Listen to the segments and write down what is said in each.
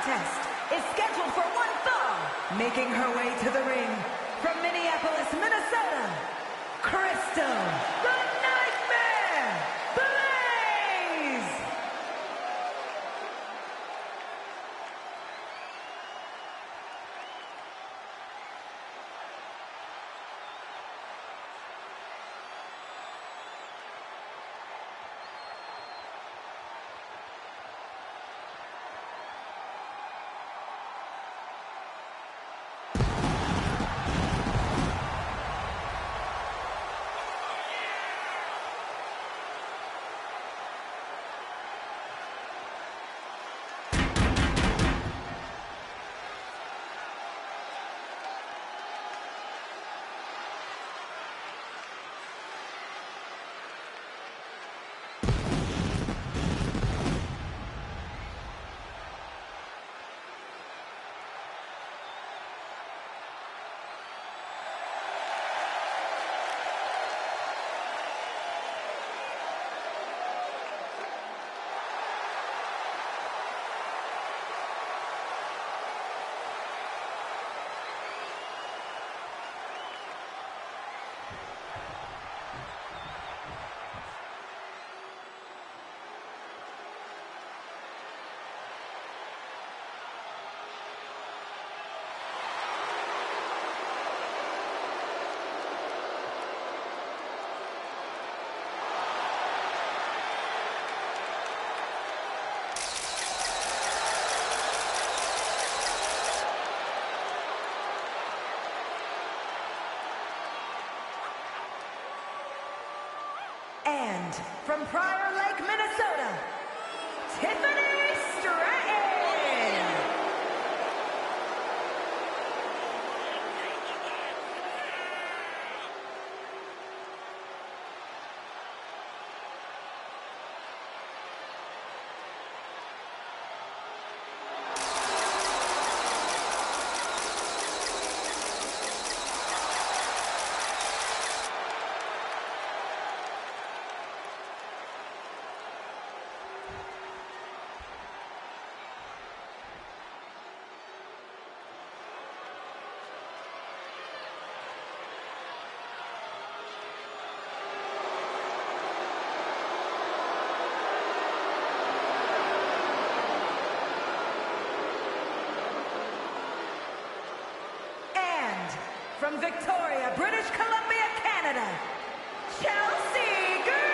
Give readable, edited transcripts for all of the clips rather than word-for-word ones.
contest is scheduled for one fall. Making her way to the ring from Minneapolis, Minnesota, Crystal the Nightmare Blaze! And from Prior Lake, Minnesota, Tiffany Stratton! From Victoria, British Columbia, Canada, Chelsea Green!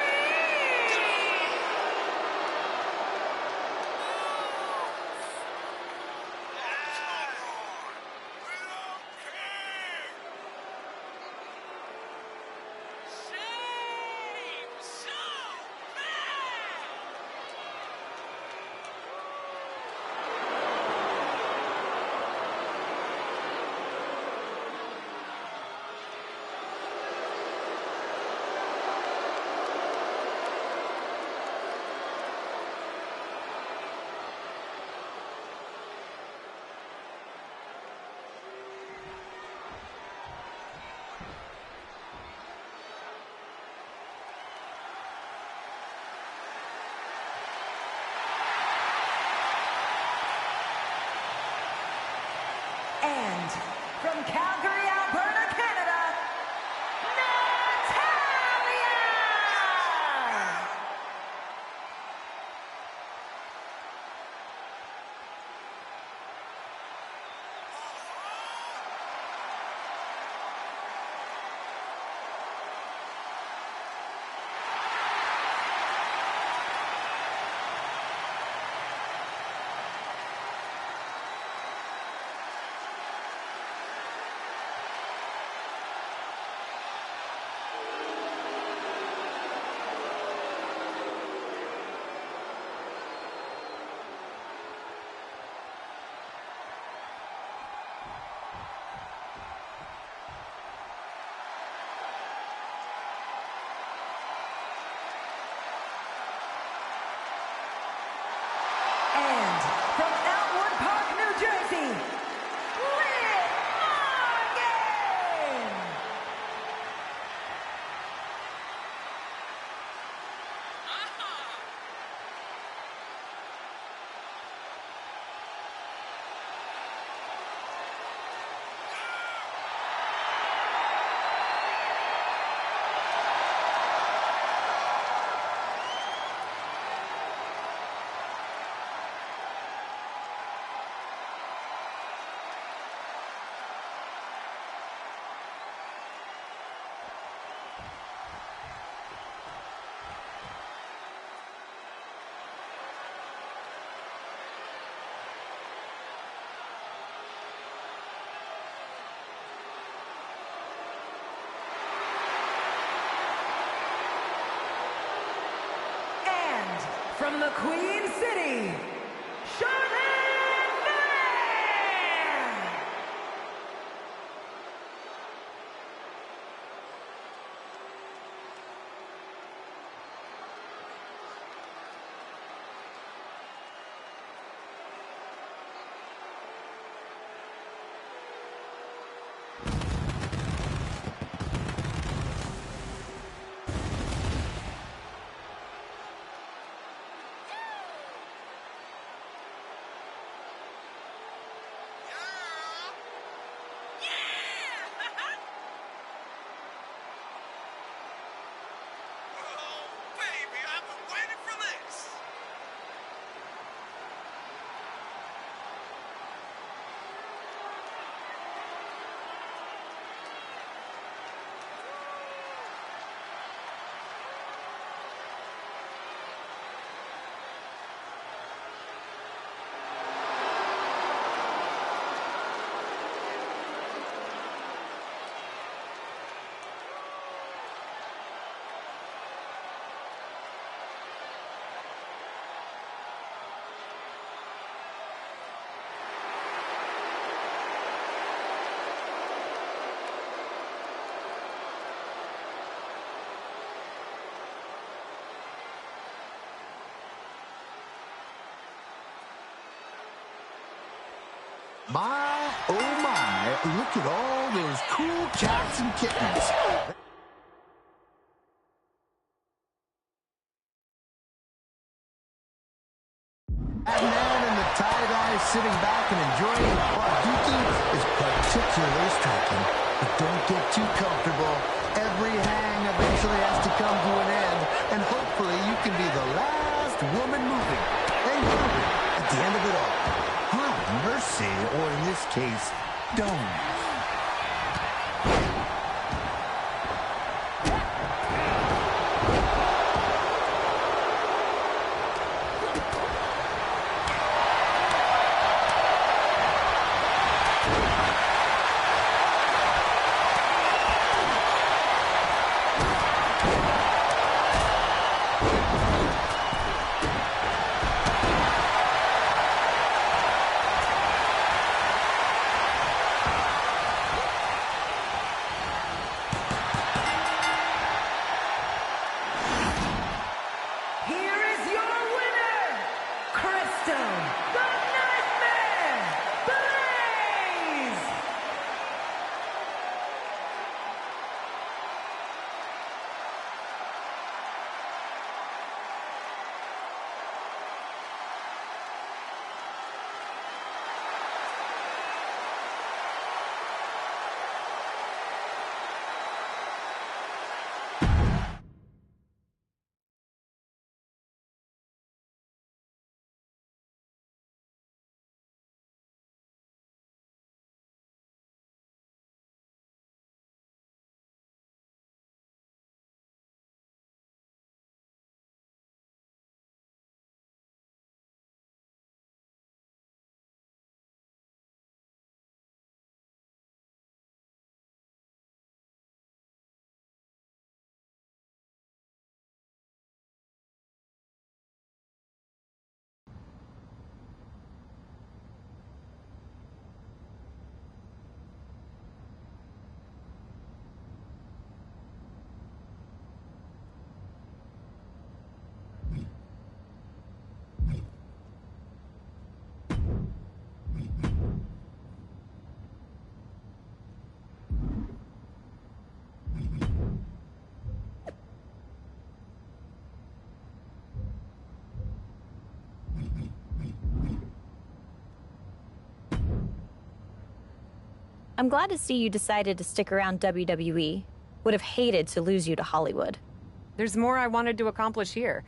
from the Queen City, Charlotte Flair! My, oh my, look at all those cool cats and kittens. That man in the tie-dye sitting back and enjoying while duking is particularly striking. But don't get too comfortable. Every hang eventually has to come to an end, and hopefully you can be the last woman moving and grooving at the end of it all. Mercy, or in this case, don't. I'm glad to see you decided to stick around WWE. Would have hated to lose you to Hollywood. There's more I wanted to accomplish here.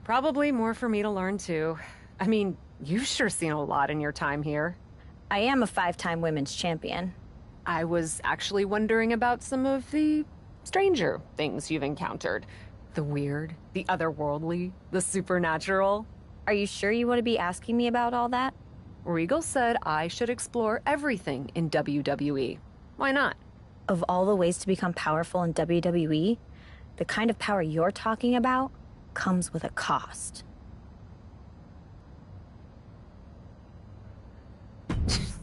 Probably more for me to learn, too. I mean, you've sure seen a lot in your time here. I am a 5-time women's champion. I was actually wondering about some of the stranger things you've encountered. The weird, the otherworldly, the supernatural. Are you sure you want to be asking me about all that? Regal said I should explore everything in WWE. Why not? Of all the ways to become powerful in WWE, the kind of power you're talking about comes with a cost.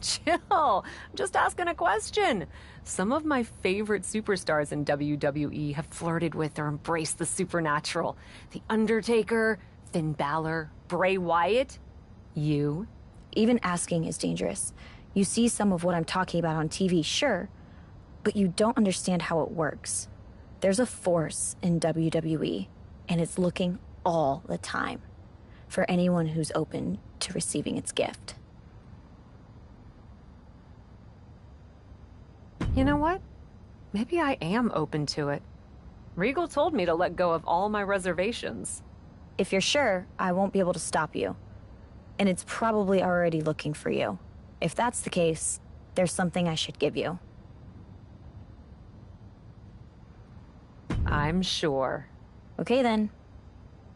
Chill. I'm just asking a question. Some of my favorite superstars in WWE have flirted with or embraced the supernatural. The Undertaker, Finn Balor, Bray Wyatt. You? Even asking is dangerous. You see some of what I'm talking about on TV, sure, but you don't understand how it works. There's a force in WWE, and it's looking all the time for anyone who's open to receiving its gift. You know what? Maybe I am open to it. Regal told me to let go of all my reservations. If you're sure, I won't be able to stop you. And it's probably already looking for you. If that's the case, there's something I should give you. I'm sure. Okay then.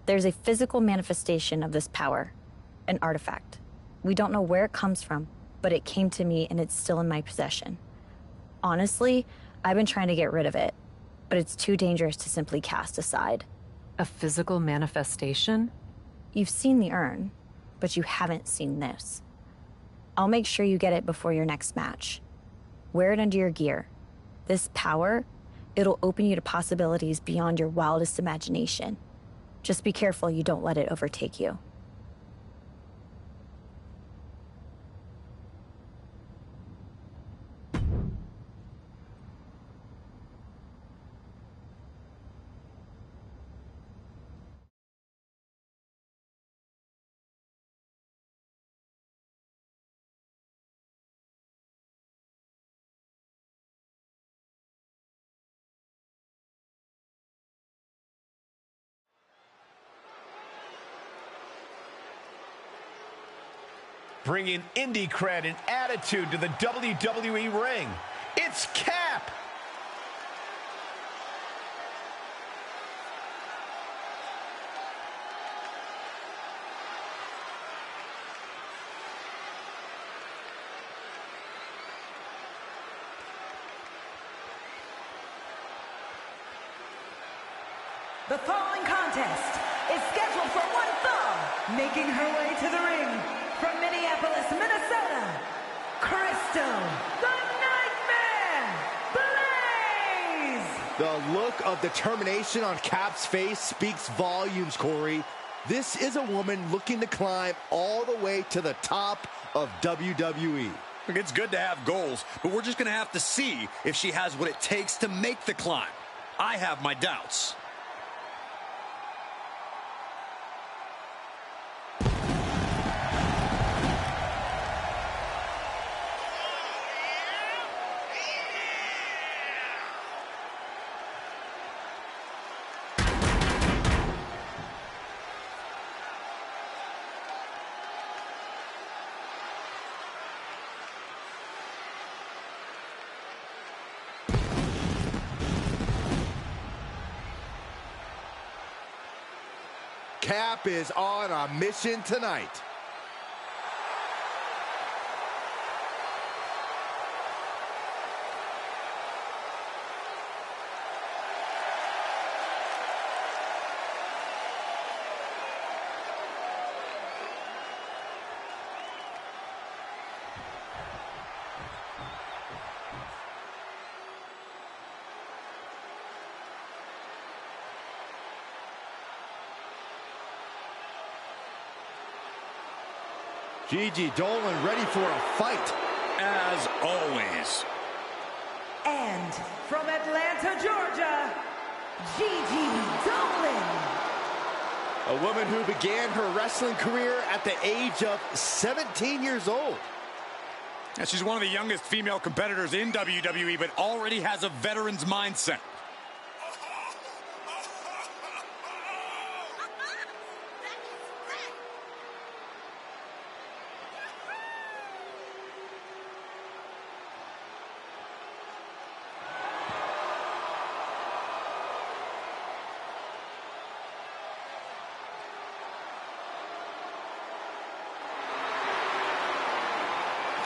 There's a physical manifestation of this power, an artifact. We don't know where it comes from, but it came to me and it's still in my possession. Honestly, I've been trying to get rid of it, but it's too dangerous to simply cast aside. A physical manifestation? You've seen the urn, but you haven't seen this. I'll make sure you get it before your next match. Wear it under your gear. This power, it'll open you to possibilities beyond your wildest imagination. Just be careful you don't let it overtake you. Bringing indie cred and attitude to the WWE ring. It's Cap. The following contest is scheduled for one fall, making her way to the ring from Minneapolis, Minnesota, Crystal, the Nightmare, Blaze! The look of determination on Cap's face speaks volumes, Corey. This is a woman looking to climb all the way to the top of WWE. Look, it's good to have goals, but we're just going to have to see if she has what it takes to make the climb. I have my doubts. Cap is on a mission tonight. Gigi Dolan ready for a fight. As always. And from Atlanta, Georgia, Gigi Dolan. A woman who began her wrestling career at the age of 17 years old. Yeah, she's one of the youngest female competitors in WWE, but already has a veteran's mindset.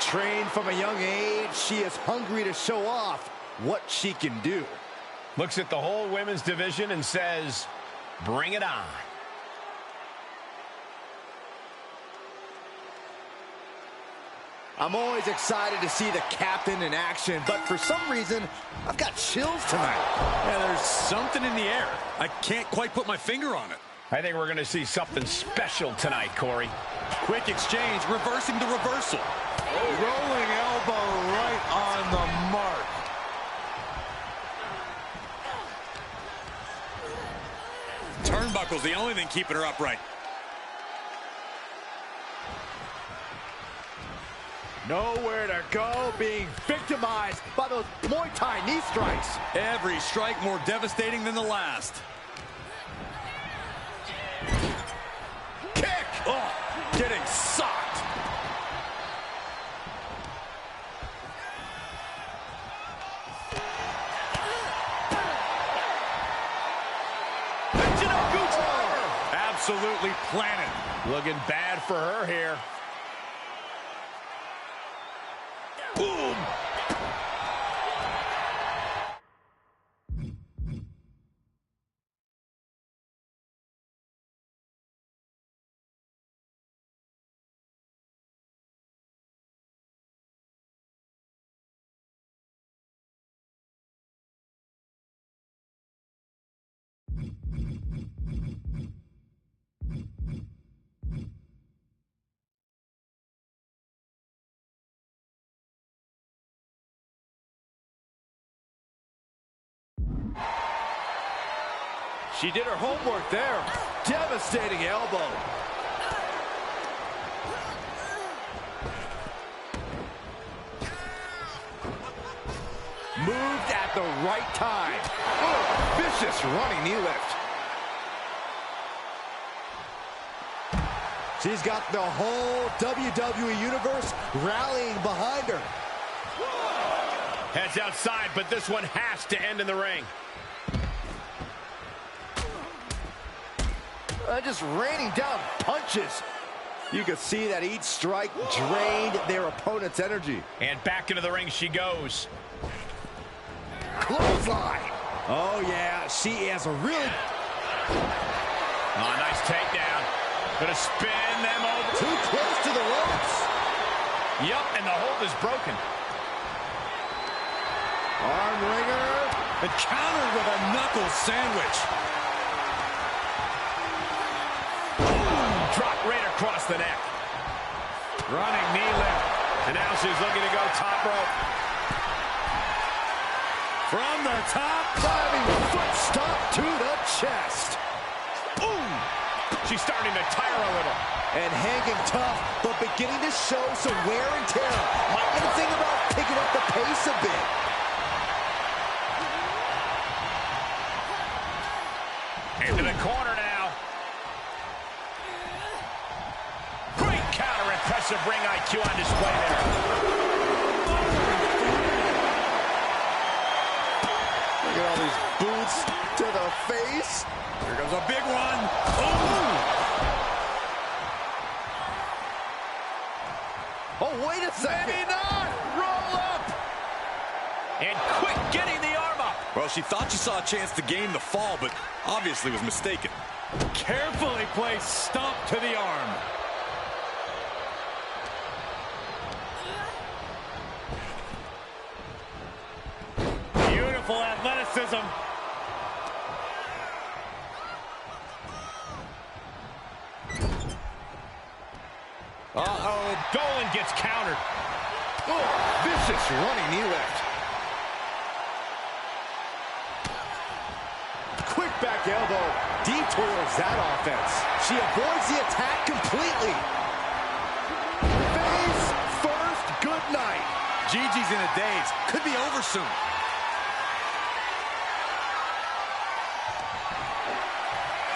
Trained from a young age, she is hungry to show off what she can do. Looks at the whole women's division and says, bring it on. I'm always excited to see the captain in action, but for some reason, I've got chills tonight. Yeah, there's something in the air. I can't quite put my finger on it. I think we're going to see something special tonight, Corey. Quick exchange, reversing the reversal. Rolling elbow right on the mark. Turnbuckle's the only thing keeping her upright. Nowhere to go, being victimized by those Muay Thai knee strikes. Every strike more devastating than the last. Kick! Oh, getting socked. Absolutely planted. Looking bad for her here. Boom! She did her homework there. Devastating elbow. Moved at the right time. Oh, vicious running knee lift. She's got the whole WWE Universe rallying behind her. Heads outside, but this one has to end in the ring. Just raining down punches. You can see that each strike drained their opponent's energy. And back into the ring she goes. Clothesline. Oh, yeah, she has a really... Oh, nice takedown. Gonna spin them over. Too close to the ropes. Yep, and the hold is broken. Arm wringer. And countered with a knuckle sandwich. Drop right across the neck. Running knee lift. And now she's looking to go top rope. From the top. Diving foot stomp to the chest. Boom! She's starting to tire a little. And hanging tough, but beginning to show some wear and tear. Might want to think about picking up the pace a bit. Into the corner now. Great counter, impressive ring IQ on display there. Look at all these boots to the face. Here goes a big one. Oh, wait a second. Maybe not. Roll up. And quick getting the arm up. Well, she thought she saw a chance to gain the fall, but obviously was mistaken. Carefully placed stomp to the arm. Beautiful athleticism. Uh-oh, Dolan gets countered. Oh, vicious running knee lift. Quick back elbow detours that offense. She avoids the attack completely. Face first, good night. Gigi's in a daze. Could be over soon.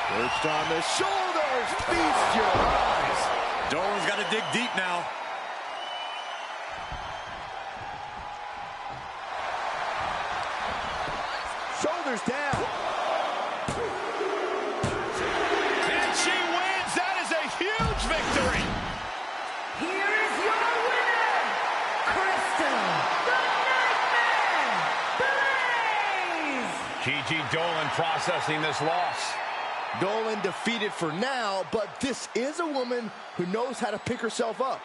Perched on the shoulders, feast your eyes. Dolan's got to dig deep now. Shoulders down. And she wins. That is a huge victory. Here is your winner, Crystal, the Nightmare Blaze! Gigi Dolan processing this loss. Dolan defeated for now, but this is a woman who knows how to pick herself up.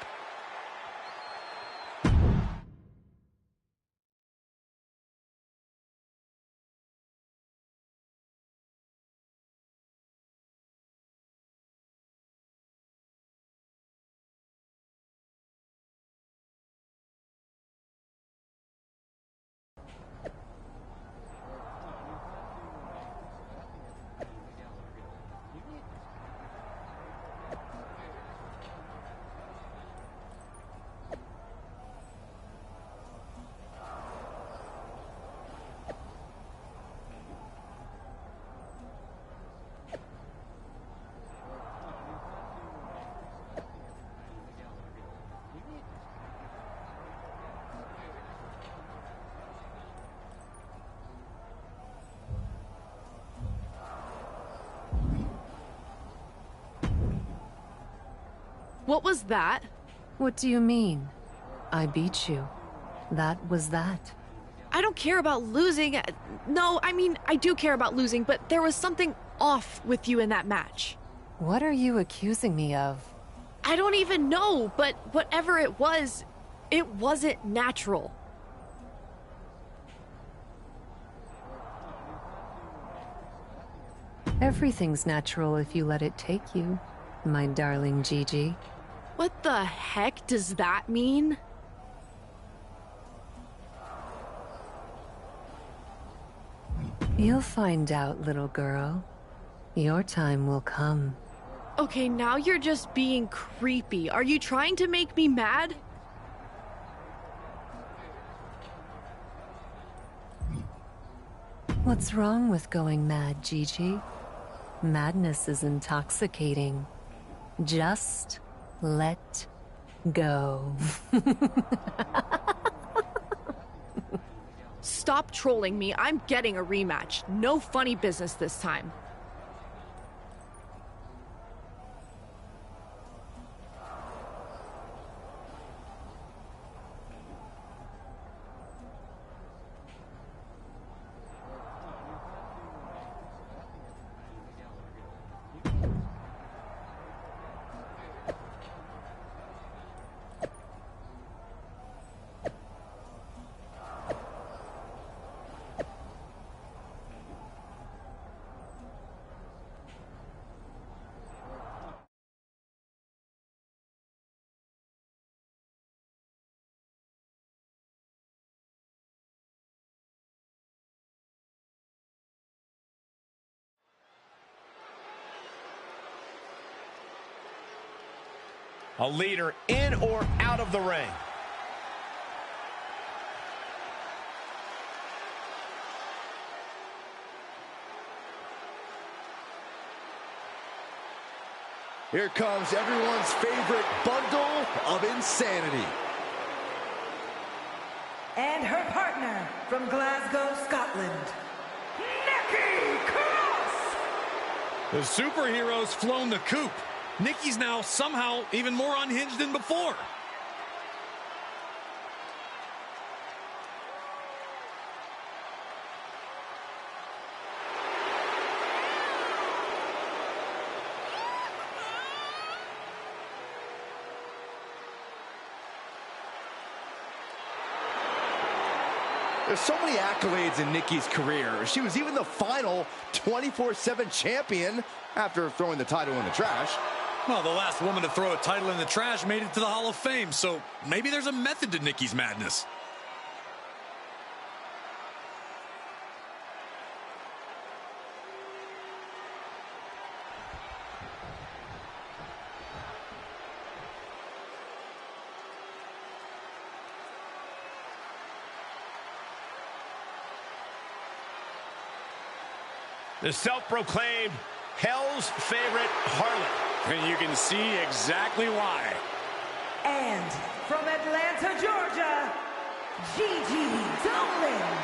What was that? What do you mean? I beat you. That was that. I don't care about losing. No, I mean, I do care about losing, but there was something off with you in that match. What are you accusing me of? I don't even know, but whatever it wasn't natural. Everything's natural if you let it take you, my darling Gigi. What the heck does that mean? You'll find out, little girl. Your time will come. Okay, now you're just being creepy. Are you trying to make me mad? What's wrong with going mad, Gigi? Madness is intoxicating. Just let go. Stop trolling me. I'm getting a rematch. No funny business this time. A leader in or out of the ring. Here comes everyone's favorite bundle of insanity. And her partner from Glasgow, Scotland, Nikki Cross! The superhero's flown the coop. Nikki's now somehow even more unhinged than before. There's so many accolades in Nikki's career. She was even the final 24/7 champion after throwing the title in the trash. Well, the last woman to throw a title in the trash made it to the Hall of Fame, so maybe there's a method to Nikki's madness. The self-proclaimed Hell's favorite harlot. And you can see exactly why. And from Atlanta, Georgia, Gigi Dolan.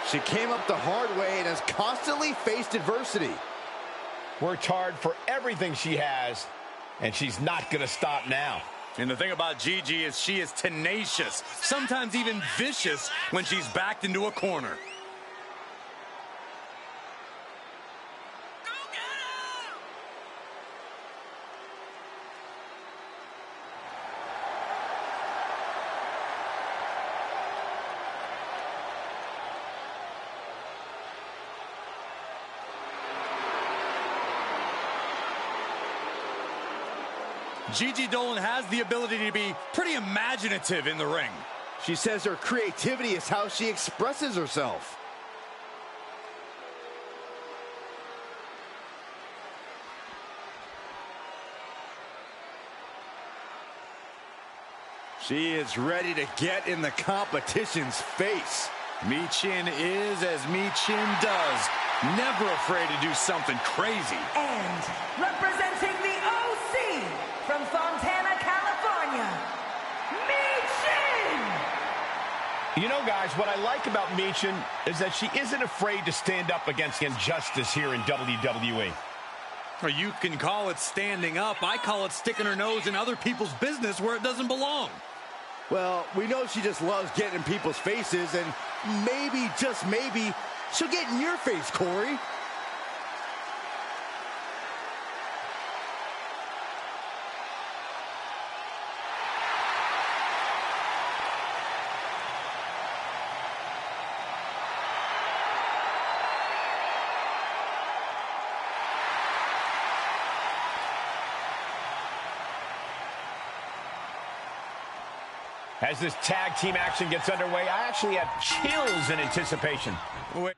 She came up the hard way and has constantly faced adversity. Worked hard for everything she has, and she's not going to stop now. And the thing about Gigi is she is tenacious, sometimes even vicious when she's backed into a corner. Gigi Dolan has the ability to be pretty imaginative in the ring. She says her creativity is how she expresses herself. She is ready to get in the competition's face. Michin is as Michin does. Never afraid to do something crazy. And representing the OC from Fontana, California, Michin! You know, guys, what I like about Michin is that she isn't afraid to stand up against injustice here in WWE. Or you can call it standing up. I call it sticking her nose in other people's business where it doesn't belong. Well, we know she just loves getting in people's faces, and maybe, just maybe, she'll get in your face, Corey. As this tag team action gets underway, I actually have chills in anticipation. Wait.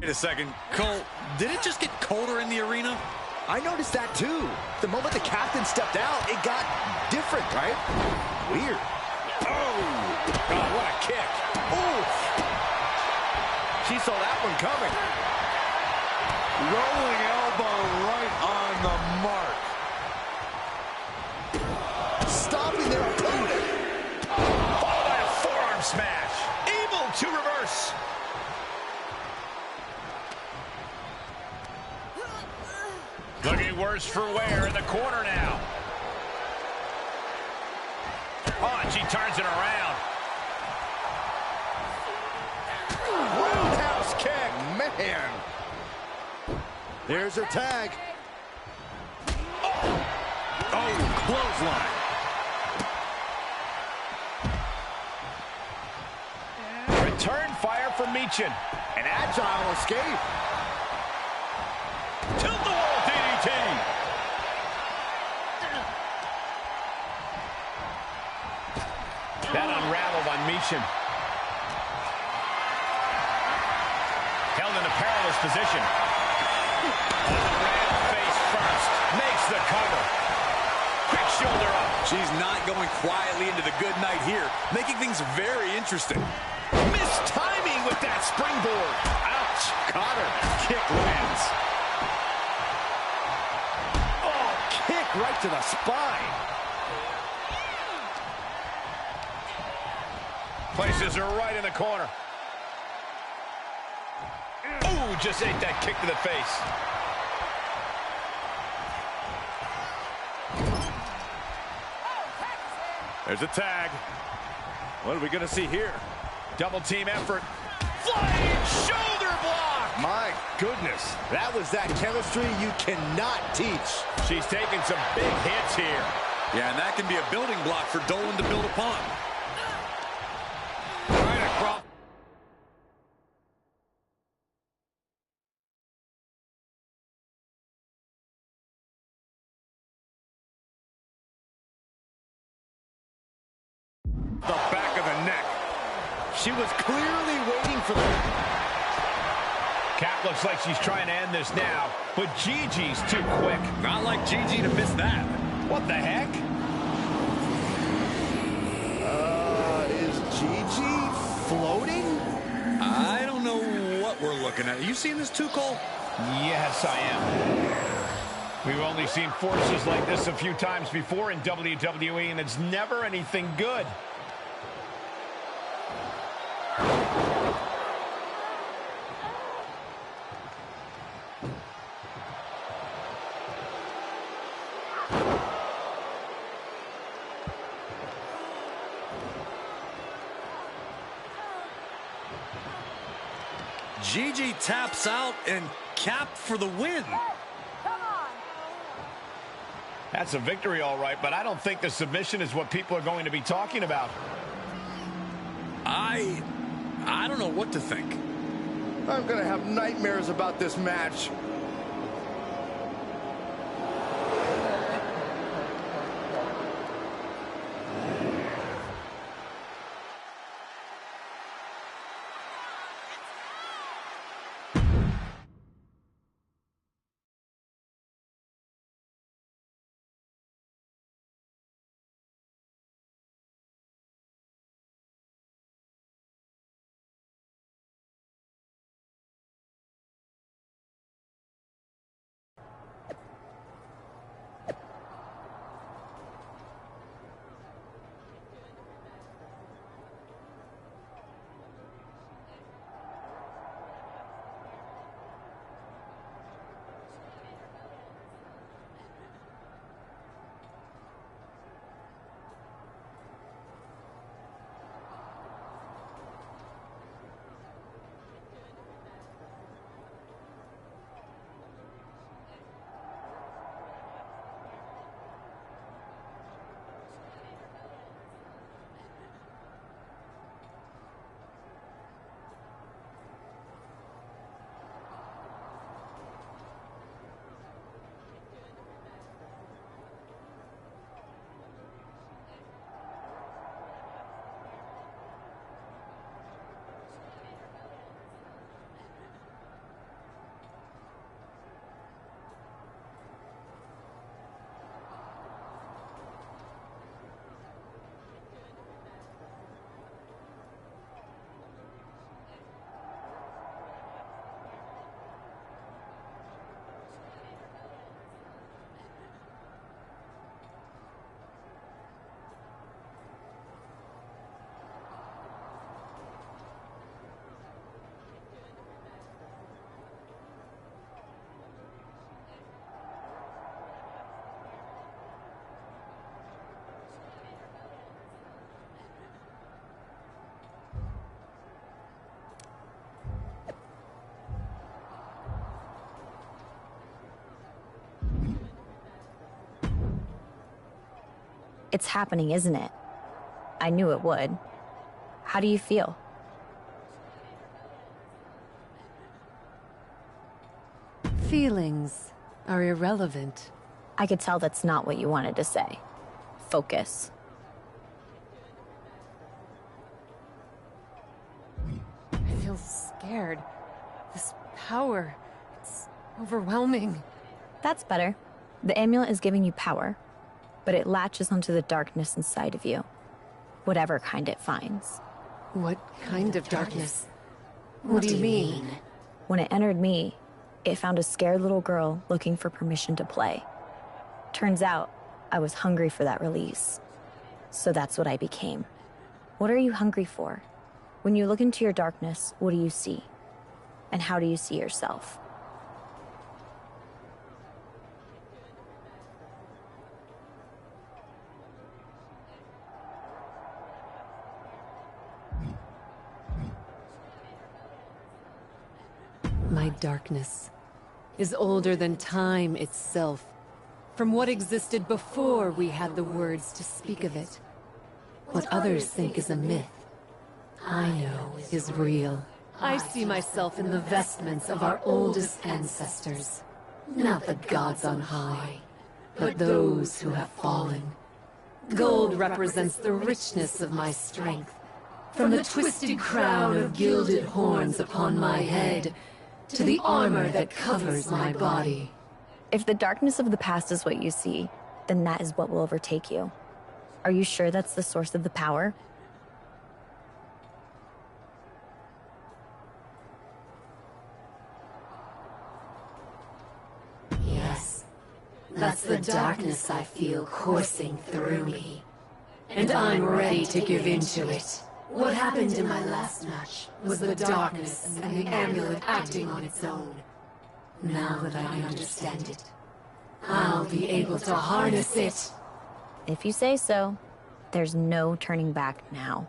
Wait a second, Cole, did it just get colder in the arena? I noticed that too. The moment the captain stepped out, it got different, right? Weird. Oh, God, what a kick. Ooh. She saw that one coming. Rolling elbow right on the mark. Stopping their opponent. Followed by a forearm smash. Able to reverse. Looking worse for wear in the corner now. Oh, and she turns it around. Roundhouse kick. Man. There's her tag. Oh, clothesline. Return fire from Michin. An agile escape. Tilt-the-wall DDT. That unraveled on Michin. Held in a perilous position. Ran face first. Makes the cover. Quick shoulder up. She's not going quietly into the good night here, making things very interesting. Missed timing with that springboard. Ouch. Caught her. Kick lands. Oh, kick right to the spine. Places her right in the corner. Ooh, just ate that kick to the face. There's a tag. What are we going to see here? Double team effort. Flying shoulder block. My goodness. That was that chemistry you cannot teach. She's taking some big hits here. Yeah, and that can be a building block for Dolan to build upon. Right across. The back of the neck. She was clearly waiting for that. Cap looks like she's trying to end this now, but Gigi's too quick. Not like Gigi to miss that. What the heck? Is Gigi floating? I don't know what we're looking at. Are you seeing this too, Cole? Yes, I am. We've only seen forces like this a few times before in WWE, and it's never anything good. Gigi taps out and Cap for the win. That's a victory, all right, but I don't think the submission is what people are going to be talking about. I don't know what to think. I'm gonna have nightmares about this match. It's happening, isn't it? I knew it would. How do you feel? Feelings are irrelevant. I could tell that's not what you wanted to say. Focus. I feel scared. This power, it's overwhelming. That's better. The amulet is giving you power, but it latches onto the darkness inside of you. Whatever kind it finds. What kind of darkness? What do you mean? When it entered me, it found a scared little girl looking for permission to play. Turns out, I was hungry for that release. So that's what I became. What are you hungry for? When you look into your darkness, what do you see? And how do you see yourself? My darkness is older than time itself. From what existed before we had the words to speak of it. What others think is a myth, I know is real. I see myself in the vestments of our oldest ancestors. Not the gods on high, but those who have fallen. Gold represents the richness of my strength. From the twisted crown of gilded horns upon my head, to the armor that covers my body. If the darkness of the past is what you see, then that is what will overtake you. Are you sure that's the source of the power? Yes, that's the darkness I feel coursing through me. And I'm ready to give in to it. What happened in my last match was the darkness and the amulet acting on its own. Now that I understand it, I'll be able to harness it. If you say so, there's no turning back now.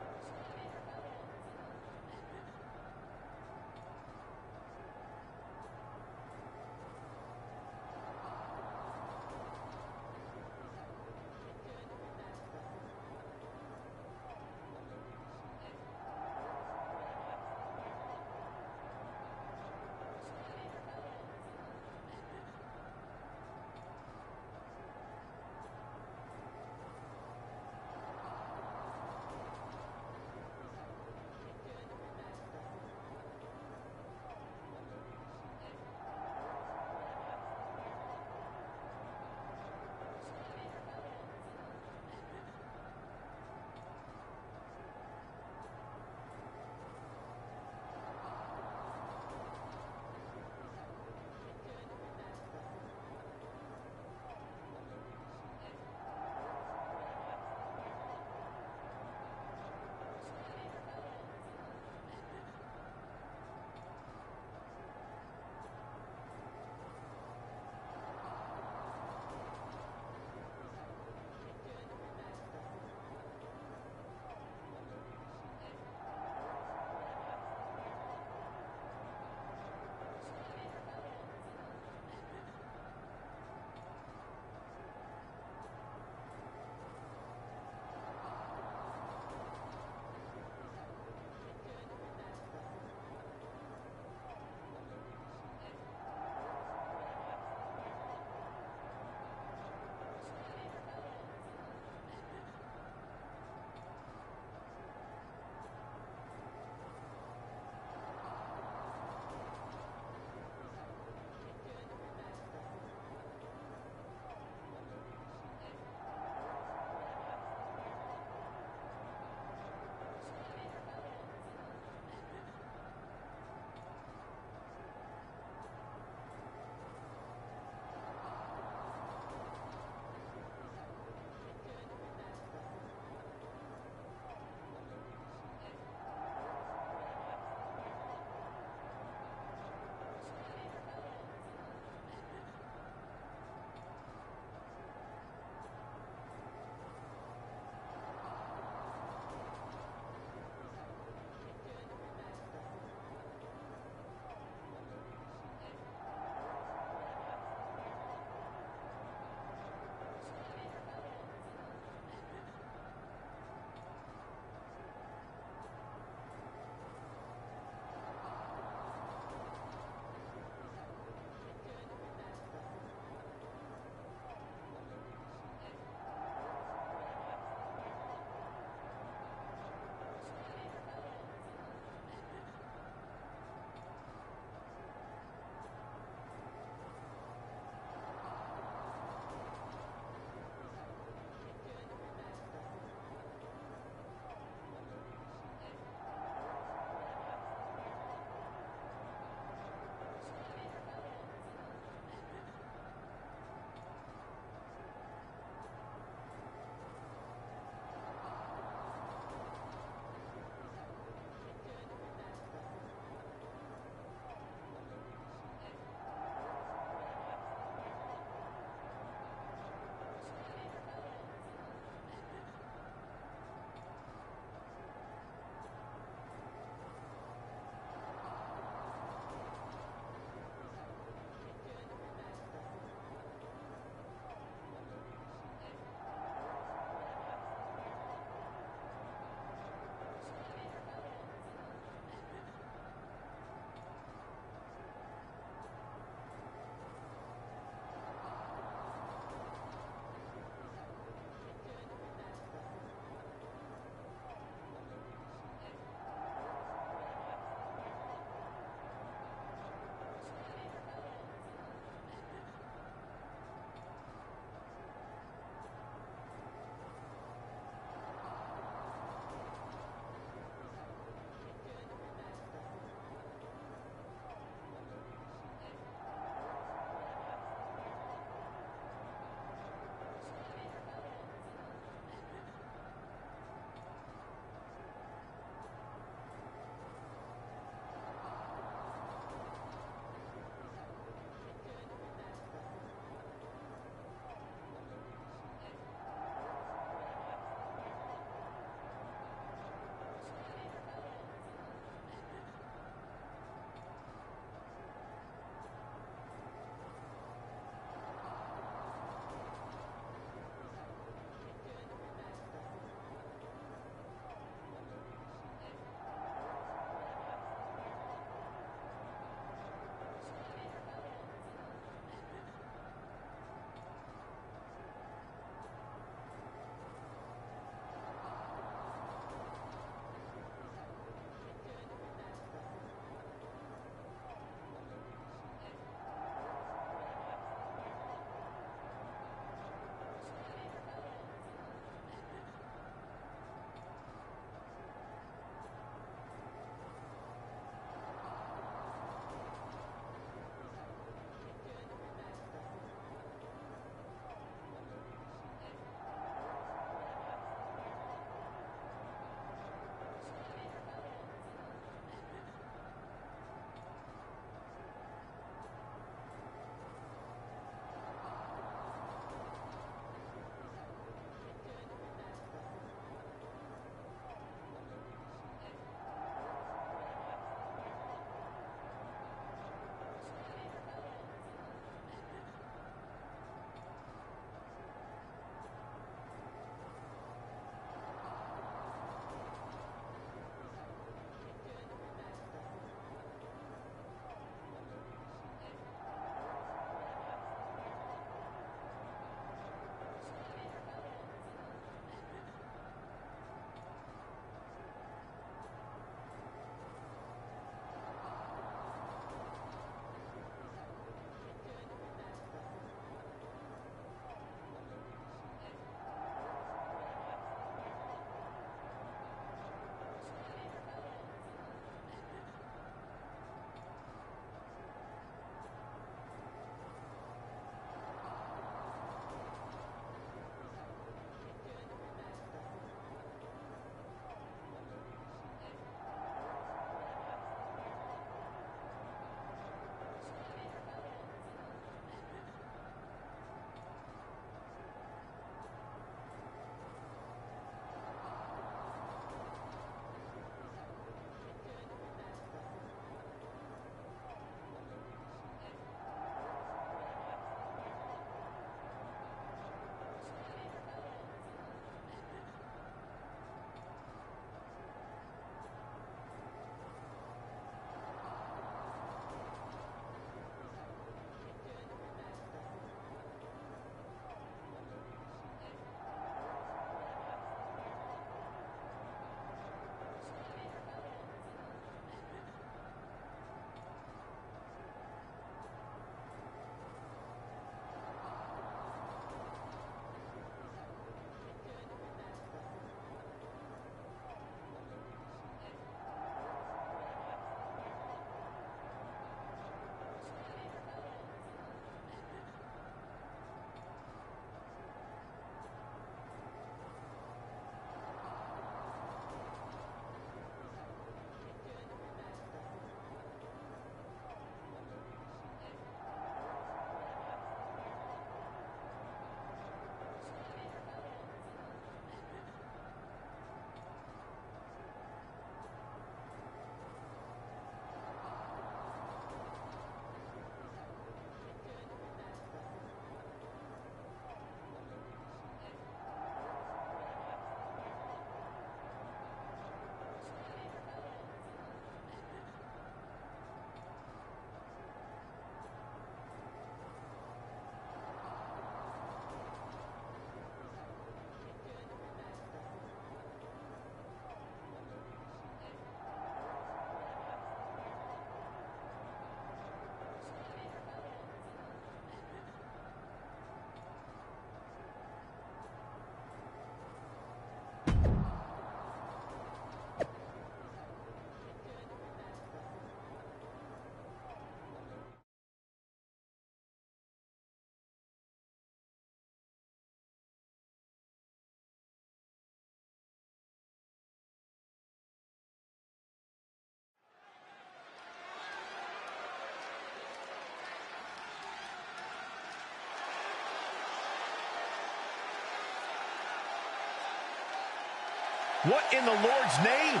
What in the Lord's name?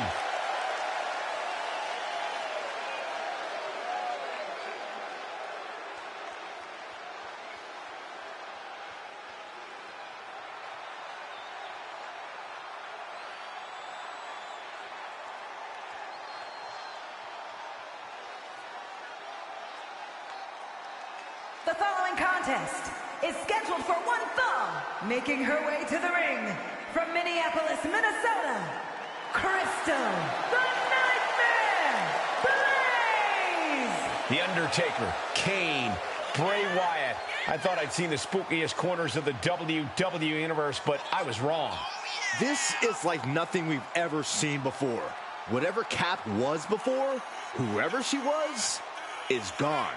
The following contest is scheduled for one fall, making her way to the ring from Minneapolis, Minnesota, Crystal, the Nightmare, Blaze! The Undertaker, Kane, Bray Wyatt. I thought I'd seen the spookiest corners of the WWE Universe, but I was wrong. This is like nothing we've ever seen before. Whatever Cap was before, whoever she was, is gone.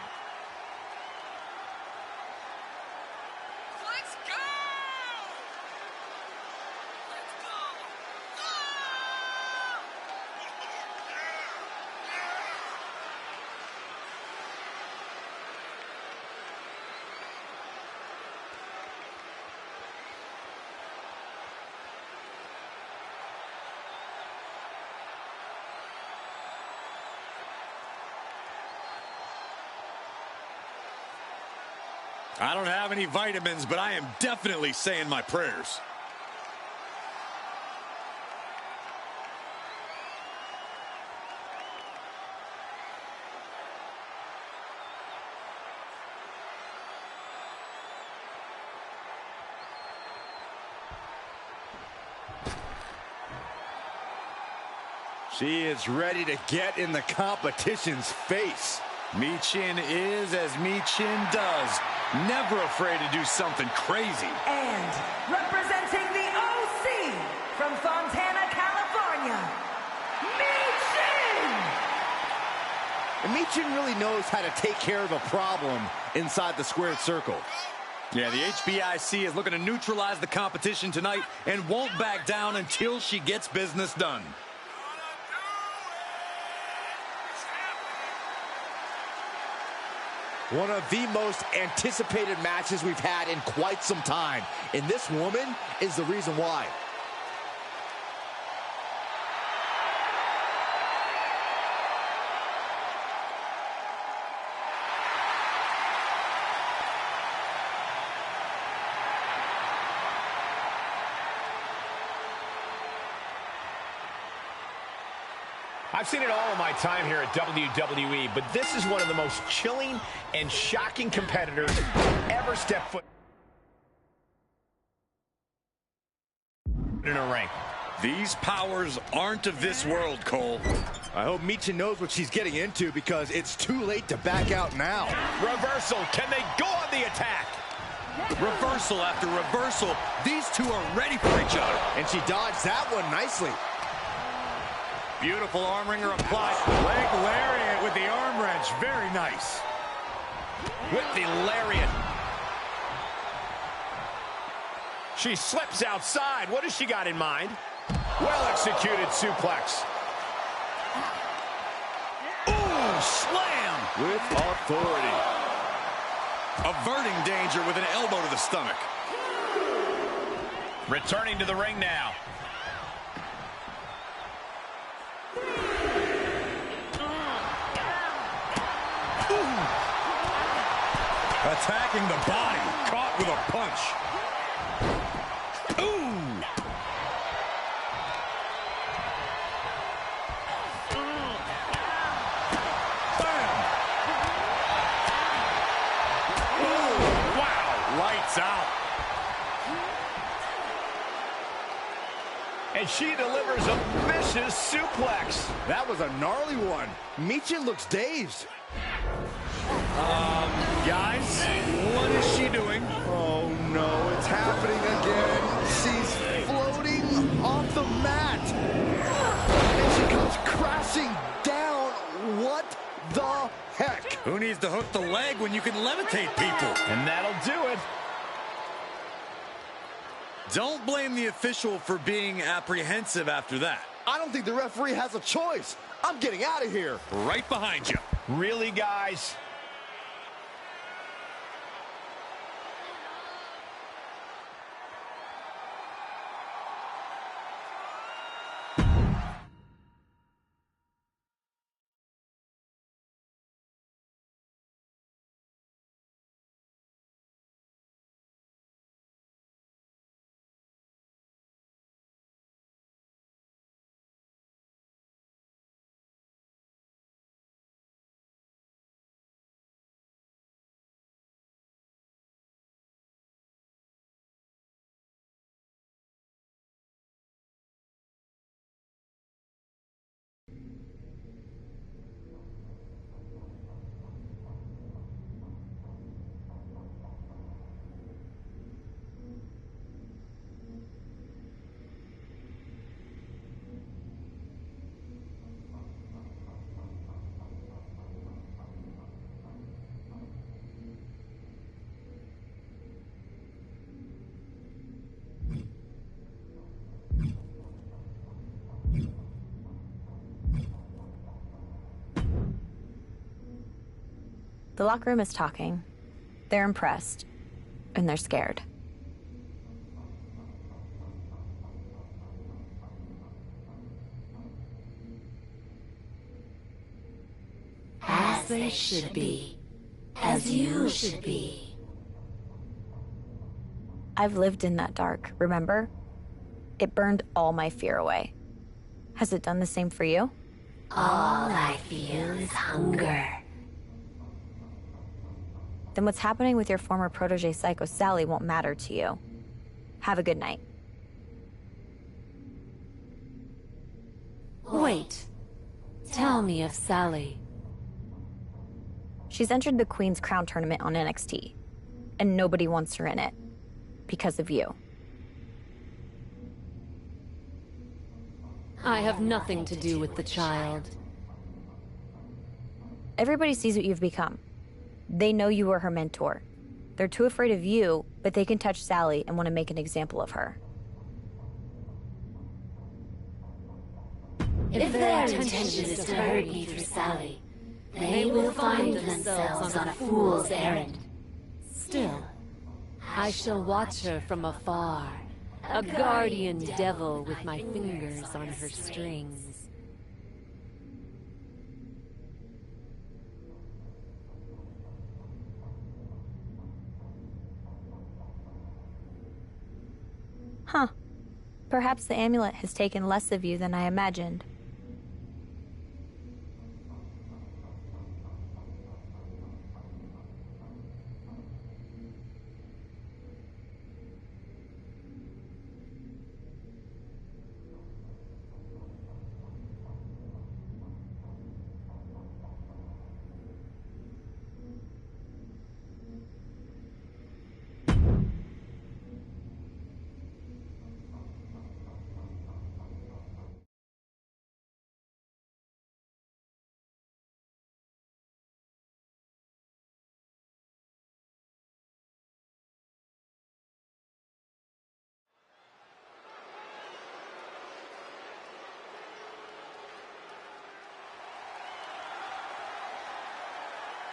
I don't have any vitamins, but I am definitely saying my prayers. She is ready to get in the competition's face. Michin is as Michin does. Never afraid to do something crazy. And representing the OC from Fontana, California, Michin! And Michin really knows how to take care of a problem inside the squared circle. Yeah, the HBIC is looking to neutralize the competition tonight and won't back down until she gets business done. One of the most anticipated matches we've had in quite some time. And this woman is the reason why. I've seen it all in my time here at WWE, but this is one of the most chilling and shocking competitors ever stepped foot in a ring. These powers aren't of this world, Cole. I hope Michin knows what she's getting into because it's too late to back out now. Reversal. Can they go on the attack? Reversal after reversal. These two are ready for each other. And she dodged that one nicely. Beautiful arm wringer applied. Leg lariat with the arm wrench. Very nice. With the lariat. She slips outside. What has she got in mind? Well executed suplex. Ooh, slam! With authority. Averting danger with an elbow to the stomach. Returning to the ring now. Attacking the body, caught with a punch. Ooh! Bam! Ooh, wow, lights out. And she delivers a vicious suplex. That was a gnarly one. Michin looks dazed. Guys, what is she doing? Oh no, it's happening again. She's floating off the mat. And she comes crashing down. What the heck? Who needs to hook the leg when you can levitate people? And that'll do it. Don't blame the official for being apprehensive after that. I don't think the referee has a choice. I'm getting out of here. Right behind you. Really, guys? The locker room is talking. They're impressed. And they're scared. As they should be. As you should be. I've lived in that dark, remember? It burned all my fear away. Has it done the same for you? All I feel is hunger. Then what's happening with your former protege Psycho Sally won't matter to you. Have a good night. Wait. Tell me of Sally. She's entered the Queen's Crown tournament on NXT, and nobody wants her in it. Because of you. I have nothing to do with the child. Everybody sees what you've become. They know you were her mentor. They're too afraid of you, but they can touch Sally and want to make an example of her. If their intention is to hurt me through Sally, they will find themselves on a fool's errand. Still, I shall watch her from afar, a guardian devil with my fingers on her strings. Huh. Perhaps the amulet has taken less of you than I imagined.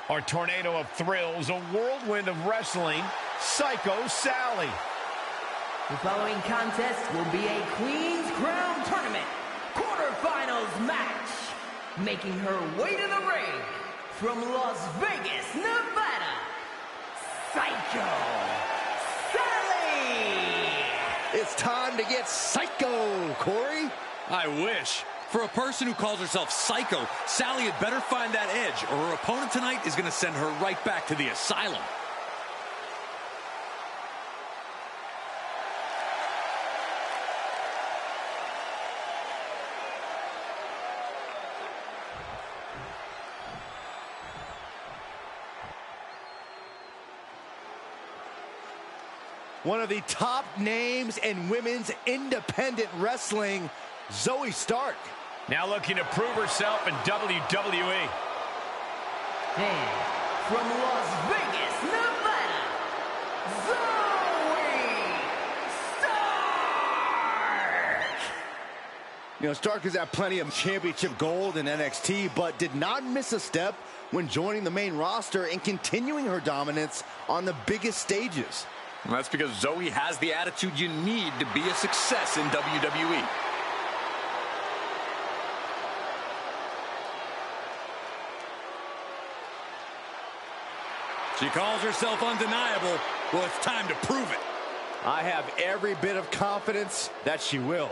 Our tornado of thrills, a whirlwind of wrestling, Psycho Sally. The following contest will be a Queen's Crown Tournament quarterfinals match. Making her way to the ring from Las Vegas, Nevada, Psycho Sally. It's time to get psycho, Corey. I wish. For a person who calls herself Psycho, Sally had better find that edge, or her opponent tonight is going to send her right back to the asylum. One of the top names in women's independent wrestling, Zoe Stark. Now looking to prove herself in WWE. And from Las Vegas, Nevada, Zoe Stark. You know, Stark has had plenty of championship gold in NXT, but did not miss a step when joining the main roster and continuing her dominance on the biggest stages. And that's because Zoe has the attitude you need to be a success in WWE. She calls herself undeniable. Well, it's time to prove it. I have every bit of confidence that she will.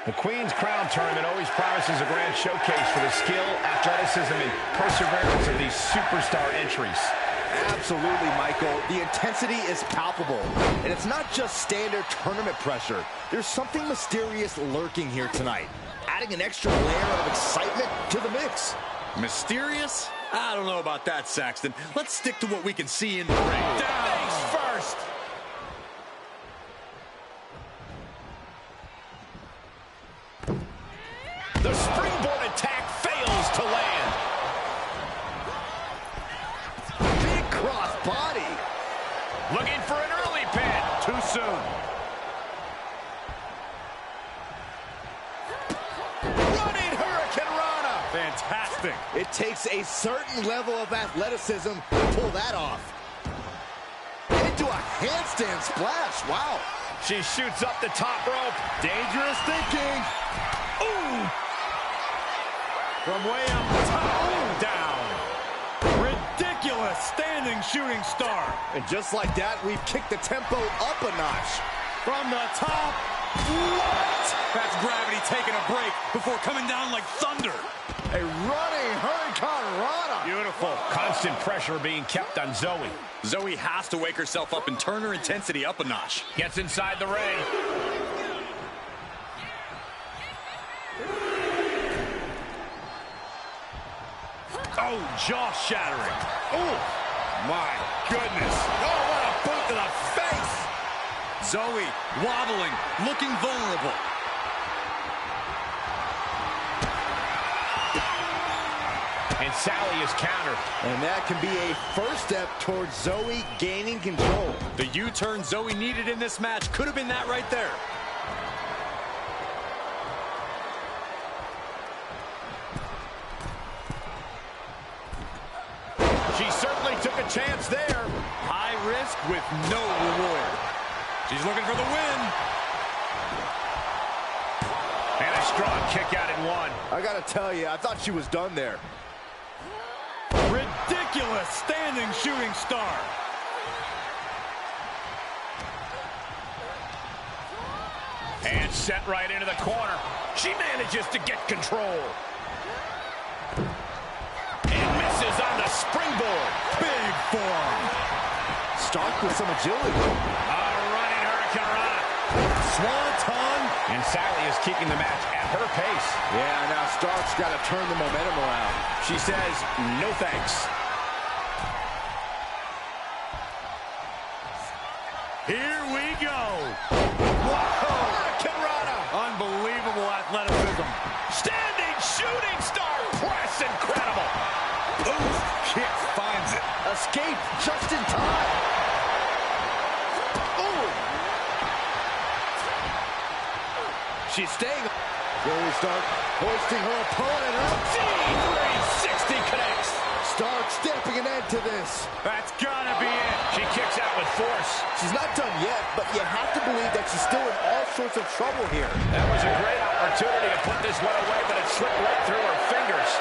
The Queen's Crown Tournament always promises a grand showcase for the skill, athleticism, and perseverance of these superstar entries. Absolutely, Michael. The intensity is palpable. And it's not just standard tournament pressure. There's something mysterious lurking here tonight, adding an extra layer of excitement to the mix. Mysterious? I don't know about that, Saxton. Let's stick to what we can see in the ring. Face first. The springboard attack fails to land. Big cross body. Looking for an early pin. Too soon. Running Hurricane Rana. fantastic. It takes a certain level of athleticism to pull that off. Into a handstand splash. Wow. She shoots up the top rope. Dangerous thinking. Ooh! From way up top, down. Ridiculous standing shooting star. And just like that, we've kicked the tempo up a notch. From the top. What? That's gravity taking a break before coming down like thunder. A running Hurricane Rana. Beautiful. Constant pressure being kept on Zoe. Zoe has to wake herself up and turn her intensity up a notch. Gets inside the ring. Oh, jaw-shattering. Oh, my goodness. Oh, what a boot to the face. Zoe wobbling, looking vulnerable. And Sally is countered. And that can be a first step towards Zoe gaining control. The U-turn Zoe needed in this match could have been that right there. She certainly took a chance there. High risk with no reward. She's looking for the win. And a strong kick out in one. I gotta tell you, I thought she was done there. Ridiculous standing shooting star. And set right into the corner. She manages to get control. And misses on the springboard. Big form. Stark with some agility. A running Hurricane Rana. Swanton. And Sally is keeping the match at her pace. Yeah, now Stark's got to turn the momentum around. She says, no thanks. Here we go. Hurricane Rana. Unbelievable athleticism. Standing shooting star press. Incredible. Ooh, kick finds it. Escape just in time. Ooh. She's staying. Zoe Stark hoisting her opponent up. D360 connects. Stark stepping an end to this. That's gotta be it. She kicks out with force. She's not done yet, but you have to believe that she's still in all sorts of trouble here. That was a great opportunity to put this one away, but it slipped right through her fingers.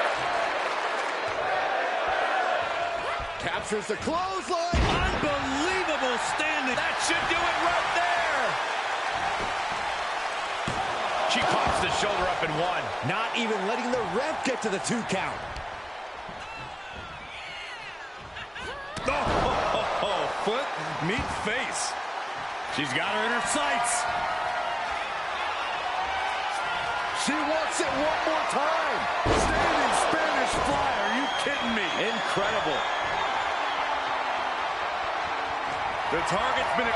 Captures the clothesline. Unbelievable standing. That should do it right there. She pops the shoulder up in one. Not even letting the ref get to the 2 count. Oh, foot meet face. She's got her in her sights. She wants it one more time. Standing Spanish fly. Are you kidding me? Incredible. The target's been...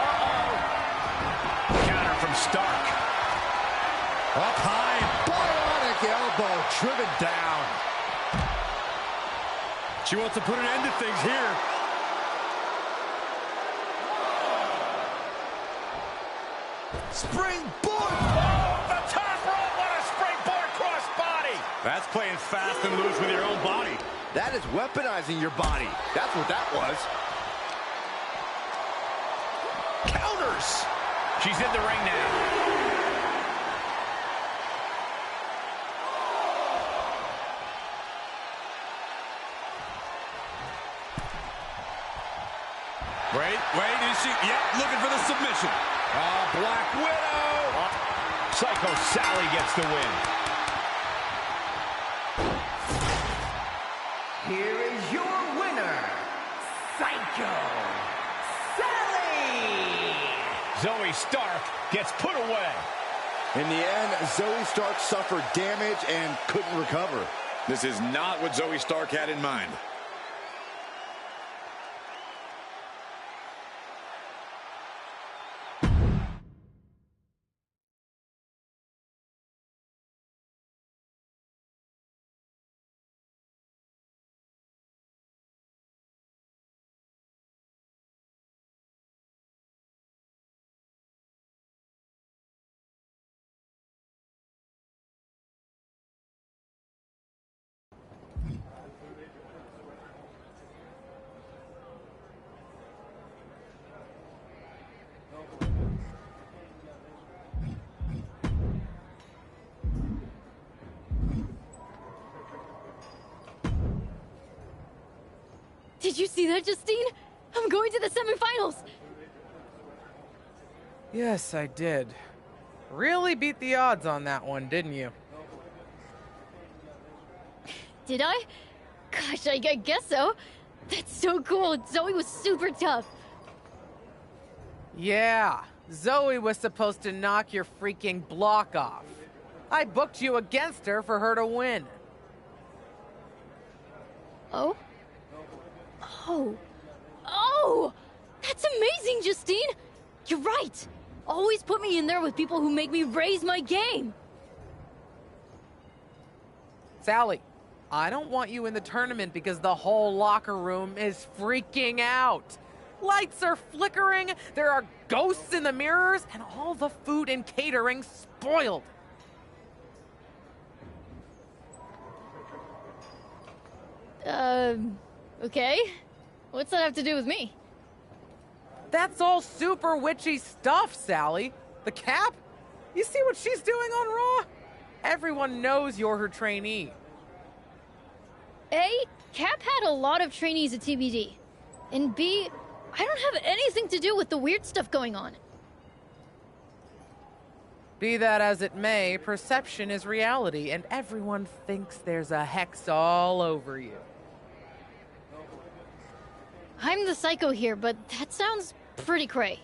Counter from Stark. Up high. Bionic elbow driven down. She wants to put an end to things here. Springboard. The top rope. What a springboard crossbody. That's playing fast and loose with your own body. That is weaponizing your body. That's what that was. Counters. She's in the ring now. Wait, is she? Yep, looking for the submission. Black Widow. Psycho Sally gets the win. Here is your winner, Psycho Sally! Zoe Stark gets put away. In the end, Zoe Stark suffered damage and couldn't recover. This is not what Zoe Stark had in mind. Did you see that, Justine? I'm going to the semifinals! Yes, I did. Really beat the odds on that one, didn't you? Did I? Gosh, I guess so. That's so cool. Zoe was super tough. Yeah, Zoe was supposed to knock your freaking block off. I booked you against her for her to win. Oh? Oh! That's amazing, Justine! You're right! Always put me in there with people who make me raise my game! Sally, I don't want you in the tournament because the whole locker room is freaking out. Lights are flickering, there are ghosts in the mirrors, and all the food and catering spoiled. Okay. What's that have to do with me? That's all super witchy stuff, Sally. The Cap? You see what she's doing on Raw? Everyone knows you're her trainee. A, Cap had a lot of trainees at TBD. And B, I don't have anything to do with the weird stuff going on. Be that as it may, perception is reality, and everyone thinks there's a hex all over you. I'm the psycho here, but that sounds pretty cray.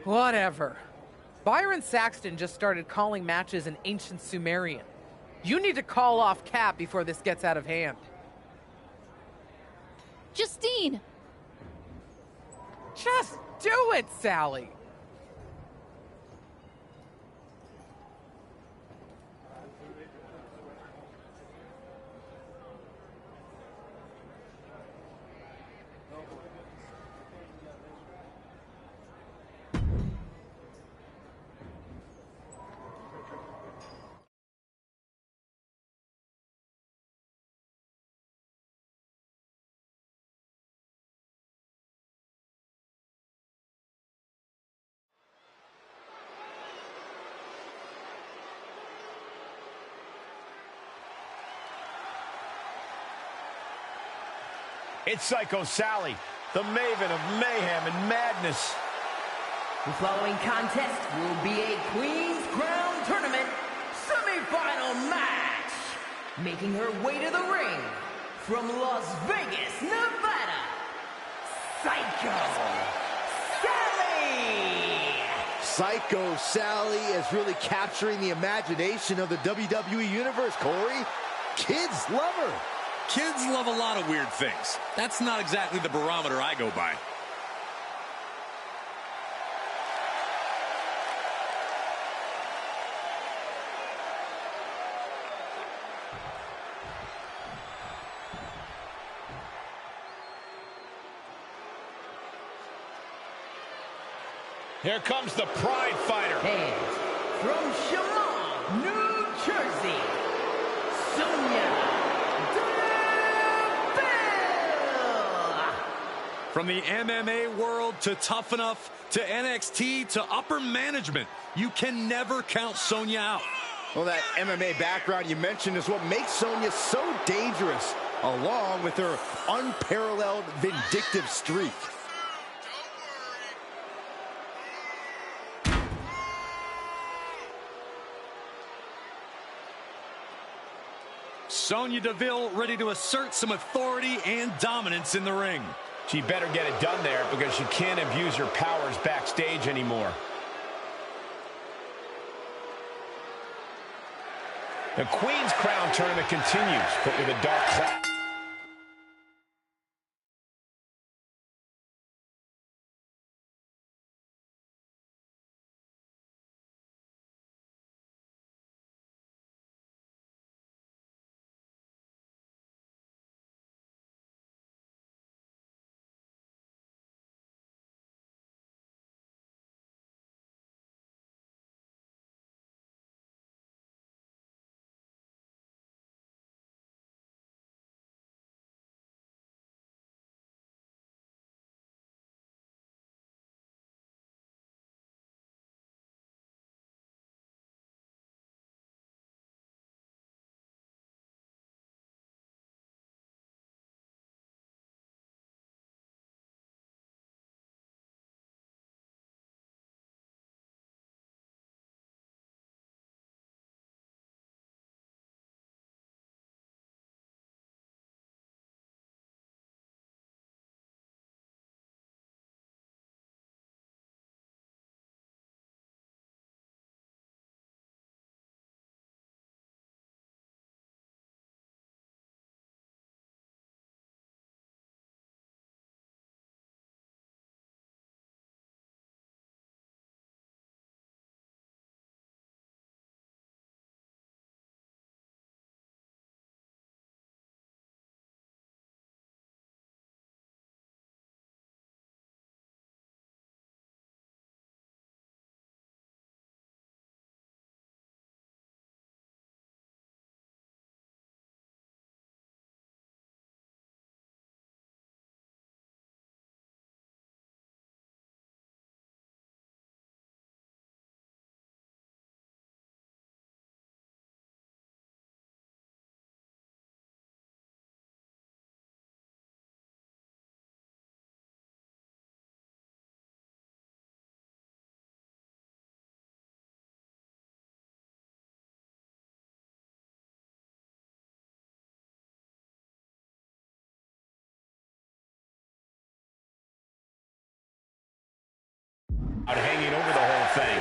Whatever. Byron Saxton just started calling matches in ancient Sumerian. You need to call off Cap before this gets out of hand. Justine! Just do it, Sally! It's Psycho Sally, the maven of mayhem and madness. The following contest will be a Queen's Crown Tournament semifinal match. Making her way to the ring from Las Vegas, Nevada, Psycho Sally! Psycho Sally is really capturing the imagination of the WWE Universe, Corey. Kids love her. Kids love a lot of weird things. That's not exactly the barometer I go by. Here comes the Pride Fighter. And from Chemung, New Jersey, Sonya. From the MMA world to Tough Enough to NXT to upper management, you can never count Sonya out. Well, that MMA background you mentioned is what makes Sonya so dangerous, along with her unparalleled vindictive streak. Sonya Deville ready to assert some authority and dominance in the ring. She better get it done there because she can't abuse her powers backstage anymore. The Queen's Crown Tournament continues, but with a dark cloud. Hanging over the whole thing.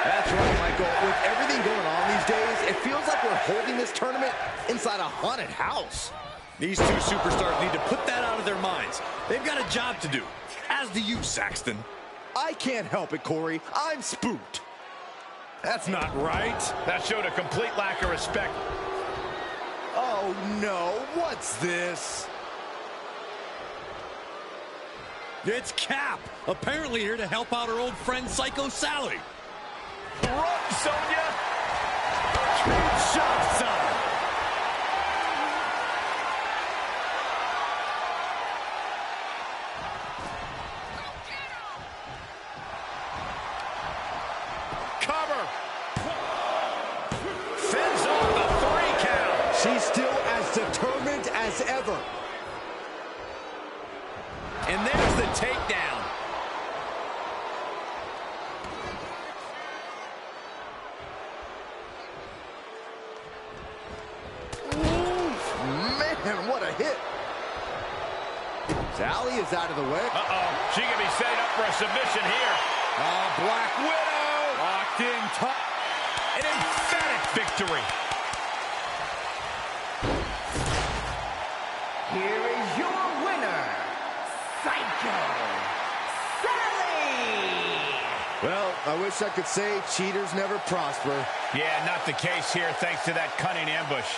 That's right, Michael. With everything going on these days, it feels like we're holding this tournament inside a haunted house. These two superstars need to put that out of their minds. They've got a job to do, as do you, Saxton. I can't help it, Corey. I'm spooked. That's not right. That showed a complete lack of respect. Oh, no. What's this? It's Cap, apparently here to help out her old friend Psycho Sally. Run, Sonya! Shot, son. Cover! Fends off the 3 count. She's still as determined as ever. And there's the takedown. Man, what a hit. Sally is out of the way. Uh-oh. She can be setting up for a submission here. Black Widow. Locked in tight. An emphatic victory. Here is your winner, Psycho Sally! Well, I wish I could say cheaters never prosper. Yeah, not the case here thanks to that cunning ambush.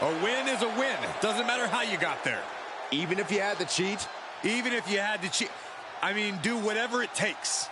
A win is a win. Doesn't matter how you got there. Even if you had to cheat? Even if you had to cheat. I mean, do whatever it takes.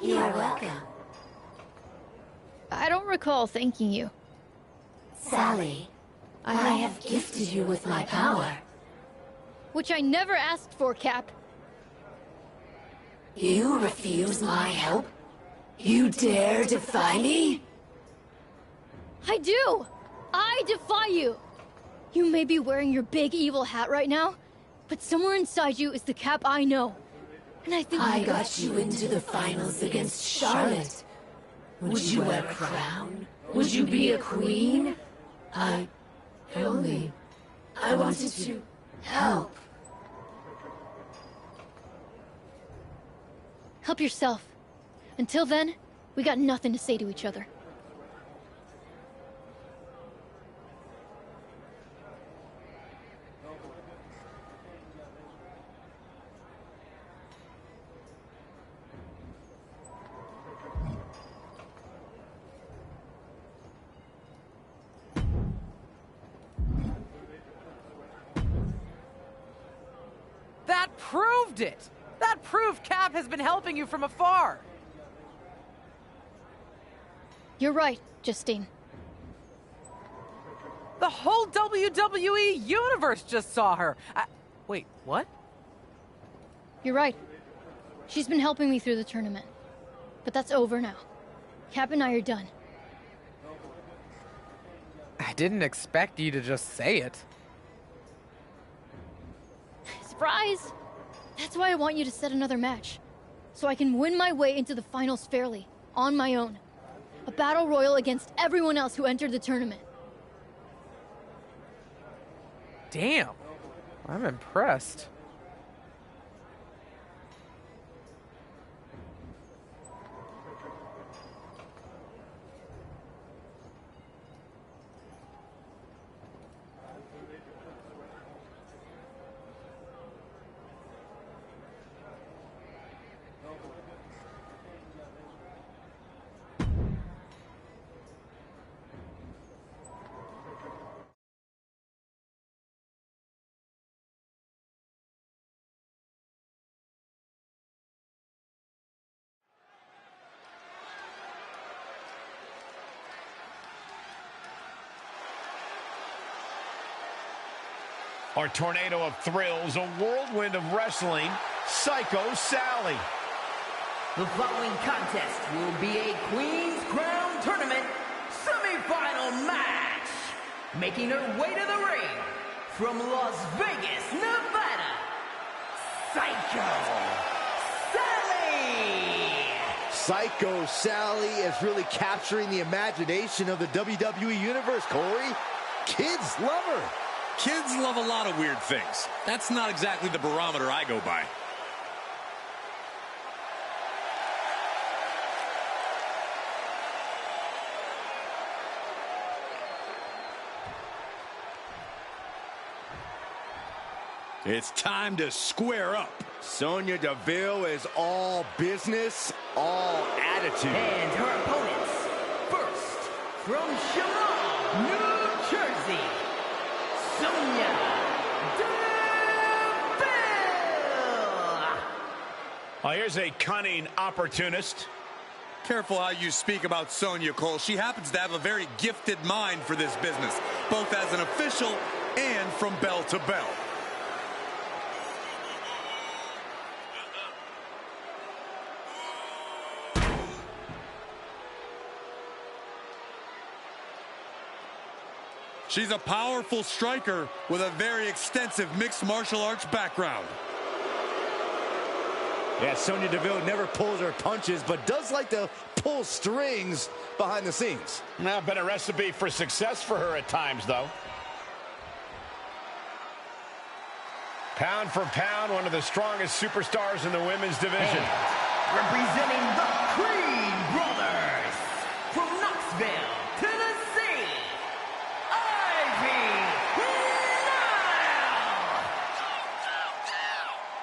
You're welcome. I don't recall thanking you. Sally, I have gifted you with my power. Which I never asked for, Cap. You refuse my help? You dare defy me? I do! I defy you! You may be wearing your big evil hat right now, but somewhere inside you is the Cap I know. And I think I got you into the finals against Charlotte. Would you wear a crown? Would you be a queen? I wanted to help. Help yourself. Until then, we got nothing to say to each other. That proved it! That proved Cap has been helping you from afar! You're right, Justine. The whole WWE universe just saw her! Wait, what? You're right. She's been helping me through the tournament. But that's over now. Cap and I are done. I didn't expect you to just say it. Surprise! That's why I want you to set another match. So I can win my way into the finals fairly, on my own. A battle royal against everyone else who entered the tournament. Damn. I'm impressed. Our tornado of thrills, a whirlwind of wrestling, Psycho Sally. The following contest will be a Queen's Crown Tournament semifinal match. Making her way to the ring from Las Vegas, Nevada, Psycho Sally. Psycho Sally is really capturing the imagination of the WWE Universe, Corey. Kids love her. Kids love a lot of weird things. That's not exactly the barometer I go by. It's time to square up. Sonya Deville is all business, all attitude. And her opponents, first, from Shamokin, New Jersey, Sonya Deville. Oh, here's a cunning opportunist. Careful how you speak about Sonya, Cole. She happens to have a very gifted mind for this business, both as an official and from bell to bell. She's a powerful striker with a very extensive mixed martial arts background. Yeah, Sonya Deville never pulls her punches, but does like to pull strings behind the scenes. Now, been a recipe for success for her at times, though. Pound for pound, one of the strongest superstars in the women's division. And representing the Creed Brothers, from Knoxville, Tennessee,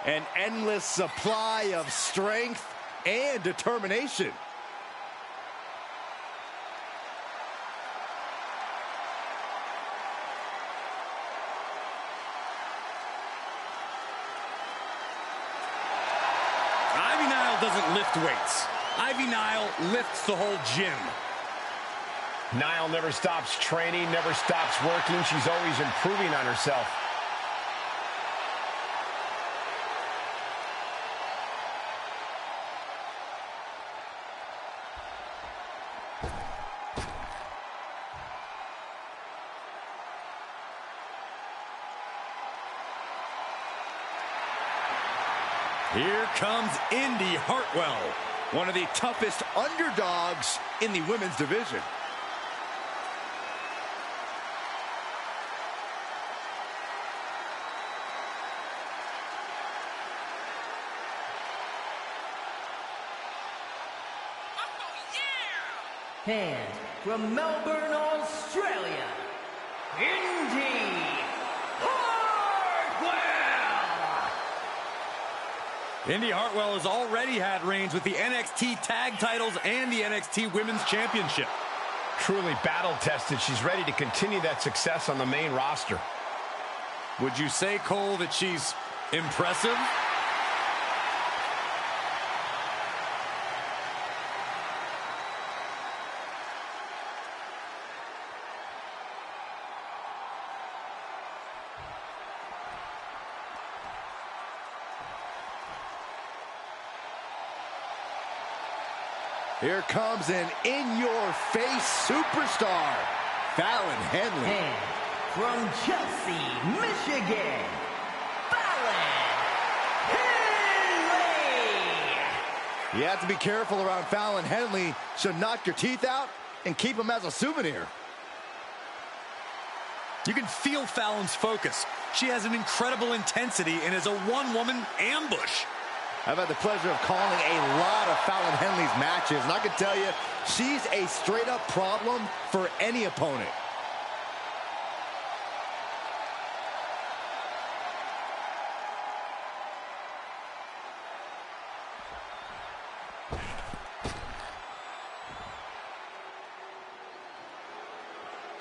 An endless supply of strength and determination. Ivy Nile doesn't lift weights. Ivy Nile lifts the whole gym. Nile never stops training, never stops working. She's always improving on herself. Here comes Indy Hartwell, one of the toughest underdogs in the women's division. And from Melbourne, Australia, Indy Hartwell. Indy Hartwell has already had reigns with the NXT Tag Titles and the NXT Women's Championship. Truly battle-tested. She's ready to continue that success on the main roster. Would you say, Cole, that she's impressive? Here comes an in-your-face superstar, Fallon Henley. And from Chelsea, Michigan, Fallon Henley. You have to be careful around Fallon Henley. She'll knock your teeth out and keep them as a souvenir. You can feel Fallon's focus. She has an incredible intensity and is a one-woman ambush. I've had the pleasure of calling a lot of Fallon Henley's matches, and I can tell you, she's a straight-up problem for any opponent.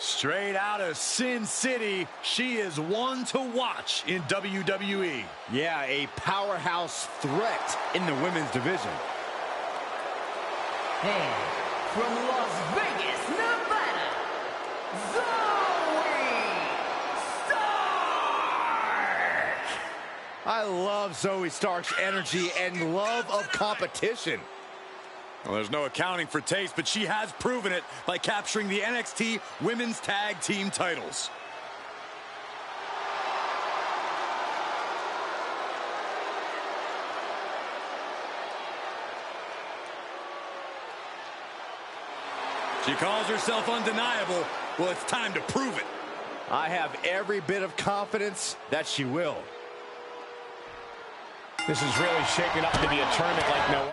Straight out of Sin City, she is one to watch in WWE. Yeah, a powerhouse threat in the women's division. And from Las Vegas, Nevada, Zoe Stark. I love Zoe Stark's energy and love of competition. Well, there's no accounting for taste, but she has proven it by capturing the NXT Women's Tag Team titles. She calls herself undeniable. Well, it's time to prove it. I have every bit of confidence that she will. This is really shaping up to be a tournament like no.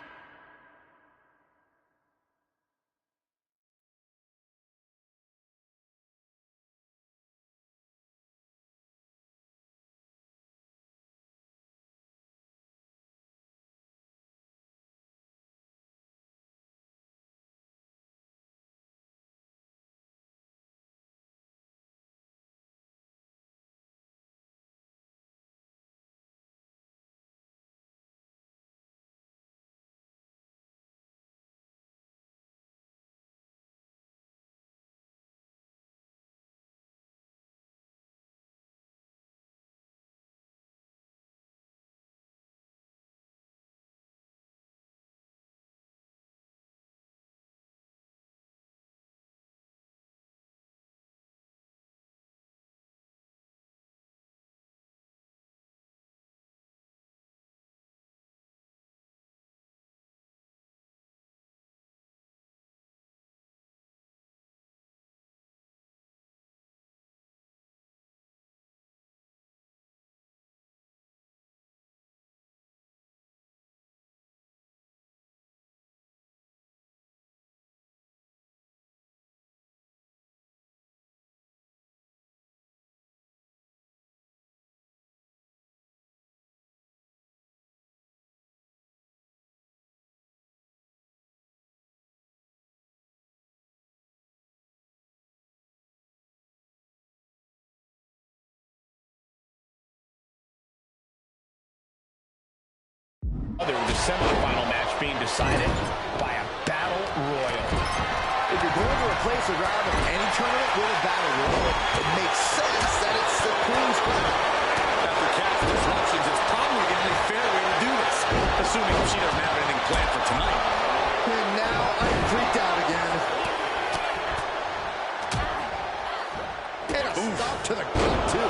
There was a semifinal match being decided by a battle royal. If you're going to replace a round of any tournament with a battle royal, it makes sense that it's the Queen's Crown. After Cat's disruptions, it's probably the only fair way to do this, assuming she doesn't have anything planned for tonight. And now I'm freaked out again. And a stop to the gut, too.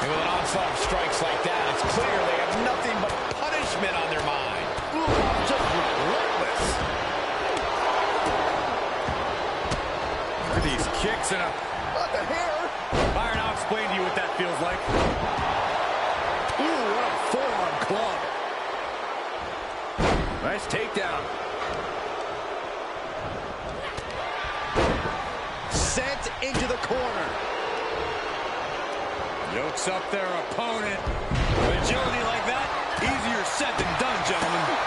And with an onslaught of strikes like that, it's clear they have nothing but punishment on their mind. Ooh, just relentless. Look at these kicks and a... What the hair? Byron, I'll explain to you what that feels like. Ooh, what a forearm club. Nice takedown. Sent into the corner. Yokes up their opponent. With agility like that, easier said than done, gentlemen.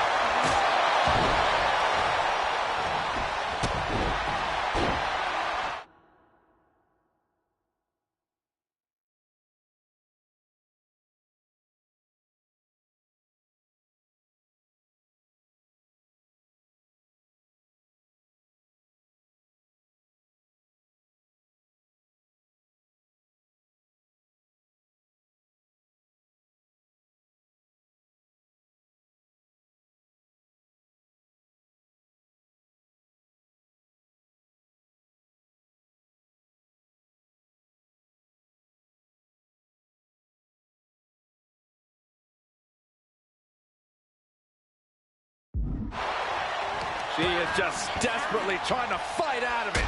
She is just desperately trying to fight out of it.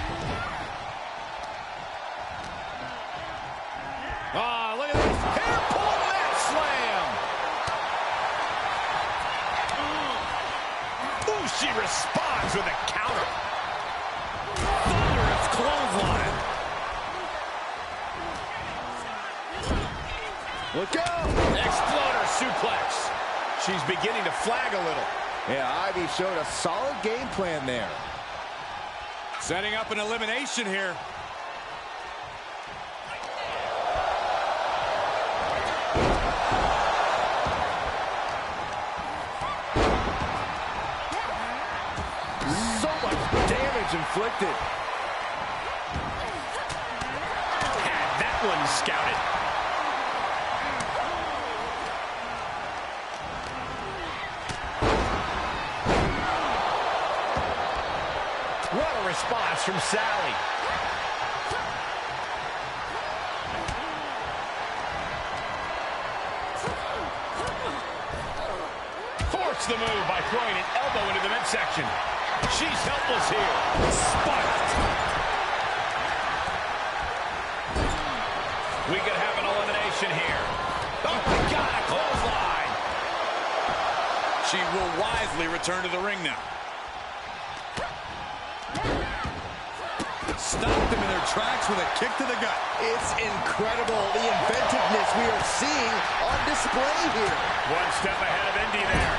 Oh, look at this. Hair pull mat slam. Ooh, she responds with a counter. Thunderous clothesline. Look out. Exploder suplex. She's beginning to flag a little. Yeah, Ivy showed a solid game plan there. Setting up an elimination here. So much damage inflicted. that one scouted. What a response from Sally. Forced the move by throwing an elbow into the midsection. She's helpless here. Spiked. We could have an elimination here. Oh my God, a clothesline. She will wisely return to the ring now. Stopped them in their tracks with a kick to the gut. It's incredible, the inventiveness we are seeing on display here. One step ahead of Indy there.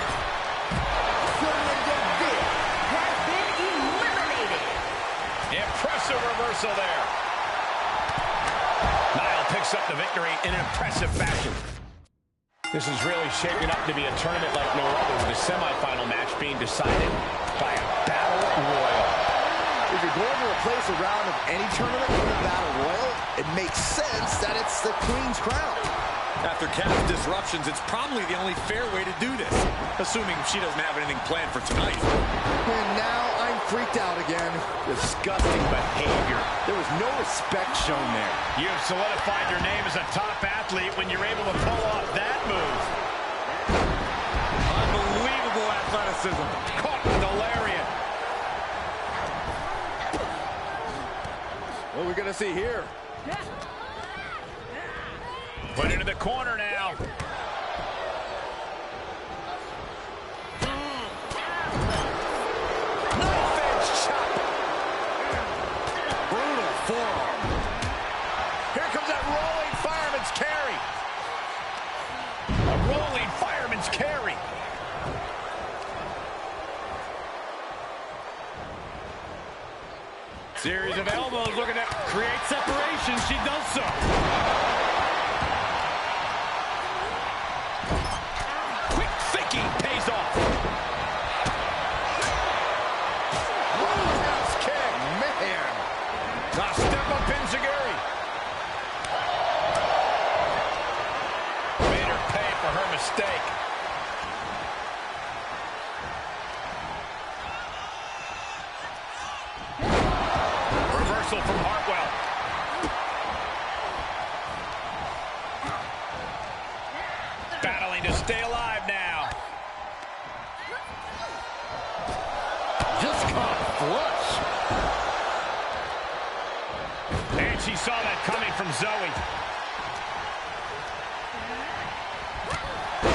Has been eliminated. Impressive reversal there. Niall picks up the victory in an impressive fashion. This is really shaping up to be a tournament like no other, with the semifinal match being decided by a battle royal. If you're going to replace a round of any tournament with a battle royal, it makes sense that it's the Queen's Crown. After Cat's disruptions, it's probably the only fair way to do this, assuming she doesn't have anything planned for tonight. And now I'm freaked out again. Disgusting behavior. There was no respect shown there. You've solidified your name as a top athlete when you're able to pull off that move. Unbelievable athleticism. Caught with the lariat. What are we going to see here? Put into the corner now. Knife edge chop. Brutal forearm. Here comes that rolling fireman's carry. A rolling fireman's carry. Series of elbows looking to create separation. She does so. Quick thinking pays off. Roundhouse kick, man. A step up enziguri. Made her pay for her mistake. Reversal from Hartwell. Battling to stay alive now. Just caught flush. And she saw that coming from Zoe.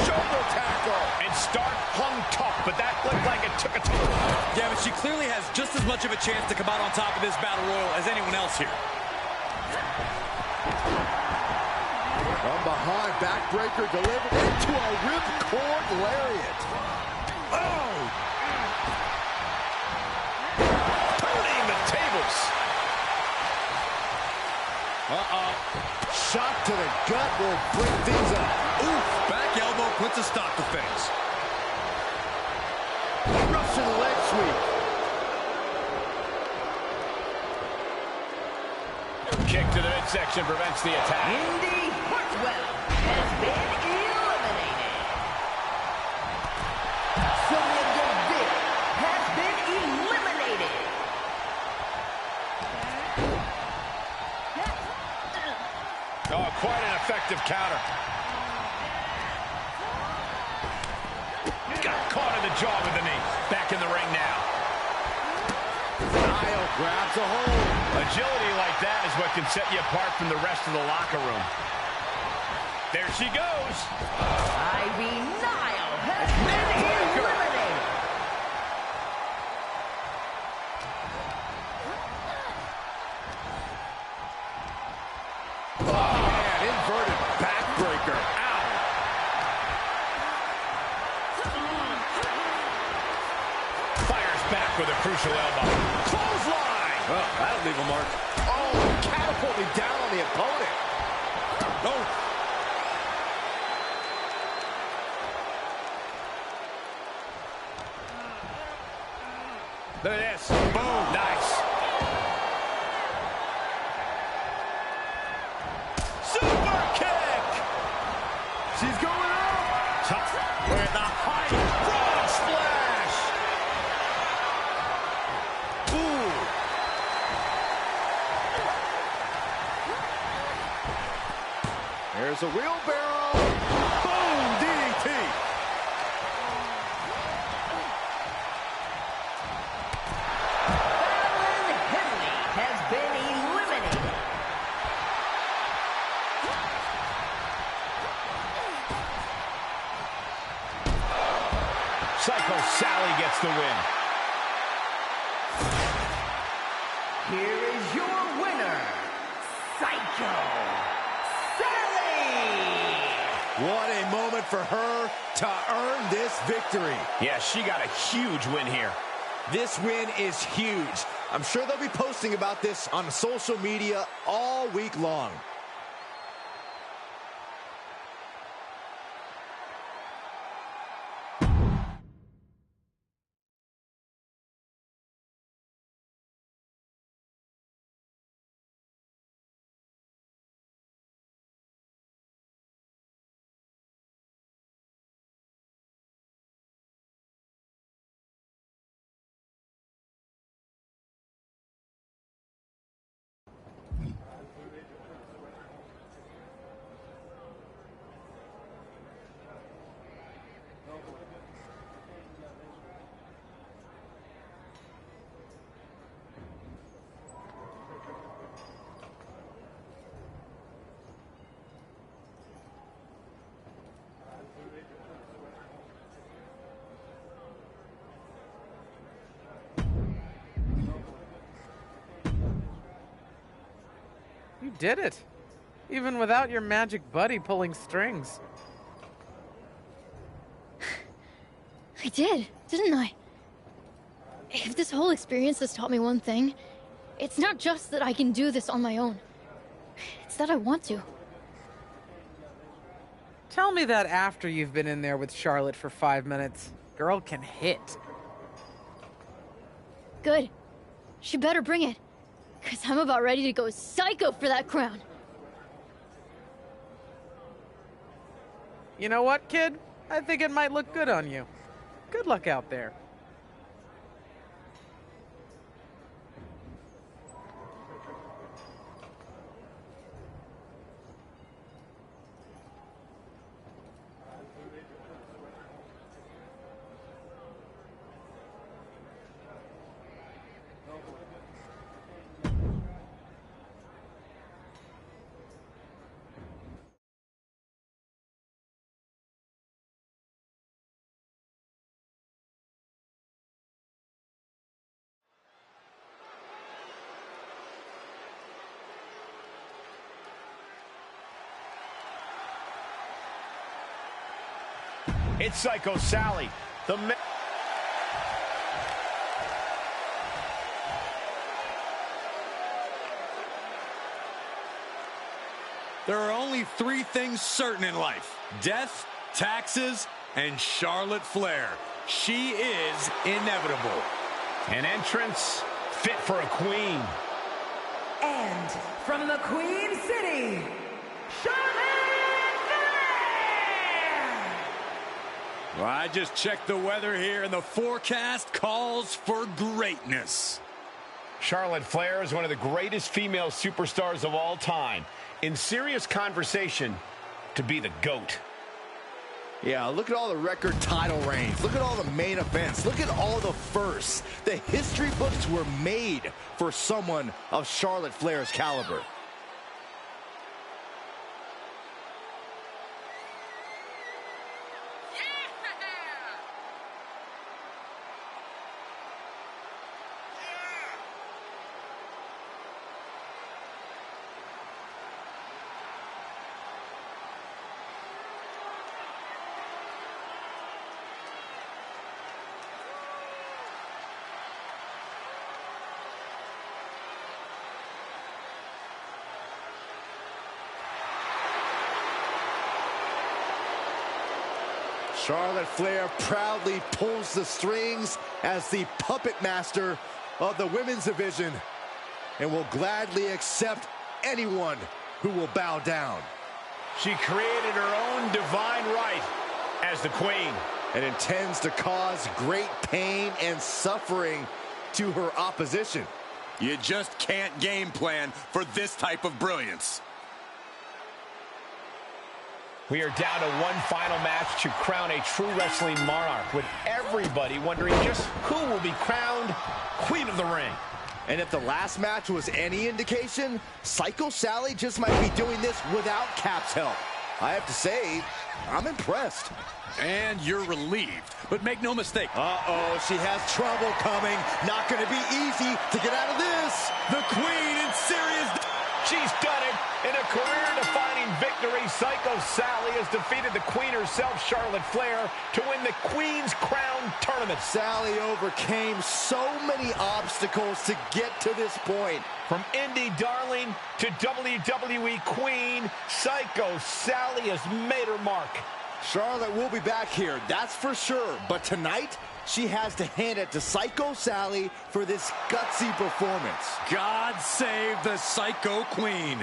Shoulder tackle. And Stark hung tough, but that looked like it took a toll. Yeah, but she clearly has just as much of a chance to come out on top of this battle royal as anyone else here. From behind, backbreaker delivered into a ripcord lariat. Oh! Turning the tables. Uh-oh. Shot to the gut will break things up. Oof, back elbow puts a stop to things. Russian leg sweep. Kick to the midsection prevents the attack. Indy Hartwell has been eliminated. Sonya Deville has been eliminated. Oh, quite an effective counter. Got caught in the jaw with the knee. Back in the ring now. Niall grabs a hold. Agility like that is what can set you apart from the rest of the locker room. There she goes. Ivy Nile has been eliminated. Oh, man, inverted backbreaker. Ow. Fires back with a crucial elbow. Clothesline. Oh, that'll leave a mark. Oh, catapulting down on the opponent. Oh. Look at this. Boom. Nice. There's a wheelbarrow. Boom, DDT. Fallon Henley has been eliminated. Psycho Sally gets the win. Here is your winner, Psycho Sally! What a moment for her to earn this victory. Yeah, she got a huge win here. This win is huge. I'm sure they'll be posting about this on social media all week long. You did it. Even without your magic buddy pulling strings. I did, didn't I? If this whole experience has taught me one thing, it's not just that I can do this on my own. It's that I want to. Tell me that after you've been in there with Charlotte for 5 minutes. Girl can hit. Good. She better bring it. Because I'm about ready to go psycho for that crown. You know what, kid? I think it might look good on you. Good luck out there. It's Psycho Sally. There are only 3 things certain in life: death, taxes, and Charlotte Flair. She is inevitable. An entrance fit for a queen. And from the Queen City, Charlotte Flair! Well, I just checked the weather here, and the forecast calls for greatness. Charlotte Flair is one of the greatest female superstars of all time. In serious conversation to be the GOAT. Yeah, look at all the record title reigns. Look at all the main events. Look at all the firsts. The history books were made for someone of Charlotte Flair's caliber. Charlotte Flair proudly pulls the strings as the puppet master of the women's division and will gladly accept anyone who will bow down. She created her own divine right as the queen and intends to cause great pain and suffering to her opposition. You just can't game plan for this type of brilliance. We are down to one final match to crown a true wrestling monarch, with everybody wondering just who will be crowned Queen of the Ring. And if the last match was any indication, Psycho Sally just might be doing this without Cap's help. I have to say, I'm impressed. And you're relieved. But make no mistake. Uh-oh, she has trouble coming. Not going to be easy to get out of this. The Queen in serious... She's done it. In a career-defining victory, Psycho Sally has defeated the Queen herself, Charlotte Flair, to win the Queen's Crown Tournament. Sally overcame so many obstacles to get to this point. From indie darling to WWE Queen, Psycho Sally has made her mark. Charlotte will be back here, that's for sure. But tonight, she has to hand it to Psycho Sally for this gutsy performance. God save the Psycho Queen.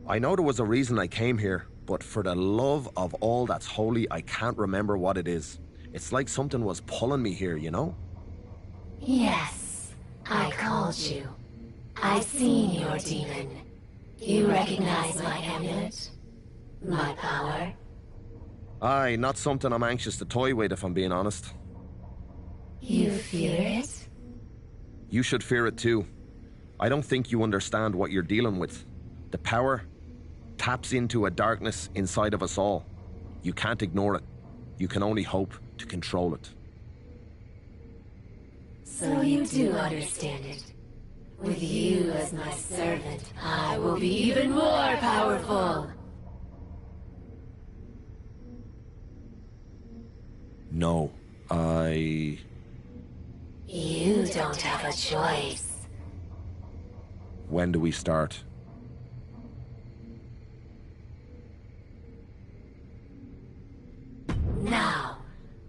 I know there was a reason I came here, but for the love of all that's holy, I can't remember what it is. It's like something was pulling me here, you know? Yes, I called you. I've seen your demon. You recognize my amulet? My power? Aye, not something I'm anxious to toy with, if I'm being honest. You fear it? You should fear it too. I don't think you understand what you're dealing with. The power taps into a darkness inside of us all. You can't ignore it. You can only hope to control it. So you do understand it. With you as my servant, I will be even more powerful. No, You don't have a choice. When do we start? Now,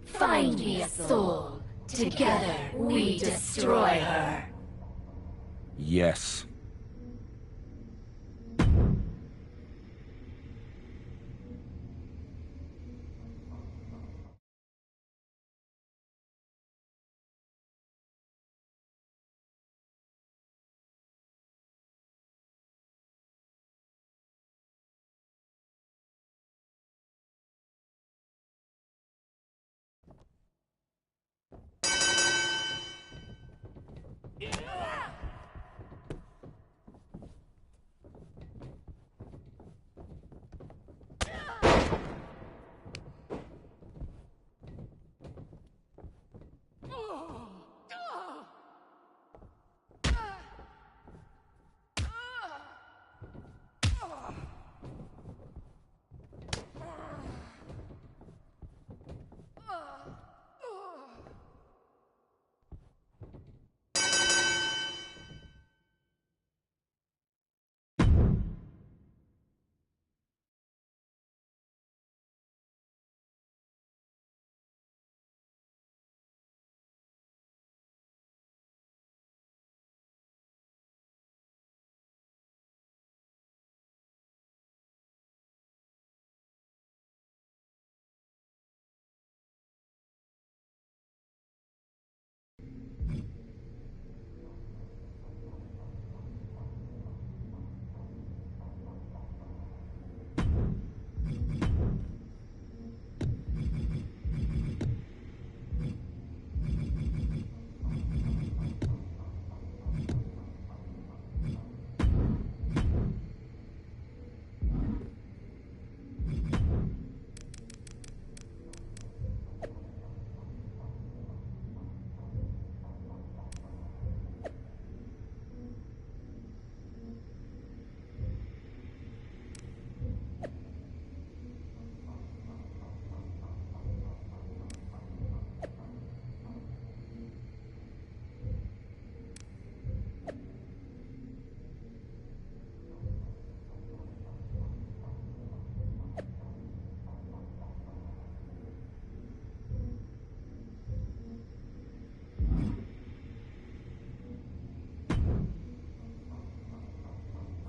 find me a soul. Together, we destroy her. Yes.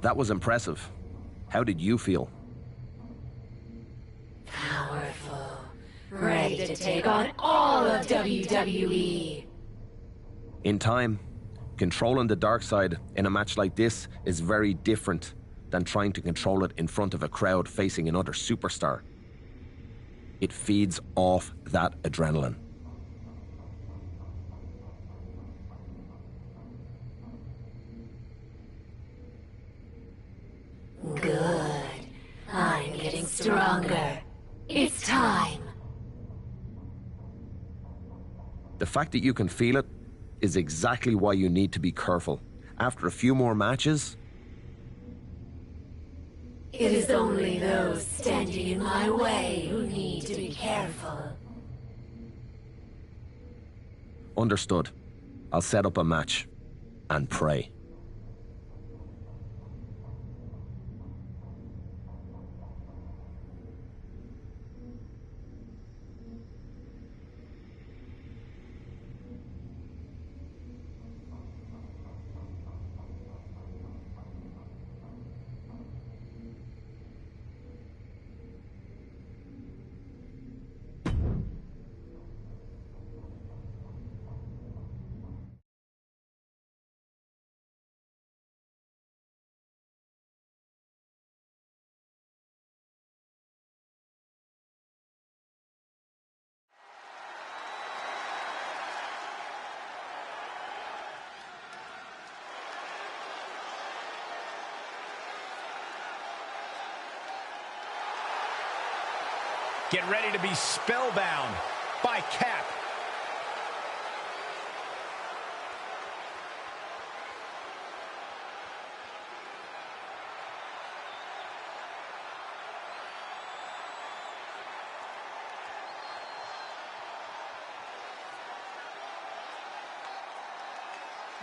That was impressive. How did you feel? Powerful. Ready to take on all of WWE. In time, controlling the dark side in a match like this is very different than trying to control it in front of a crowd facing another superstar. It feeds off that adrenaline. Good. I'm getting stronger. It's time. The fact that you can feel it is exactly why you need to be careful. After a few more matches, It is only those standing in my way who need to be careful. understood. I'll set up a match and pray. Get ready to be spellbound by Cap.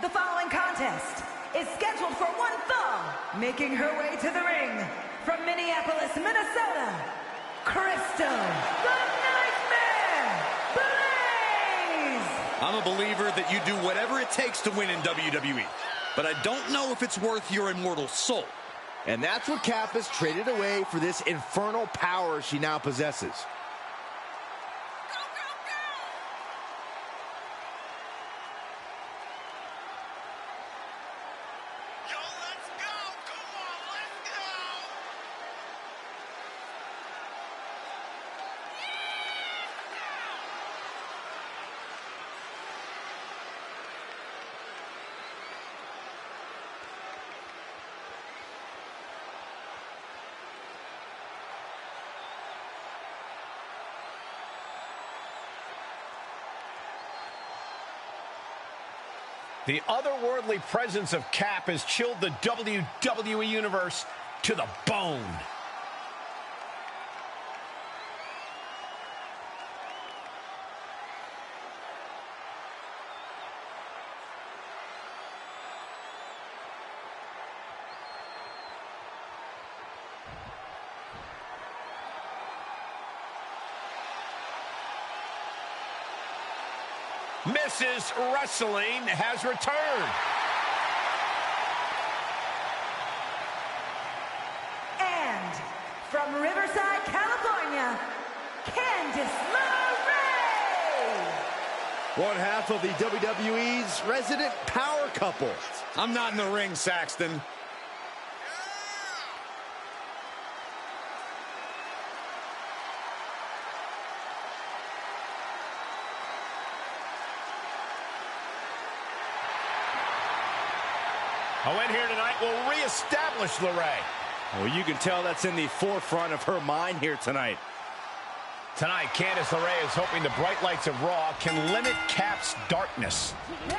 The following contest is scheduled for one fall, making her way to the ring from Minneapolis, Minnesota, Crystal, the Nightmare, Blaze! I'm a believer that you do whatever it takes to win in WWE, but I don't know if it's worth your immortal soul. And that's what Cap has traded away for this infernal power she now possesses. The otherworldly presence of Cap has chilled the WWE Universe to the bone. Mrs. Wrestling has returned. And from Riverside, California, Candice LeRae! One half of the WWE's resident power couple. I'm not in the ring, Saxton. A win here tonight will reestablish LeRae. Well, you can tell that's in the forefront of her mind here tonight. Tonight, Candice LeRae is hoping the bright lights of Raw can limit Cap's darkness.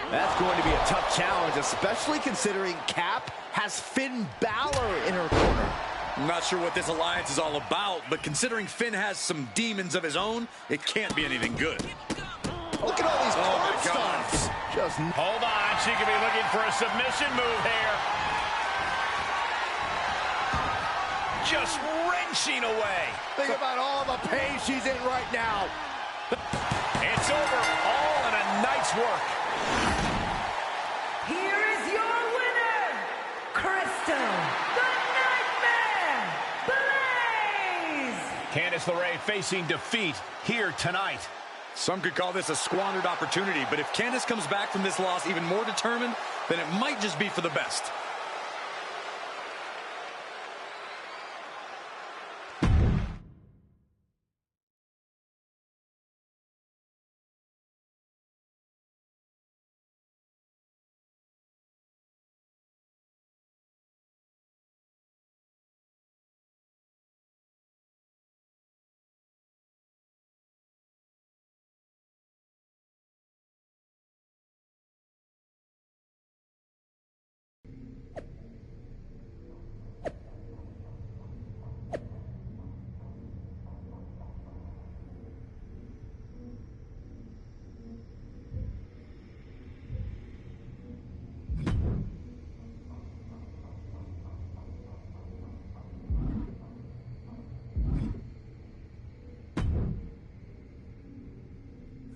That's going to be a tough challenge, especially considering Cap has Finn Balor in her corner. I'm not sure what this alliance is all about, but considering Finn has some demons of his own, it can't be anything good. Look at all these curb God. stomps. Just Hold on, she could be looking for a submission move here. Just wrenching away. think about all the pain she's in right now. It's over, all in a night's work. Here is your winner, Crystal, the Candice LeRae facing defeat here tonight. Some could call this a squandered opportunity, but if Candice comes back from this loss even more determined, then it might just be for the best.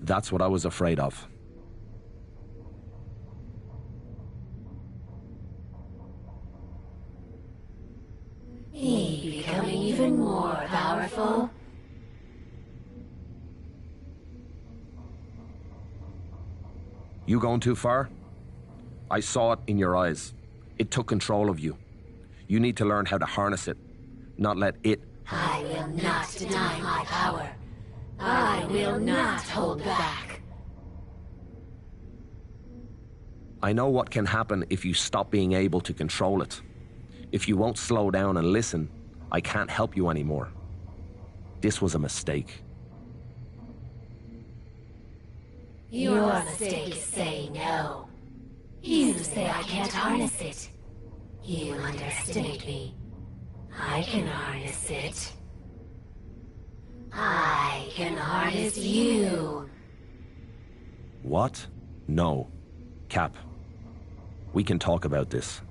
That's what I was afraid of. Me becoming even more powerful? You going too far? I saw it in your eyes. It took control of you. You need to learn how to harness it, not let it. I will not deny my power. I will not hold back. I know what can happen if you stop being able to control it. If you won't slow down and listen, I can't help you anymore. This was a mistake. Your mistake is saying no. You say I can't harness it. You underestimate me. I can harness it. I can harness you. What? No. Cap. We can talk about this.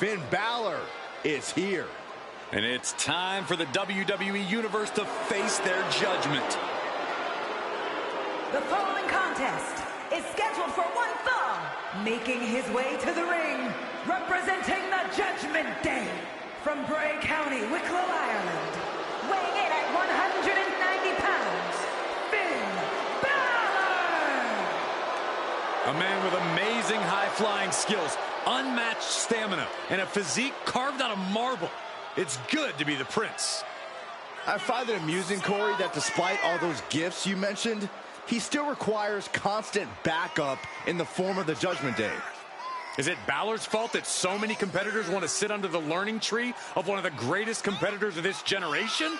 Finn Balor is here. And it's time for the WWE Universe to face their judgment. The following contest is scheduled for one fall, making his way to the ring, representing the Judgment Day, from Bray County, Wicklow, Ireland, weighing in at 190 pounds, Finn Balor! A man with amazing high-flying skills, unmatched stamina, and a physique carved out of marble. It's good to be the Prince. I find it amusing, Corey, that despite all those gifts you mentioned, he still requires constant backup in the form of the Judgment Day. Is it Balor's fault that so many competitors want to sit under the learning tree of one of the greatest competitors of this generation?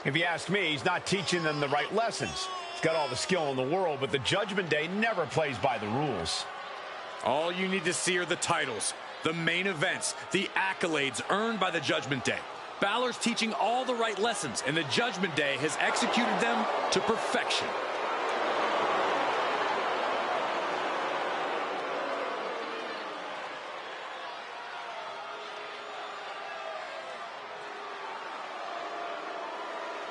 If you ask me, he's not teaching them the right lessons. He's got all the skill in the world, but the Judgment Day never plays by the rules. All you need to see are the titles, the main events, the accolades earned by the Judgment Day. Balor's teaching all the right lessons, and the Judgment Day has executed them to perfection.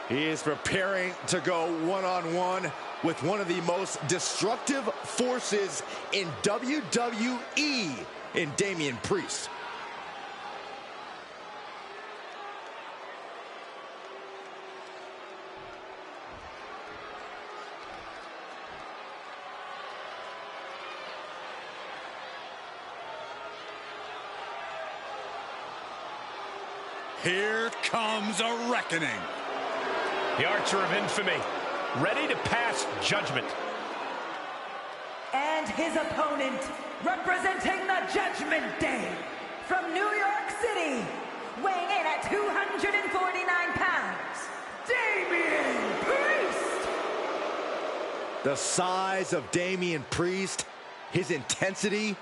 He is preparing to go one-on-one with one of the most destructive forces in WWE, in Damian Priest. Here comes a reckoning. The Archer of Infamy, ready to pass judgment. And And his opponent, representing the Judgment Day, from New York City, weighing in at 249 pounds, Damian Priest! The size of Damian Priest, his intensity,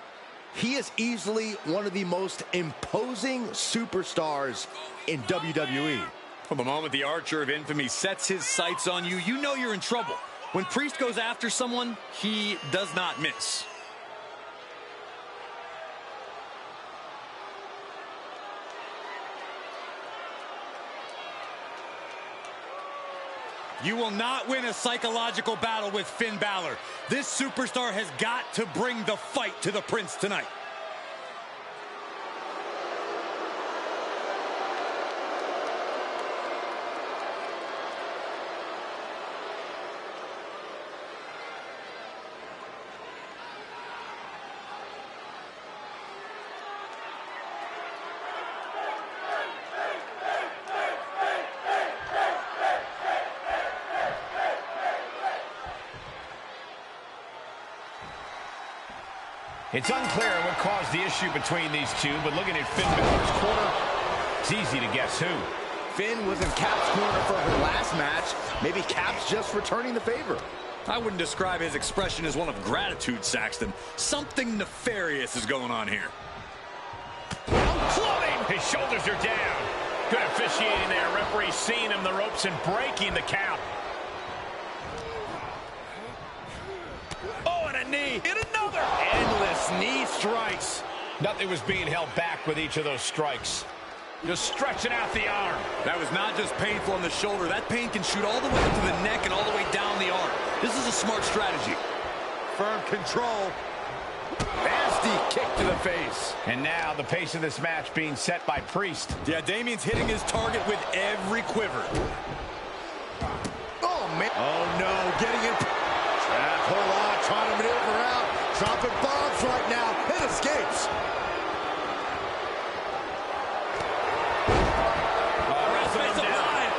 he is easily one of the most imposing superstars in WWE. From the moment the Archer of Infamy sets his sights on you, you know you're in trouble. When Priest goes after someone, he does not miss. You will not win a psychological battle with Finn Balor. This superstar has got to bring the fight to the Prince tonight. It's unclear what caused the issue between these two, but looking at Finn Balor's corner, it's easy to guess who. Finn was in Cap's corner for her last match. Maybe Cap's just returning the favor. I wouldn't describe his expression as one of gratitude, Saxton. Something nefarious is going on here. Clubbing! His shoulders are down. Good officiating there. Referee seeing him the ropes and breaking the count. Oh, and a knee. And another. Endless knee strikes. Nothing was being held back with each of those strikes. Just stretching out the arm. That was not just painful on the shoulder. That pain can shoot all the way up to the neck and all the way down the arm. This is a smart strategy. Firm control. Nasty kick to the face. And now the pace of this match being set by Priest. Yeah, Damian's hitting his target with every quiver. Oh, man. Oh, no. Getting it. Trap, hold on. Trying to maneuver out. Dropping bombs right now. It escapes.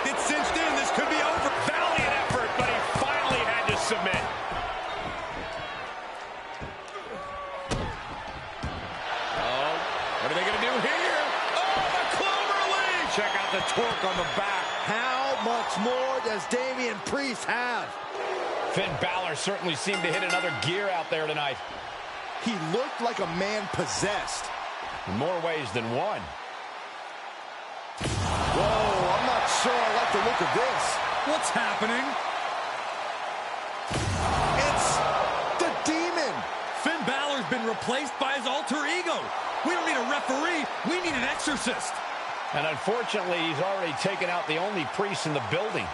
It's cinched in. This could be over. Valiant effort, but he finally had to submit. What are they going to do here? Oh, the clover lead! Check out the torque on the back. How much more does Damian Priest have? Finn Balor certainly seemed to hit another gear out there tonight. He looked like a man possessed. In more ways than one. Whoa, I'm not sure I like the look of this. What's happening? It's the Demon. Finn Balor's been replaced by his alter ego. We don't need a referee. We need an exorcist. And unfortunately, he's already taken out the only priest in the building.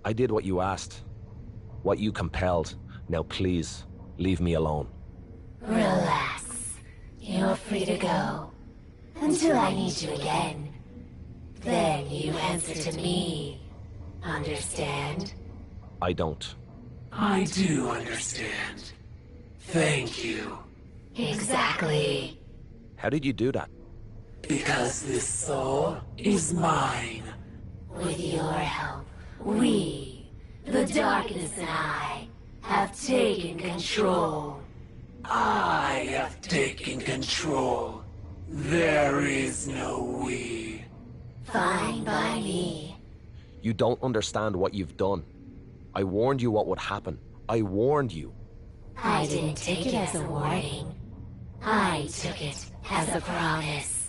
I did what you asked, what you compelled. Now please, leave me alone. Relax. You're free to go. Until I need you again. Then you answer to me. Understand? I don't. I do understand. Thank you. Exactly. How did you do that? Because this soul is mine. With your help, we, the darkness and I, have taken control. I have taken control. There is no we. Fine by me. You don't understand what you've done. I warned you what would happen. I warned you. I didn't take it as a warning. I took it as a promise.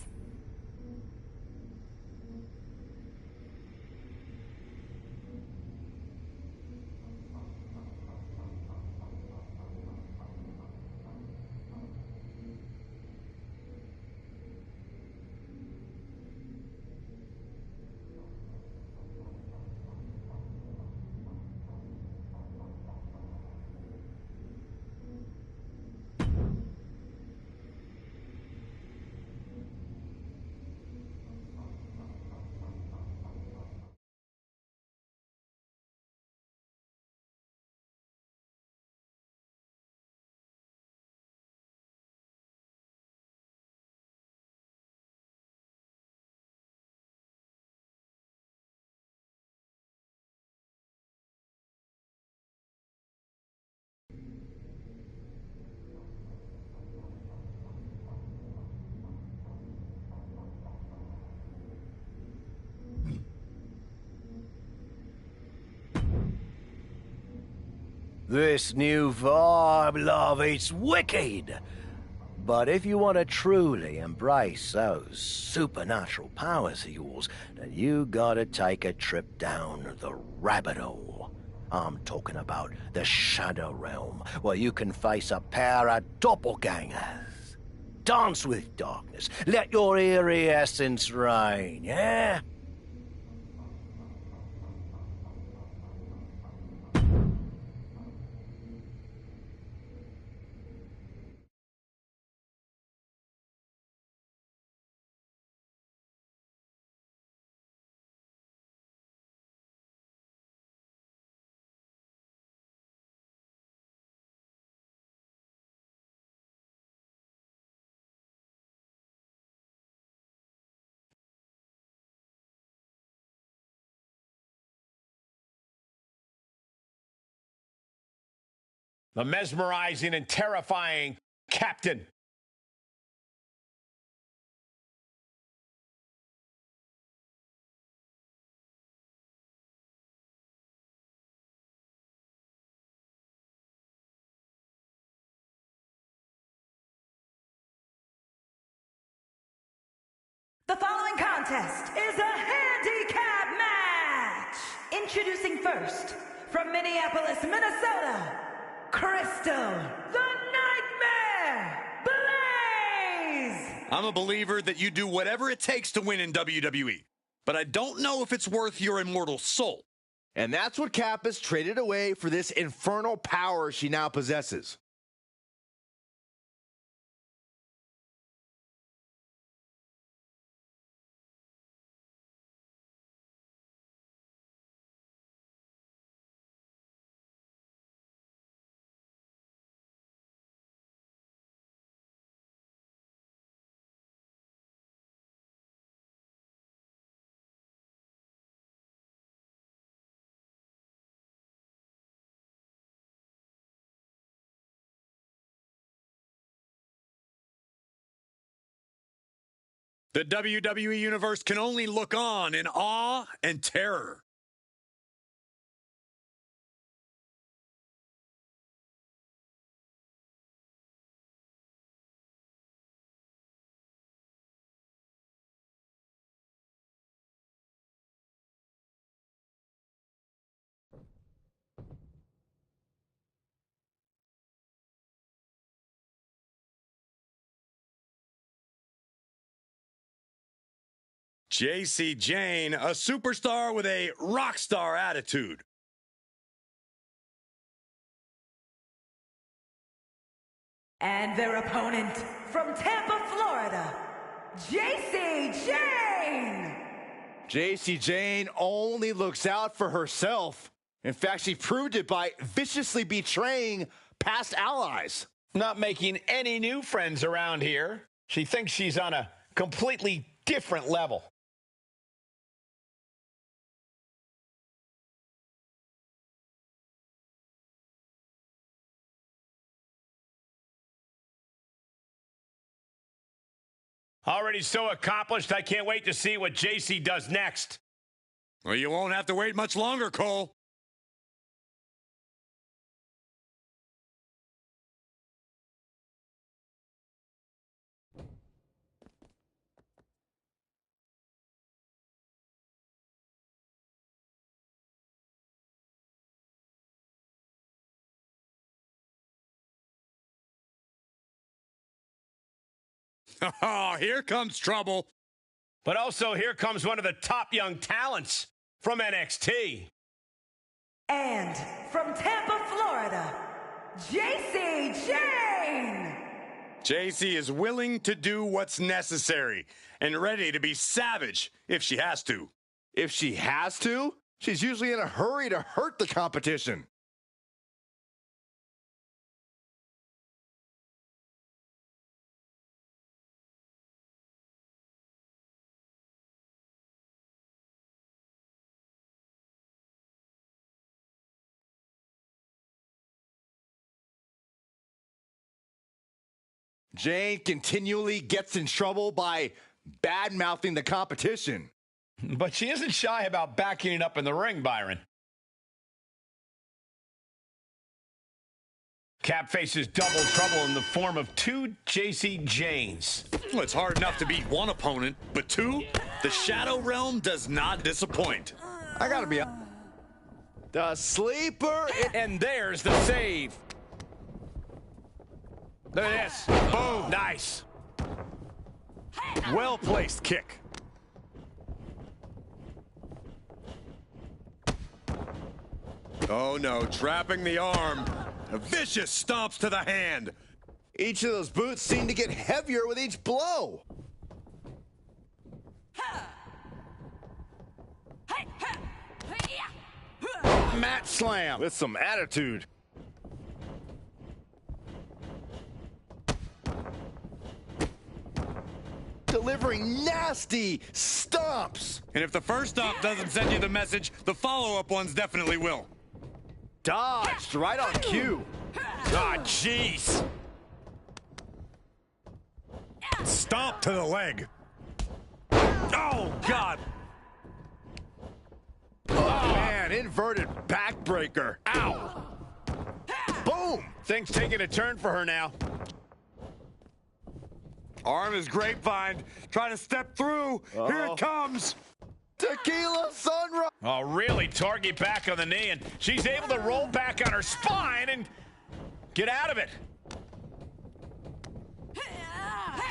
This new vibe, love, it's wicked. But if you want to truly embrace those supernatural powers of yours, then you gotta take a trip down the rabbit hole. I'm talking about the Shadow Realm, where you can face a pair of doppelgangers. Dance with darkness, let your eerie essence reign, yeah? The mesmerizing and terrifying Captain. The following contest is a handicap match. Introducing first, from Minneapolis, Minnesota, Crystal, the Nightmare, Blaze! I'm a believer that you do whatever it takes to win in WWE, but I don't know if it's worth your immortal soul. And that's what Cap has traded away for this infernal power she now possesses. The WWE Universe can only look on in awe and terror. JC Jane, a superstar with a rock star attitude. And their opponent from Tampa, Florida, Jacy Jayne. Jacy Jayne only looks out for herself. In fact, she proved it by viciously betraying past allies. Not making any new friends around here. She thinks she's on a completely different level. Already so accomplished, I can't wait to see what Jacy does next. Well, you won't have to wait much longer, Cole. Oh, here comes trouble. But also, here comes one of the top young talents from NXT. And from Tampa, Florida, Jacy Jayne. Jacy is willing to do what's necessary and ready to be savage if she has to. If she has to, she's usually in a hurry to hurt the competition. Jayne continually gets in trouble by bad-mouthing the competition. But she isn't shy about backing it up in the ring, Byron. Cap faces double trouble in the form of two Jacy Jaynes. Well, it's hard enough to beat one opponent, but two? The Shadow Realm does not disappoint. I gotta be... The sleeper... And there's the save. Look at this. Boom. Nice. Well-placed kick. Oh, no. Trapping the arm. A vicious stomps to the hand. Each of those boots seem to get heavier with each blow. Mat slam with some attitude. Delivering nasty stomps. And if the first stomp doesn't send you the message, the follow-up ones definitely will. Dodged right on cue. Ah, jeez. Stomp to the leg. Oh, God. Oh, man, inverted backbreaker. Ow. Boom. Things taking a turn for her now. Arm is grapevine. Trying to step through. Here it comes. Tequila sunrise. Oh, really target back on the knee, and she's able to roll back on her spine and get out of it.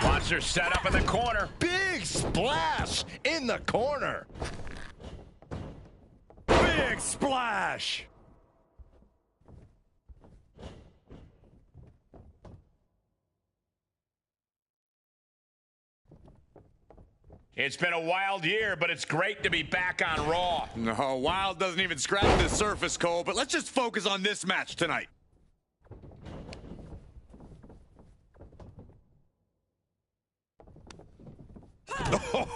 Watch her set up in the corner. Big splash in the corner. Big splash. It's been a wild year, but it's great to be back on Raw. No, wild doesn't even scratch the surface, Cole, but let's just focus on this match tonight.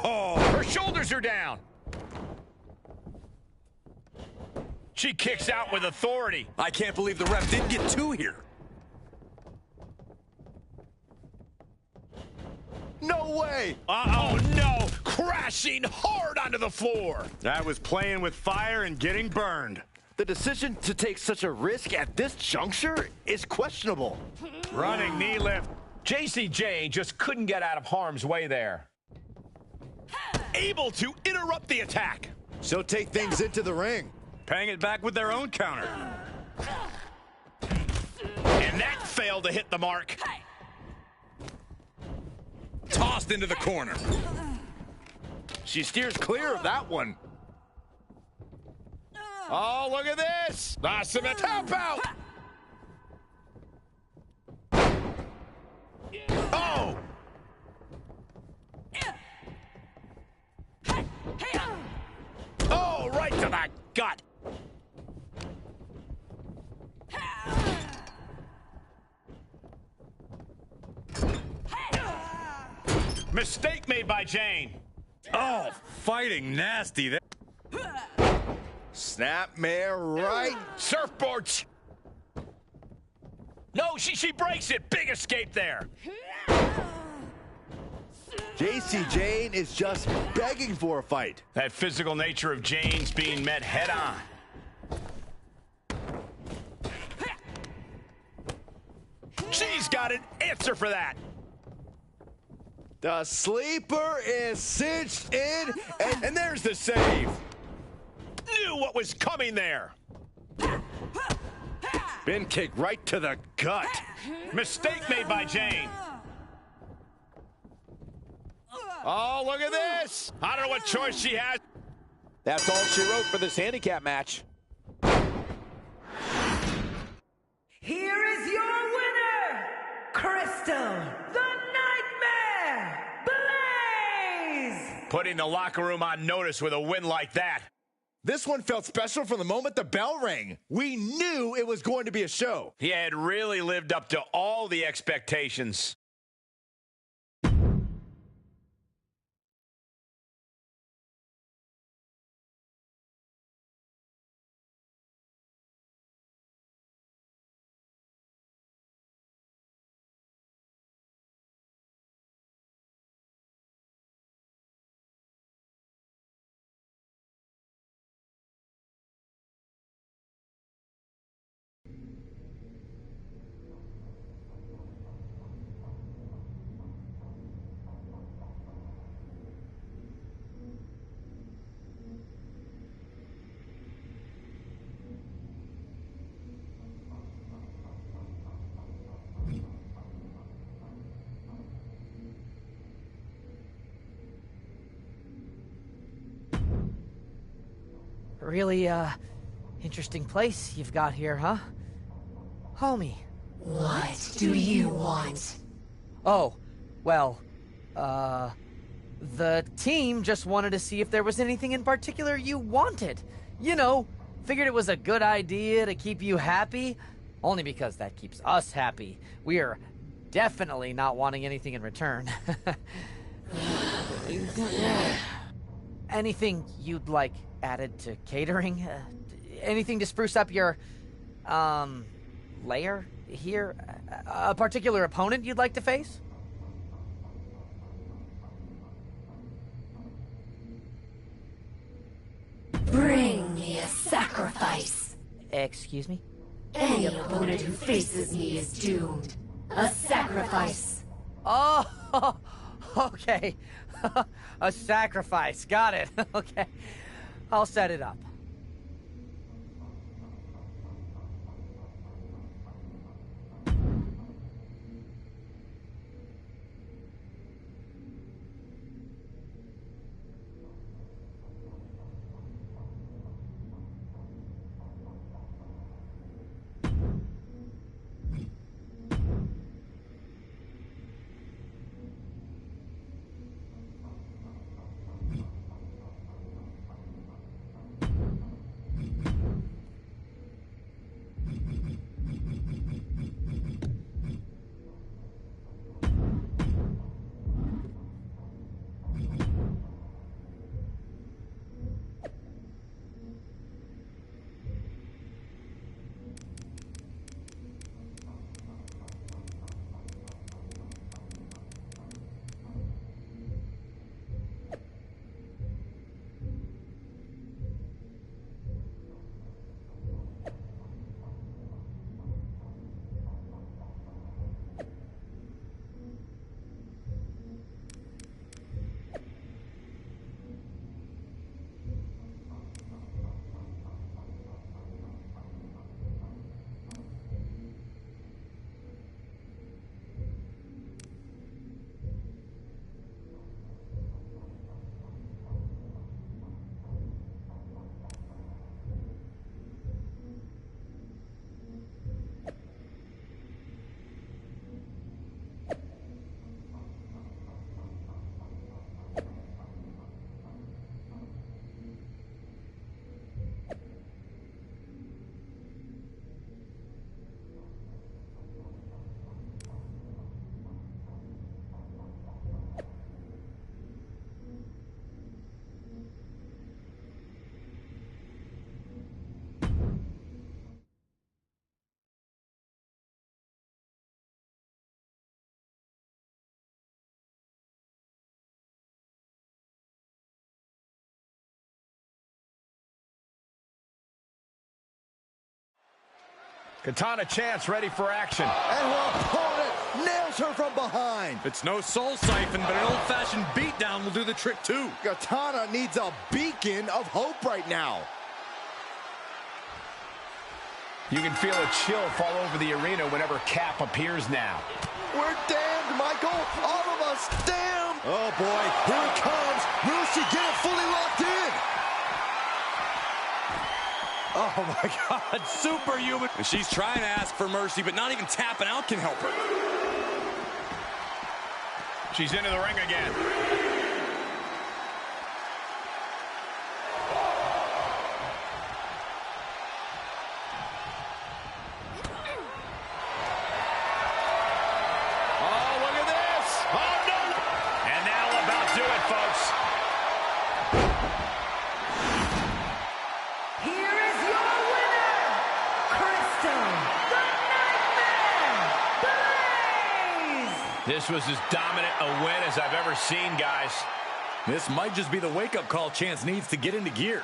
Oh, her shoulders are down. She kicks out with authority. I can't believe the ref didn't get two here. No way! Uh-oh, no! Crashing hard onto the floor! That was playing with fire and getting burned. The decision to take such a risk at this juncture is questionable. Running knee lift. Jacy Jayne just couldn't get out of harm's way there. Able to interrupt the attack. She'll take things into the ring. Paying it back with their own counter. And that failed to hit the mark. Tossed into the corner. She steers clear of that one. Oh, look at this! Awesome tap out! Mistake made by Jane. Oh, fighting nasty there. Snapmare right. Surfboards. No, she breaks it. Big escape there. JC Jane is just begging for a fight. That physical nature of Jane's being met head on. She's got an answer for that. The sleeper is cinched in, And there's the save. Knew what was coming there. bin kick right to the gut. Mistake made by Jane. Oh, look at this. I don't know what choice she has. That's all she wrote for this handicap match. Here is your winner, Crystal, the Nightmare, Blaze! Putting the locker room on notice with a win like that. This one felt special from the moment the bell rang. We knew it was going to be a show. He had really lived up to all the expectations. Really, interesting place you've got here, huh? Homie. What do you want? Oh, well, the team just wanted to see if there was anything in particular you wanted. You know, figured it was a good idea to keep you happy, only because that keeps us happy. We are definitely not wanting anything in return. Anything you'd like added to catering? Anything to spruce up your, lair here? A particular opponent you'd like to face? Bring me a sacrifice. Excuse me? Any opponent who faces me is doomed. A sacrifice. Oh, okay. A sacrifice. Got it. Okay. I'll set it up. Katana Chance ready for action. And her opponent nails her from behind. It's no soul siphon, but an old-fashioned beatdown will do the trick too. Katana needs a beacon of hope right now. You can feel a chill fall over the arena whenever Cap appears now. We're damned, Michael. All of us damned. Oh, boy. Here it comes. Will she get it fully locked in? Oh, my God. Superhuman. And she's trying to ask for mercy, but not even tapping out can help her. She's into the ring again. This was as dominant a win as I've ever seen, guys. This might just be the wake-up call Chance needs to get into gear.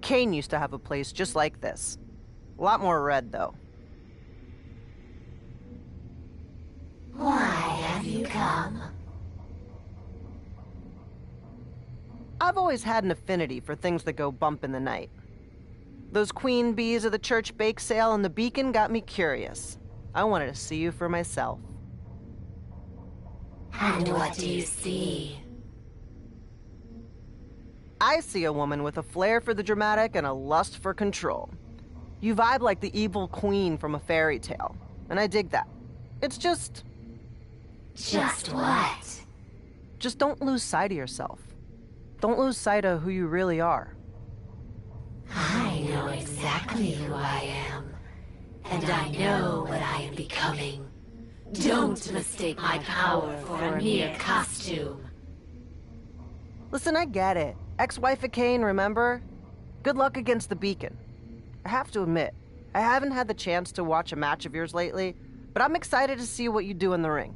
Kane used to have a place just like this. A lot more red, though. Why have you come? I've always had an affinity for things that go bump in the night. Those queen bees of the church bake sale and the beacon got me curious. I wanted to see you for myself. And what do you see? I see a woman with a flair for the dramatic and a lust for control. You vibe like the evil queen from a fairy tale, and I dig that. It's just... Just what? Just don't lose sight of yourself. Don't lose sight of who you really are. I know exactly who I am, and I know what I am becoming. Don't mistake my power for a mere costume. Listen, I get it. Ex-wife of Kane, remember? Good luck against the Beacon. I have to admit, I haven't had the chance to watch a match of yours lately, but I'm excited to see what you do in the ring.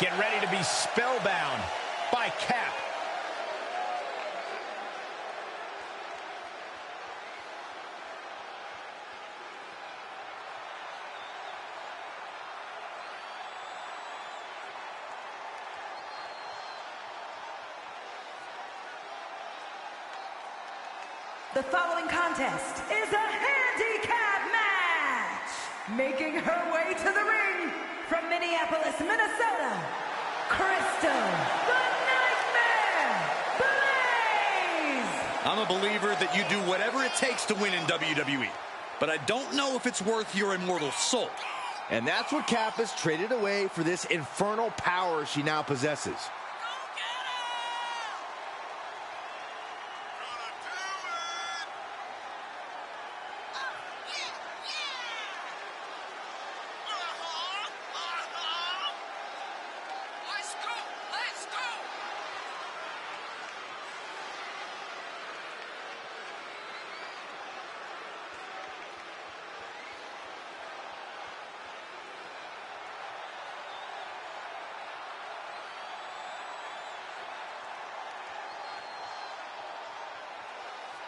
Get ready to be spellbound by Cap. The following contest is a handicap match. Making her way to the ring from Minneapolis, Minnesota, Crystal, the Nightmare, Blaze! I'm a believer that you do whatever it takes to win in WWE, but I don't know if it's worth your immortal soul. And that's what Cap has traded away for this infernal power she now possesses.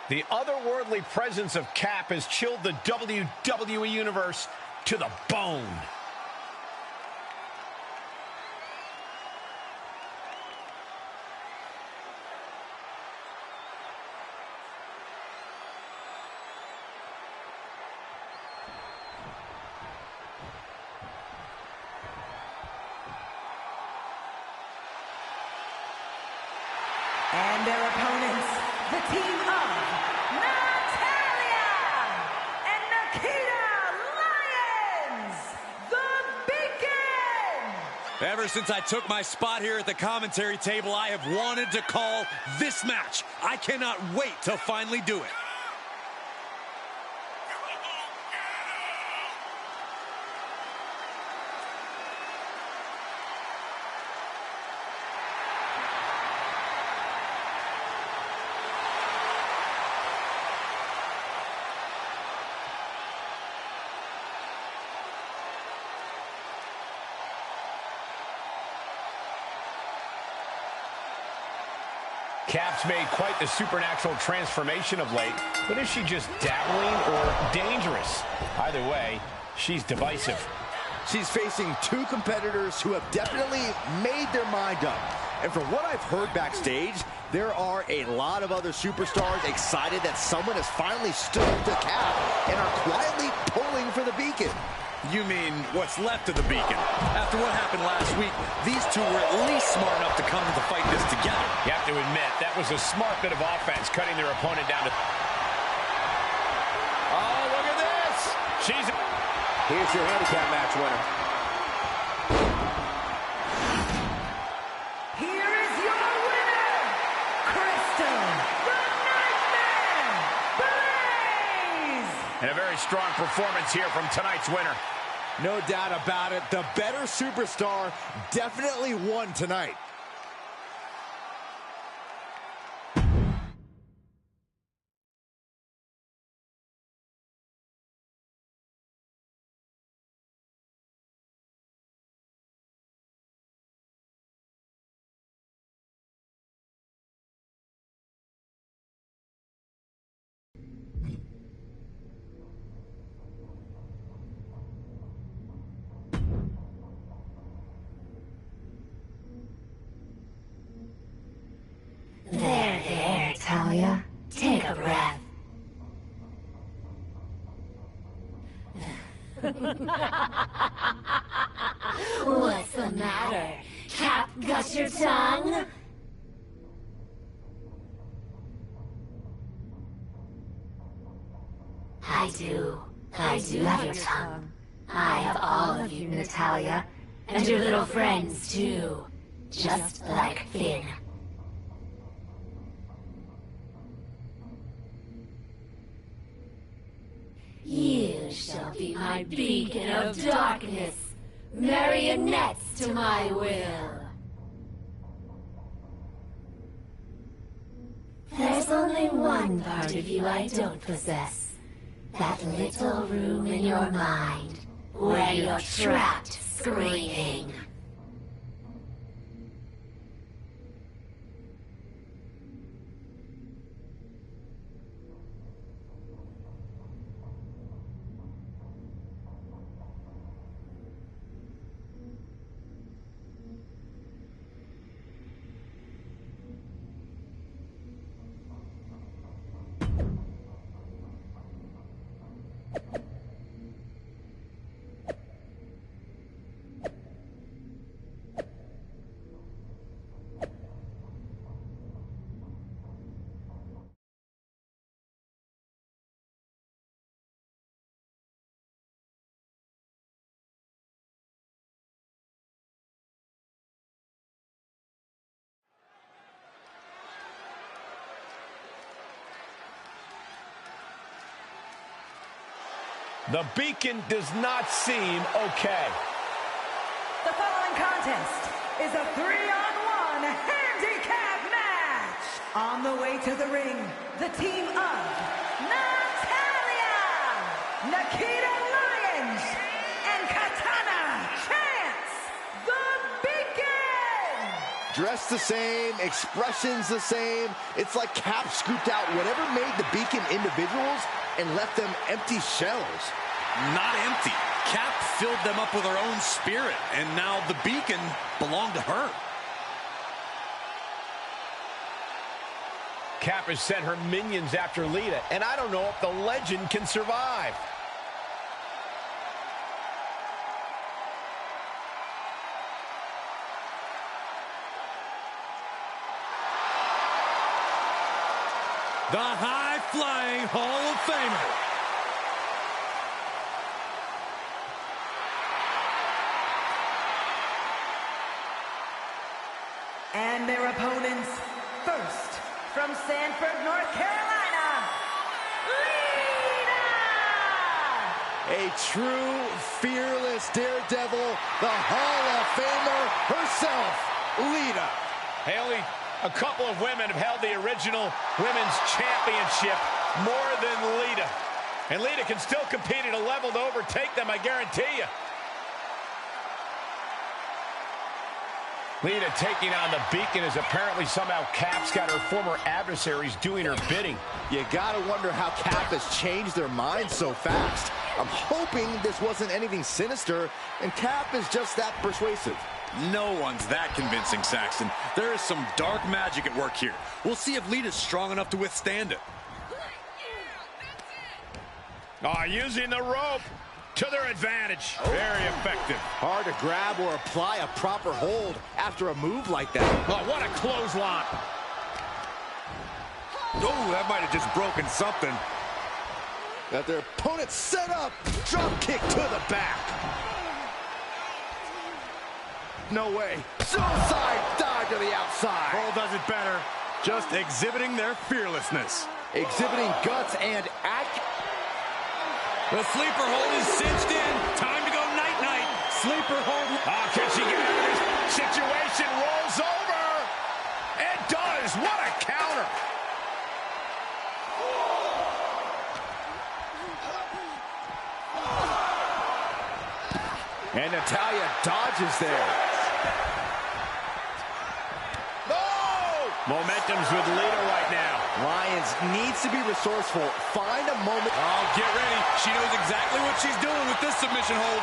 The otherworldly presence of Cap has chilled the WWE Universe to the bone. And their opponents, the team of Natalia and Nikita Lyons, the Beacon! Ever since I took my spot here at the commentary table, I have wanted to call this match. I cannot wait to finally do it. Cap's made quite the supernatural transformation of late, but is she just dabbling or dangerous? Either way, she's divisive. She's facing two competitors who have definitely made their mind up. And from what I've heard backstage, there are a lot of other superstars excited that someone has finally stood up to Cap and are quietly pulling for the Beacon. You mean what's left of the Beacon? After what happened last week, these two were at least smart enough to come to fight this together. You have to admit, that was a smart bit of offense, cutting their opponent down to... Oh, look at this! Here's your handicap match winner. Here is your winner, Crystal, the Nightmare, Blaze! And a very strong performance here from tonight's winner. No doubt about it. The better superstar definitely won tonight. There, Natalia. Take a breath. What's the matter? Cap got your tongue? I do have your tongue. I have all of you, Natalia. And your little friends, too. Just like Finn. You shall be my beacon of darkness, marionettes to my will. There's only one part of you I don't possess. That little room in your mind, where you're trapped screaming. The Beacon does not seem okay. The following contest is a 3-on-1 handicap match. On the way to the ring, the team of Natalia, Nikita Lyons, and Katana Chance, the Beacon. Dressed the same, expressions the same. It's like Cap scooped out whatever made the Beacon individuals and left them empty shells. Not empty. Cap filled them up with her own spirit, and now the Beacon belonged to her. Cap has sent her minions after Lita, and I don't know if the legend can survive. The high-flying Hall of Famer. And their opponents, first, from Sanford, North Carolina, Lita! A true, fearless daredevil, the Hall of Famer herself, Lita. Haley, a couple of women have held the original women's championship more than Lita. And Lita can still compete at a level to overtake them, I guarantee you. Lita taking on the Beacon is apparently somehow Cap's got her former adversaries doing her bidding. You gotta wonder how Cap has changed their minds so fast. I'm hoping this wasn't anything sinister, and Cap is just that persuasive. No one's that convincing, Saxton. There is some dark magic at work here. We'll see if Lita's strong enough to withstand it. Using the rope to their advantage. Very effective. Hard to grab or apply a proper hold after a move like that. Oh, what a clothesline. Oh, that might have just broken something. Got their opponent set up. Drop kick to the back. No way. Suicide dive to the outside. Cole does it better. Just exhibiting their fearlessness. Exhibiting guts and The sleeper hold is cinched in. Time to go night-night. Sleeper hold. Oh, can she get out of this situation? Rolls over. It does. What a counter. And Natalia dodges there. Momentum's with Lita right now. Lyons needs to be resourceful. Find a moment. Oh, get ready. She knows exactly what she's doing with this submission hold.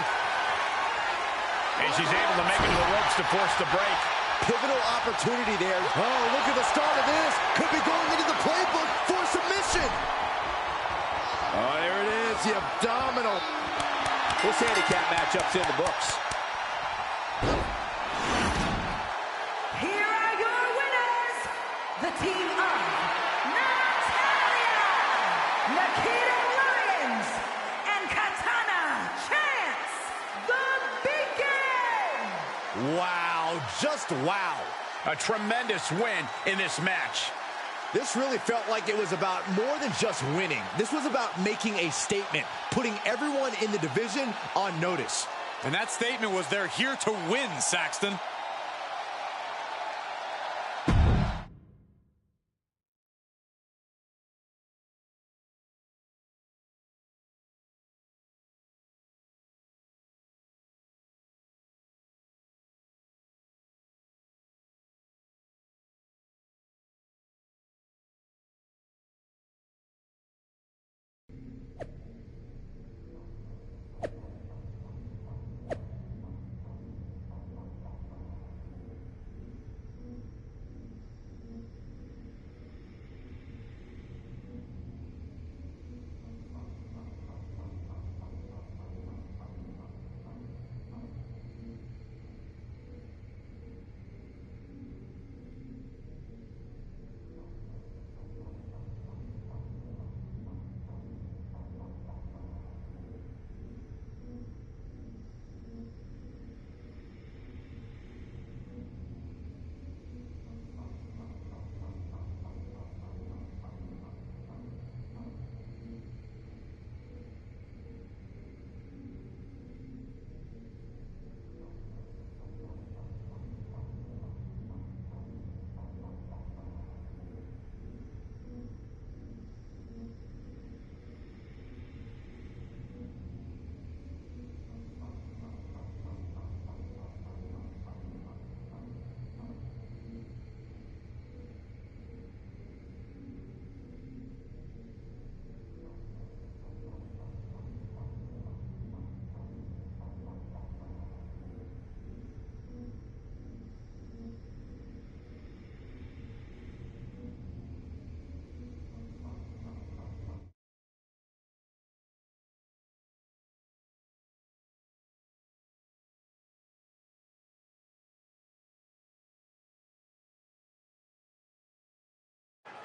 And she's able to make it to the ropes to force the break. Pivotal opportunity there. Oh, look at the start of this. Could be going into the playbook for submission. Oh, there it is, the abdominal. This handicap matchup's in the books. Here are your winners, the team of Natalia, Nikita Lyons, and Katana Chance, the Beacon. Wow, just wow. A tremendous win in this match. This really felt like it was about more than just winning. This was about making a statement, putting everyone in the division on notice. And that statement was they're here to win, Saxton.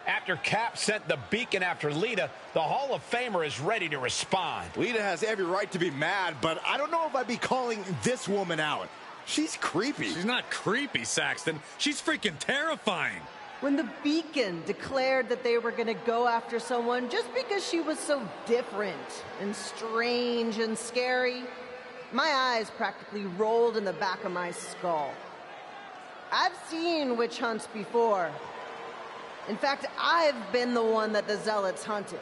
After Cap sent the beacon after Lita, the Hall of Famer is ready to respond. Lita has every right to be mad, but I don't know if I'd be calling this woman out. She's creepy. She's not creepy, Saxton. She's freaking terrifying. When the Beacon declared that they were going to go after someone just because she was so different and strange and scary, my eyes practically rolled in the back of my skull. I've seen witch hunts before. In fact, I've been the one that the Zealots hunted.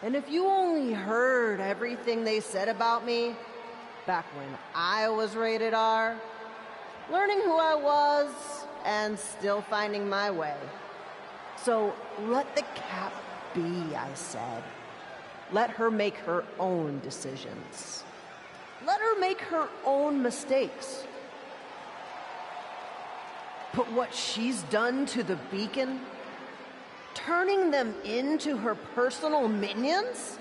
And if you only heard everything they said about me back when I was rated R, learning who I was and still finding my way. So let the Cap be, I said. Let her make her own decisions. Let her make her own mistakes. But what she's done to the Beacon, turning them into her personal minions?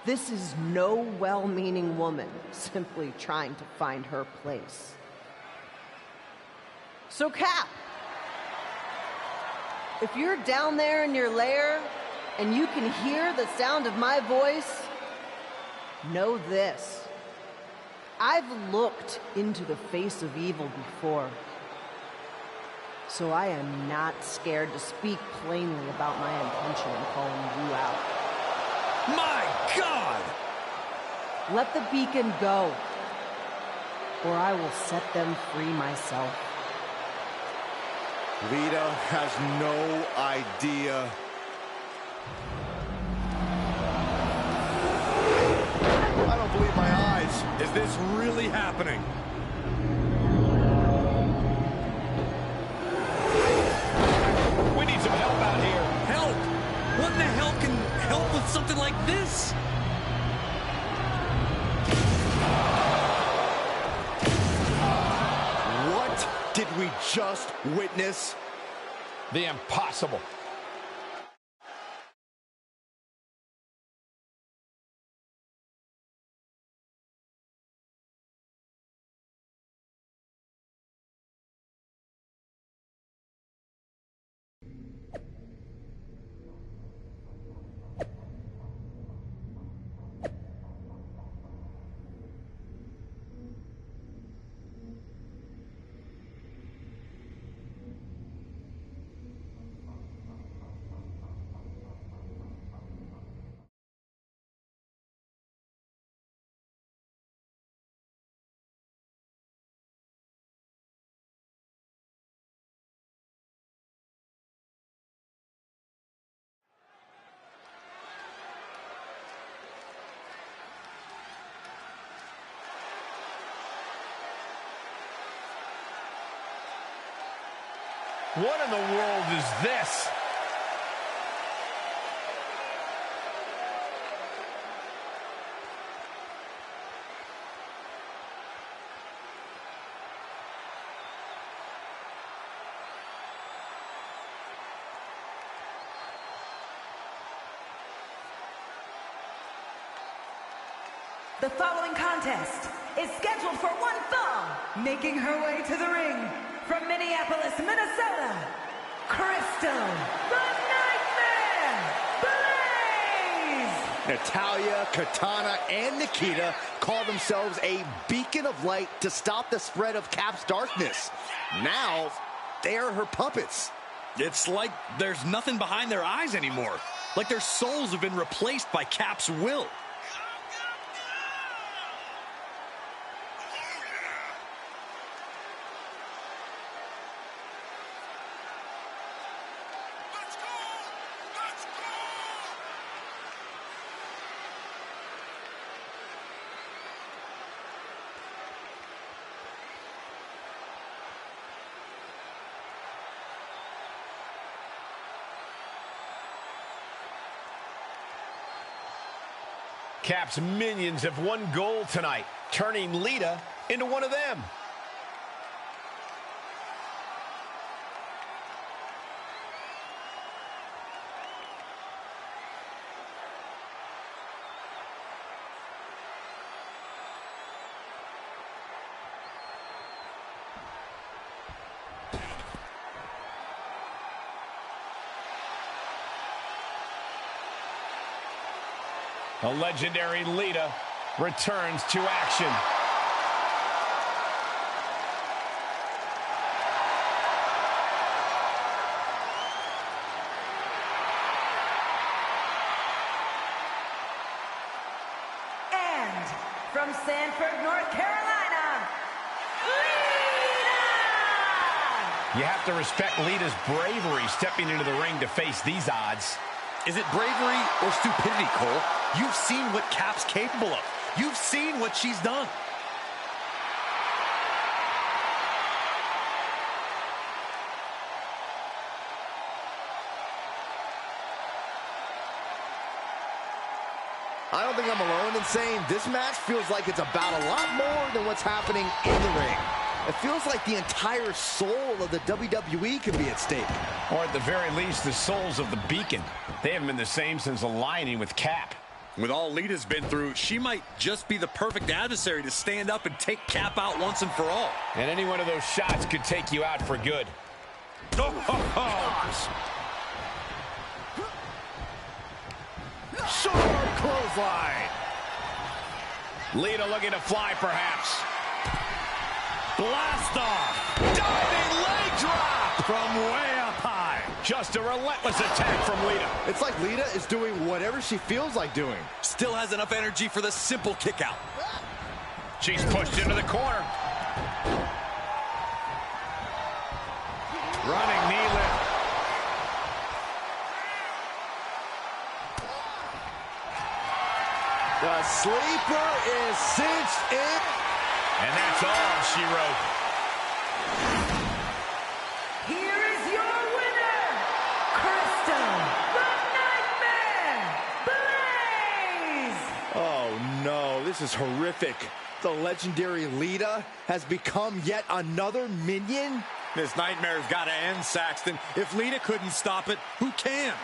This is no well-meaning woman simply trying to find her place. So Cap, if you're down there in your lair and you can hear the sound of my voice, know this. I've looked into the face of evil before. So I am not scared to speak plainly about my intention in calling you out. My God! Let the Beacon go, or I will set them free myself. Lita has no idea. I don't believe my eyes. Is this really happening? We need some help out here. Help? What in the hell can help with something like this? What did we just witness? The impossible. What in the world is this? The following contest is scheduled for one fall, making her way to the ring from Minneapolis, Minnesota, Crystal, the Nightmare, Blaze! Natalya, Katana, and Nikita call themselves a beacon of light to stop the spread of Cap's darkness. Now, they are her puppets. It's like there's nothing behind their eyes anymore. Like their souls have been replaced by Cap's will. Cap's minions have one goal tonight, turning Lita into one of them. The legendary Lita returns to action. And from Sanford, North Carolina, Lita! You have to respect Lita's bravery stepping into the ring to face these odds. Is it bravery or stupidity, Cole? You've seen what Cap's capable of. You've seen what she's done. I don't think I'm alone in saying this match feels like it's about a lot more than what's happening in the ring. It feels like the entire soul of the WWE could be at stake. Or at the very least, the souls of the Beacon. They haven't been the same since aligning with Cap. With all Lita's been through, she might just be the perfect adversary to stand up and take Cap out once and for all. And any one of those shots could take you out for good. Oh, ho, ho. Short clothesline. Lita looking to fly, perhaps. Blast off. Diving leg drop from way up high. Just a relentless attack from Lita. It's like Lita is doing whatever she feels like doing. Still has enough energy for the simple kick out. She's pushed into the corner. Running knee lift. The sleeper is cinched in. And that's all she wrote. Here is your winner, Crystal the Nightmare Blaze! Oh no, this is horrific. The legendary Lita has become yet another minion? This nightmare's got to end, Saxton. If Lita couldn't stop it, who can?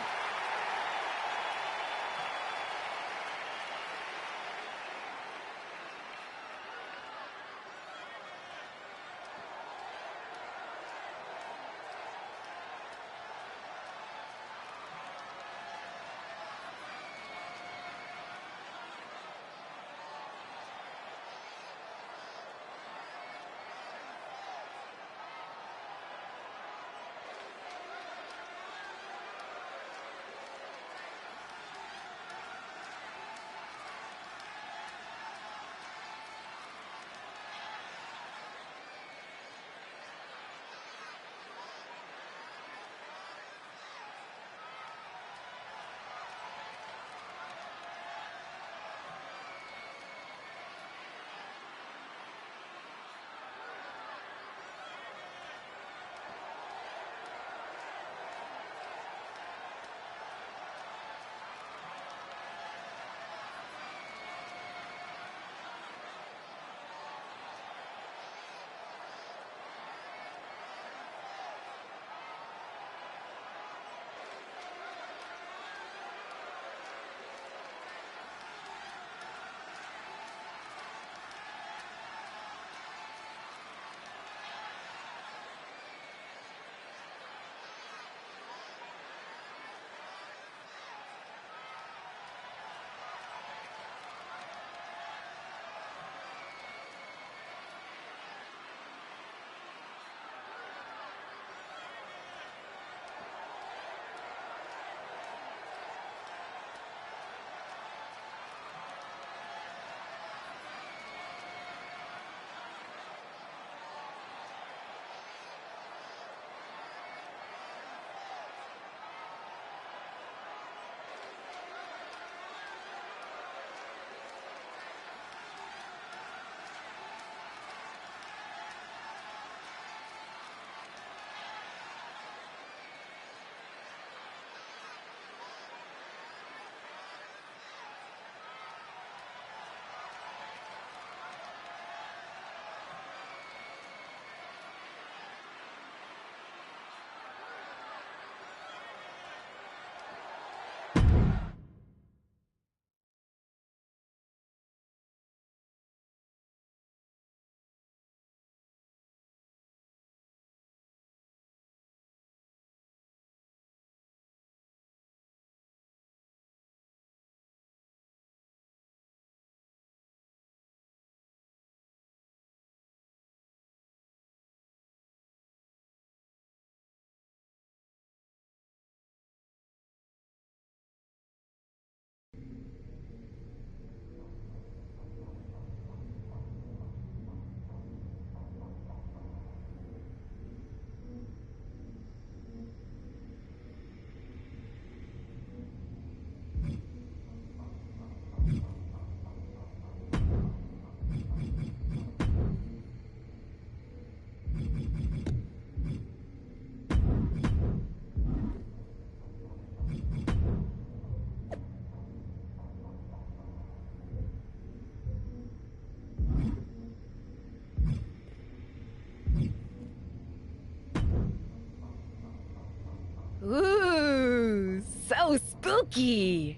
Rookie!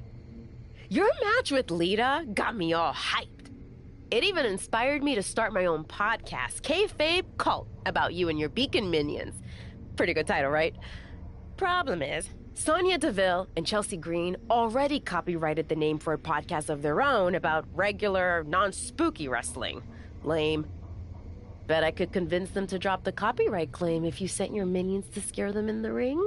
Your match with Lita got me all hyped. It even inspired me to start my own podcast, Kayfabe Cult, about you and your Beacon minions. Pretty good title, right? Problem is, Sonya Deville and Chelsea Green already copyrighted the name for a podcast of their own about regular, non-spooky wrestling. Lame. Bet I could convince them to drop the copyright claim if you sent your minions to scare them in the ring?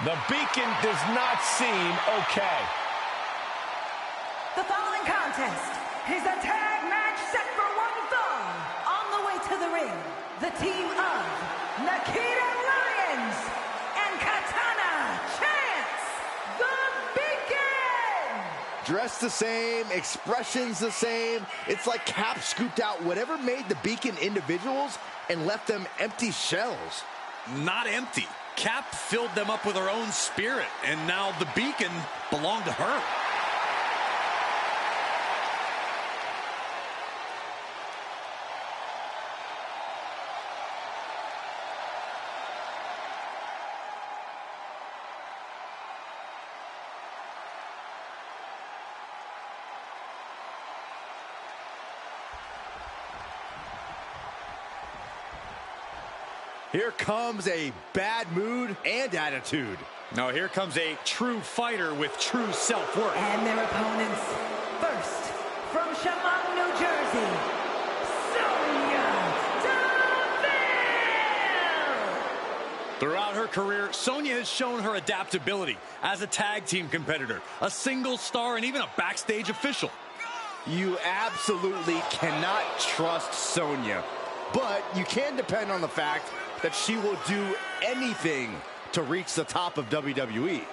The Beacon does not seem okay. The following contest is a tag match set for one fall. On the way to the ring, the team of Nikita Lyons and Katana Chance, the Beacon! Dressed the same, expressions the same. It's like Cap scooped out whatever made the Beacon individuals and left them empty shells. Not empty. Cap filled them up with her own spirit, and now the Beacon belonged to her. Here comes a bad mood and attitude. Now here comes a true fighter with true self-worth. And their opponents, first, from Chemung, New Jersey, Sonya Deville! Throughout her career, Sonya has shown her adaptability as a tag team competitor, a single star, and even a backstage official. You absolutely cannot trust Sonya, but you can depend on the fact that she will do anything to reach the top of WWE.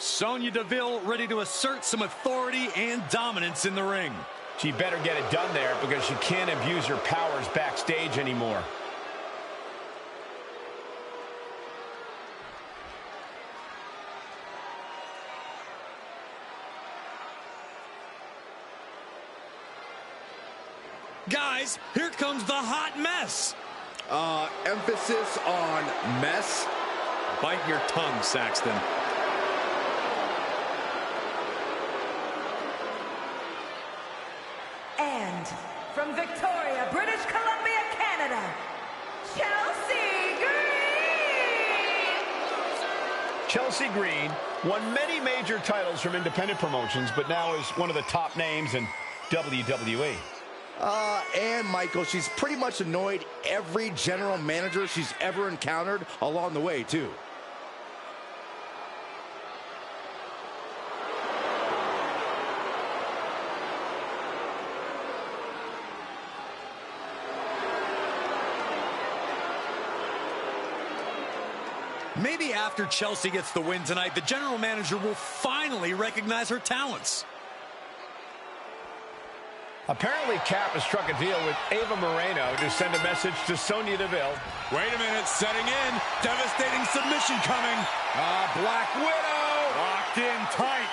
Sonya Deville ready to assert some authority and dominance in the ring. She better get it done there because she can't abuse her powers backstage anymore. Guys, here comes the hot mess. Emphasis on mess. Bite your tongue, Saxton. And from Victoria, British Columbia, Canada, Chelsea Green! Chelsea Green won many major titles from independent promotions, but now is one of the top names in WWE. And Michael, she's pretty much annoyed every general manager she's ever encountered along the way, too. Maybe after Chelsea gets the win tonight, the general manager will finally recognize her talents. Apparently, Cap has struck a deal with Ava Moreno to send a message to Sonya Deville. Wait a minute, setting in. Devastating submission coming. Black Widow. Locked in tight.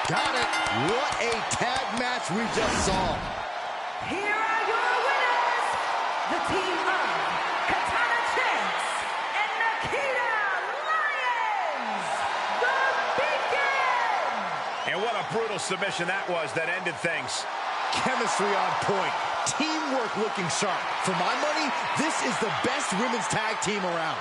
Got it. What a tag match we just saw. Here are your winners, the team of Katana Chance and Nikita Lyons, the Beacon! And what a brutal submission that was that ended things. Chemistry on point. Teamwork looking sharp. For my money, this is the best women's tag team around.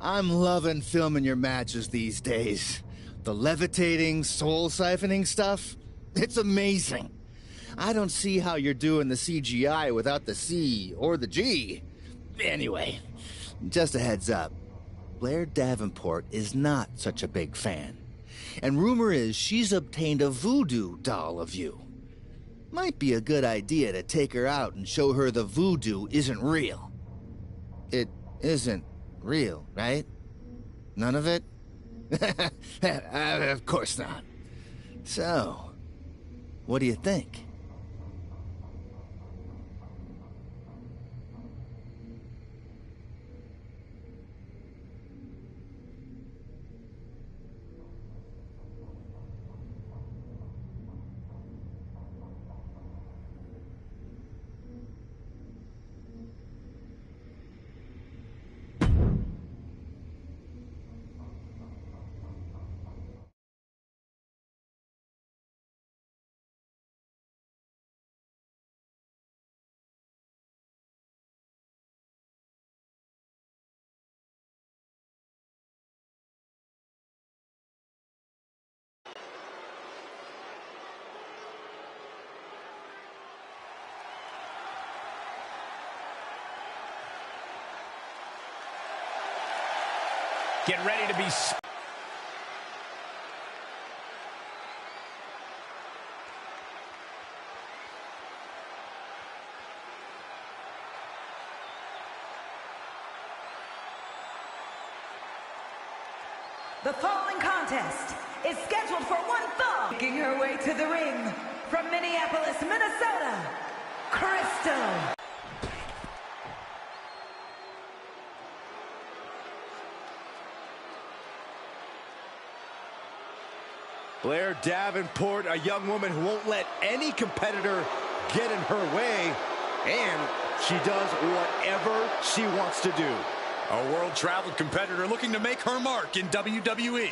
I'm loving filming your matches these days. The levitating, soul-siphoning stuff, it's amazing. I don't see how you're doing the CGI without the C or the G. Anyway, just a heads up. Blair Davenport is not such a big fan. And rumor is she's obtained a voodoo doll of you. Might be a good idea to take her out and show her the voodoo isn't real. It isn't real, right? None of it? Of course not. So, what do you think? Get ready to be... The following contest is scheduled for one fall. Making her way to the ring from Minneapolis, Minnesota, Crystal. Blair Davenport, a young woman who won't let any competitor get in her way, and she does whatever she wants to do. A world-traveled competitor looking to make her mark in WWE.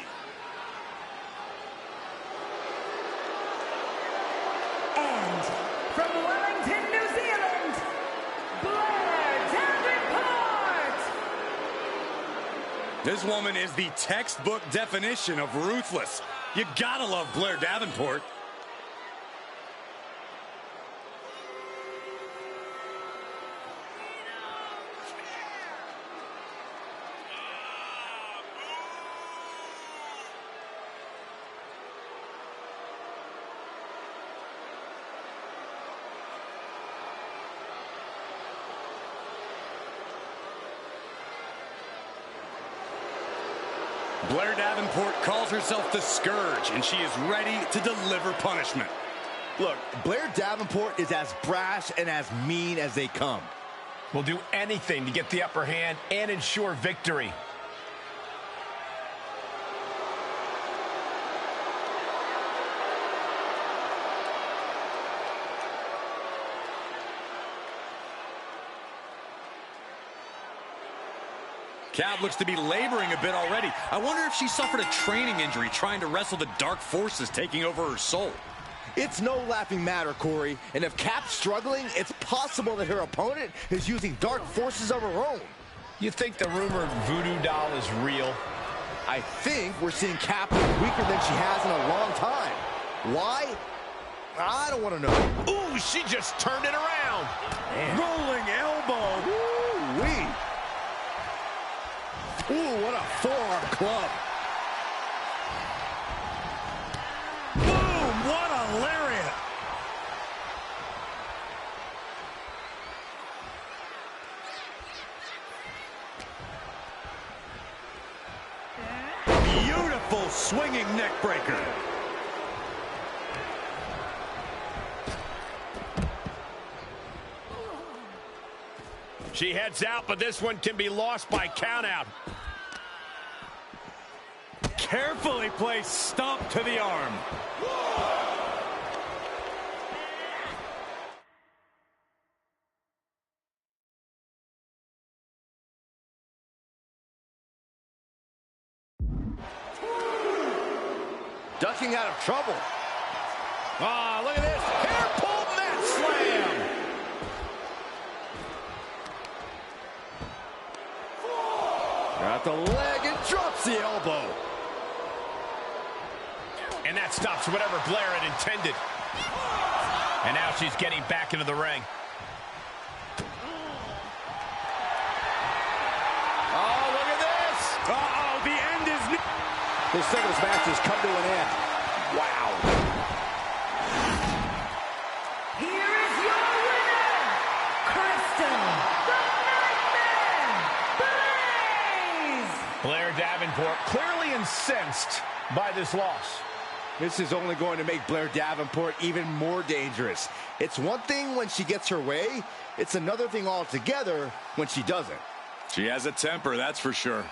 And from Wellington, New Zealand, Blair Davenport. This woman is the textbook definition of ruthless. You gotta love Blair Davenport. Blair Davenport calls herself the Scourge, and she is ready to deliver punishment. Look, Blair Davenport is as brash and as mean as they come. Will do anything to get the upper hand and ensure victory. Cav looks to be laboring a bit already. I wonder if she suffered a training injury trying to wrestle the dark forces taking over her soul. It's no laughing matter, Corey. And if Cap's struggling, it's possible that her opponent is using dark forces of her own. You think the rumored voodoo doll is real? I think we're seeing Cap look weaker than she has in a long time. Why? I don't want to know. Ooh, she just turned it around. Man. Rolling elbow. Woo-wee. Ooh, what a forearm club. Boom, what a lariat. Beautiful swinging neck breaker. She heads out, but this one can be lost by countout. Carefully placed stomp to the arm. Ducking out of trouble. Ah, look at this. Hair pull mat slam. They're at the leg and drops the elbow. And that stops whatever Blair had intended. And now she's getting back into the ring. Oh, look at this. Uh-oh, the end is... This singles match has come to an end. Wow. Here is your winner, Crystal, the Nightmare, Blaze! Blair Davenport clearly incensed by this loss. This is only going to make Blair Davenport even more dangerous. It's one thing when she gets her way. It's another thing altogether when she doesn't. She has a temper, that's for sure.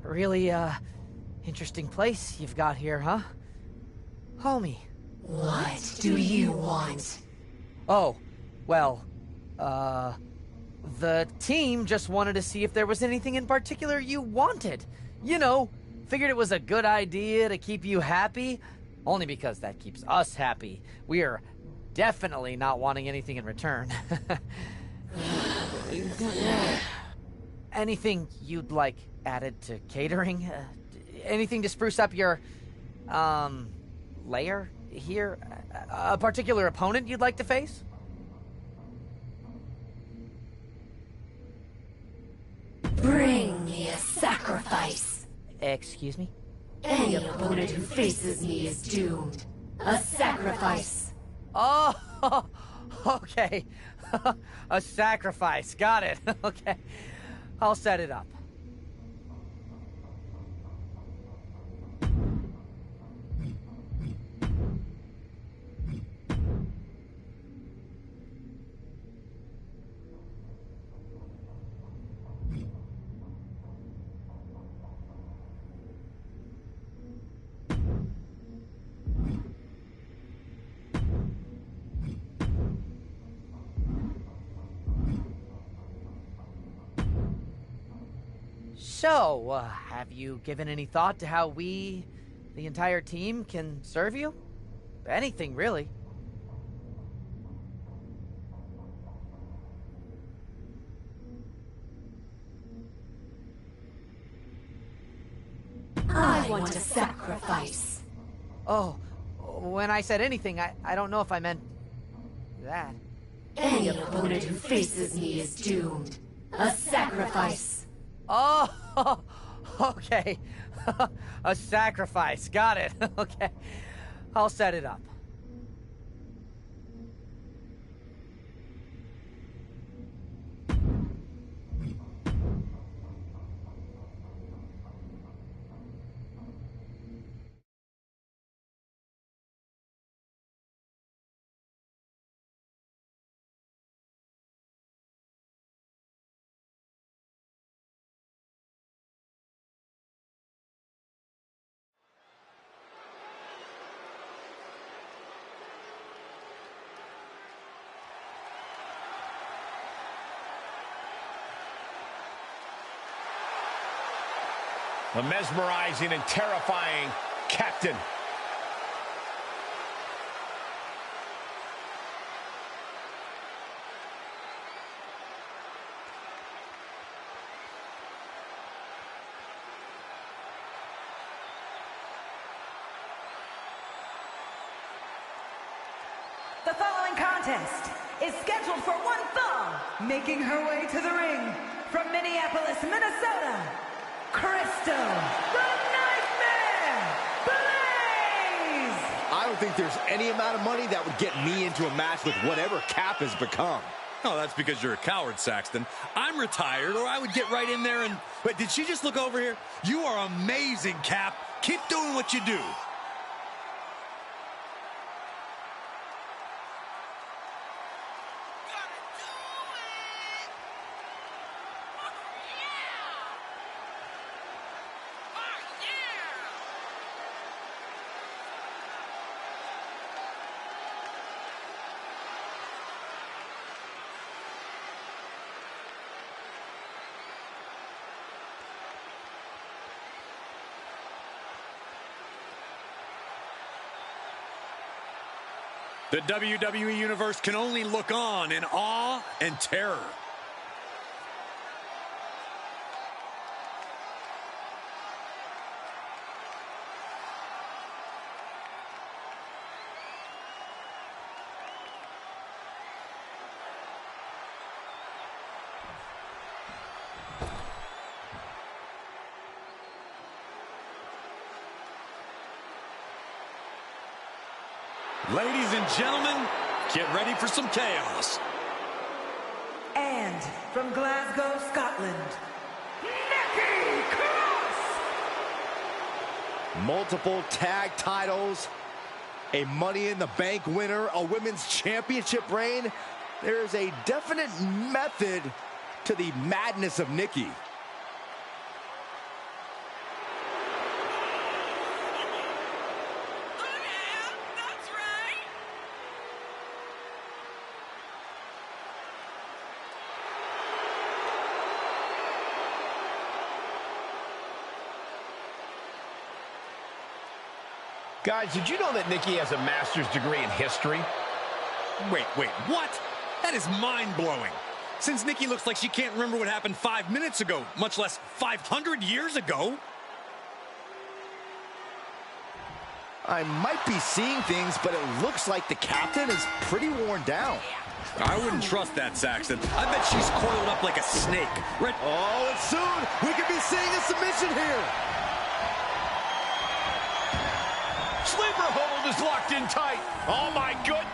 Really, interesting place you've got here, huh? Homie. What do you want? Oh, well, the team just wanted to see if there was anything in particular you wanted. You know, figured it was a good idea to keep you happy, only because that keeps us happy. We are definitely not wanting anything in return. Anything you'd like added to catering? Anything to spruce up your, lair here? A particular opponent you'd like to face? Bring me a sacrifice. Excuse me? Any opponent who faces me is doomed. A sacrifice. Oh, okay. A sacrifice. Got it. Okay. I'll set it up. So, have you given any thought to how we, the entire team, can serve you? Anything, really. I want a sacrifice. Oh, when I said anything, I don't know if I meant that. Any opponent who faces me is doomed. A sacrifice. Oh, okay. A sacrifice. Got it. Okay. I'll set it up. A mesmerizing and terrifying captain. The following contest is scheduled for one fall, making her way to the ring from Minneapolis, Minnesota, Crystal, the Nightmare, Blaze! I don't think there's any amount of money that would get me into a match with whatever Cap has become. Oh, that's because you're a coward, Saxton. I'm retired, or I would get right in there and... Wait, did she just look over here? You are amazing, Cap. Keep doing what you do. The WWE Universe can only look on in awe and terror. Ladies and gentlemen, get ready for some chaos. And from Glasgow, Scotland, Nikki Cross! Multiple tag titles, a Money in the Bank winner, a women's championship reign. There's a definite method to the madness of Nikki. Guys, did you know that Nikki has a master's degree in history? Wait, what? That is mind-blowing. Since Nikki looks like she can't remember what happened 5 minutes ago, much less 500 years ago. I might be seeing things, but it looks like the captain is pretty worn down. I wouldn't trust that, Saxton. I bet she's coiled up like a snake. Oh, and soon we could be seeing a submission here. Sleeper hold is locked in tight. Oh, my good.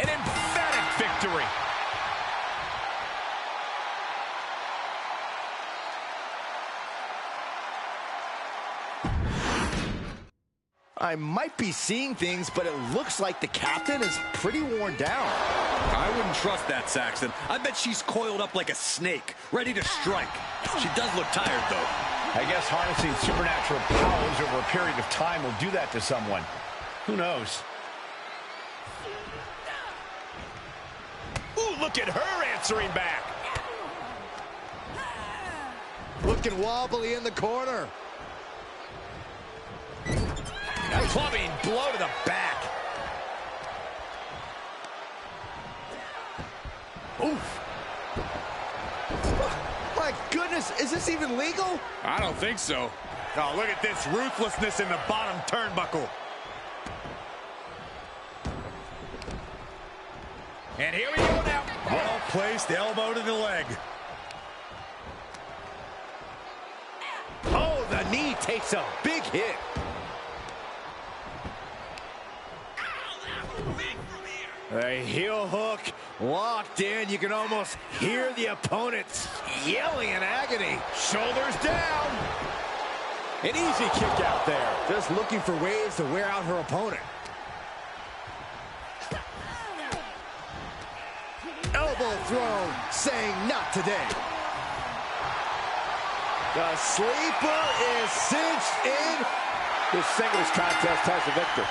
An emphatic victory. I might be seeing things, but it looks like the captain is pretty worn down. I wouldn't trust that, Saxton. I bet she's coiled up like a snake, ready to strike. She does look tired, though. I guess harnessing supernatural powers over a period of time will do that to someone. Who knows? Ooh, look at her answering back. Looking wobbly in the corner. A clubbing blow to the back. Oof. My goodness, is this even legal? I don't think so. Oh, look at this ruthlessness in the bottom turnbuckle. And here we go now. Well placed elbow to the leg. Oh, the knee takes a big hit. A heel hook locked in. You can almost hear the opponents yelling in agony. Shoulders down. An easy kick out there. Just looking for ways to wear out her opponent. Elbow throw, saying not today. The sleeper is cinched in. This singles contest has the victor.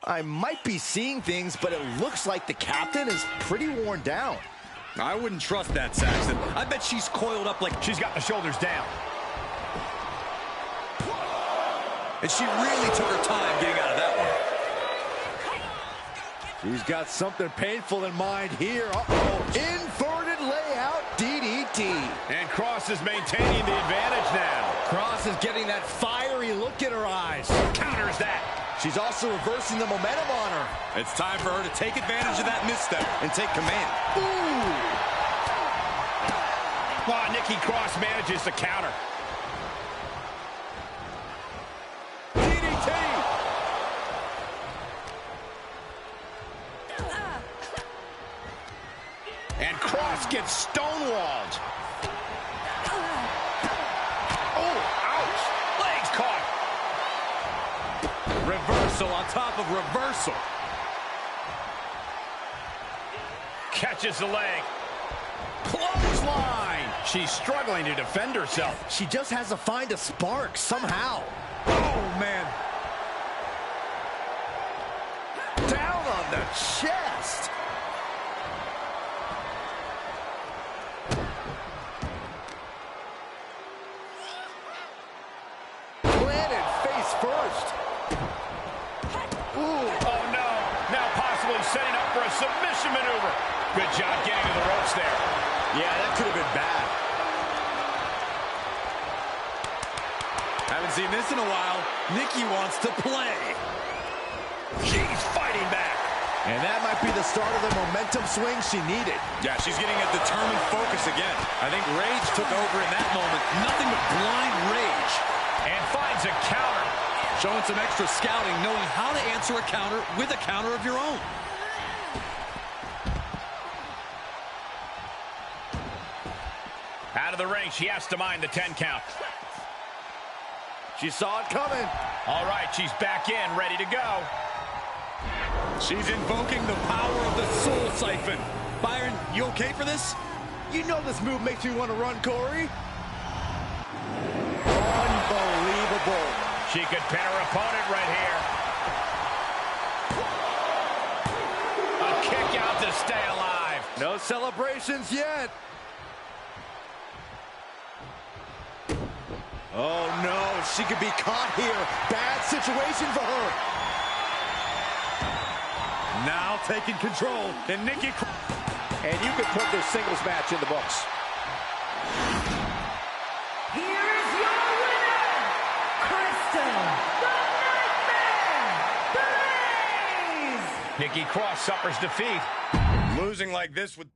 I might be seeing things, but it looks like the captain is pretty worn down. I wouldn't trust that, Saxton. I bet she's coiled up like she's got the shoulders down. And she really took her time getting out of that one. She's got something painful in mind here. Uh-oh. Inverted layout DDT. And Cross is maintaining the advantage now. Cross is getting that fiery look in her eyes. Counters that. She's also reversing the momentum on her. It's time for her to take advantage of that misstep and take command. Ooh! Well, Nikki Cross manages to counter. DDT! And Cross gets stonewalled. Oh, ouch! Legs caught. Reversal on top of reversal. Catches the leg. Clothesline. She's struggling to defend herself. She just has to find a spark somehow. Oh, man. Down on the chest. Planted face first. Ooh. Oh, no. Now possibly setting up for a submission maneuver. Good job getting to the ropes there. Yeah, that could have been bad. Haven't seen this in a while. Nikki wants to play. She's fighting back. And that might be the start of the momentum swing she needed. Yeah, she's getting a determined focus again. I think rage took over in that moment. Nothing but blind rage. And finds a counter. Showing some extra scouting, knowing how to answer a counter with a counter of your own. Out of the ring, she has to mind the 10 count. She saw it coming. All right, she's back in, ready to go. She's invoking the power of the soul siphon. Byron, you okay for this? You know this move makes me want to run, Corey. Unbelievable. She could pin her opponent right here. stay alive. No celebrations yet. Oh no, she could be caught here. Bad situation for her. Now taking control, and Nikki. And you can put this singles match in the books. Here is your winner, Crystal the Nightmare Blaze! Nikki Cross suffers defeat. Losing like this would...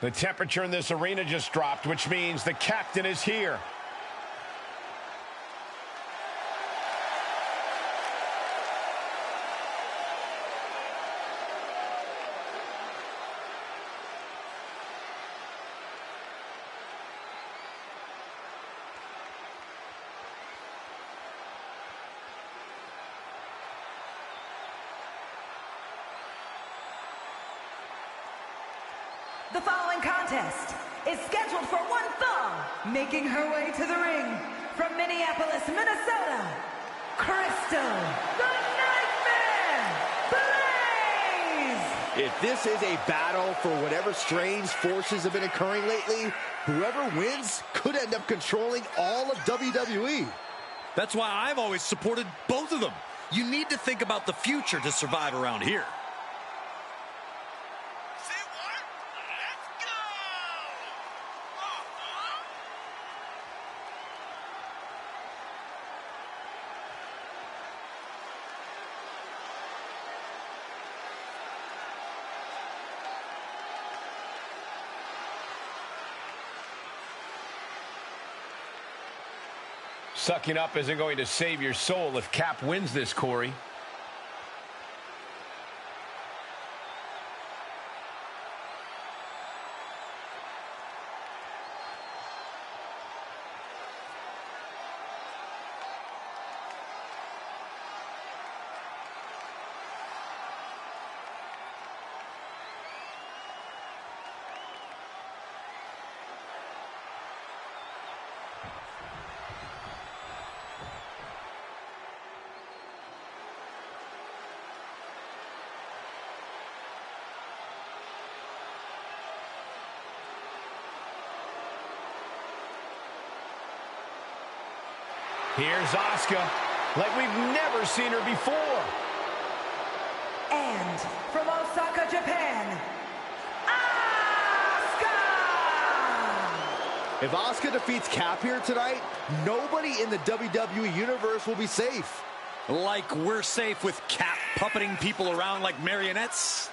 The temperature in this arena just dropped, which means the captain is here. The following contest is scheduled for one fall, making her way to the ring from Minneapolis, Minnesota, Crystal, the Nightmare, Blaze! If this is a battle for whatever strange forces have been occurring lately, whoever wins could end up controlling all of WWE. That's why I've always supported both of them. You need to think about the future to survive around here. Sucking up isn't going to save your soul if Cap wins this, Corey. Here's Asuka, like we've never seen her before. And from Osaka, Japan, Asuka! If Asuka defeats Cap here tonight, nobody in the WWE Universe will be safe. Like we're safe with Cap puppeting people around like marionettes?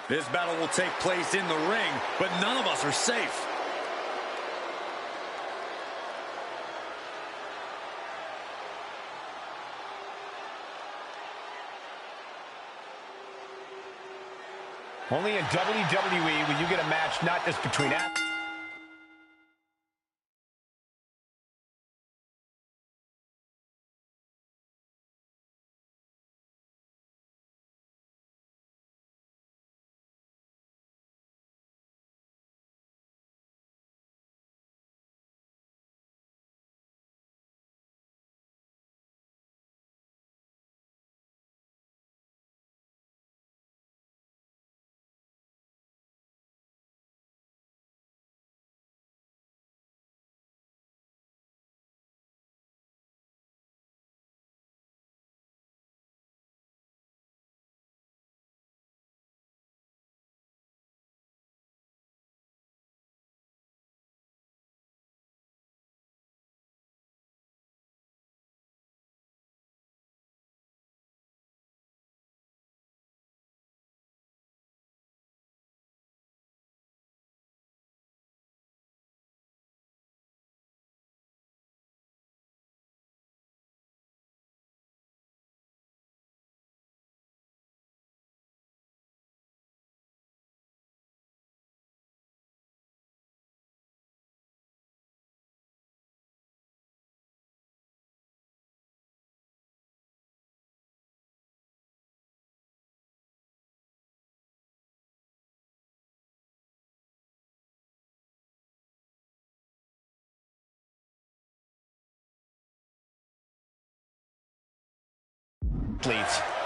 This battle will take place in the ring, but none of us are safe. Only in WWE will you get a match not just between athletes.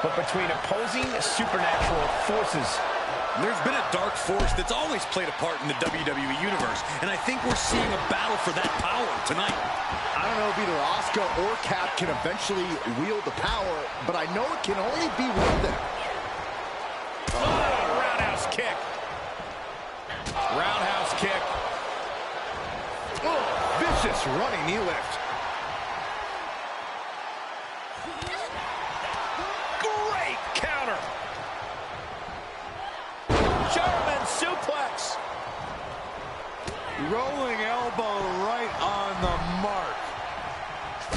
But between opposing supernatural forces. There's been a dark force that's always played a part in the WWE Universe, and I think we're seeing a battle for that power tonight. I don't know if either Asuka or Cap can eventually wield the power, but I know it can only be one of them. Oh, roundhouse kick. Roundhouse kick. Oh, vicious running knee lift. Suplex. Rolling elbow right on the mark.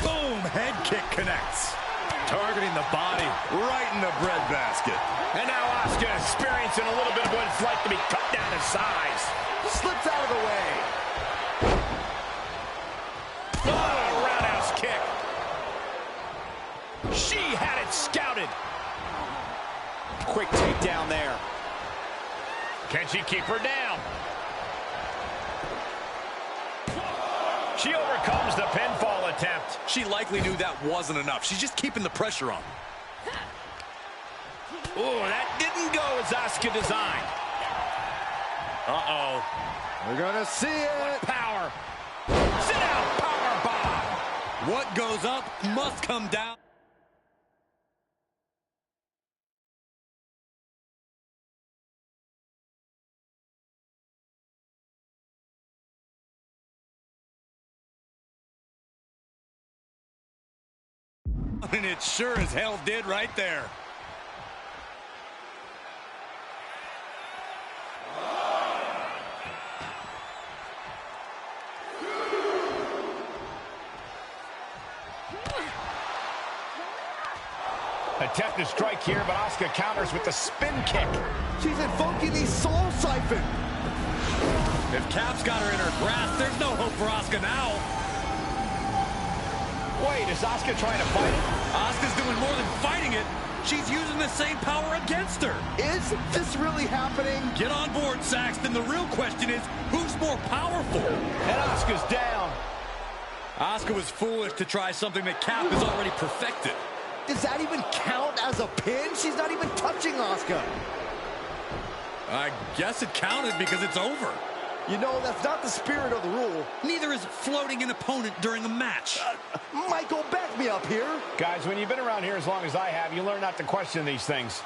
Boom, head kick connects. Targeting the body right in the breadbasket. And now Asuka experiencing a little bit of what it's like to be cut down in size. Slips out of the way. Oh, roundhouse kick. She had it scouted. Quick takedown there. Can she keep her down? She overcomes the pinfall attempt. She likely knew that wasn't enough. She's just keeping the pressure on. Oh, that didn't go as Asuka designed. Uh-oh. We're gonna see it. Power. Sit out. Power bomb. What goes up must come down. And it sure as hell did right there. Attempt to strike here, but Asuka counters with the spin kick. She's invoking the soul siphon. If Cap's got her in her grasp, there's no hope for Asuka now. Wait, is Asuka trying to fight it? Asuka's doing more than fighting it. She's using the same power against her. Is this really happening? Get on board, Saxton. The real question is, who's more powerful? And Asuka's down. Asuka was foolish to try something that Cap has already perfected. Does that even count as a pin? She's not even touching Asuka. I guess it counted because it's over. You know, that's not the spirit of the rule. Neither is floating an opponent during a match. Michael, back me up here. Guys, when you've been around here as long as I have, you learn not to question these things.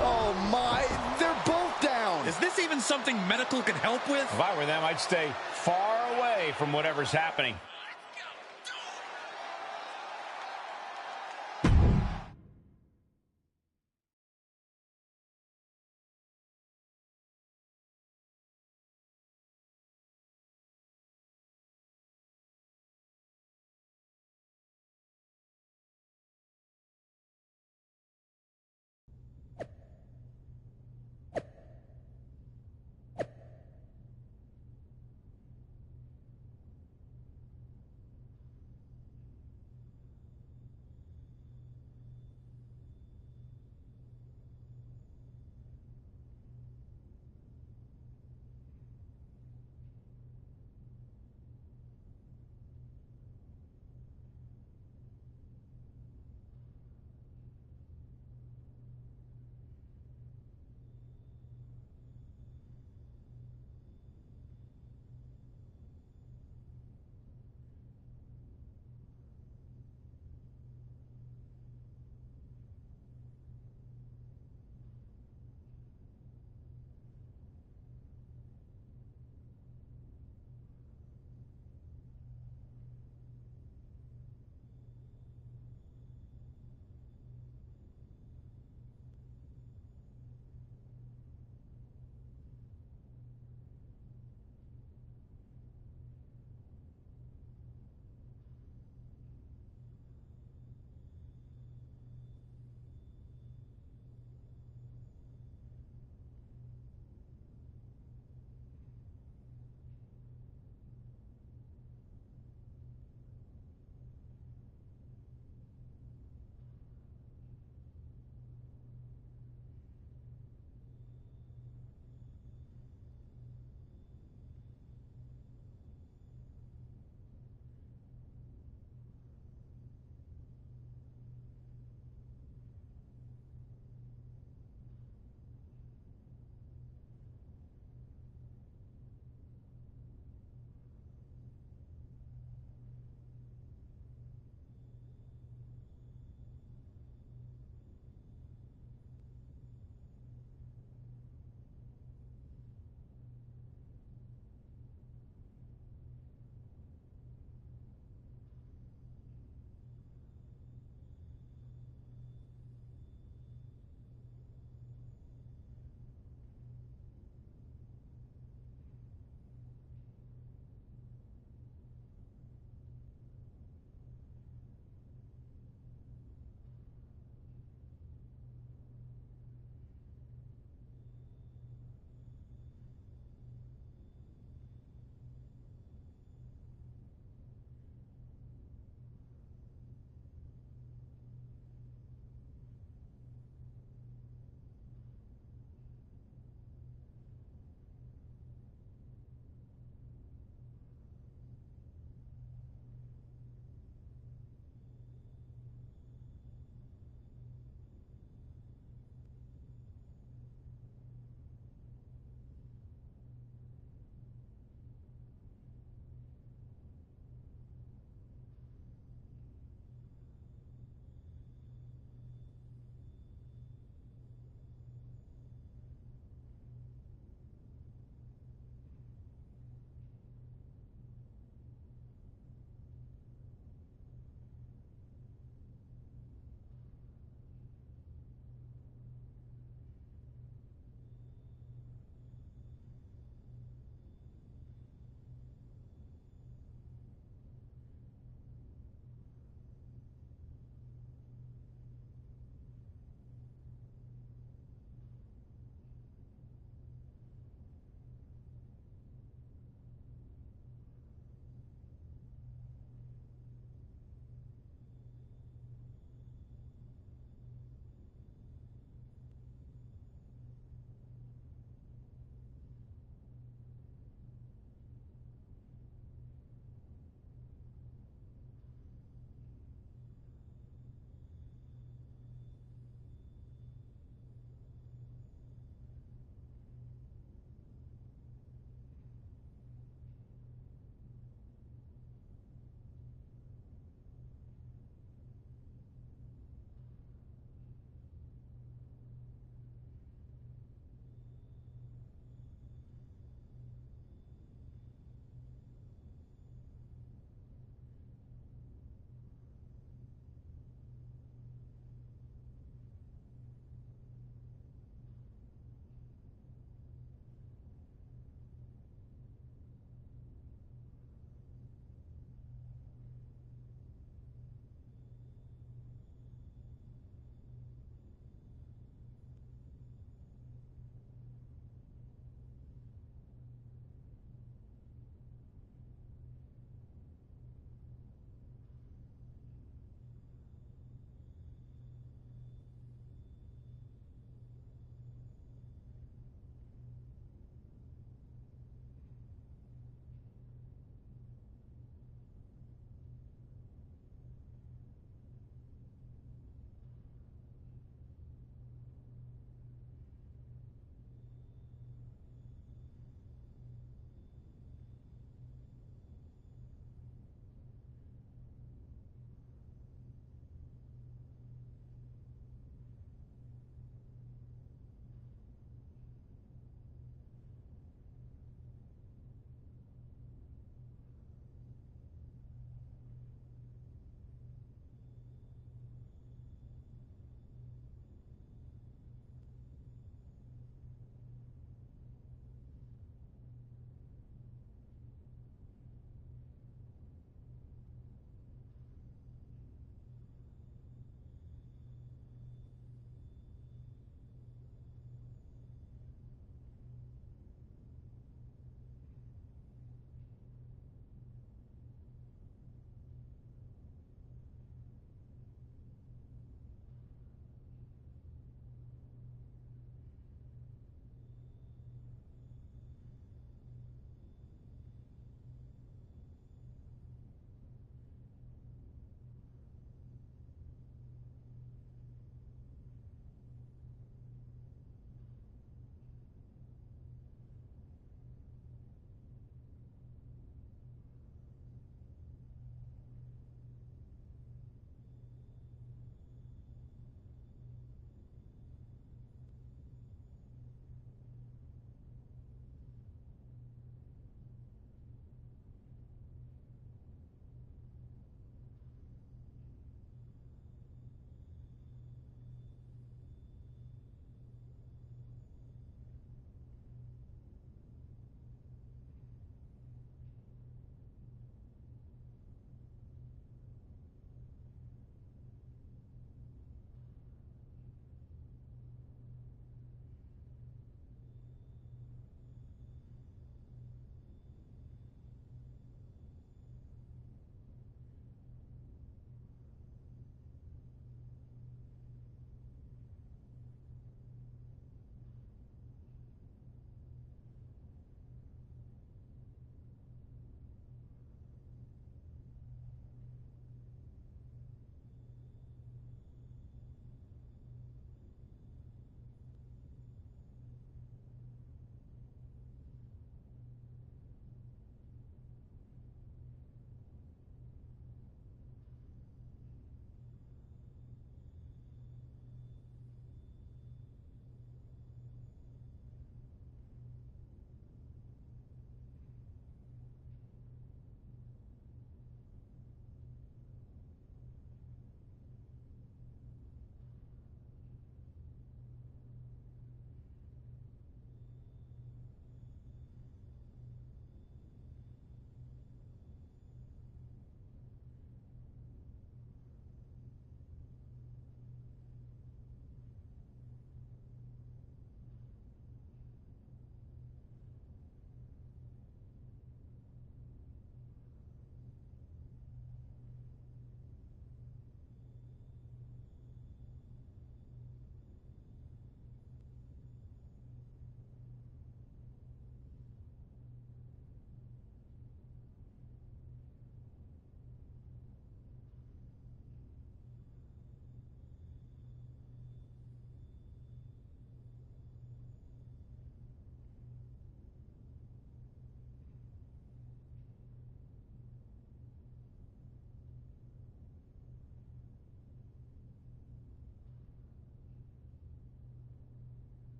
Oh, my. They're both down. Is this even something medical can help with? If I were them, I'd stay far away from whatever's happening.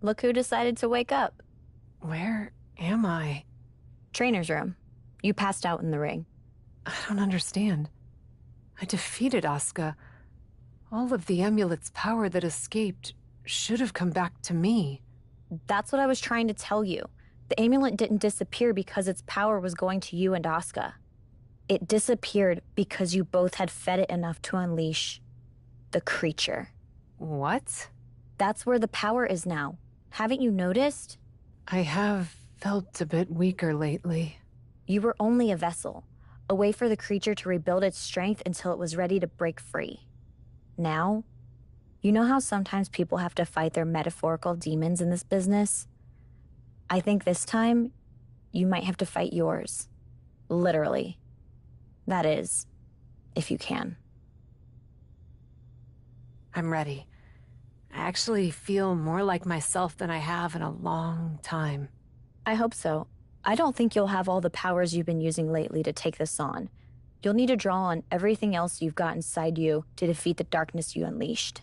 Look who decided to wake up. Where am I? Trainer's room. You passed out in the ring. I don't understand. I defeated Asuka. All of the amulet's power that escaped should have come back to me. That's what I was trying to tell you. The amulet didn't disappear because its power was going to you and Asuka. It disappeared because you both had fed it enough to unleash the creature. What? That's where the power is now. Haven't you noticed? I have felt a bit weaker lately. You were only a vessel, a way for the creature to rebuild its strength until it was ready to break free. Now, you know how sometimes people have to fight their metaphorical demons in this business? I think this time, you might have to fight yours. Literally. That is, if you can. I'm ready. I actually feel more like myself than I have in a long time. I hope so. I don't think you'll have all the powers you've been using lately to take this on. You'll need to draw on everything else you've got inside you to defeat the darkness you unleashed.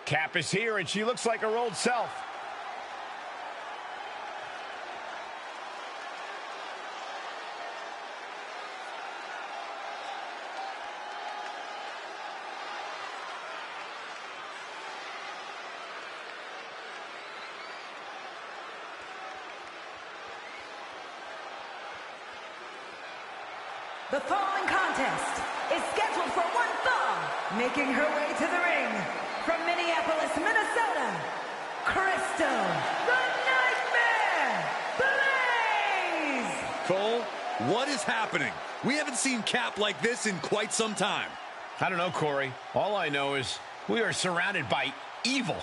Cap is here, and she looks like her old self. The following contest is scheduled for one fall, making her way to the ring from Minneapolis, Minnesota, Crystal, the Nightmare, Blaze! Cole, what is happening? We haven't seen Cap like this in quite some time. I don't know, Corey. All I know is we are surrounded by evil.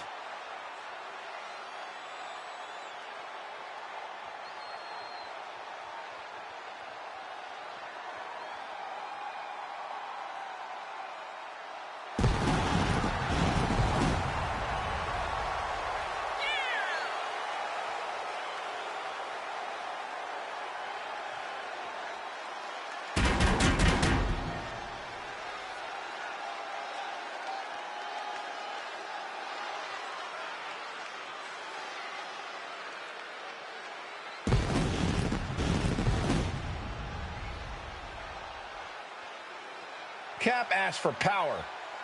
Cap asked for power.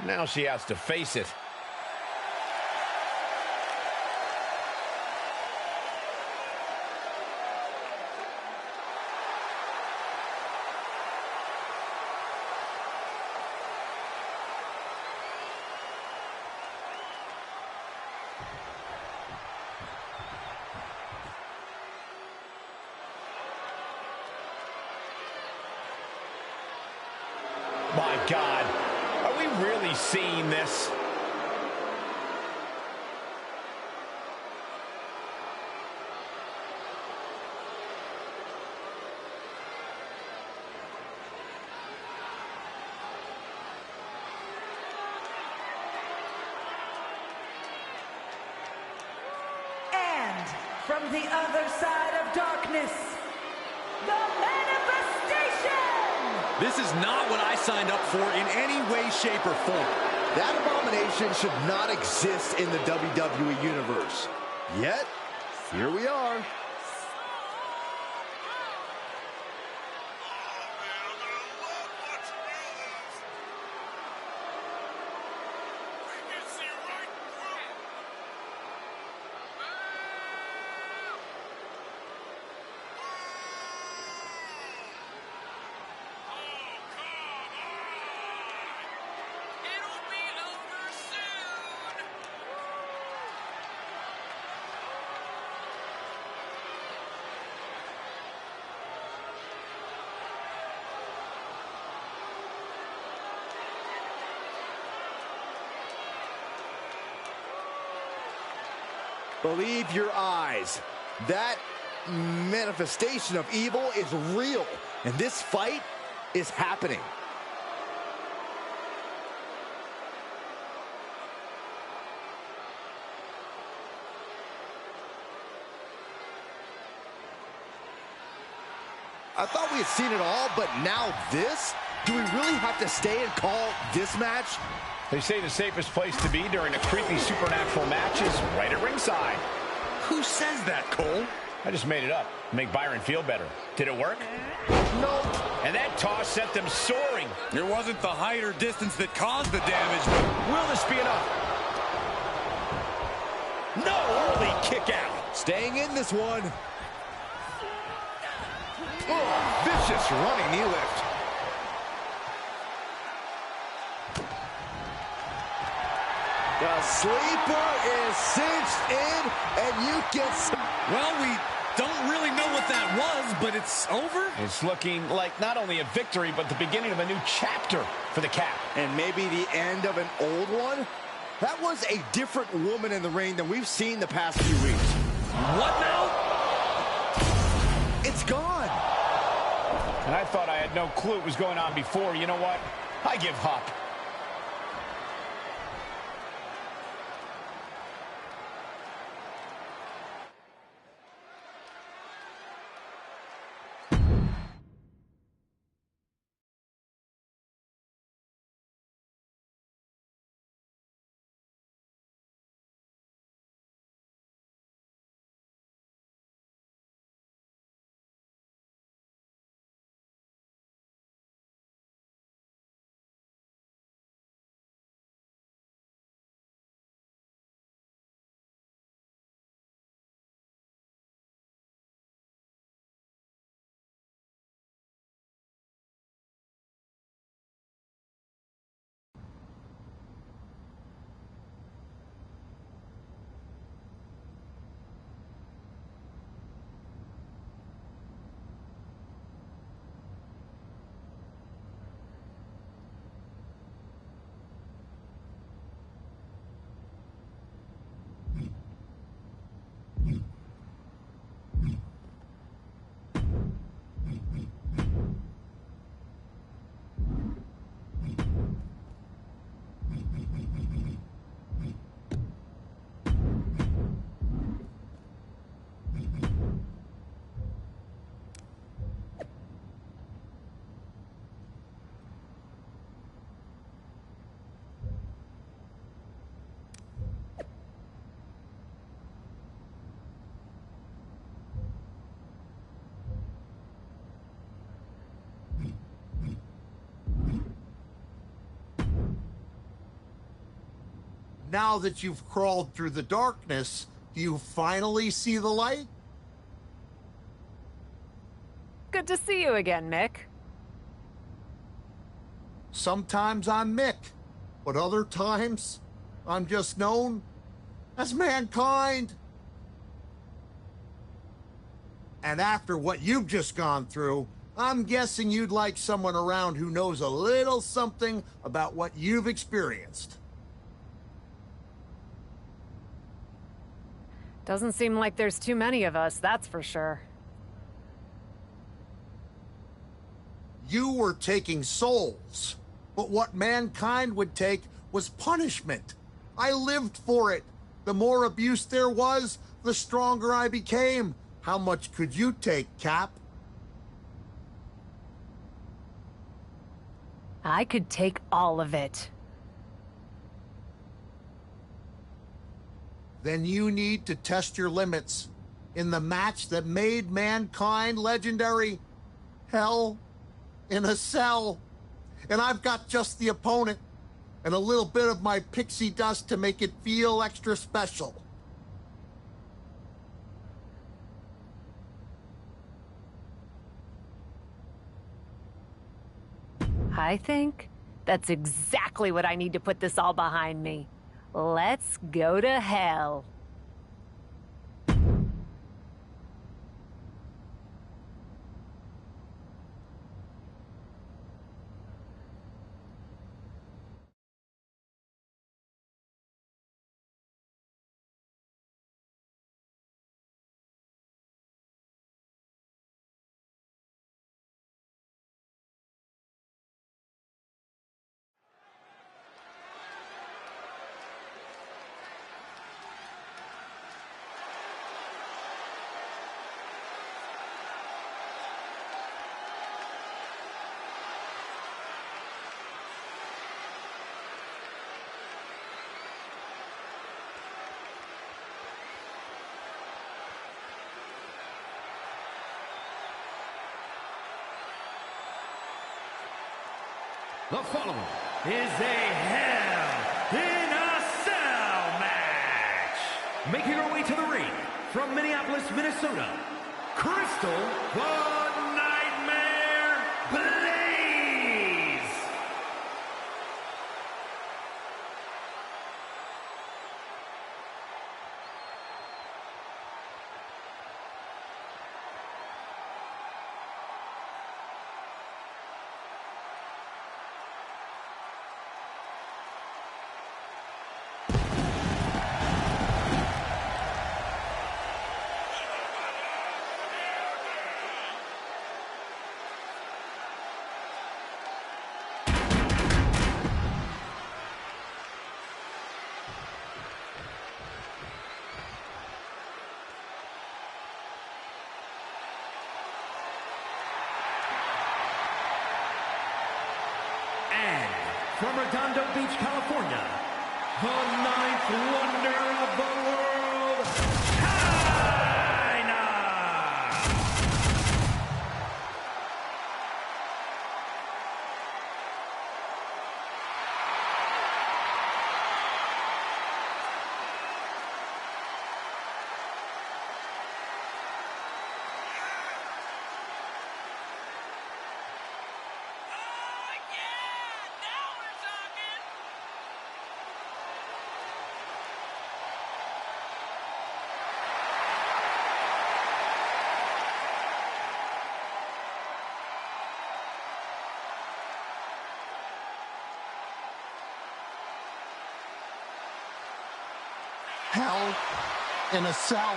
Now she has to face it. My God, are we really seeing this? And from the other side of darkness, the manifestation! This is not what I signed up for in any way, shape, or form. That abomination should not exist in the WWE Universe. Yet, here we are. Believe your eyes. That manifestation of evil is real, and this fight is happening. I thought we had seen it all, but now this? Do we really have to stay and call this match? They say the safest place to be during a creepy supernatural match is right at ringside. Who says that, Cole? I just made it up. Make Byron feel better. Did it work? No. And that toss sent them soaring. It wasn't the height or distance that caused the damage, but will this be enough? No, early kick out. Staying in this one. Oh, vicious running knee lift. The sleeper is cinched in, and you can... Well, we don't really know what that was, but it's over. It's looking like not only a victory, but the beginning of a new chapter for the Cap. And maybe the end of an old one? That was a different woman in the ring than we've seen the past few weeks. What now? It's gone. And I thought I had no clue what was going on before. You know what? I give up. Now that you've crawled through the darkness, do you finally see the light? Good to see you again, Mick. Sometimes I'm Mick, but other times I'm just known as Mankind. And after what you've just gone through, I'm guessing you'd like someone around who knows a little something about what you've experienced. Doesn't seem like there's too many of us, that's for sure. You were taking souls, but what Mankind would take was punishment. I lived for it. The more abuse there was, the stronger I became. How much could you take, Cap? I could take all of it. Then you need to test your limits in the match that made Mankind legendary. Hell in a Cell. And I've got just the opponent and a little bit of my pixie dust to make it feel extra special. I think that's exactly what I need to put this all behind me. Let's go to hell. The following is a Hell in a Cell match. Making her way to the ring from Minneapolis, Minnesota, Crystal the Nightmare Blaze. And from Redondo Beach, California, the ninth wonder of the world, China! Hell in a Cell.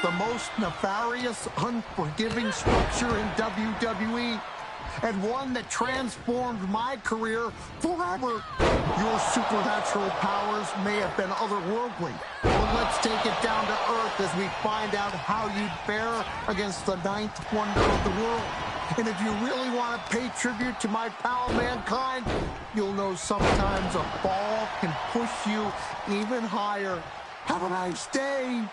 The most nefarious, unforgiving structure in WWE, and one that transformed my career forever. Your supernatural powers may have been otherworldly, but let's take it down to earth as we find out how you'd fare against the ninth wonder of the world. And if you really want to pay tribute to my pal Mankind, you'll know sometimes a fall can push you even higher. Have a nice day.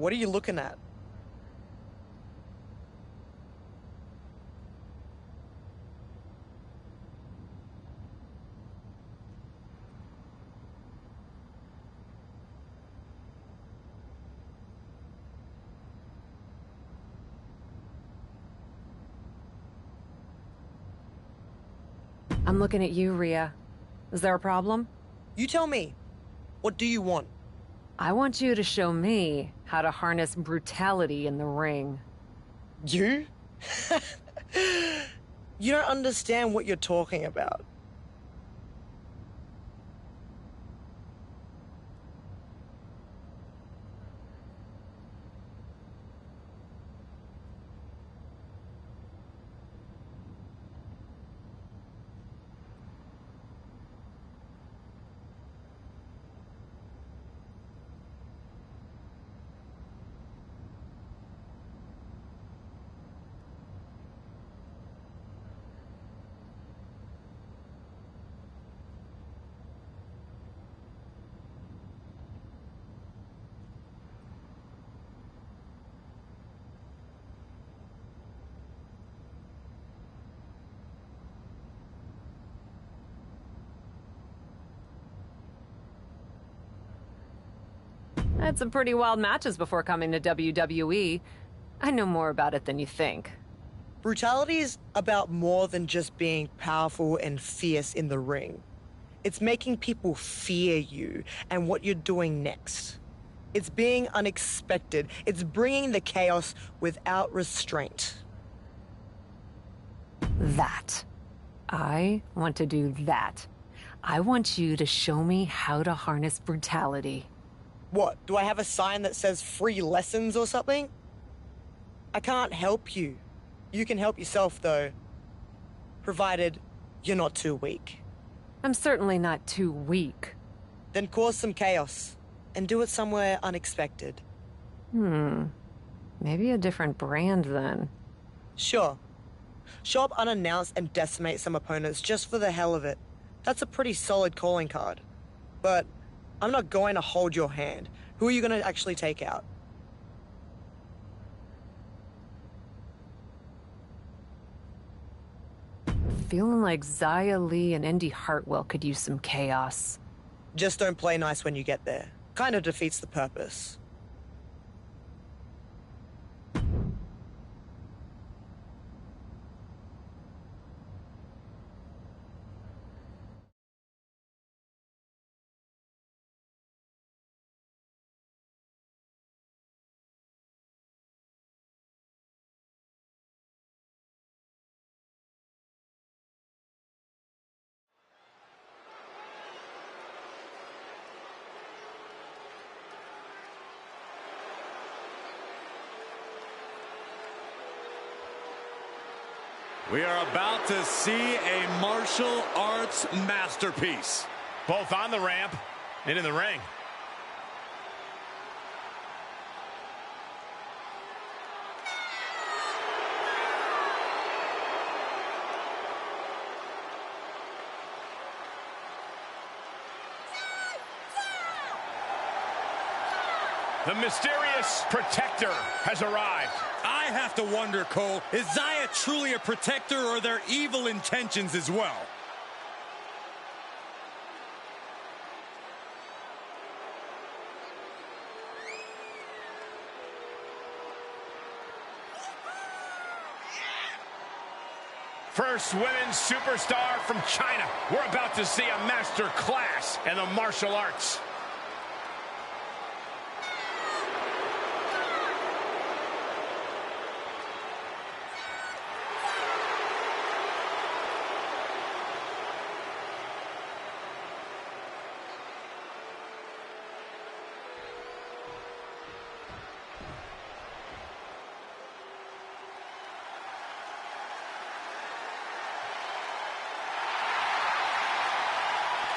What are you looking at? I'm looking at you, Rhea. Is there a problem? You tell me. What do you want? I want you to show me how to harness brutality in the ring. You? You don't understand what you're talking about. I had some pretty wild matches before coming to WWE. I know more about it than you think. Brutality is about more than just being powerful and fierce in the ring. It's making people fear you and what you're doing next. It's being unexpected. It's bringing the chaos without restraint. That. I want to do that. I want you to show me how to harness brutality. What, do I have a sign that says free lessons or something? I can't help you. You can help yourself, though. Provided you're not too weak. I'm certainly not too weak. Then cause some chaos, and do it somewhere unexpected. Maybe a different brand, then. Sure. Show up unannounced and decimate some opponents just for the hell of it. That's a pretty solid calling card. But I'm not going to hold your hand. Who are you going to actually take out? Feeling like Xia Li and Indy Hartwell could use some chaos. Just don't play nice when you get there. Kind of defeats the purpose. We are about to see a martial arts masterpiece. Both on the ramp and in the ring. The mysterious protector has arrived. I have to wonder, Cole, is Xia truly a protector, or are there evil intentions as well? First women's superstar from China. We're about to see a master class in the martial arts.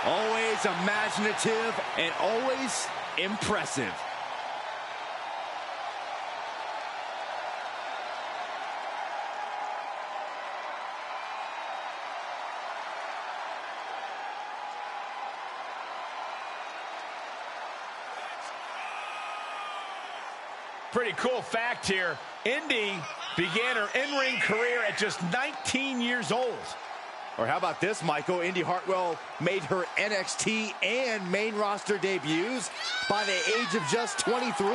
Always imaginative and always impressive. Pretty cool fact here. Indy began her in-ring career at just 19 years old. Or how about this, Michael? Indy Hartwell made her NXT and main roster debuts by the age of just 23.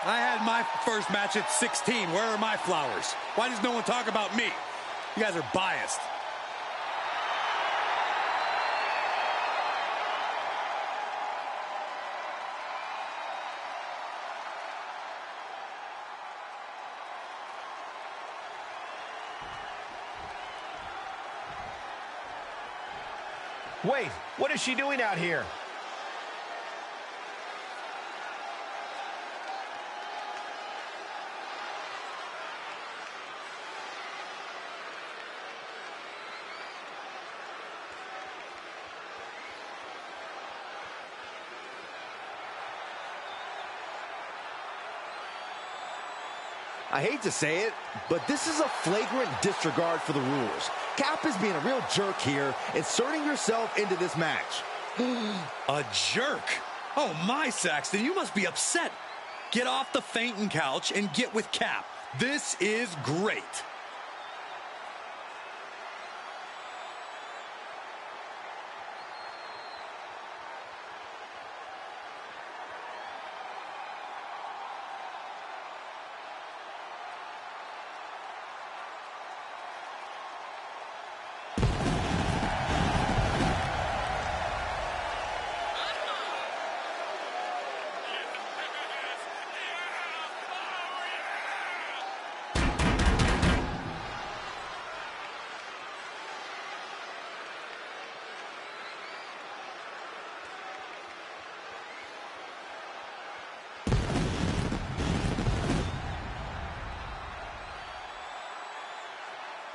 I had my first match at 16. Where are my flowers? Why does no one talk about me? You guys are biased. Wait, what is she doing out here? I hate to say it, but this is a flagrant disregard for the rules. Cap is being a real jerk here, inserting yourself into this match. A jerk? Oh my, Saxton, you must be upset. Get off the fainting couch and get with Cap. This is great.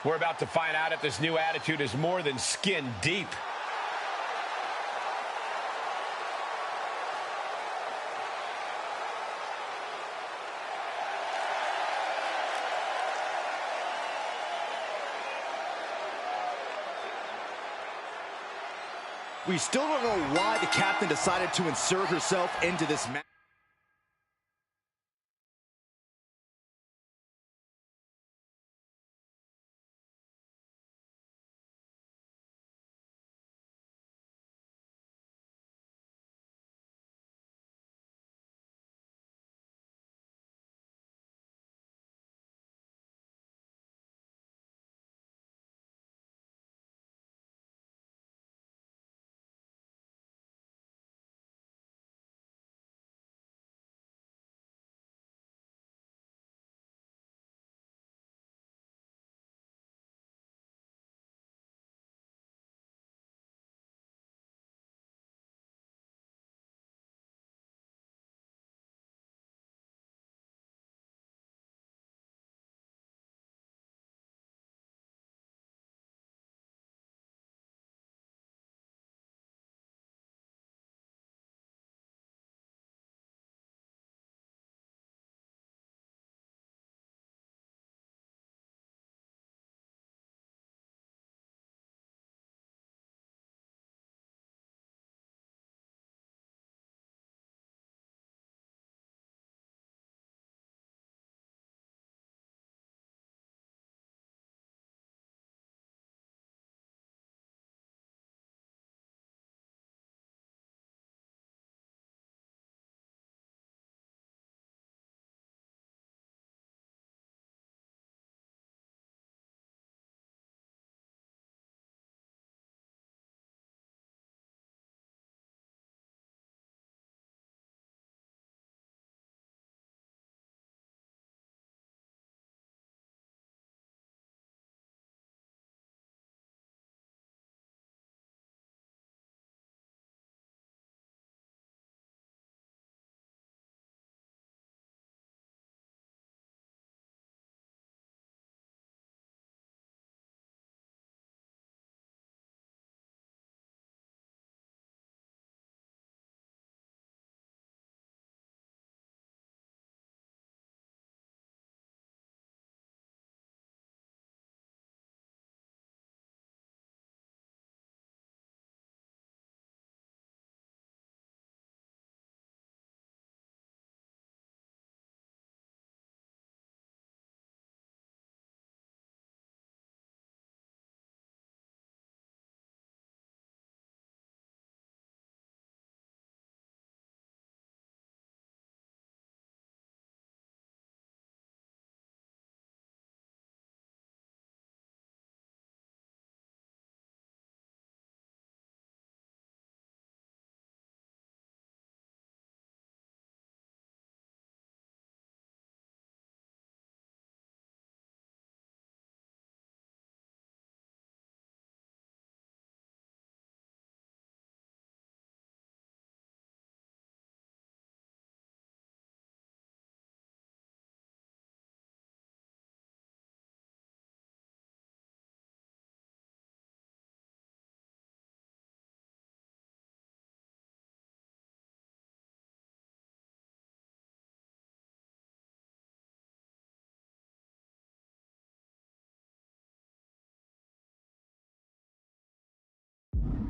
We're about to find out if this new attitude is more than skin deep. We still don't know why the captain decided to insert herself into this match.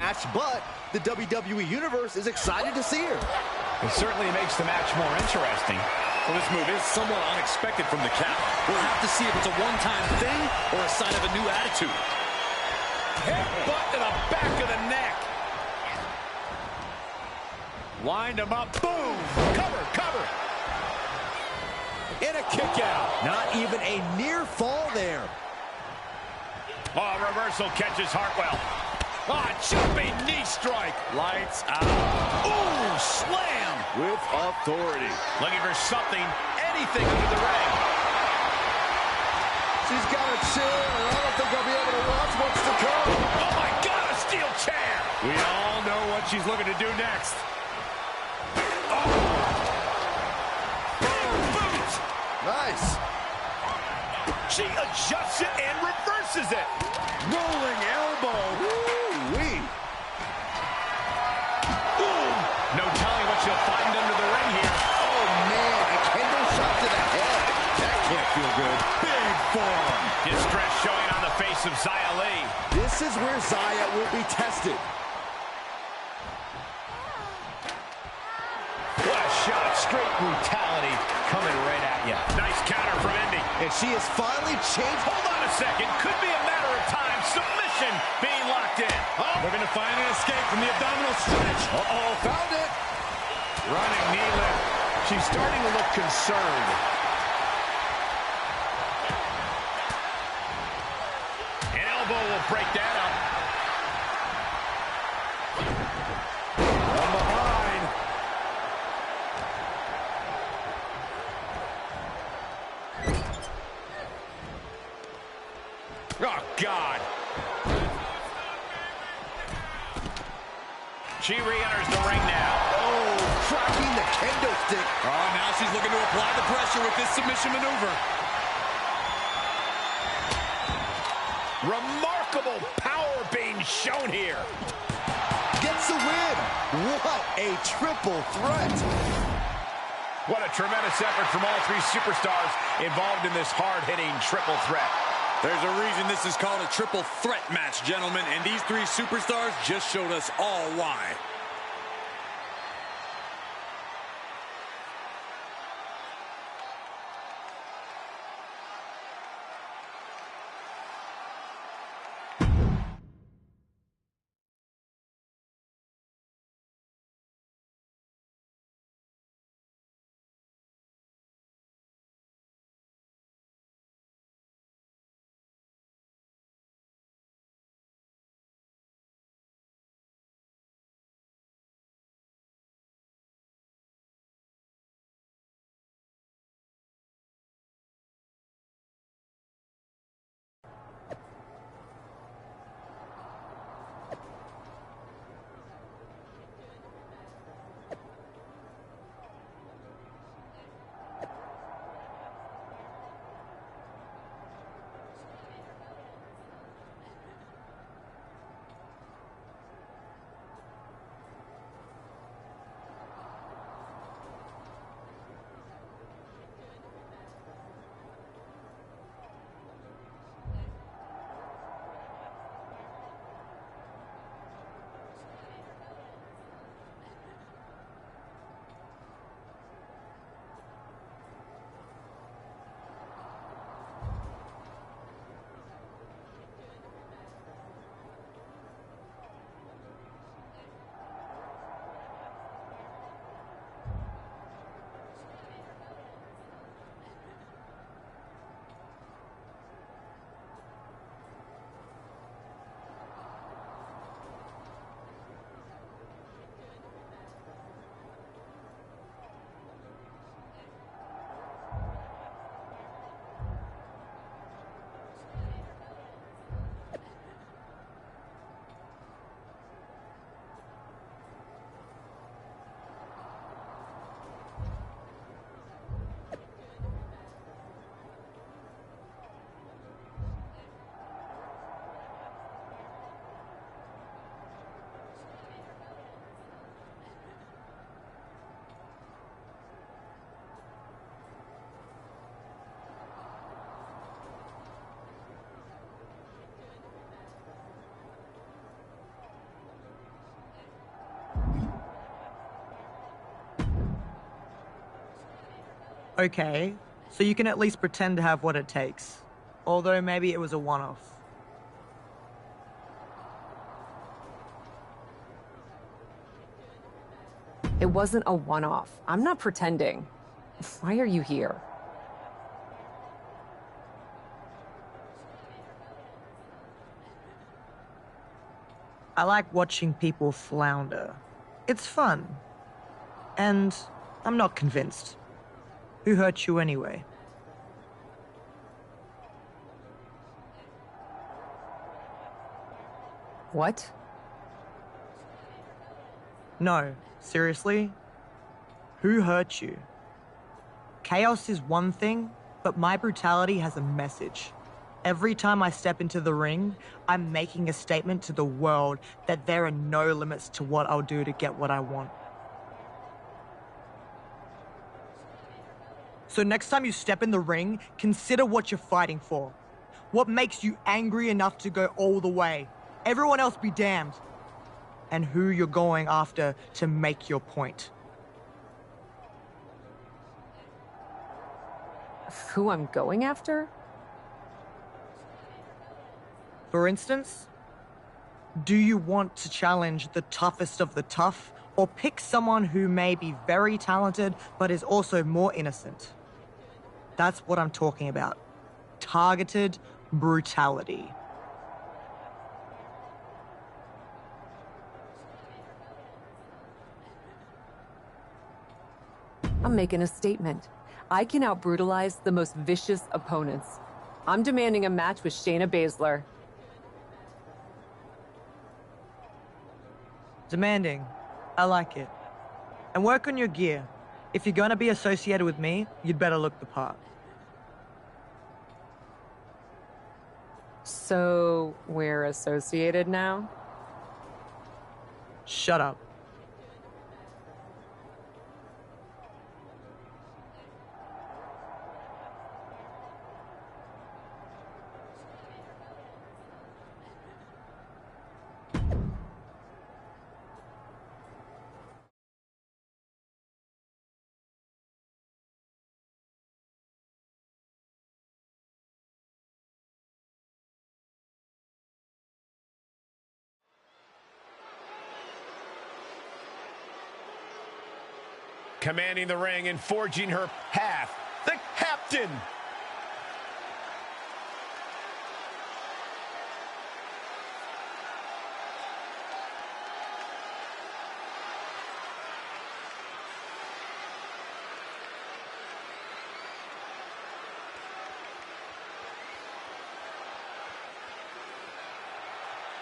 match, but the WWE Universe is excited to see her. It certainly makes the match more interesting. Well, this move is somewhat unexpected from the Cap. We'll have to see if it's a one-time thing or a sign of a new attitude. Headbutt to the back of the neck. Wind him up. Boom. Cover, cover. And a kick out. Not even a near fall there. Oh, reversal catches Hartwell. Oh, jumping knee strike. Lights out. Ooh, slam. With authority. Looking for something, anything under the ring. She's got a chair, and I don't think I'll be able to watch what's to come. Oh, my God, a steel chair. We all know what she's looking to do next. Nice. She adjusts it and reverses it. Rolling elbow. Woo-wee. Boom. No telling what she'll find under the ring here. Oh, man, a kendo shot to the head. That can't feel good. Big form. Distress showing on the face of Xia Li. This is where Xia will be tested. What a shot. Straight brutality coming right at you. Nice counter from Indy. And she has finally changed. Hold on a second. Could be a matter of time. Submission being locked in. Oh. Looking to find an escape from the abdominal stretch. Uh-oh, found it. Running knee lift. She's starting to look concerned. An elbow will break that up. From behind. Oh, God. She re-enters the ring now. Oh, cracking the kendo stick. Oh, now she's looking to apply the pressure with this submission maneuver. Remarkable power being shown here. Gets the win. What a triple threat. What a tremendous effort from all three superstars involved in this hard-hitting triple threat. There's a reason this is called a triple threat match, gentlemen, and these three superstars just showed us all why. Okay, so you can at least pretend to have what it takes. Although maybe it was a one-off. It wasn't a one-off. I'm not pretending. Why are you here? I like watching people flounder. It's fun. And I'm not convinced. Who hurt you anyway? What? No, seriously? Who hurt you? Chaos is one thing, but my brutality has a message. Every time I step into the ring, I'm making a statement to the world that there are no limits to what I'll do to get what I want. So next time you step in the ring, consider what you're fighting for. What makes you angry enough to go all the way? Everyone else be damned. And who you're going after to make your point. Who I'm going after? For instance, do you want to challenge the toughest of the tough, or pick someone who may be very talented but is also more innocent? That's what I'm talking about. Targeted brutality. I'm making a statement. I can out-brutalize the most vicious opponents. I'm demanding a match with Shayna Baszler. Demanding. I like it. And work on your gear. If you're gonna be associated with me, you'd better look the part. So, we're associated now? Shut up. Commanding the ring and forging her path, the captain.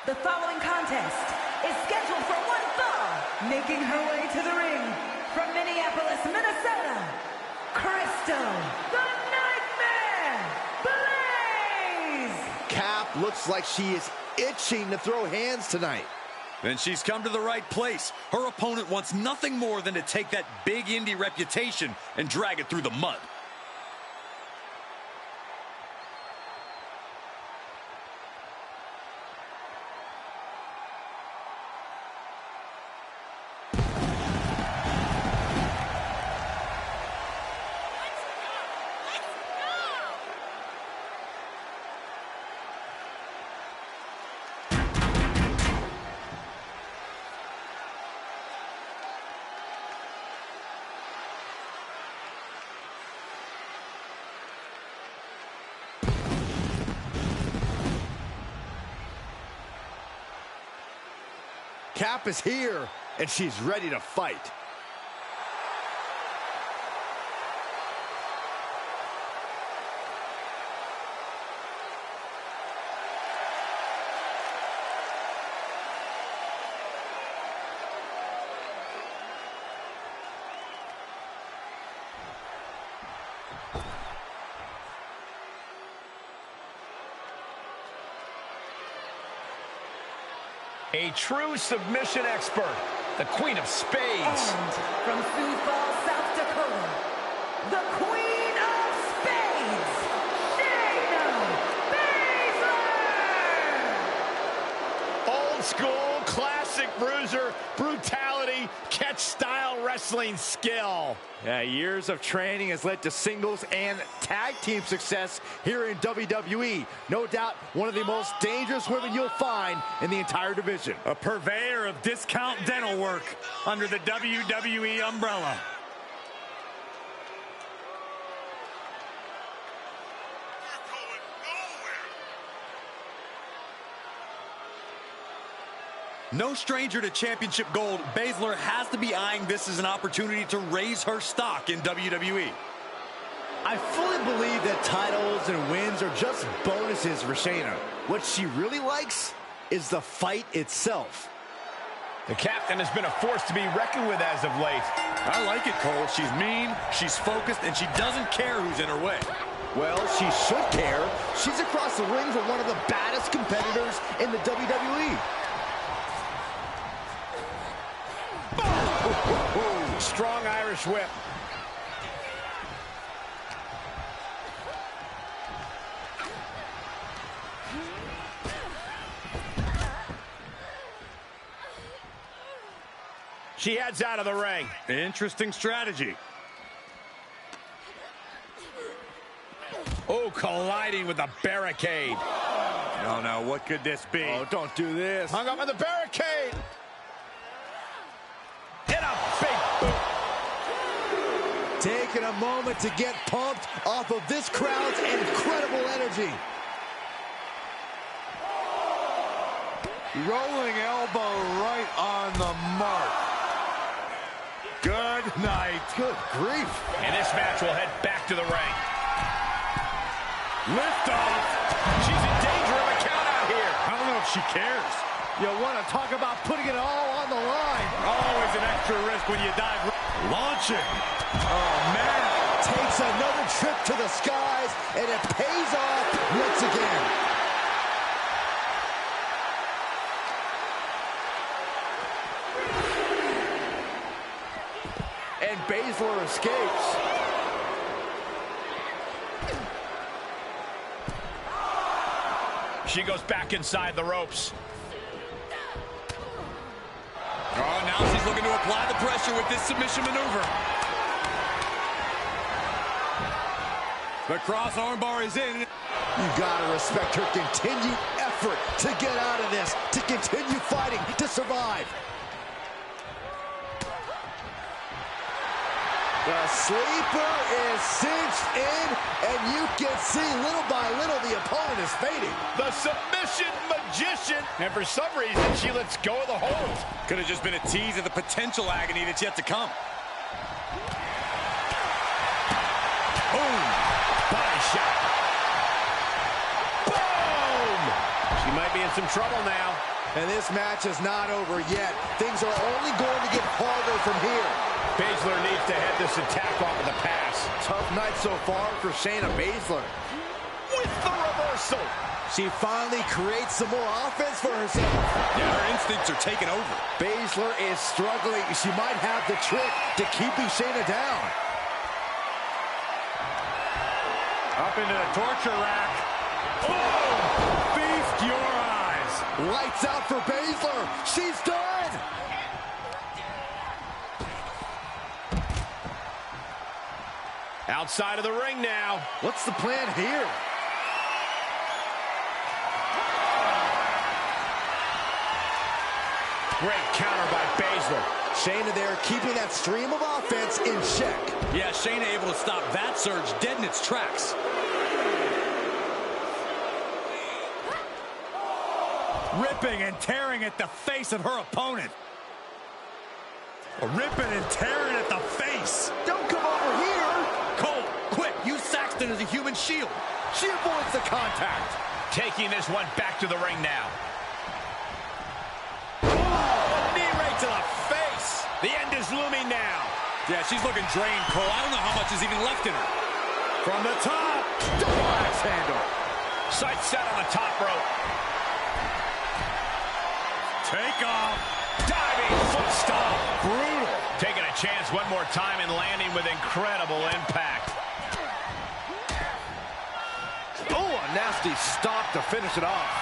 The following contest is scheduled for one fall, making her way to the ring from Minneapolis, Minnesota, Crystal, the Nightmare, Blaze! Cap looks like she is itching to throw hands tonight. Then she's come to the right place. Her opponent wants nothing more than to take that big indie reputation and drag it through the mud. Cap is here, and she's ready to fight. A true submission expert, the Queen of Spades. And from Sioux Falls, South Dakota, the Queen of Spades, Shayna Baszler! Old school classic bruiser, brutality, catch-style wrestling skill. Yeah, years of training has led to singles and tag team success here in WWE. No doubt one of the most dangerous women you'll find in the entire division. A purveyor of discount dental work under the WWE umbrella. No stranger to championship gold, Baszler has to be eyeing this as an opportunity to raise her stock in WWE. I fully believe that titles and wins are just bonuses for Shayna. What she really likes is the fight itself. The captain has been a force to be reckoned with as of late. I like it, Cole. She's mean, she's focused, and she doesn't care who's in her way. Well, she should care. She's across the ring from one of the baddest competitors in the WWE. Strong Irish whip. She heads out of the ring. Interesting strategy. Oh, colliding with the barricade. No, what could this be? Oh, don't do this. Hung up on the barricade. Hit a big boot. Taking a moment to get pumped off of this crowd's incredible energy. Rolling elbow right on the mark. Good night. Good grief. And this match will head back to the ring. Lift off. She's in danger of a count out here. I don't know if she cares. You want to talk about putting it all on the line. Always an extra risk when you dive. Launching. Oh, man. Takes another trip to the skies, and it pays off once again. And Baszler escapes. She goes back inside the ropes. Oh, now she's looking to apply the pressure with this submission maneuver. The cross armbar is in. You gotta respect her continued effort to get out of this, to continue fighting, to survive. The sleeper is cinched in, and you can see little by little the opponent is fading. The submission magician. And for some reason, she lets go of the hold. Could have just been a tease of the potential agony that's yet to come. Boom. Body shot. Boom. She might be in some trouble now. And this match is not over yet. Things are only going to get harder from here. Baszler needs to head this attack off with a pass. Tough night so far for Shayna Baszler. With the reversal. She finally creates some more offense for herself. Yeah, her instincts are taking over. Baszler is struggling. She might have the trick to keeping Shayna down. Up into the torture rack. Oh! Feast your eyes. Lights out for Baszler. She's done. Outside of the ring now. What's the plan here? Great counter by Baszler. Shayna there keeping that stream of offense in check. Yeah, Shayna able to stop that surge dead in its tracks. Ripping and tearing at the face of her opponent. Ripping and tearing at the face. Don't come over here. Cole, quick, use Saxton as a human shield. She avoids the contact. Taking this one back to the ring now. Knee right to the face. The end is looming now. Yeah, she's looking drained, Cole. I don't know how much is even left in her. From the top. Double axe handle. Sight set on the top rope. Take off. Diving foot stomp. Brutal. Taking a chance one more time and landing with incredible impact. Oh, a nasty stop to finish it off.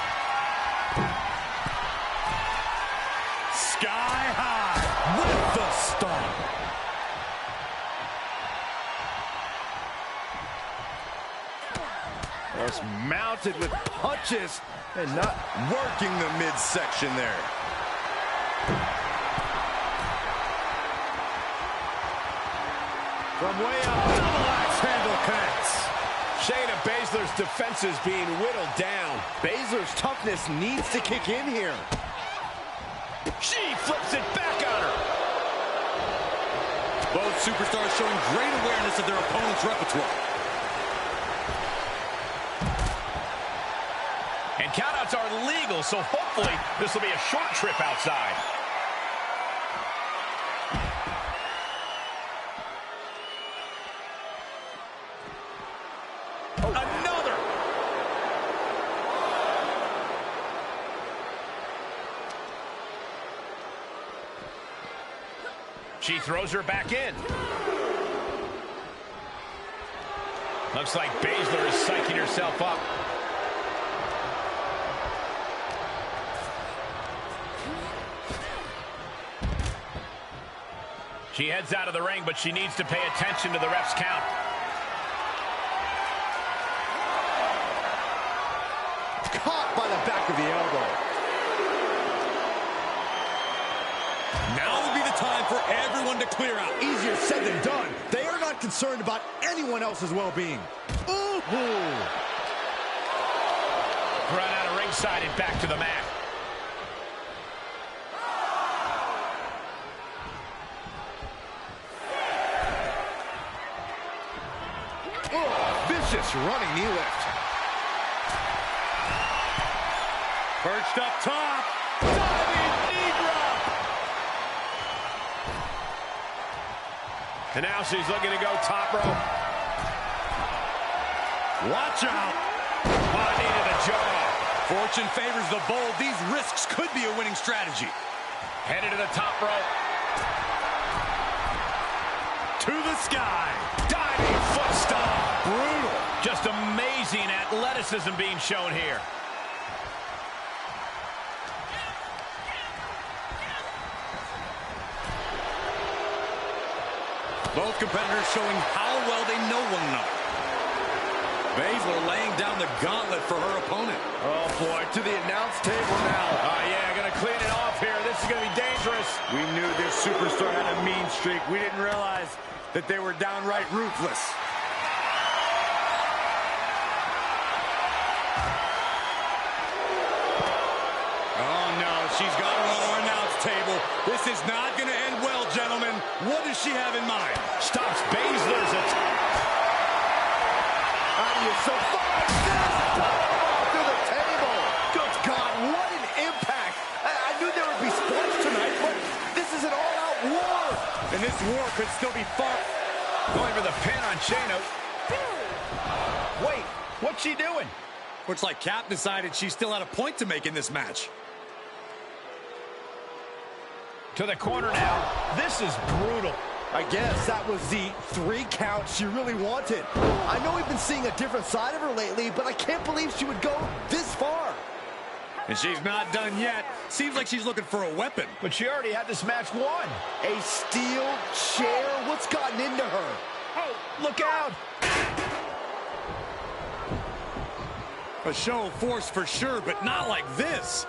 Just mounted with punches and not working the midsection there. From way up, double axe handle connects. Shayna Baszler's defense is being whittled down. Baszler's toughness needs to kick in here. She flips it back on her. Both superstars showing great awareness of their opponent's repertoire. And countouts are legal, so hopefully this will be a short trip outside. Another! She throws her back in. Looks like Baszler is psyching herself up. She heads out of the ring, but she needs to pay attention to the ref's count. Caught by the back of the elbow. Now would be the time for everyone to clear out. Easier said than done. They are not concerned about anyone else's well-being. Ooh. Run out of ringside and back to the mat. Vicious running knee lift. Perched up top. Diving knee drop. And now she's looking to go top rope. Watch out. Body to the jaw. Fortune favors the bold. These risks could be a winning strategy. Headed to the top rope. To the sky. Diving foot stomp. Brutal. Just amazing athleticism being shown here. Both competitors showing how well they know one another. Baszler laying down the gauntlet for her opponent. Oh, boy, to the announce table now. Oh, yeah, gonna clean it off here. This is gonna be dangerous. We knew this superstar had a mean streak. We didn't realize that they were downright ruthless. Oh, no, she's got her on our announce table. This is not going to end well, gentlemen. What does she have in mind? Stops Baszler's attack. So far, through the table. Good God, what an impact. I knew there would be sports tonight, but this is an all-out war. And this war could still be fought. Going for the pin on Shayna. Wait, what's she doing? Looks like Cap decided she still had a point to make in this match. To the corner now. This is brutal. I guess that was the 3 count she really wanted. I know we've been seeing a different side of her lately, but I can't believe she would go this far. And she's not done yet. Seems like she's looking for a weapon. But she already had this match won. A steel chair? What's gotten into her? Oh, look out. A show of force for sure, but not like this.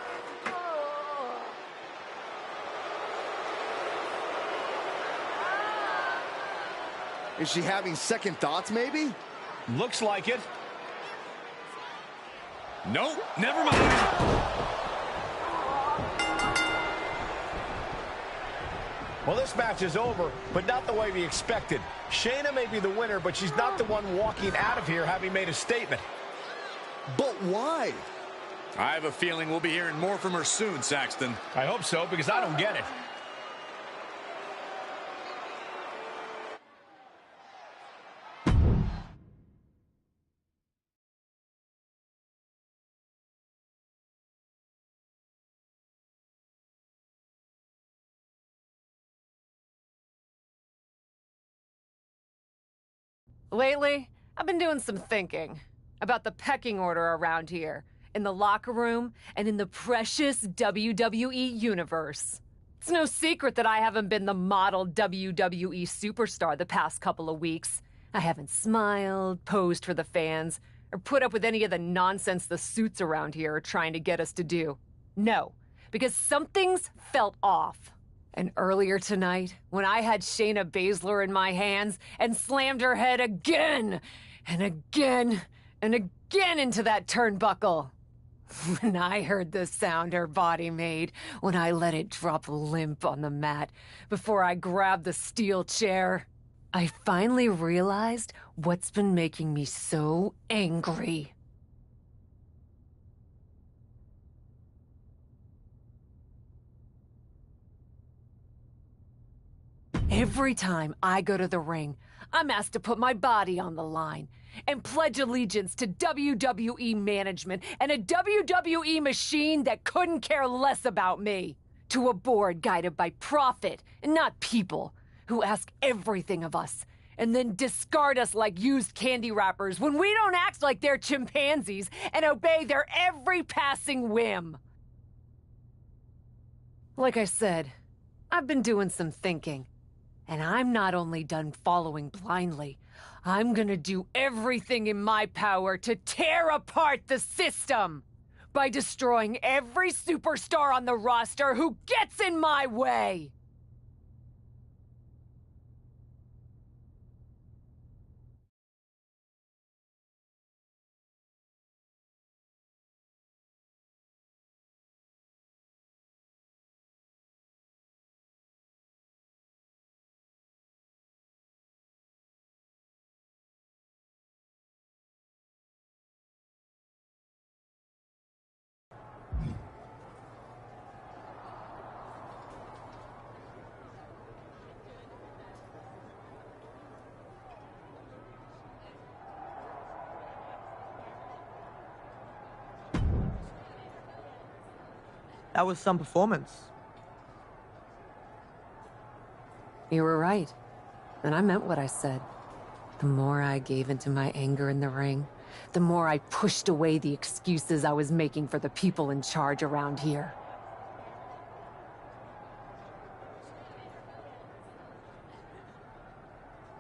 Is she having second thoughts, maybe? Looks like it. Nope, never mind. Well, this match is over, but not the way we expected. Shayna may be the winner, but she's not the one walking out of here having made a statement. But why? I have a feeling we'll be hearing more from her soon, Saxton. I hope so, because I don't get it. Lately, I've been doing some thinking about the pecking order around here, in the locker room, and in the precious WWE universe. It's no secret that I haven't been the model WWE superstar the past couple of weeks. I haven't smiled, posed for the fans, or put up with any of the nonsense the suits around here are trying to get us to do. No, because something's felt off. And earlier tonight, when I had Shayna Baszler in my hands and slammed her head again and again and again into that turnbuckle, when I heard the sound her body made when I let it drop limp on the mat before I grabbed the steel chair, I finally realized what's been making me so angry. Every time I go to the ring, I'm asked to put my body on the line and pledge allegiance to WWE management and a WWE machine that couldn't care less about me. To a board guided by profit and not people, who ask everything of us and then discard us like used candy wrappers when we don't act like they're chimpanzees and obey their every passing whim. Like I said, I've been doing some thinking. And I'm not only done following blindly, I'm gonna do everything in my power to tear apart the system by destroying every superstar on the roster who gets in my way. That was some performance. You were right. And I meant what I said. The more I gave into my anger in the ring, the more I pushed away the excuses I was making for the people in charge around here.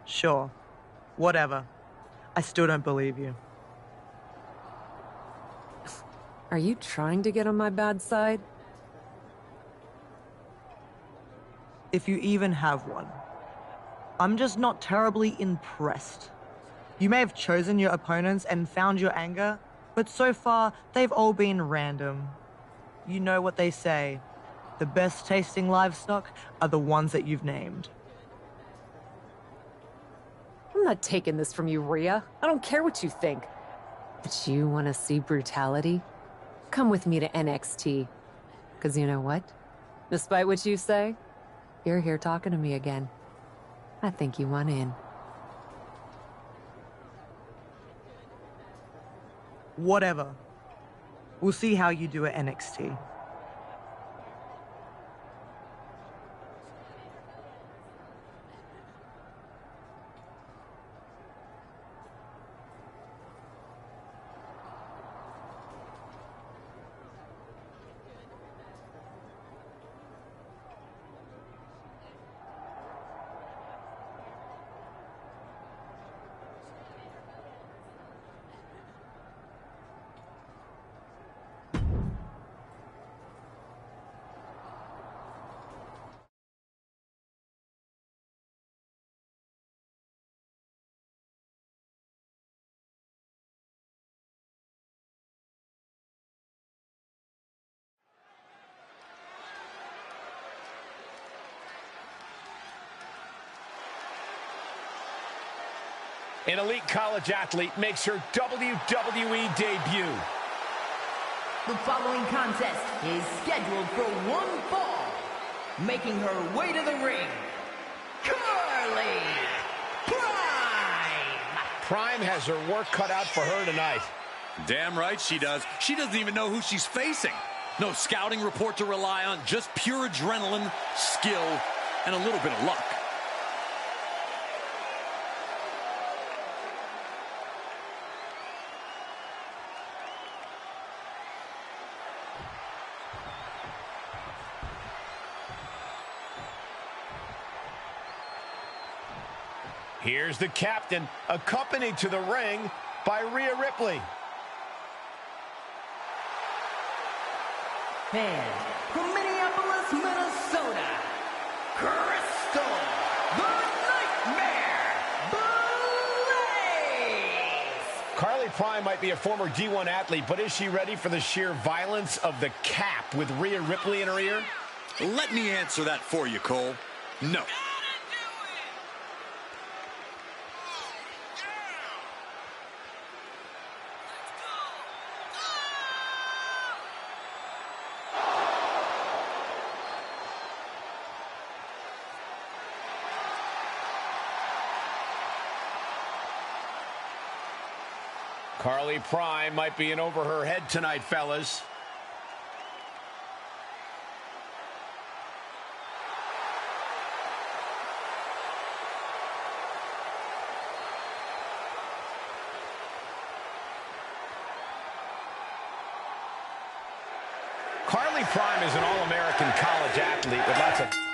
Sure. Whatever. I still don't believe you. Are you trying to get on my bad side? If you even have one. I'm just not terribly impressed. You may have chosen your opponents and found your anger, but so far, they've all been random. You know what they say. The best tasting livestock are the ones that you've named. I'm not taking this from you, Rhea. I don't care what you think. But you want to see brutality? Come with me to NXT. Because you know what? Despite what you say, you're here talking to me again. I think you want in. Whatever. We'll see how you do at NXT. An elite college athlete makes her WWE debut. The following contest is scheduled for one fall. Making her way to the ring, Carly Prime! Prime has her work cut out for her tonight. Damn right she does. She doesn't even know who she's facing. No scouting report to rely on, just pure adrenaline, skill, and a little bit of luck. Here's the captain, accompanied to the ring by Rhea Ripley. And from Minneapolis, Minnesota, Crystal, the Nightmare, Blaze! Carly Prime might be a former D1 athlete, but is she ready for the sheer violence of the cap with Rhea Ripley in her ear? Let me answer that for you, Cole. No. Carly Prime might be in over her head tonight, fellas. Carly Prime is an All-American college athlete with lots of...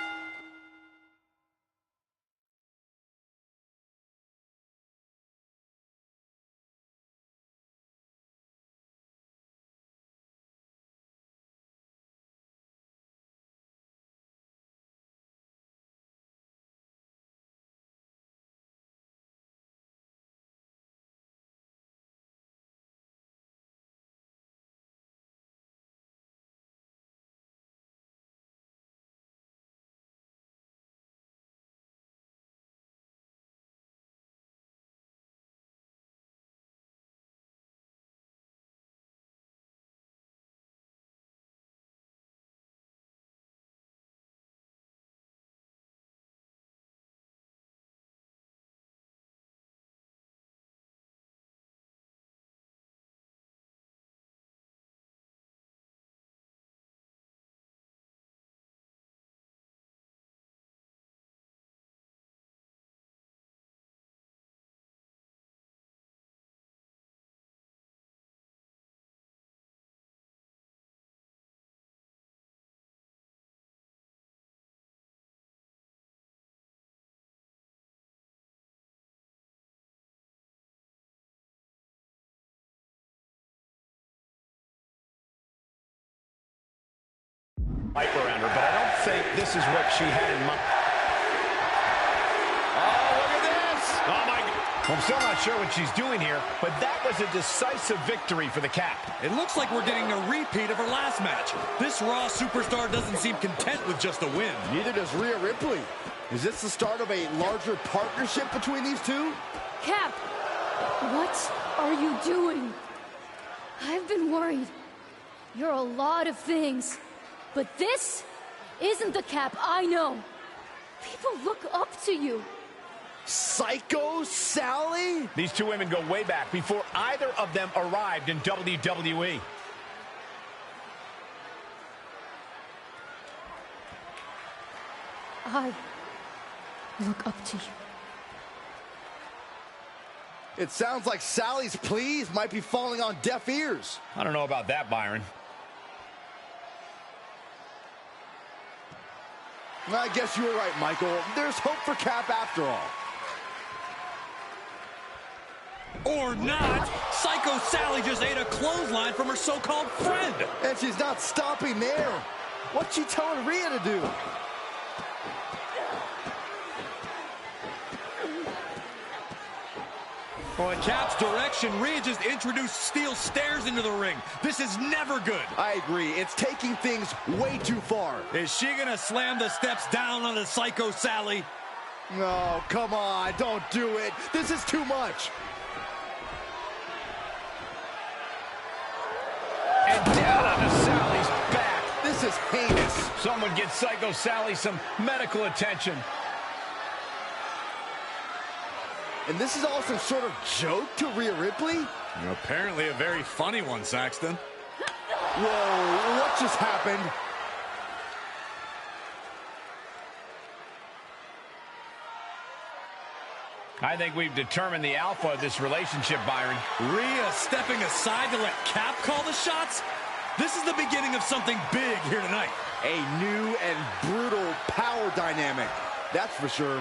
hype around her, but I don't think this is what she had in mind. Oh, look at this! Oh, my God. I'm still not sure what she's doing here, but that was a decisive victory for the Cap. It looks like we're getting a repeat of her last match. This Raw superstar doesn't seem content with just a win. Neither does Rhea Ripley. Is this the start of a larger partnership between these two? Cap, what are you doing? I've been worried. You're a lot of things. But this isn't the Cap I know. People look up to you. Psycho Sally? These two women go way back before either of them arrived in WWE. I look up to you. It sounds like Sally's pleas might be falling on deaf ears. I don't know about that, Byron. I guess you were right, Michael. There's hope for Cap after all. Or not. Psycho Sally just ate a clothesline from her so-called friend. And she's not stopping there. What's she telling Rhea to do? Well, in Cap's direction, Rhea just introduced steel stairs into the ring. This is never good. I agree. It's taking things way too far. Is she going to slam the steps down on the Psycho Sally? No, come on. Don't do it. This is too much. And down onto Sally's back. This is heinous. Someone get Psycho Sally some medical attention. And this is all some sort of joke to Rhea Ripley? Apparently a very funny one, Saxton. Whoa, what just happened? I think we've determined the alpha of this relationship, Byron. Rhea stepping aside to let Cap call the shots? This is the beginning of something big here tonight. A new and brutal power dynamic, that's for sure.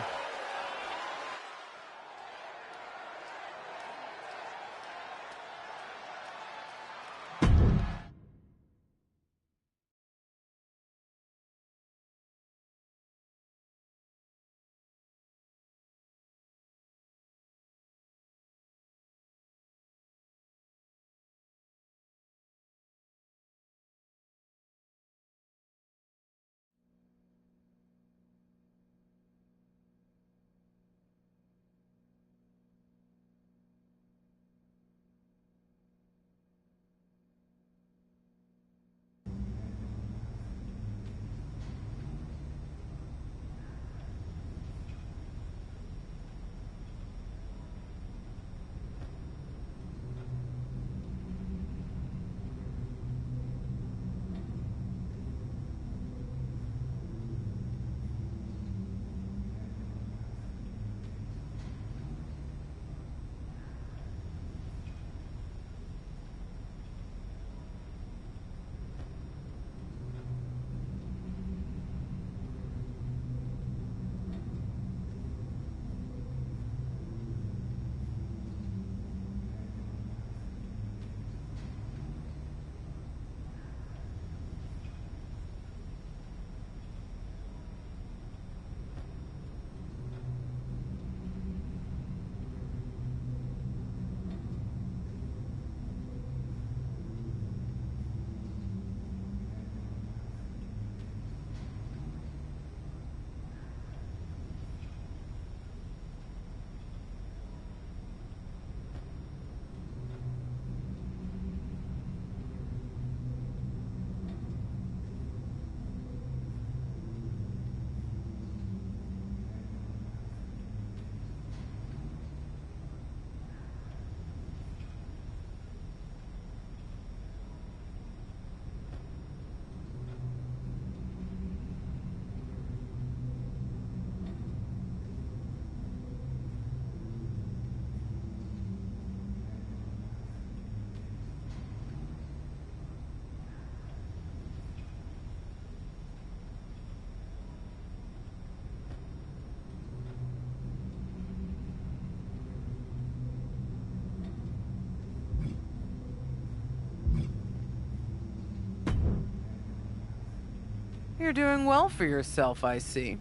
You're doing well for yourself, I see.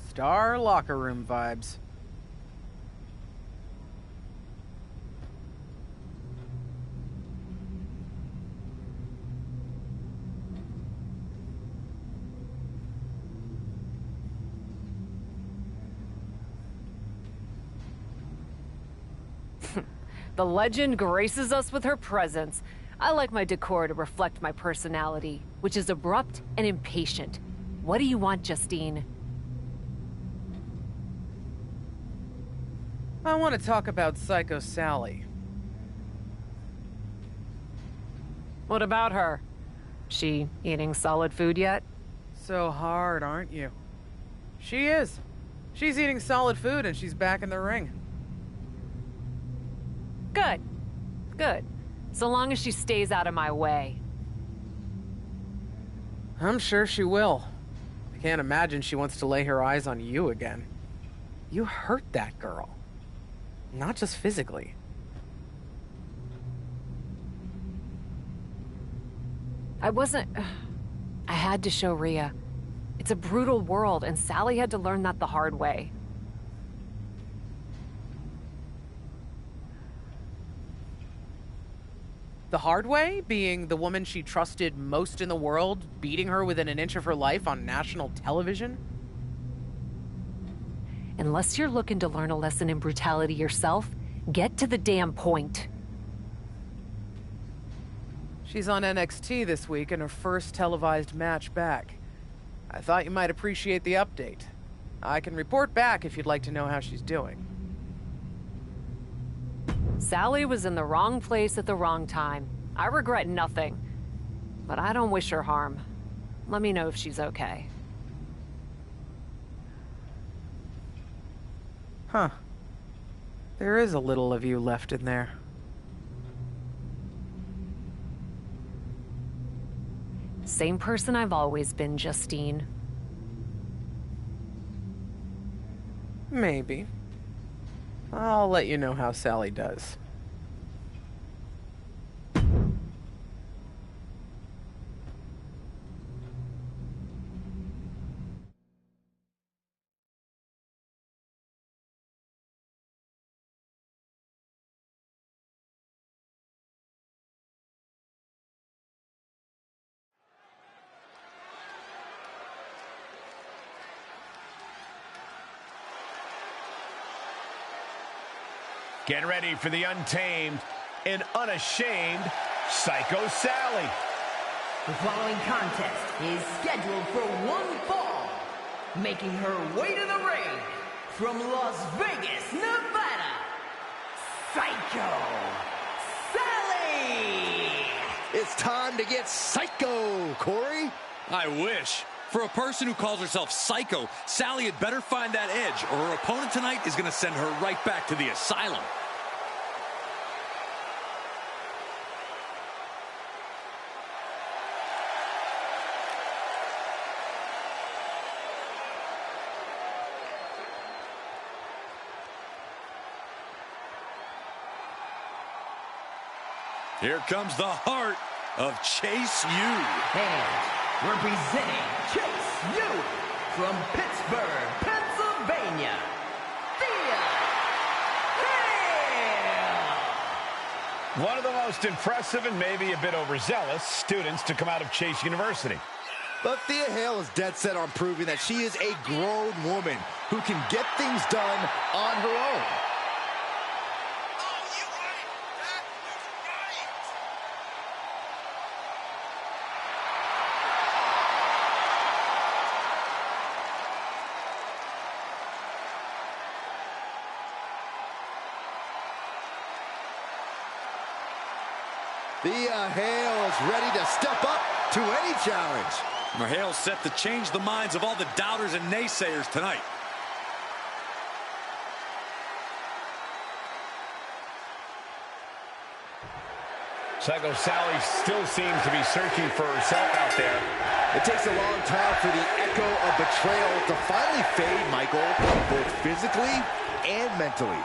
Star locker room vibes. The legend graces us with her presence. I like my decor to reflect my personality, which is abrupt and impatient. What do you want, Justine? I want to talk about Psycho Sally. What about her? She eating solid food yet? So hard, aren't you? She is. She's eating solid food and she's back in the ring. Good. Good. So long as she stays out of my way. I'm sure she will. I can't imagine she wants to lay her eyes on you again. You hurt that girl. Not just physically. I had to show Rhea. It's a brutal world, and Sally had to learn that the hard way. The hard way being the woman she trusted most in the world, beating her within an inch of her life on national television? Unless you're looking to learn a lesson in brutality yourself, get to the damn point. She's on NXT this week in her first televised match back. I thought you might appreciate the update. I can report back if you'd like to know how she's doing. Sally was in the wrong place at the wrong time. I regret nothing. But I don't wish her harm. Let me know if she's okay. Huh. There is a little of you left in there. Same person I've always been, Justine. Maybe. I'll let you know how Sally does. Get ready for the untamed and unashamed Psycho Sally. The following contest is scheduled for one fall. Making her way to the ring from Las Vegas, Nevada, Psycho Sally! It's time to get psycho, Corey. I wish. For a person who calls herself Psycho, Sally had better find that edge, or her opponent tonight is going to send her right back to the asylum. Here comes the heart of Chase U. And representing Chase U from Pittsburgh, Pennsylvania, Thea Hale. One of the most impressive and maybe a bit overzealous students to come out of Chase University. But Thea Hale is dead set on proving that she is a grown woman who can get things done on her own. Thea Hale is ready to step up to any challenge. Hale's set to change the minds of all the doubters and naysayers tonight. Psycho Sally still seems to be searching for herself out there. It takes a long time for the echo of betrayal to finally fade, Michael, both physically and mentally.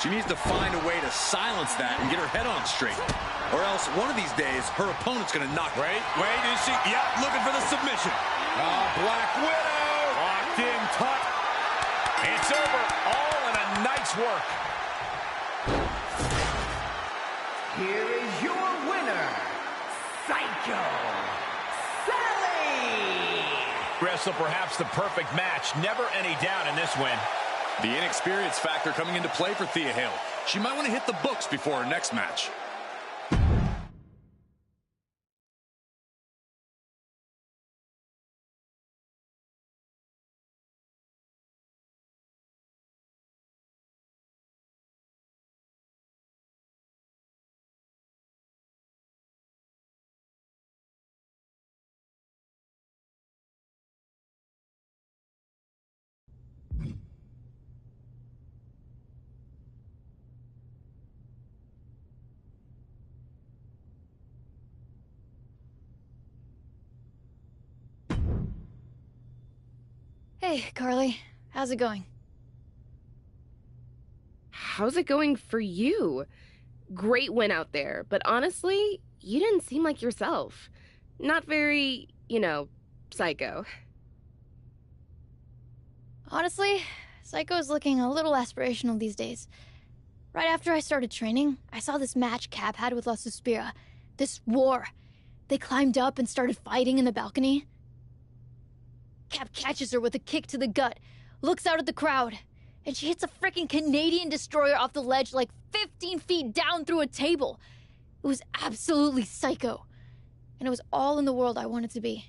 She needs to find a way to silence that and get her head on straight. Or else, one of these days, her opponent's going to knock her. Wait, is she? Yeah, looking for the submission. Black Widow. Locked in tight. It's over. All in a nice work. Here is your winner, Psycho Sally. Wrestle perhaps the perfect match. Never any doubt in this win. The inexperience factor coming into play for Thea Hale. She might want to hit the books before her next match. Hey, Carly. How's it going? How's it going for you? Great win out there, but honestly, you didn't seem like yourself. Not very, psycho. Honestly, Psycho is looking a little aspirational these days. Right after I started training, I saw this match Cap had with La Suspira. This war. They climbed up and started fighting in the balcony. Cap catches her with a kick to the gut, looks out at the crowd, and she hits a freaking Canadian destroyer off the ledge like 15 feet down through a table. It was absolutely psycho. And it was all in the world I wanted to be.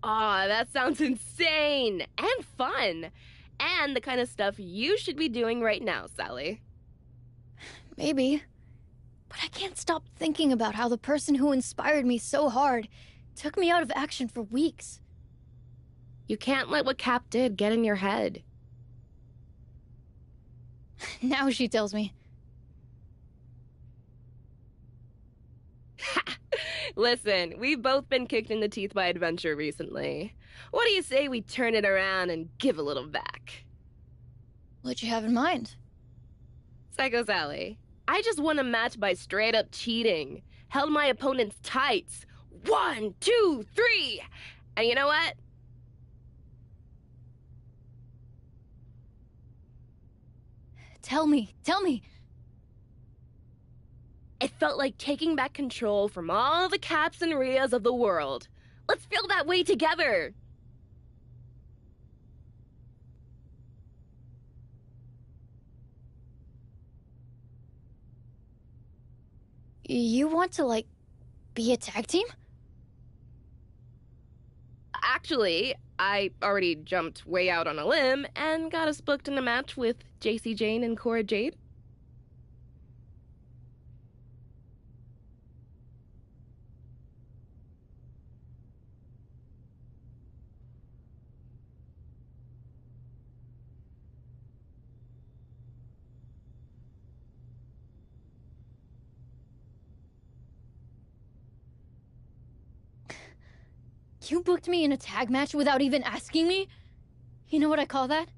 Aw, that sounds insane and fun. And the kind of stuff you should be doing right now, Sally. Maybe. But I can't stop thinking about how the person who inspired me so hard took me out of action for weeks. You can't let what Cap did get in your head. Now she tells me. Listen, we've both been kicked in the teeth by adventure recently. What do you say we turn it around and give a little back? What you have in mind? Psycho Sally, I just won a match by straight up cheating. Held my opponent's tights. 1, 2, 3. And you know what? Tell me. It felt like taking back control from all the Caps and Rheas of the world. Let's feel that way together. You want to, be a tag team? Actually, I already jumped way out on a limb and got us booked in a match with JC Jane and Cora Jade. You booked me in a tag match without even asking me? You know what I call that?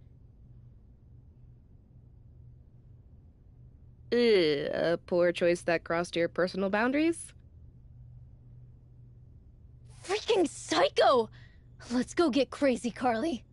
A poor choice that crossed your personal boundaries? Freaking psycho! Let's go get crazy, Carly.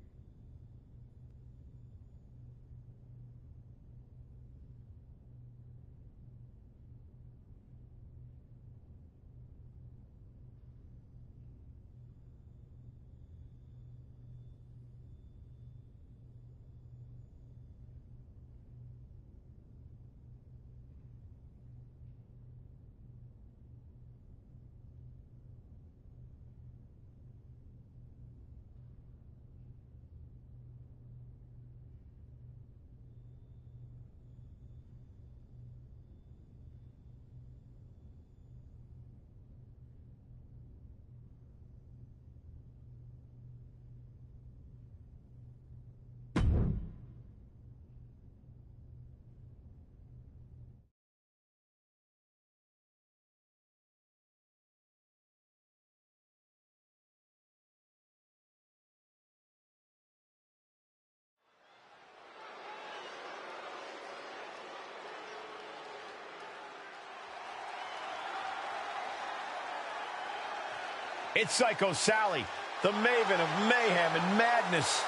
It's Psycho Sally, the maven of mayhem and madness.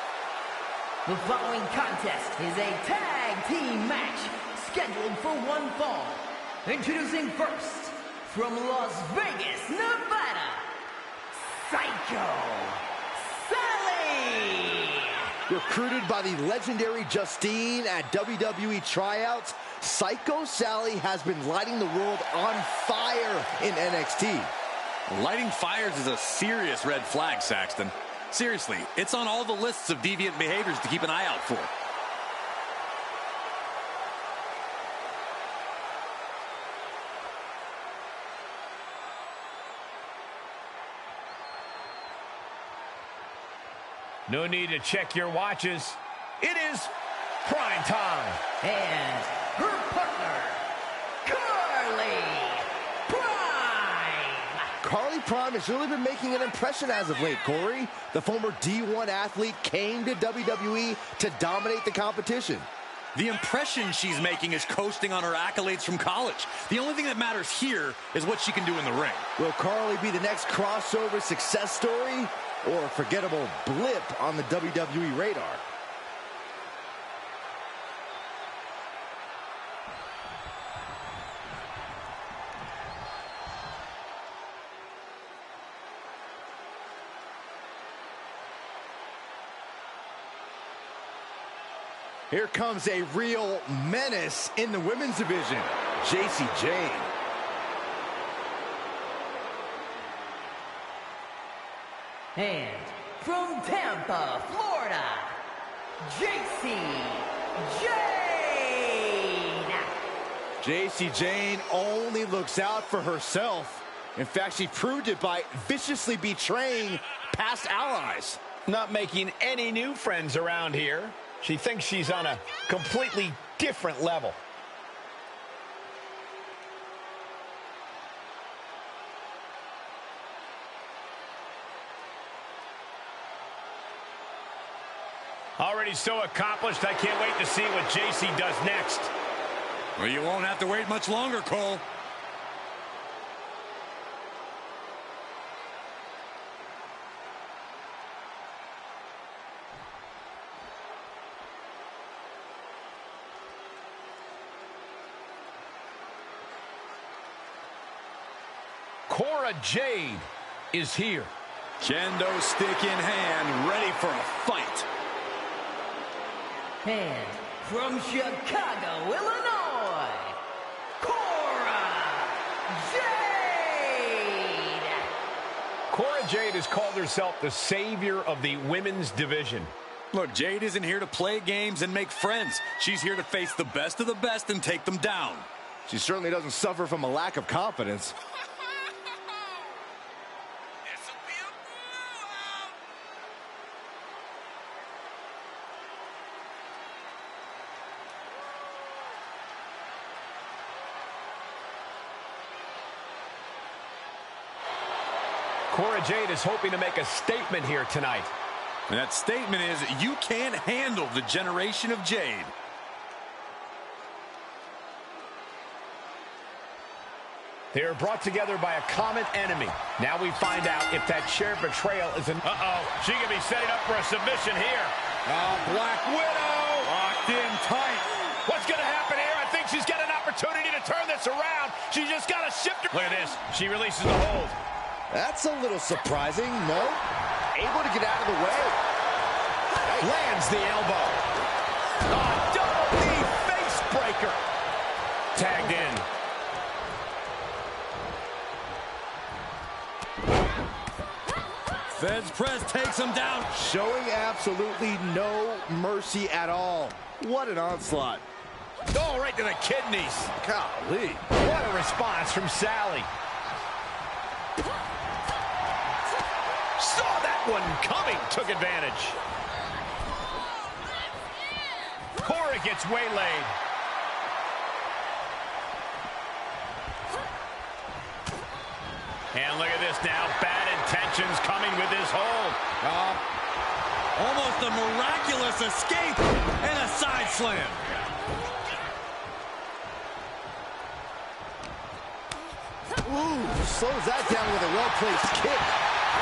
The following contest is a tag team match scheduled for one fall. Introducing first, from Las Vegas, Nevada, Psycho Sally! Recruited by the legendary Justine at WWE tryouts, Psycho Sally has been lighting the world on fire in NXT. Lighting fires is a serious red flag, Saxton. Seriously, it's on all the lists of deviant behaviors to keep an eye out for. No need to check your watches. It is prime time. And her partner, Carly Prime. Carly Prime has really been making an impression as of late, Corey. The former D1 athlete came to WWE to dominate the competition. The impression she's making is coasting on her accolades from college. The only thing that matters here is what she can do in the ring. Will Carly be the next crossover success story or a forgettable blip on the WWE radar? Here comes a real menace in the women's division, Jacy Jayne. And from Tampa, Florida, Jacy Jayne. Jacy Jayne only looks out for herself. In fact, she proved it by viciously betraying past allies. Not making any new friends around here. She thinks she's on a completely different level. Already so accomplished, I can't wait to see what Jacy does next. Well, you won't have to wait much longer, Cole. Cora Jade is here. Kendo stick in hand, ready for a fight. And from Chicago, Illinois, Cora Jade! Cora Jade has called herself the savior of the women's division. Look, Jade isn't here to play games and make friends. She's here to face the best of the best and take them down. She certainly doesn't suffer from a lack of confidence. Cora Jade is hoping to make a statement here tonight. And that statement is, you can't handle the generation of Jade. They are brought together by a common enemy. Now we find out if that shared betrayal is an... Uh-oh, she could be setting up for a submission here. Black Widow! Locked in tight. What's going to happen here? I think she's got an opportunity to turn this around. She just got to shift her... Look at this. She releases the hold. That's a little surprising, no? Able to get out of the way. Lands the elbow. Double knee face breaker. Tagged in. Feds press takes him down. Showing absolutely no mercy at all. What an onslaught. Oh, right to the kidneys. Golly. What a response from Sally. Saw that one coming, took advantage. Cora gets waylaid. And look at this now, bad intentions coming with this hold. Almost a miraculous escape and a side slam. Ooh, slows that down with a well-placed kick.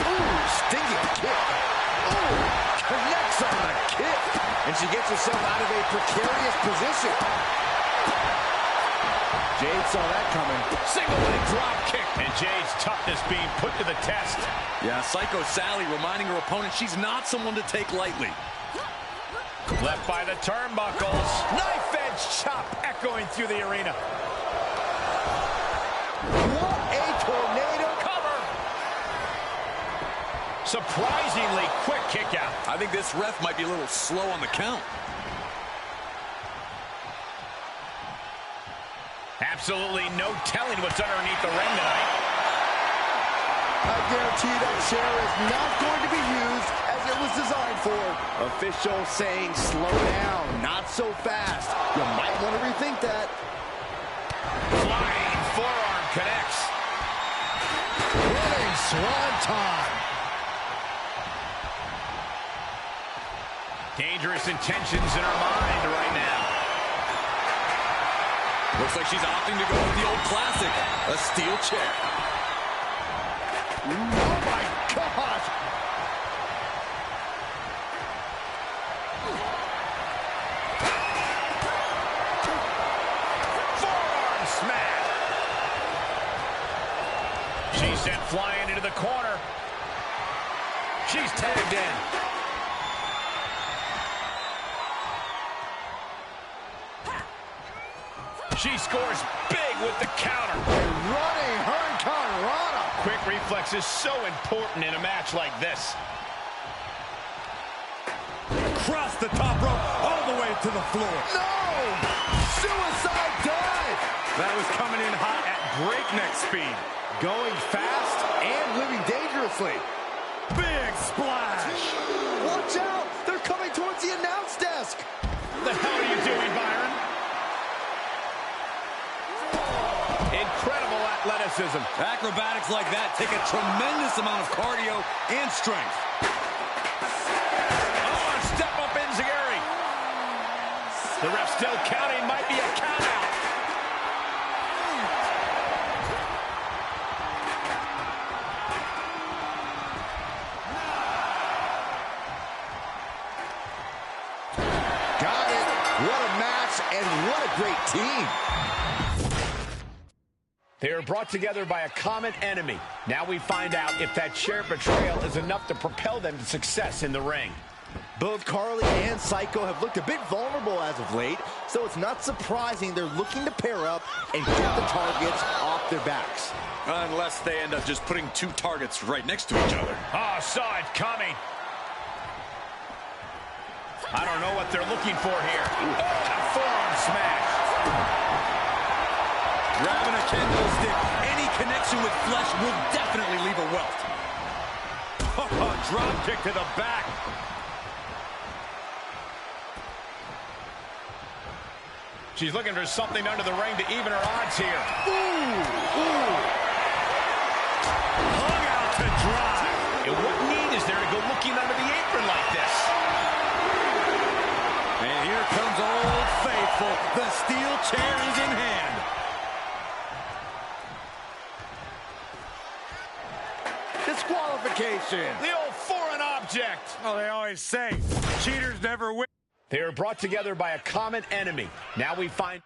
Ooh, stinging kick. Ooh, connects on the kick. And she gets herself out of a precarious position. Jade saw that coming. Single leg drop kick. And Jade's toughness being put to the test. Yeah, Psycho Sally reminding her opponent she's not someone to take lightly. Left by the turnbuckles. Knife edge chop echoing through the arena. What a tornado cover. Surprisingly quick kick out. I think this ref might be a little slow on the count. Absolutely no telling what's underneath the ring tonight. I guarantee that chair is not going to be used as it was designed for. Official saying slow down, not so fast. You might want to rethink that. Flying forearm connects. Running swanton. Dangerous intentions in her mind right now. Looks like she's opting to go with the old classic, a steel chair. Oh my God! Forearm smash. She's sent flying into the corner. She's tagged in. She scores big with the counter. Running Hurricane Rana. Quick reflex is so important in a match like this. Across the top rope, all the way to the floor. No! Suicide dive! That was coming in hot at breakneck speed. Going fast and living dangerously. Big splash! Watch out! They're coming towards the announce desk! What the hell are you doing, Byron? Incredible athleticism. Acrobatics like that take a tremendous amount of cardio and strength. Oh, and step up enziguri. The ref still counting, might be a count out. Got it. What a match and what a great team. They are brought together by a common enemy. Now we find out if that shared betrayal is enough to propel them to success in the ring. Both Carly and Psycho have looked a bit vulnerable as of late, so it's not surprising they're looking to pair up and get the targets off their backs. Unless they end up just putting two targets right next to each other. Oh, saw it coming. I don't know what they're looking for here. Oh, and a forearm smash. Grabbing a kendo stick, any connection with flesh will definitely leave a welt. Oh, drop kick to the back. She's looking for something under the ring to even her odds here. Ooh. Hung out to dry. And what need is there to go looking under the apron like this? And here comes Old Faithful. The steel chair is in hand. Disqualification. The old foreign object. Oh, they always say, cheaters never win. They are brought together by a common enemy. Now we find...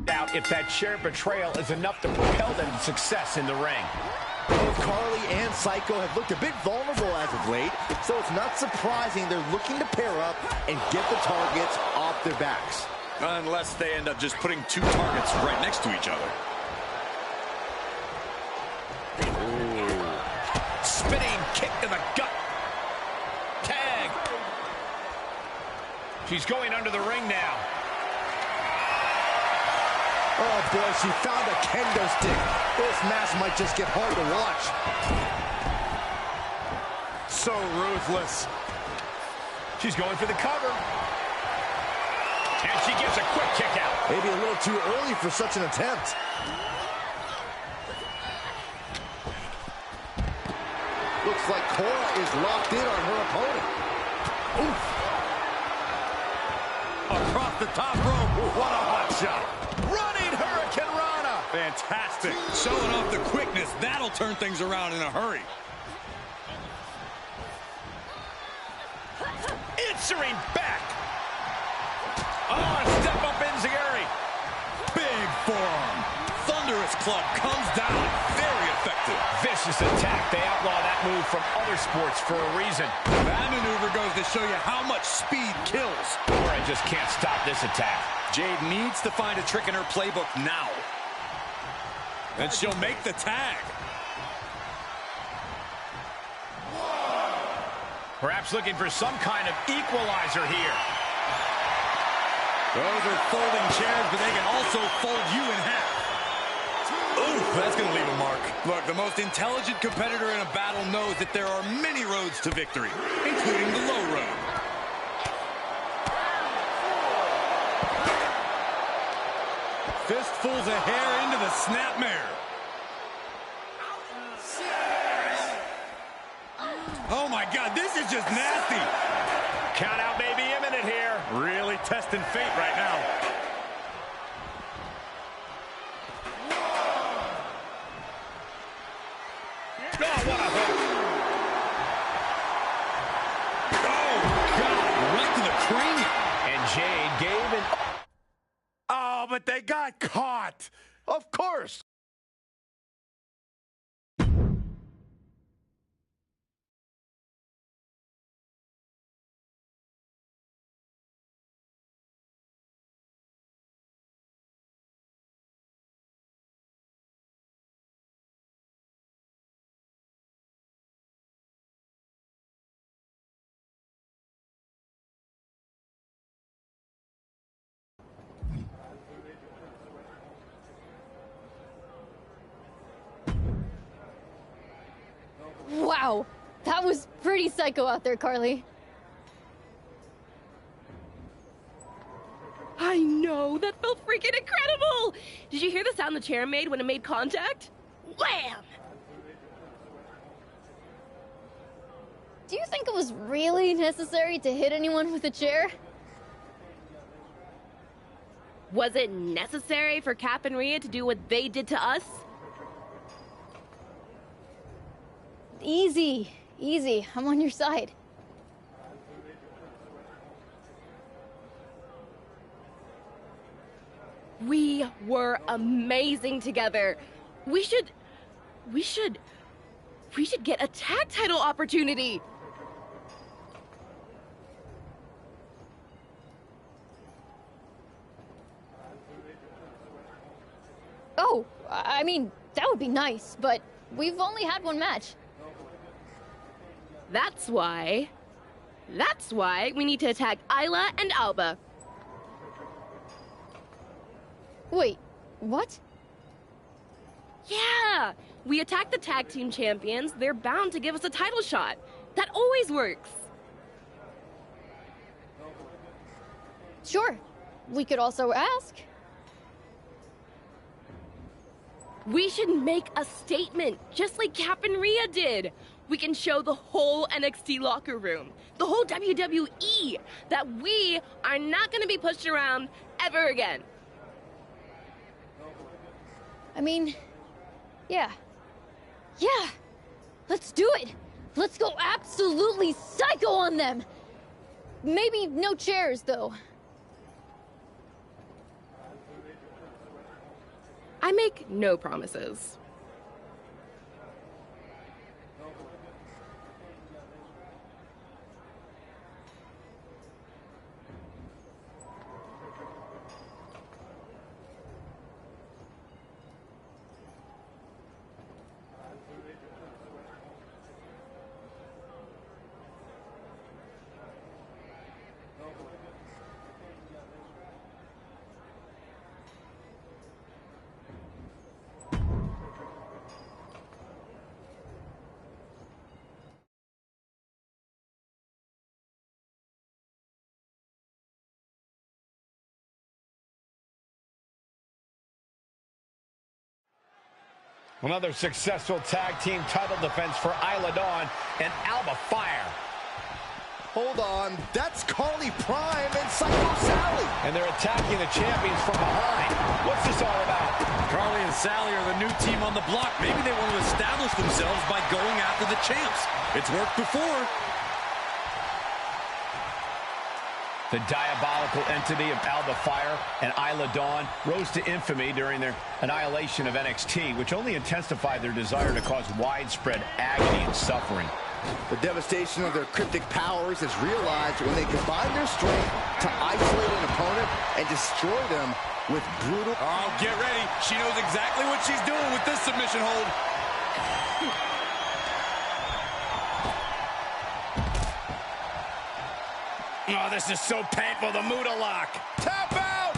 out if that shared betrayal is enough to propel them to success in the ring. Both Carly and Psycho have looked a bit vulnerable as of late, so it's not surprising they're looking to pair up and get the targets off their backs. Unless they end up just putting two targets right next to each other. Ooh. Spinning kick to the gut. Tag. She's going under the ring now. Oh boy, she found a kendo stick. This match might just get hard to watch. So ruthless. She's going for the cover. And she gives a quick kick out. Maybe a little too early for such an attempt. Looks like Cora is locked in on her opponent. Oof. Across the top rope. What a hot shot. Running Hurricane Rana. Fantastic. Showing off the quickness. That'll turn things around in a hurry. Answering back. Oh, a step up enziguri. Big forearm. Thunderous club comes down. Very effective. Vicious attack. They outlaw that move from other sports for a reason. That maneuver goes to show you how much speed kills. Cora just can't stop this attack. Jade needs to find a trick in her playbook now. And she'll make the tag. Perhaps looking for some kind of equalizer here. Those are folding chairs, but they can also fold you in half. Ooh, that's going to leave a mark. Look, the most intelligent competitor in a battle knows that there are many roads to victory, including the low road. Fistfuls of hair into the snapmare. Oh my God, this is just nasty. Count out may be imminent here. Really testing fate right now. Oh, what a hook. Oh, God, right to the cranium. And Jade gave an... Oh, but they got caught. Of course. Wow, that was pretty psycho out there, Carly. I know, that felt freaking incredible! Did you hear the sound the chair made when it made contact? Wham! Do you think it was really necessary to hit anyone with a chair? Was it necessary for Cap and Rhea to do what they did to us? Easy, easy. I'm on your side. We were amazing together. We should get a tag title opportunity. Oh, I mean, that would be nice, but we've only had one match. That's why we need to attack Isla and Alba. Wait, what? Yeah! We attack the tag team champions, they're bound to give us a title shot. That always works. Sure. We could also ask. We should make a statement, just like Cap and Rhea did. We can show the whole NXT locker room, the whole WWE, that we are not going to be pushed around ever again. I mean, yeah. Yeah! Let's do it! Let's go absolutely psycho on them! Maybe no chairs, though. I make no promises. Another successful tag team title defense for Isla Dawn and Alba Fire. Hold on, that's Carly Prime and Psycho Sally. And they're attacking the champions from behind. What's this all about? Carly and Sally are the new team on the block. Maybe they want to establish themselves by going after the champs. It's worked before. The diabolical entity of Alba Fire and Isla Dawn rose to infamy during their annihilation of NXT, which only intensified their desire to cause widespread agony and suffering. The devastation of their cryptic powers is realized when they combine their strength to isolate an opponent and destroy them with brutal... Oh, get ready. She knows exactly what she's doing with this submission hold. Oh, this is so painful. The Muda lock. Tap out!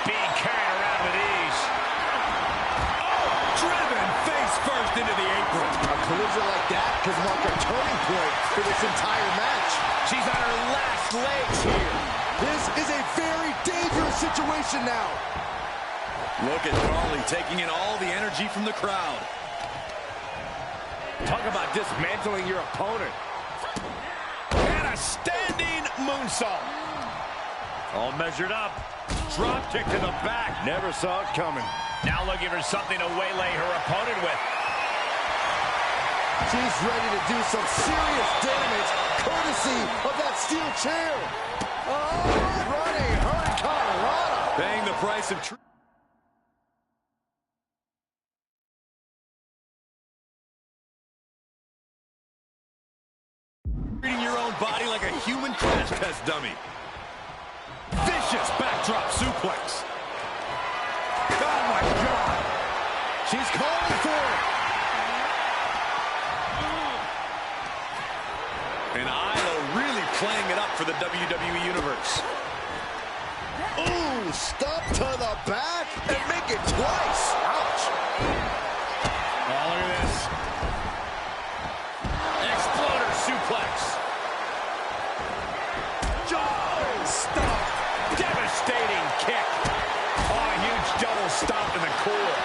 Being carried around with ease. Oh, driven face first into the apron. A collision like that could mark a turning point for this entire match. She's on her last legs here. This is a very dangerous situation now. Look at Carly taking in all the energy from the crowd. Talk about dismantling your opponent. And a standing moonsault. All measured up. Drop kick to the back. Never saw it coming. Now looking for something to waylay her opponent with. She's ready to do some serious damage, courtesy of that steel chair. Oh, running Hurricane. Paying the price of truth. Treating your own body like a human crash test dummy. Vicious backdrop suplex. Oh my God! She's calling for it. And Isla really playing it up for the WWE Universe. Ooh, stop to the back and make it twice. Ouch! Oh, look at this. Exploder suplex. Oh, stop. Devastating kick. Oh, a huge double stomp in the core.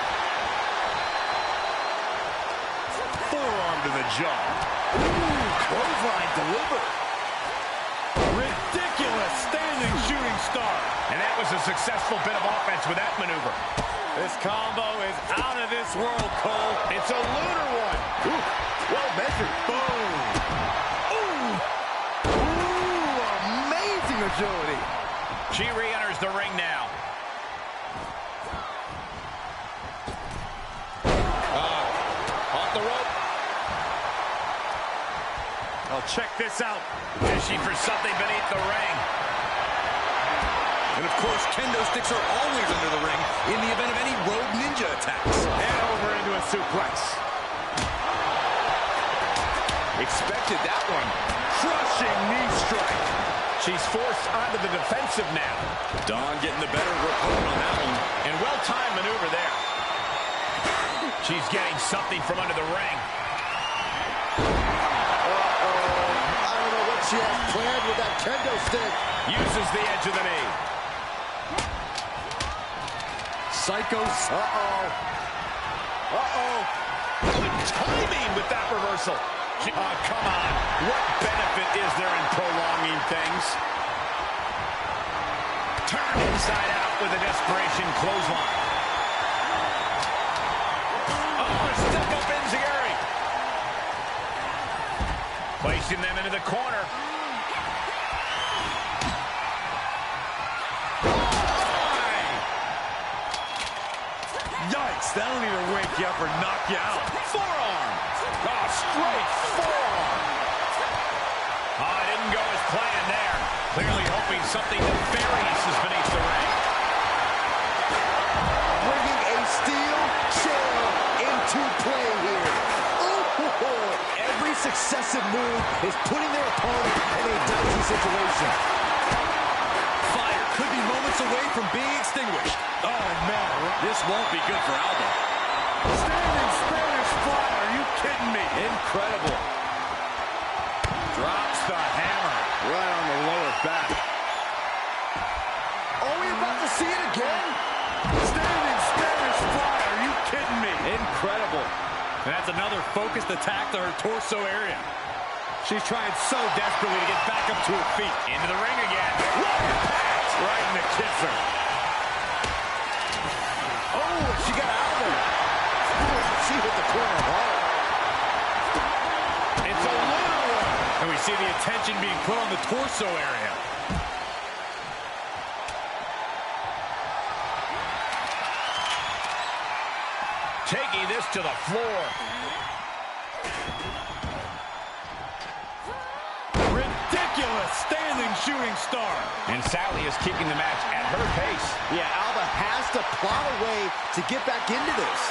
Forearm to the jaw. Ooh, clothesline delivered. Ridiculous standing shooting star. And that was a successful bit of offense with that maneuver. This combo is out of this world, Cole. It's a lunar one. Ooh, well measured. Boom. Amazing agility. She re-enters the ring now. Off the rope. Oh, check this out. Fishing for something beneath the ring. And of course, kendo sticks are always under the ring in the event of any rogue ninja attacks. And over into a suplex. Expected that one. Crushing knee strike. She's forced onto the defensive now. Dawn getting the better of her opponent on that one. And well-timed maneuver there. She's getting something from under the ring. I don't know what she has planned with that kendo stick. Uses the edge of the knee. Psychos. Good timing with that reversal. Oh, come on. What benefit is there in prolonging things? Turned inside out with a desperation clothesline. Oh, a step up enziguri. Placing them into the corner. Yikes, that'll either wake you up or knock you out. Forearm. Oh, straight forearm. Oh, it didn't go as planned there. Clearly hoping something nefarious is beneath the ring. Bringing a steel chair into play here. Ooh, every successive move is putting their opponent in a dicey situation. Fire could be moments away from being extinguished. Oh, no. This won't be good for Alba. Standing Spanish fly. Are you kidding me? Incredible. Drops the hammer. Right on the lower back. Are we about to see it again? Standing Spanish fly. Are you kidding me? Incredible. And that's another focused attack to her torso area. She's trying so desperately to get back up to her feet. Into the ring again. What impact! Right in the kisser. Oh, she got out of there. She hit the corner hard. It's a little one. And we see the attention being put on the torso area. Taking this to the floor. Ridiculous standing shooting star. And Sally is keeping the match at her pace. Yeah, Alba has to plot a way to get back into this.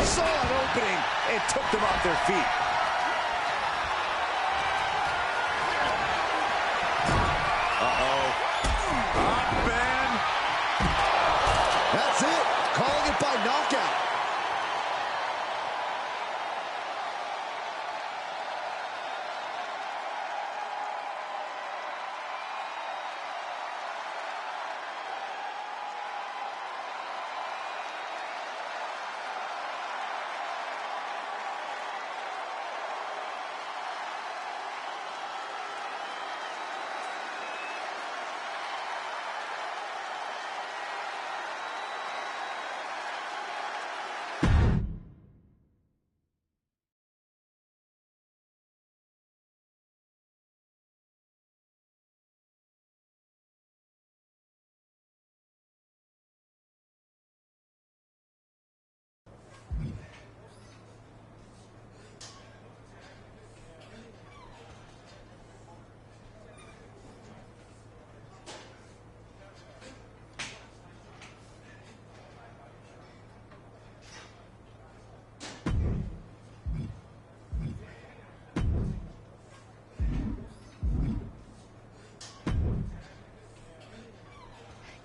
Saw an opening and took them off their feet. Uh-oh. Up and... That's it. Calling it by knockout.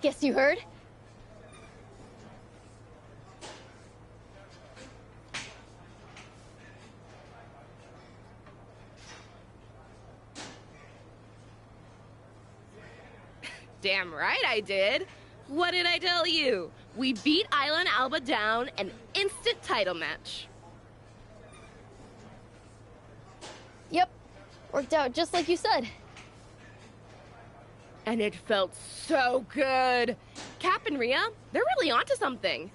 Guess you heard? Damn right I did. What did I tell you? We beat Isla and Alba down, an instant title match. Yep. Worked out just like you said. And it felt so good. Cap and Rhea, they're really onto something.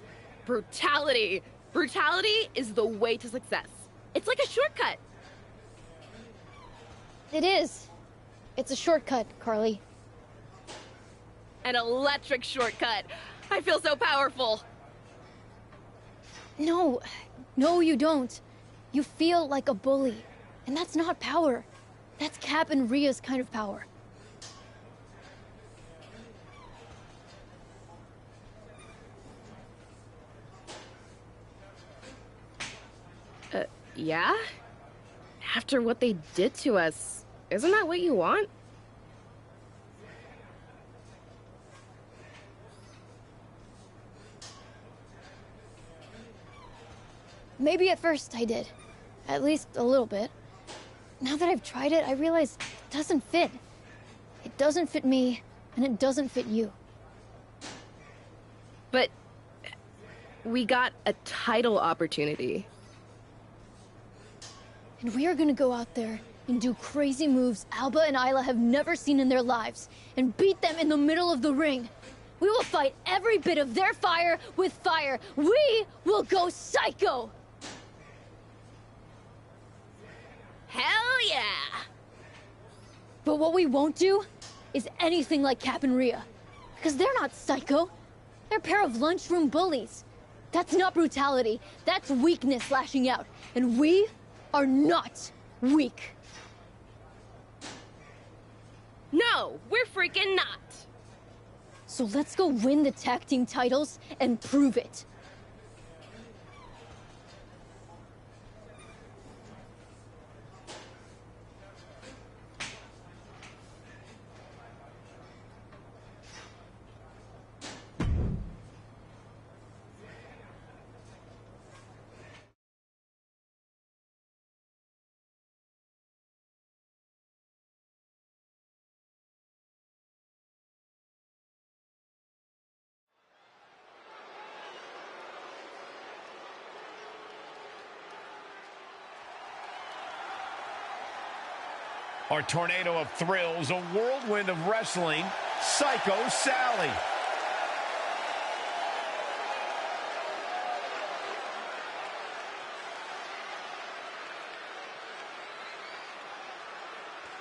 Brutality. Brutality is the way to success. It's like a shortcut. It is. It's a shortcut, Carly. An electric shortcut. I feel so powerful. No. No, you don't. You feel like a bully. And that's not power. That's Cap and Rhea's kind of power. Yeah? After what they did to us, isn't that what you want? Maybe at first I did. At least a little bit. Now that I've tried it, I realize it doesn't fit. It doesn't fit me, and it doesn't fit you. But we got a title opportunity. And we are gonna go out there and do crazy moves Alba and Isla have never seen in their lives, and beat them in the middle of the ring. We will fight every bit of their fire with fire. We will go psycho! Hell yeah! But what we won't do is anything like Cap and Rhea. Because they're not psycho. They're a pair of lunchroom bullies. That's not brutality. That's weakness lashing out. And we are not weak. No, we're freaking not. So let's go win the tag team titles and prove it. Our tornado of thrills, a whirlwind of wrestling, Psycho Sally.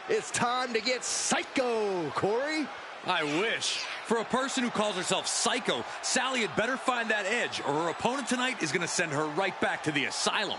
It's time to get psycho, Corey. I wish. For a person who calls herself Psycho, Sally had better find that edge, or her opponent tonight is going to send her right back to the asylum.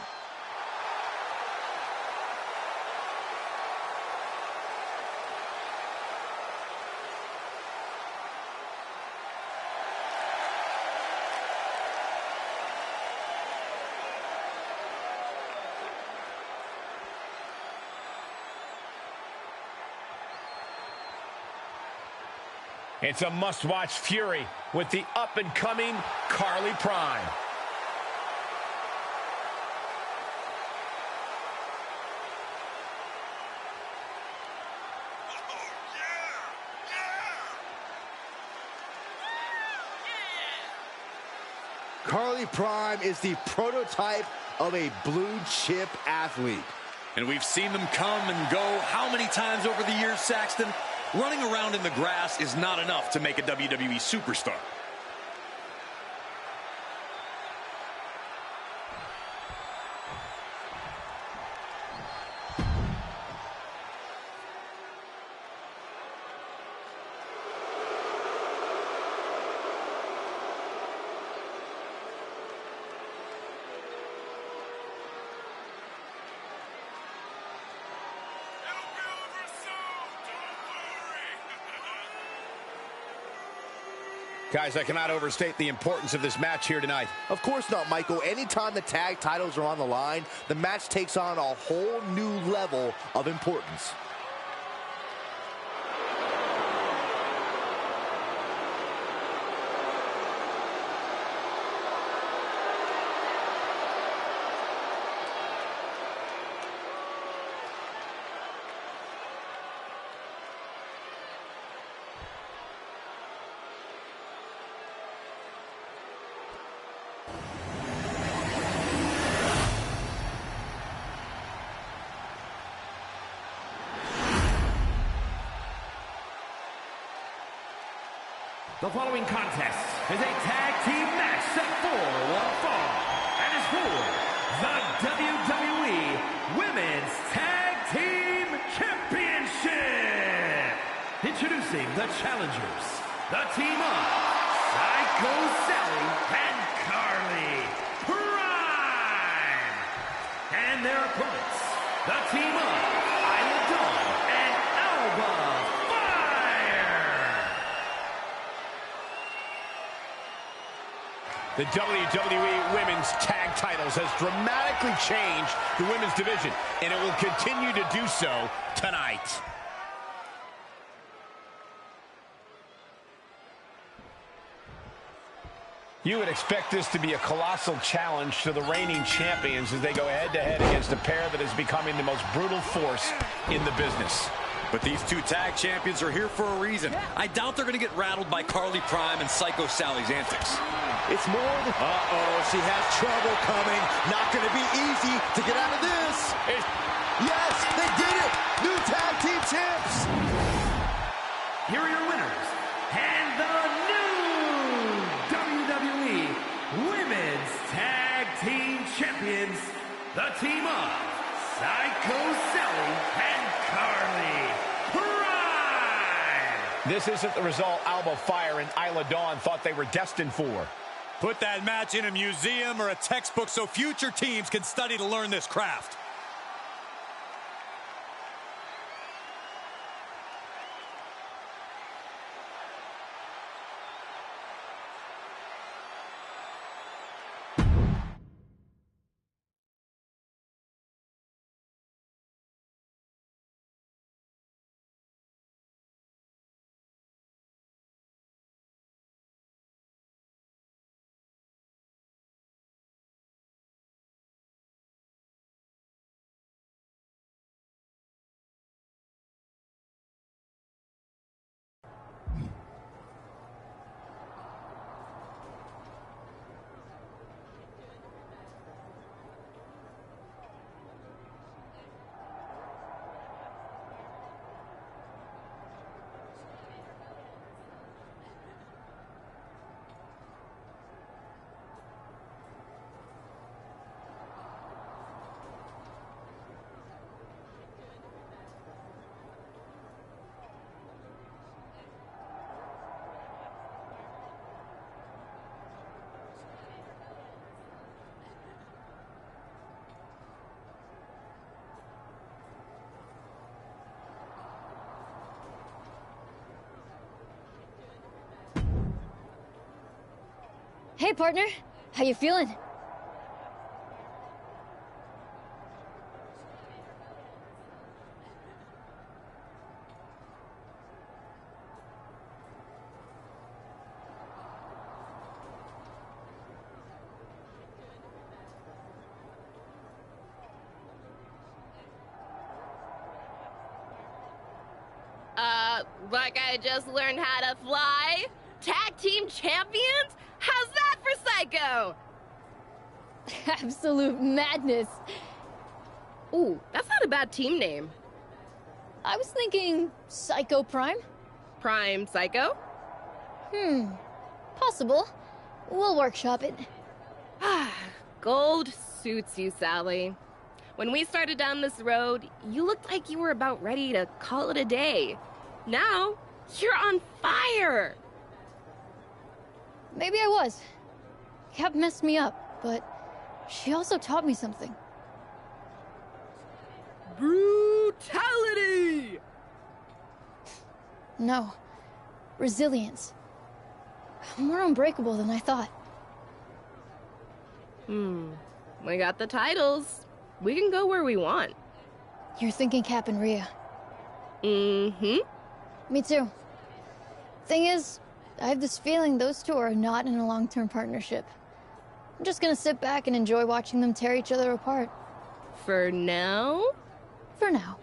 It's a must-watch Fury with the up-and-coming Carly Prime. Carly Prime is the prototype of a blue-chip athlete. And we've seen them come and go how many times over the years, Saxton? Running around in the grass is not enough to make a WWE superstar. Guys, I cannot overstate the importance of this match here tonight. Of course not, Michael. Anytime the tag titles are on the line, the match takes on a whole new level of importance. The following contest is a tag team match set for one fall and is for the WWE Women's Tag Team Championship. Introducing the challengers, the team of Psycho Sally and Carly Prime. And their opponents, the team of Isla Dawn and Alba. The WWE Women's Tag Titles has dramatically changed the women's division, and it will continue to do so tonight. You would expect this to be a colossal challenge to the reigning champions as they go head-to-head against a pair that is becoming the most brutal force in the business. But these two tag champions are here for a reason. I doubt they're going to get rattled by Carly Prime and Psycho Sally's antics. It's more than... Uh-oh, she has trouble coming. Not going to be easy to get out of this. Yes, they did it. New tag team champs. Here are your winners and the new WWE Women's Tag Team Champions, the team of Psycho Sally and Carly Prime. This isn't the result Alba Fire and Isla Dawn thought they were destined for. Put that match in a museum or a textbook so future teams can study to learn this craft. Hey, partner. How you feeling? Like I just learned how to fly? Tag team champions? How's that for Psycho? Absolute madness. Ooh, that's not a bad team name. I was thinking Psycho Prime. Prime Psycho? Possible. We'll workshop it. Gold suits you, Sally. When we started down this road, you looked like you were about ready to call it a day. Now, you're on fire! Maybe I was. Cap messed me up, but she also taught me something. Brutality! No. Resilience. More unbreakable than I thought. We got the titles. We can go where we want. You're thinking Cap and Rhea. Me too. Thing is, I have this feeling those two are not in a long-term partnership. I'm just gonna sit back and enjoy watching them tear each other apart. For now? For now.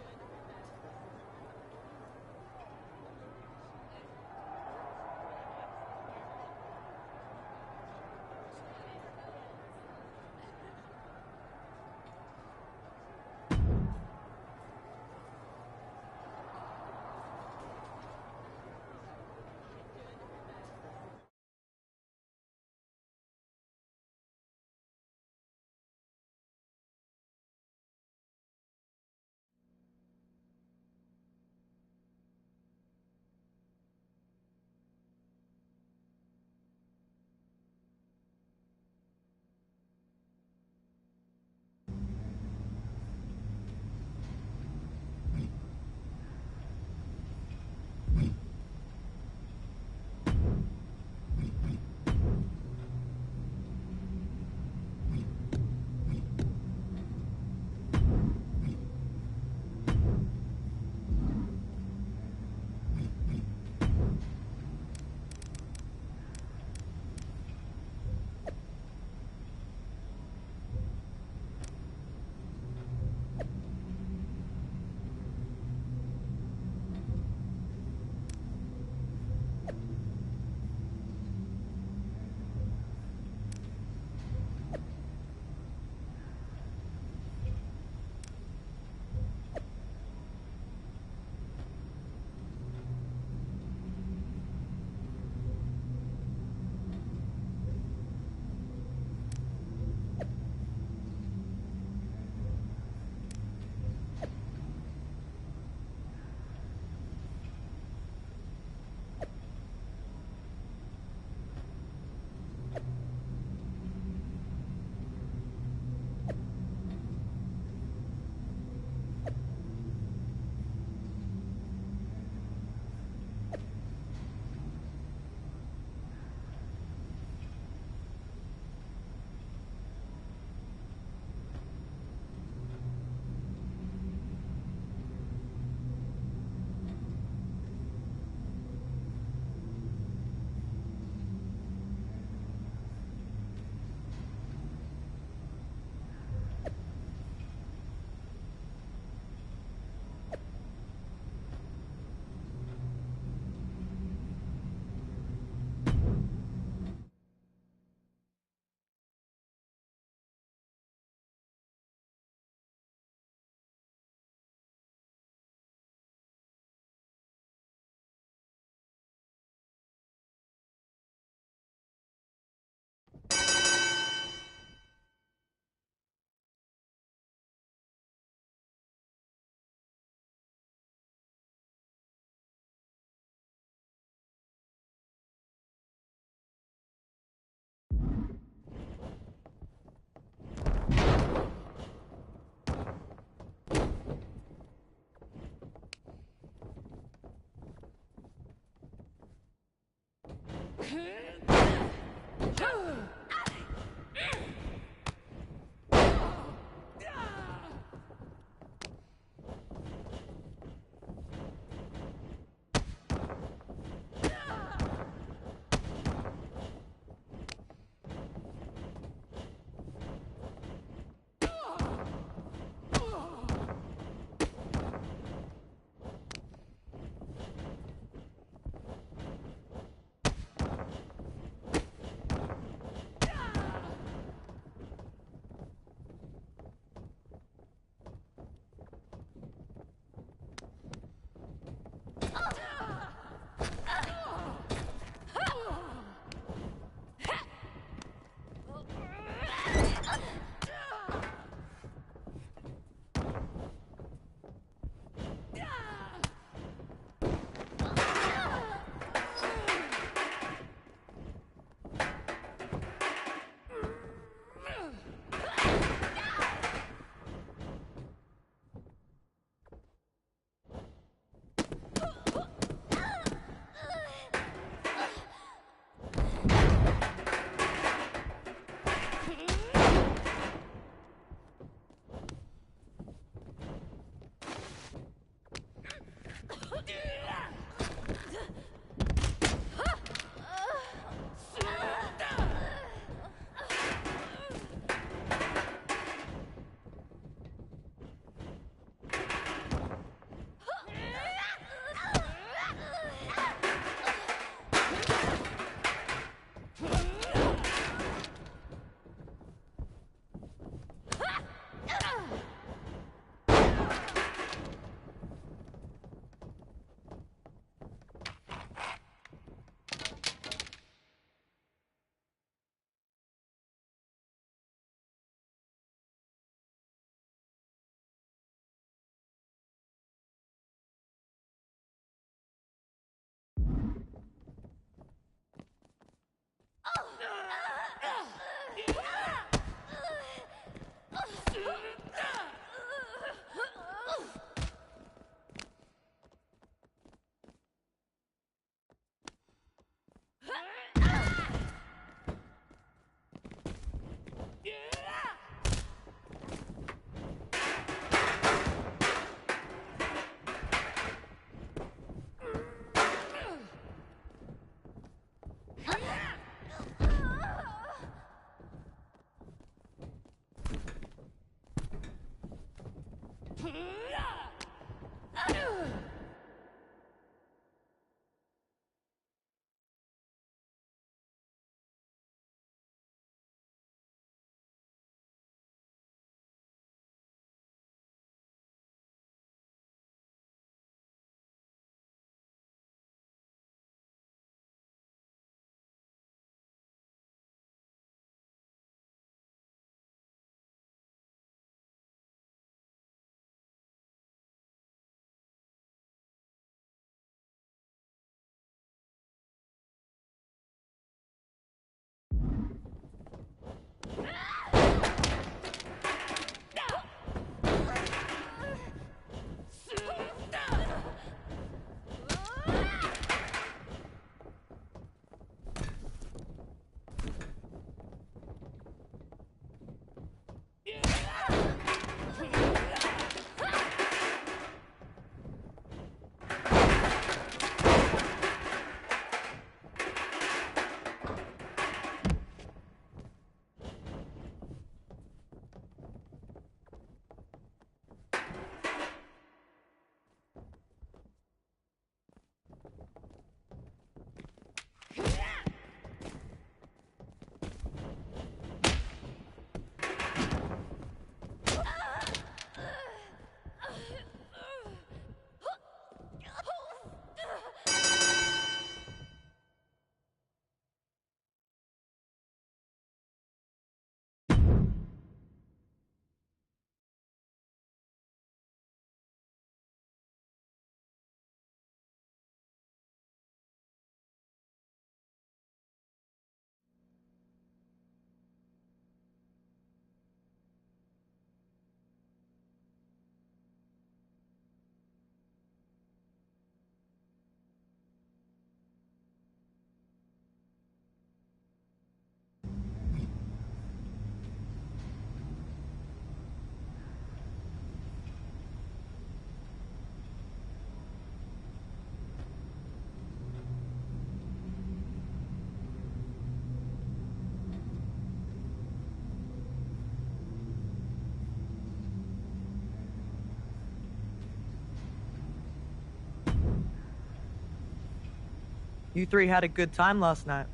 You three had a good time last night.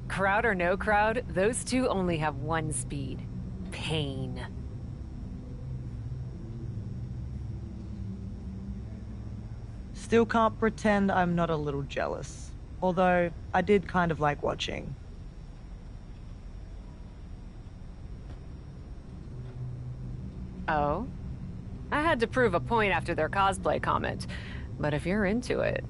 Crowd or no crowd, those two only have one speed. Pain. Still can't pretend I'm not a little jealous. Although, I did kind of like watching. Oh? I had to prove a point after their cosplay comment. But if you're into it...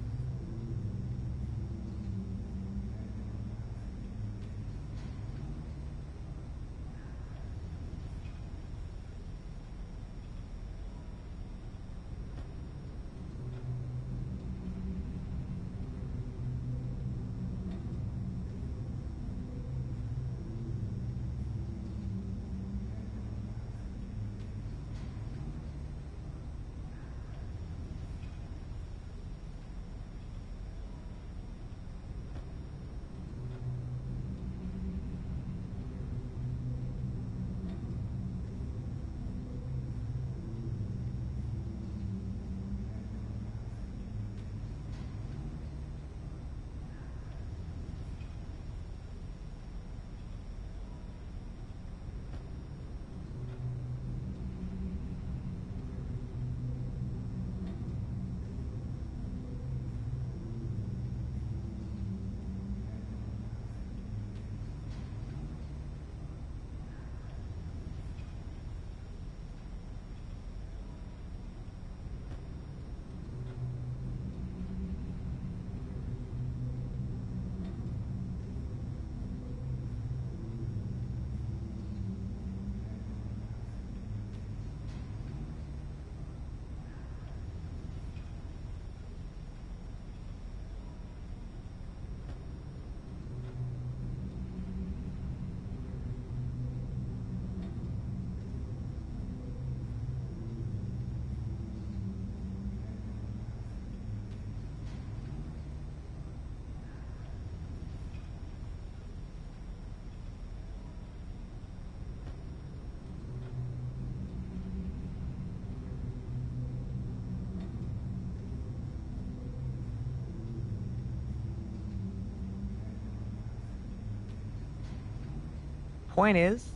Point is,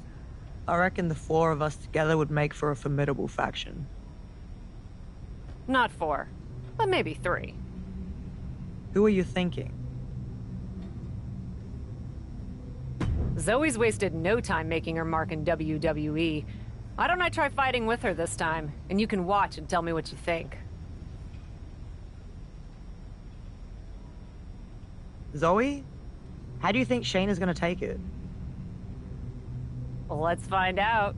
I reckon the four of us together would make for a formidable faction. Not 4, but maybe 3. Who are you thinking? Zoe's wasted no time making her mark in WWE. Why don't I try fighting with her this time, and you can watch and tell me what you think. Zoe? How do you think Shayna's gonna take it? Well, let's find out.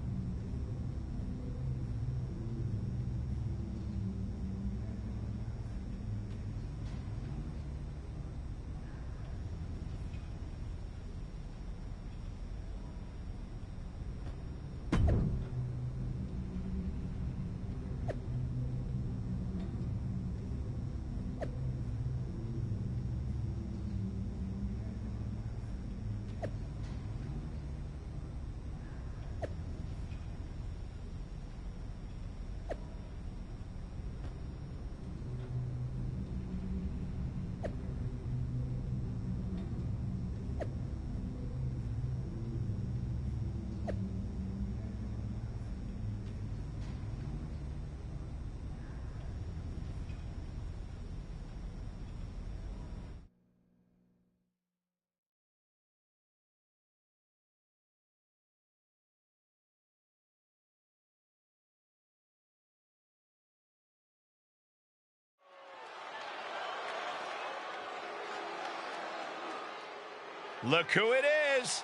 Look who it is.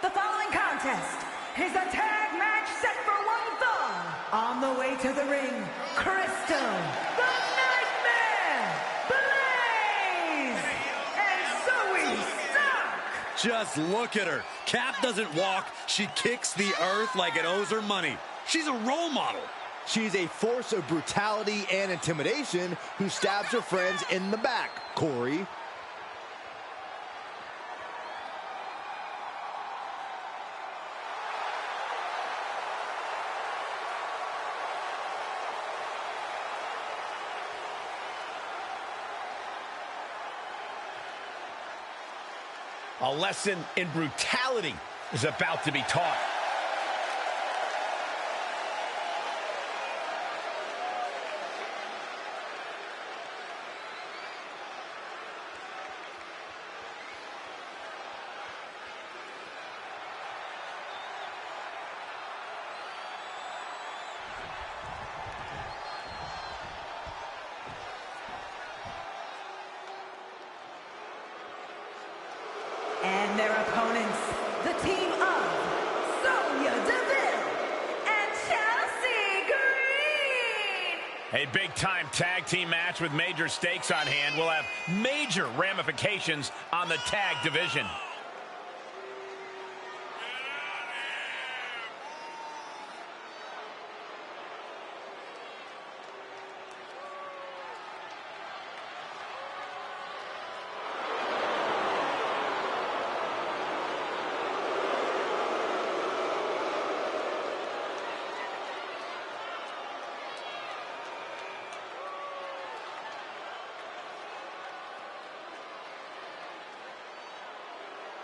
The following contest is a tag match set for one fall. On the way to the ring, Crystal, the Nightmare, Blaze, and Zoe Stark. Just look at her. Cap doesn't walk. She kicks the earth like it owes her money. She's a role model. She's a force of brutality and intimidation who stabs her friends in the back, Corey. A lesson in brutality is about to be taught. And their opponents, the team of Sonya Deville and Chelsea Green. A big-time tag team match with major stakes on hand will have major ramifications on the tag division.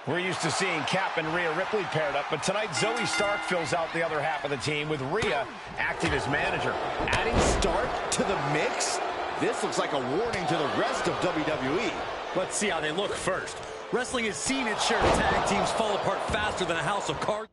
We're used to seeing Cap and Rhea Ripley paired up, but tonight Zoe Stark fills out the other half of the team with Rhea acting as manager. Adding Stark to the mix? This looks like a warning to the rest of WWE. Let's see how they look first. Wrestling has seen its share of tag teams fall apart faster than a house of cards.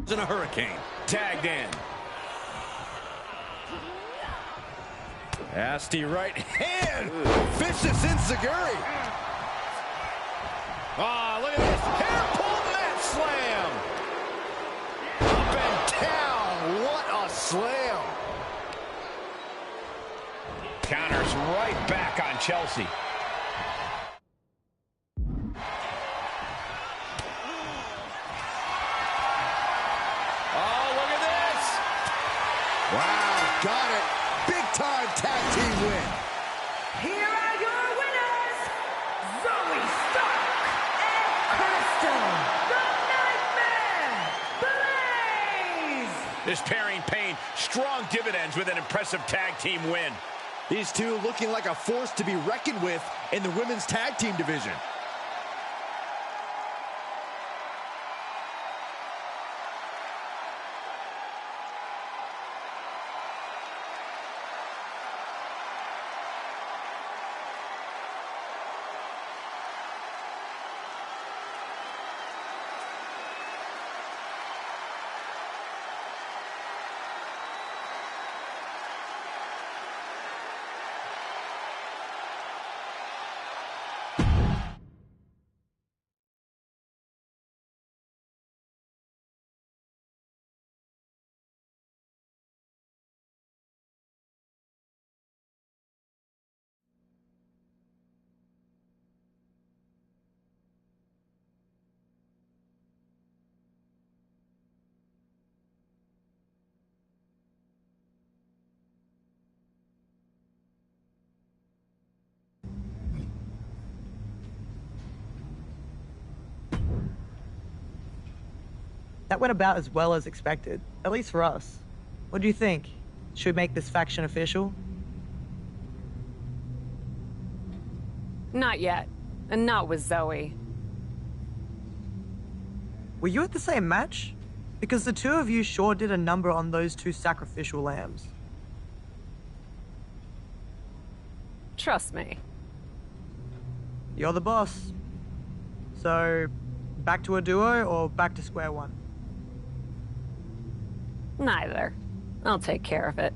In a hurricane. Tagged in. Nasty right hand. Vicious enziguri. Ah, look at this. Hair-pull mat slam. Up and down. What a slam. Counters right back on Chelsea. Oh, look at this. Wow, got it. Big-time tag team win. Here are your winners, Zoe Stark and Crystal the Nightmare Blaze. This pairing paid strong dividends with an impressive tag team win. These two looking like a force to be reckoned with in the women's tag team division. That went about as well as expected, at least for us. What do you think? Should we make this faction official? Not yet. And not with Zoe. Were you at the same match? Because the two of you sure did a number on those two sacrificial lambs. Trust me. You're the boss. So, back to a duo or back to square one? Neither. I'll take care of it.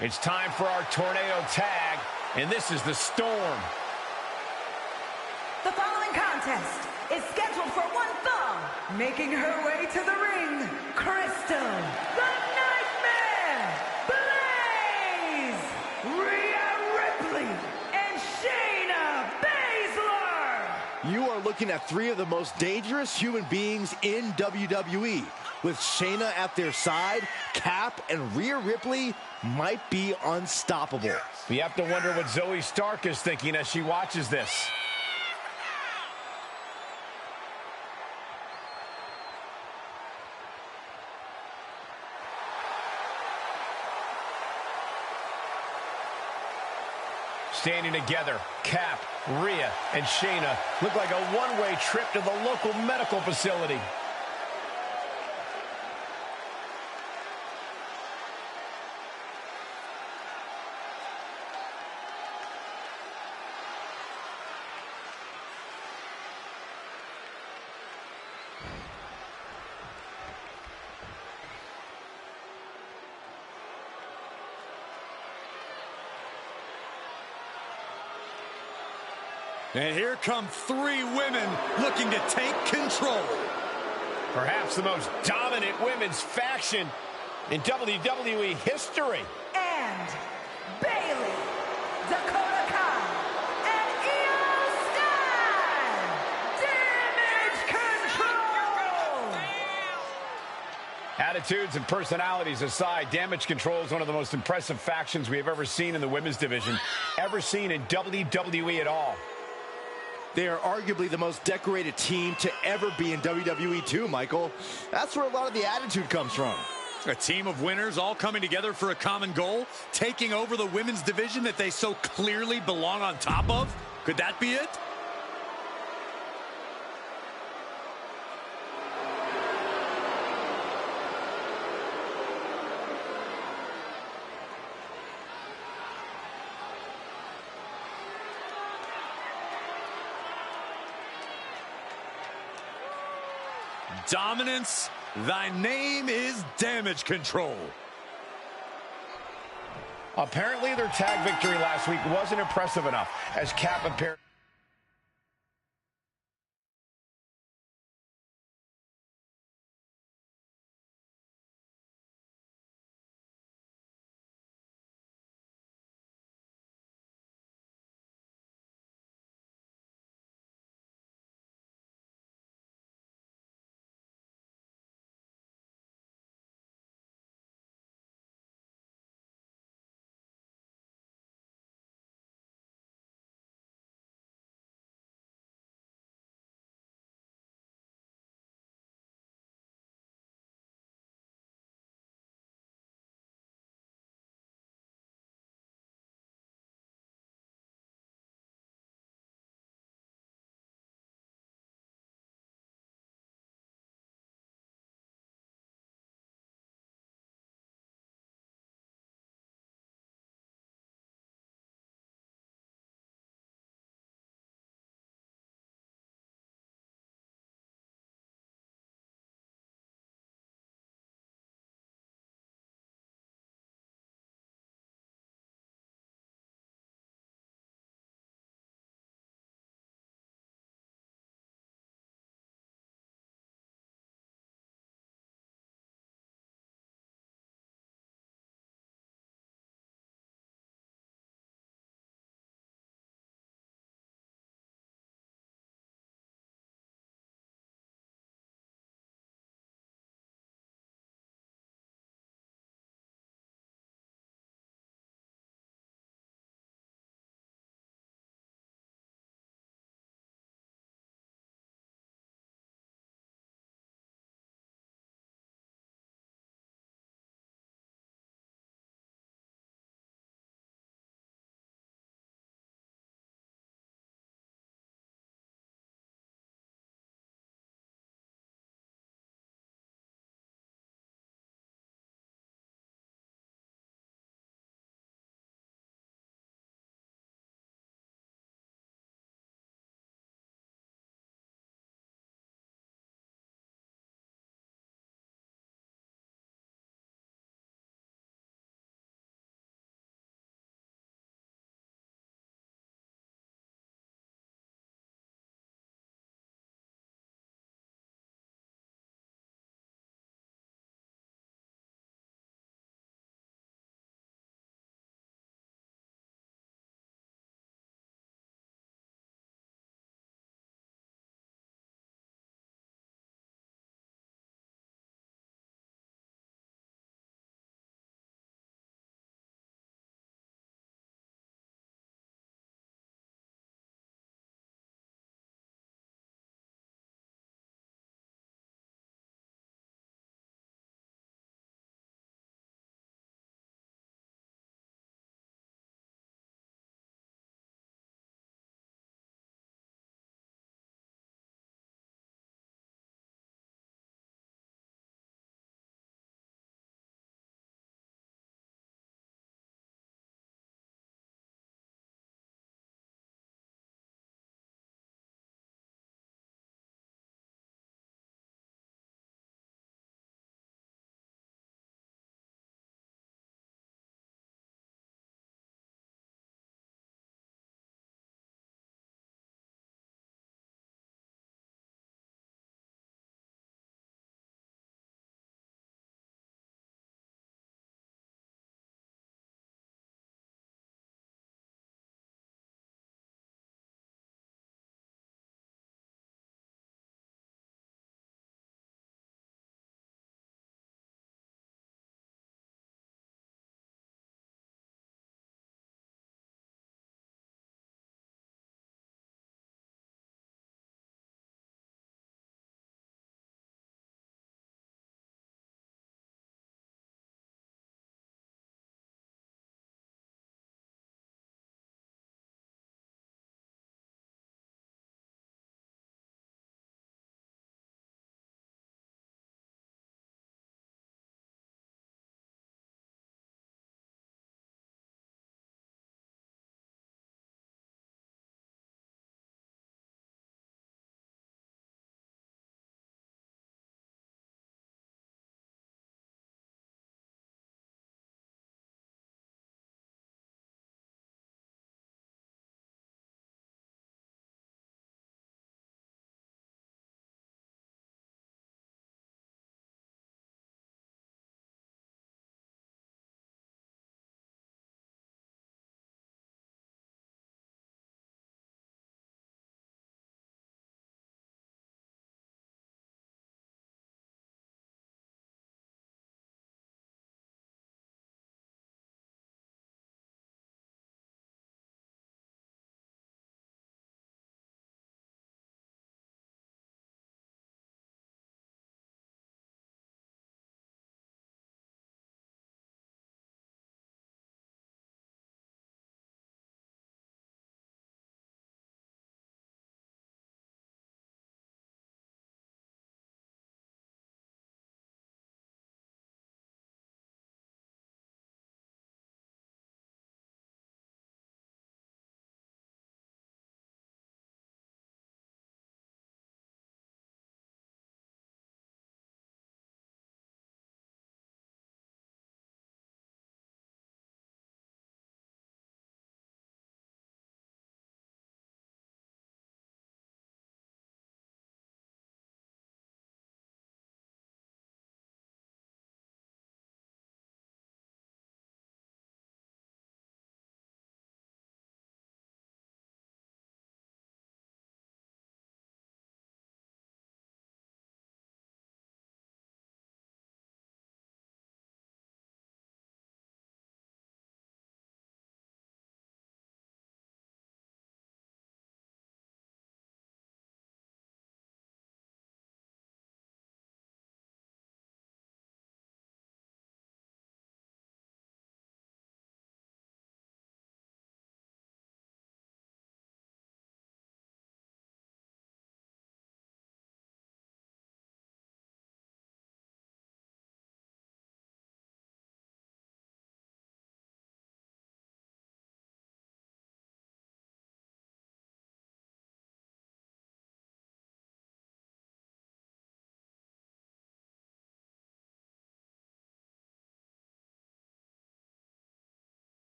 It's time for our tornado tag, and this is the Storm. The following contest is scheduled for one fall. Making her way to the ring, Crystal the Nightmare Blaze, Rhea Ripley, and Shayna Baszler. You are looking at three of the most dangerous human beings in WWE. With Shayna at their side, Cap and Rhea Ripley might be unstoppable. You have to wonder what Zoe Stark is thinking as she watches this. Standing together, Cap, Rhea, and Shayna look like a one-way trip to the local medical facility. And here come three women looking to take control. Perhaps the most dominant women's faction in WWE history. And Bailey, Dakota Kai, and Io Sky. Damage Control. Attitudes and personalities aside, Damage Control is one of the most impressive factions we have ever seen in the women's division, ever seen in WWE at all. They are arguably the most decorated team to ever be in WWE too, Michael. That's where a lot of the attitude comes from. A team of winners all coming together for a common goal, taking over the women's division that they so clearly belong on top of. Could that be it? Dominance, thy name is Damage Control. Apparently their tag victory last week wasn't impressive enough, as Cap appeared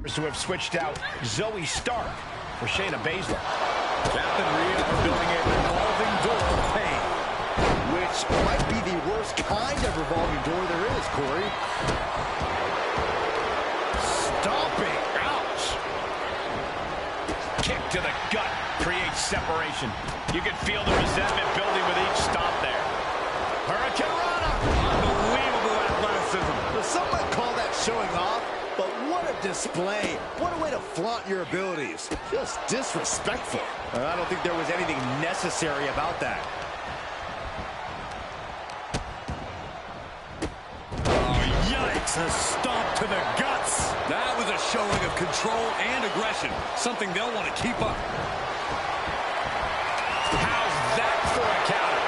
To have switched out Zoe Stark for Shayna Baszler. Captain Rhea are building a revolving door of pain. Which might be the worst kind of revolving door there is, Corey. Stomping. Ouch. Kick to the gut creates separation. You can feel the resentment building with each stomp there. Hurricane Rana. Unbelievable athleticism. Some might call that showing off, but what a display. What a way to flaunt your abilities. Just disrespectful. I don't think there was anything necessary about that. Oh, yikes. A stomp to the guts. That was a showing of control and aggression. Something they'll want to keep up. How's that for a counter?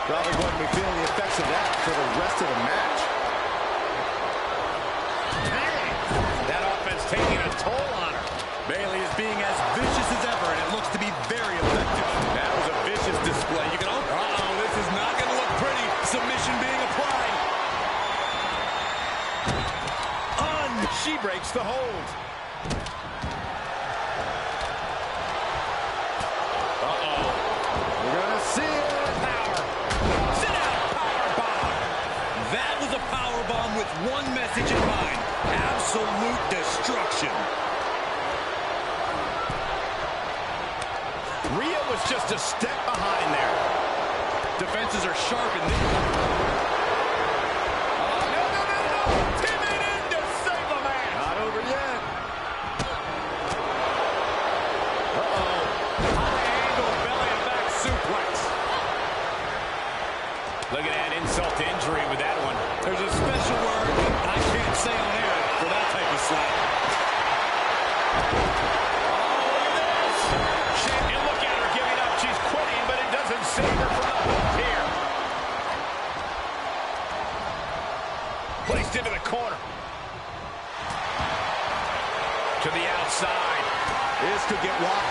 Probably going to be feeling the effects of that for the rest of the match. That offense taking a toll on her. Bayley is being as vicious as ever, and it looks to be very effective. That was a vicious display. You can Uh-oh, this is not going to look pretty. Submission being applied. She breaks the hold. Uh-oh. We're going to see it. Power. Sit out. Power bomb. That was a power bomb with one message in mind. Absolute destruction. Rhea was just a step behind there. Defenses are sharp in this. Look at that insult to injury with that one. There's a special word that I can't say on air for that type of slap. Oh, look at this. And look at her giving up. She's quitting, but it doesn't save her from the hook here. Placed into the corner. To the outside. This could get wild.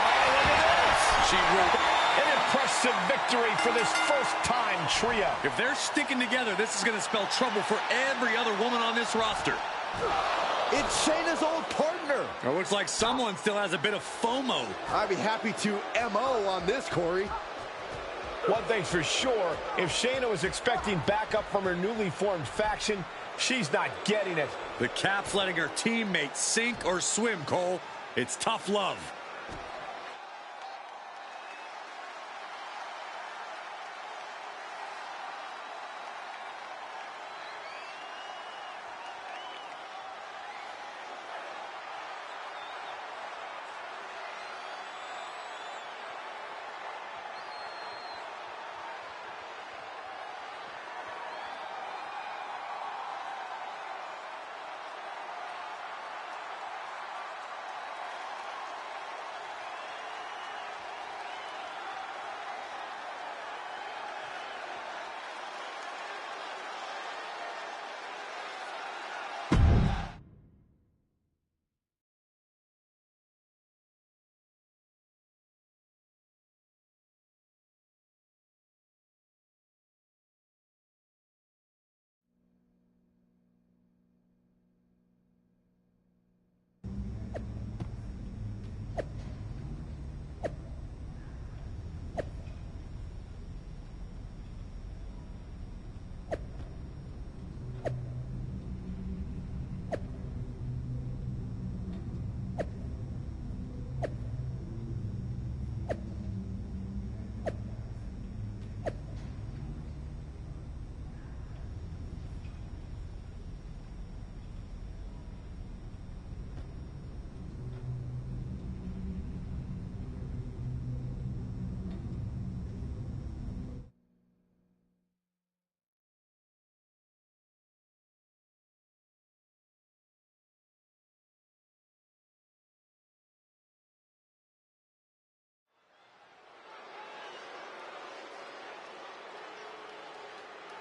Oh, look at this. She ruled. An impressive victory for this first-time trio. If they're sticking together, this is going to spell trouble for every other woman on this roster. It's Shayna's old partner. It looks like someone still has a bit of FOMO. I'd be happy to MO on this, Corey. One thing's for sure, if Shayna was expecting backup from her newly formed faction, she's not getting it. The Cap's letting her teammates sink or swim, Cole. It's tough love.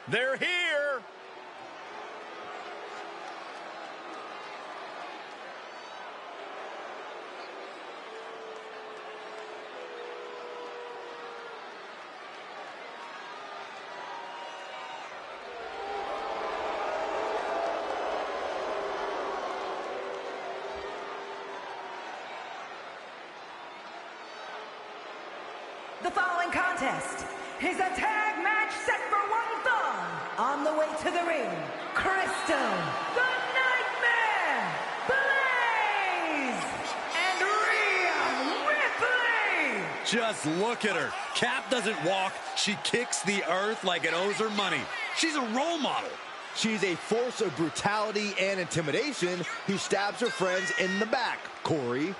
They're here. The following contest is a tag match set for one fall. On the way to the ring, Crystal, the Nightmare, Blaze, and Rhea Ripley. Just look at her. Cap doesn't walk. She kicks the earth like it owes her money. She's a role model. She's a force of brutality and intimidation who stabs her friends in the back, Corey.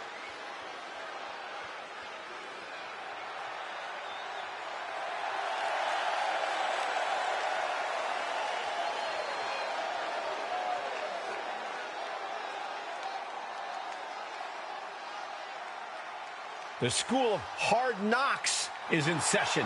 The School of Hard Knocks is in session.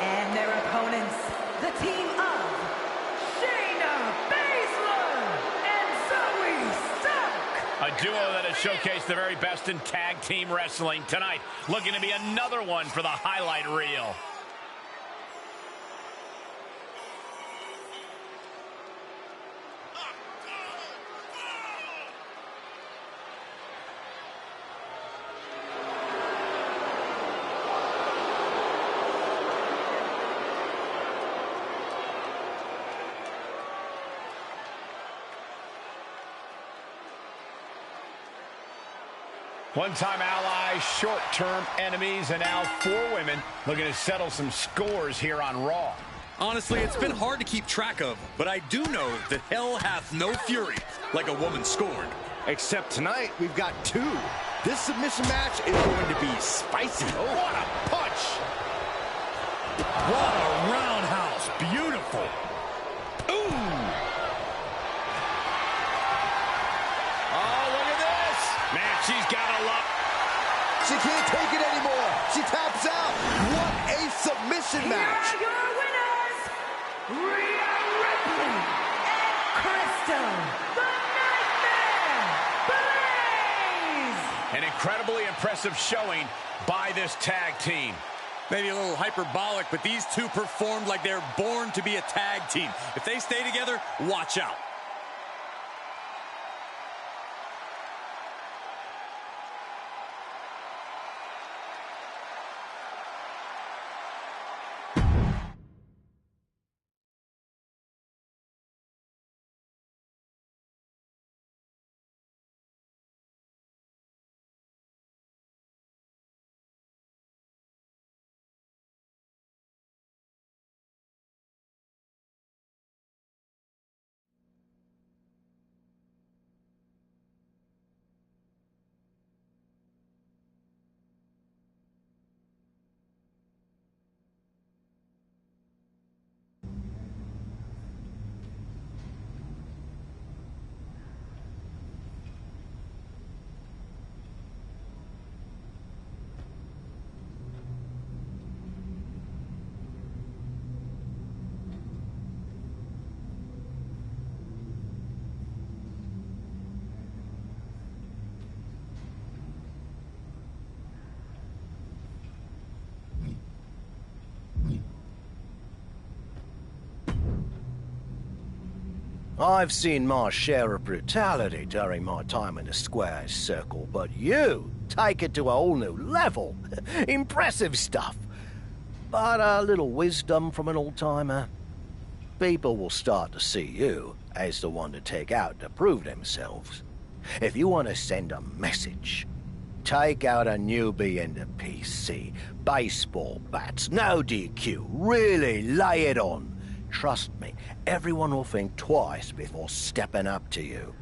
And their opponents, the team of Shayna Baszler and Zoe Stark. A duo that has showcased the very best in tag team wrestling tonight. Looking to be another one for the highlight reel. One-time allies, short-term enemies, and now 4 women looking to settle some scores here on Raw. Honestly, it's been hard to keep track of, but I do know that hell hath no fury like a woman scorned. Except tonight, we've got 2. This submission match is going to be spicy. Oh, what a punch! What a roundhouse. Beautiful. Ooh! She's got a lot. She can't take it anymore. She taps out. What a submission match. Here are your winners, Rhea Ripley and Crystal, the Nightmare, Blaze. An incredibly impressive showing by this tag team. Maybe a little hyperbolic, but these 2 performed like they're born to be a tag team. If they stay together, watch out. I've seen my share of brutality during my time in the squares circle, but you take it to a whole new level. Impressive stuff. But a little wisdom from an old-timer. People will start to see you as the one to take out to prove themselves. If you want to send a message, take out a newbie in the PC. Baseball bats, no DQ. Really lay it on. Trust me, everyone will think twice before stepping up to you.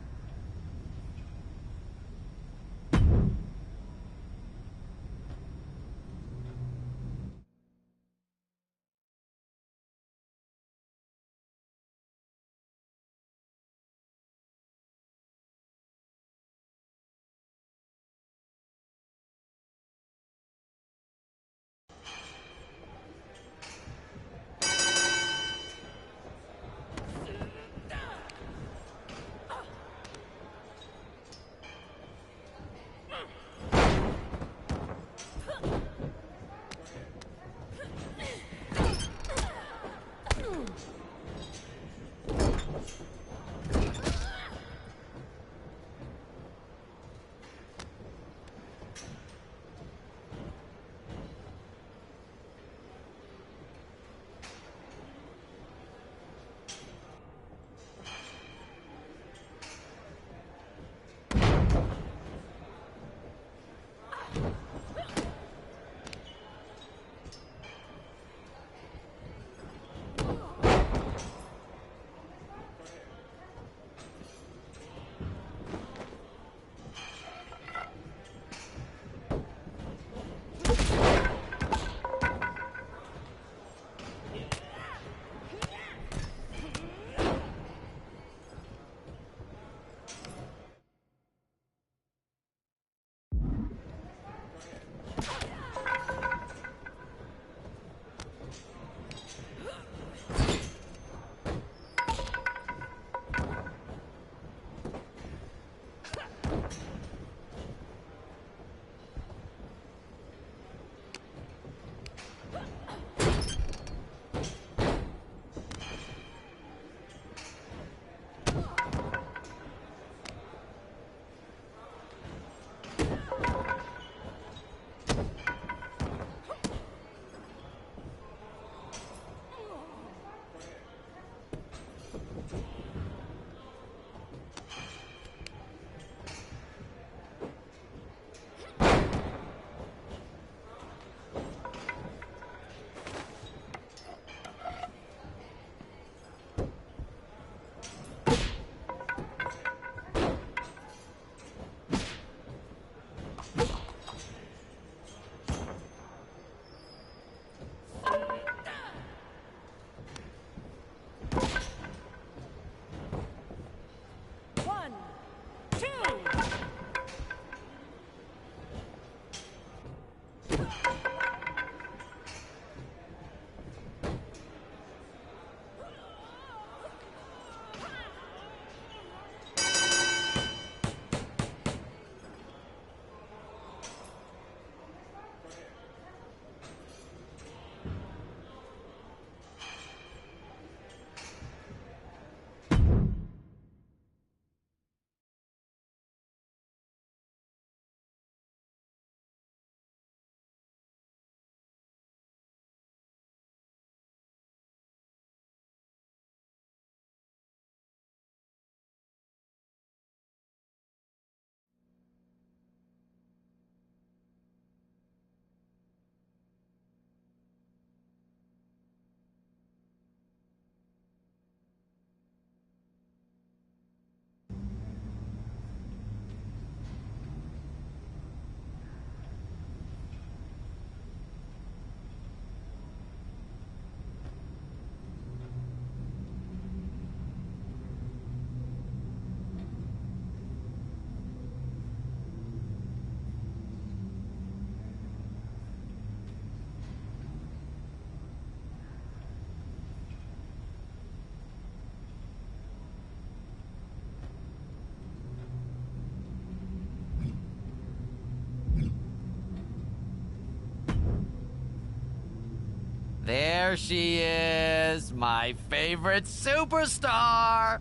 There she is, my favorite superstar.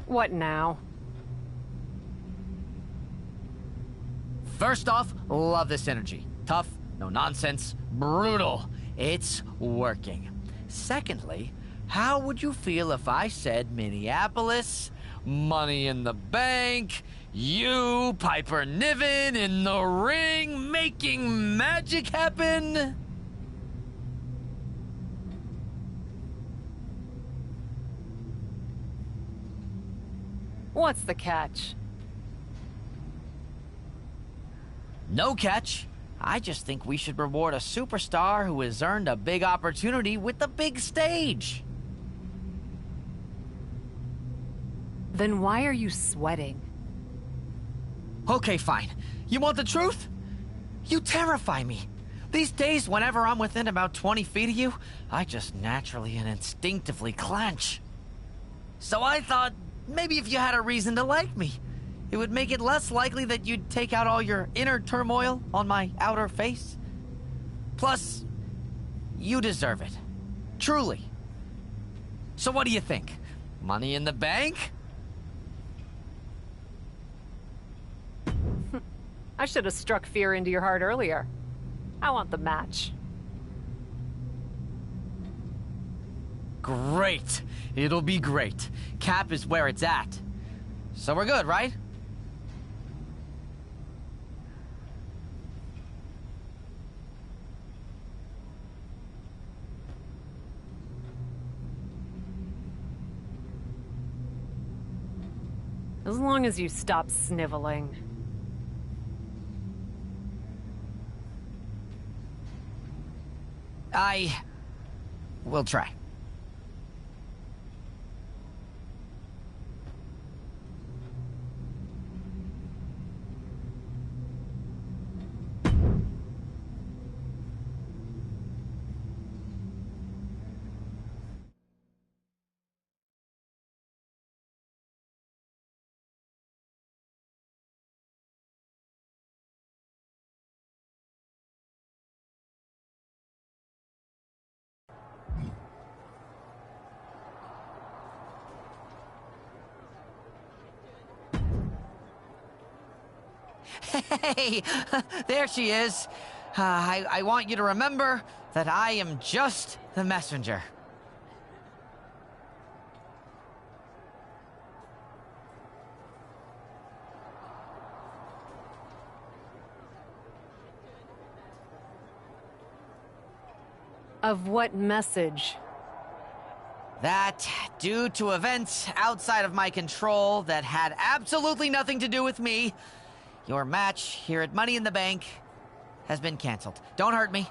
What now? First off, love this energy. Tough, no nonsense, brutal. It's working. Secondly, how would you feel if I said Minneapolis, Money in the Bank, you, Piper Niven, in the ring, making magic happen? What's the catch? No catch. I just think we should reward a superstar who has earned a big opportunity with the big stage. Then why are you sweating? Okay, fine. You want the truth? You terrify me. These days, whenever I'm within about 20 feet of you, I just naturally and instinctively clench. So I thought, maybe if you had a reason to like me, it would make it less likely that you'd take out all your inner turmoil on my outer face. Plus, you deserve it. Truly. So what do you think? Money in the Bank? I should have struck fear into your heart earlier. I want the match. Great. It'll be great. Cap is where it's at. So we're good, right? As long as you stop sniveling. I will try. Hey, there she is. I want you to remember that I am just the messenger. Of what message? That, due to events outside of my control that had absolutely nothing to do with me, your match here at Money in the Bank has been canceled. Don't hurt me.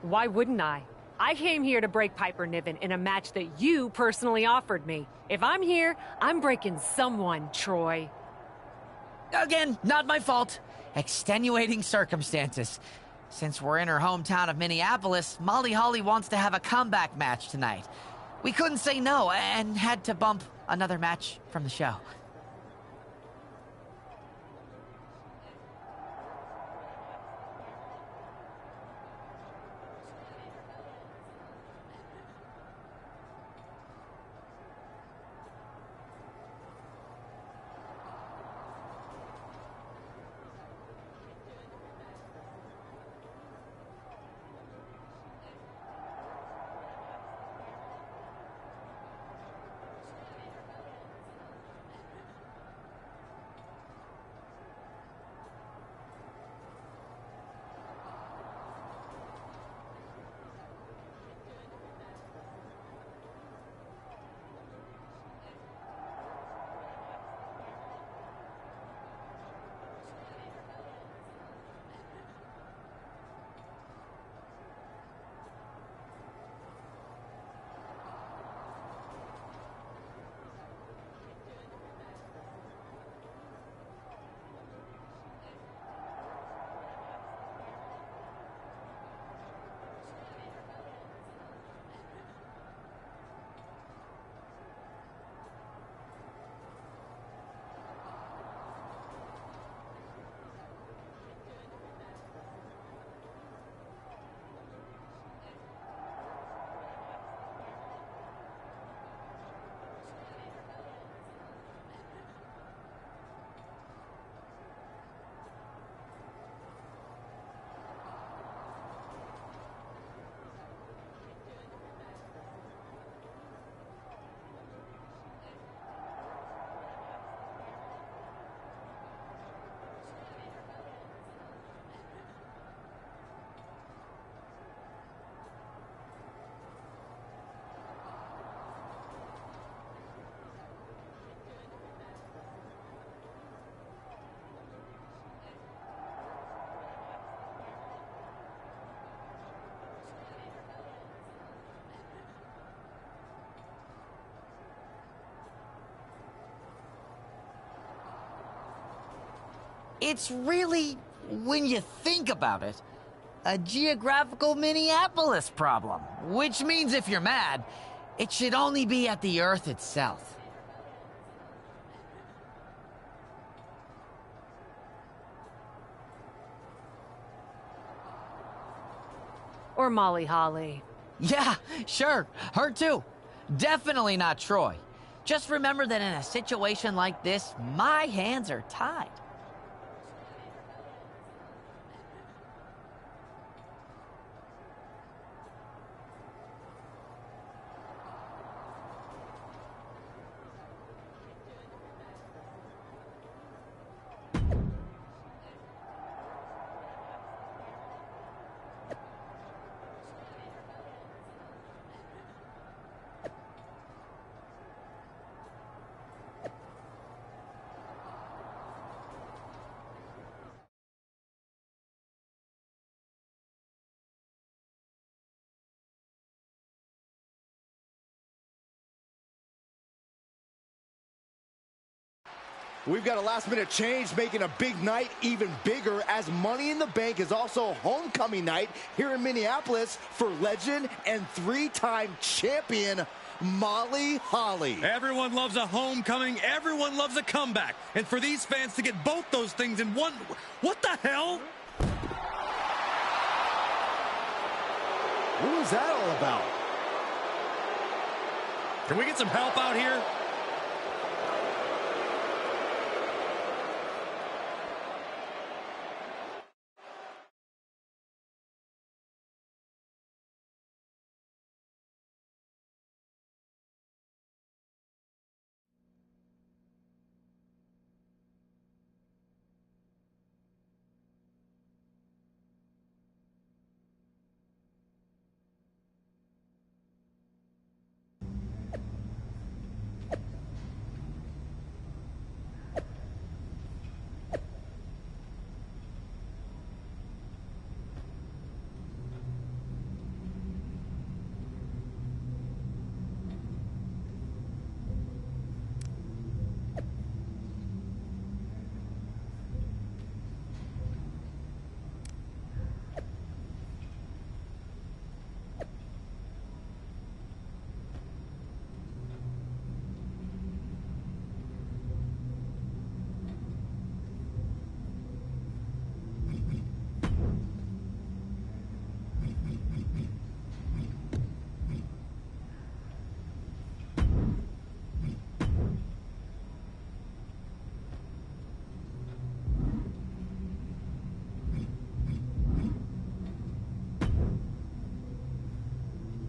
Why wouldn't I? I came here to break Piper Niven in a match that you personally offered me. If I'm here, I'm breaking someone, Troy. Again, not my fault. Extenuating circumstances. Since we're in her hometown of Minneapolis, Molly Holly wants to have a comeback match tonight. We couldn't say no and had to bump another match from the show. It's really, when you think about it, a geographical Minneapolis problem. Which means if you're mad, it should only be at the Earth itself. Or Molly Holly. Yeah, sure. Her too. Definitely not Troy. Just remember that in a situation like this, my hands are tied. We've got a last-minute change making a big night even bigger, as Money in the Bank is also homecoming night here in Minneapolis for legend and three-time champion Molly Holly. Everyone loves a homecoming. Everyone loves a comeback. And for these fans to get both those things in one... What the hell? What was that all about? Can we get some help out here?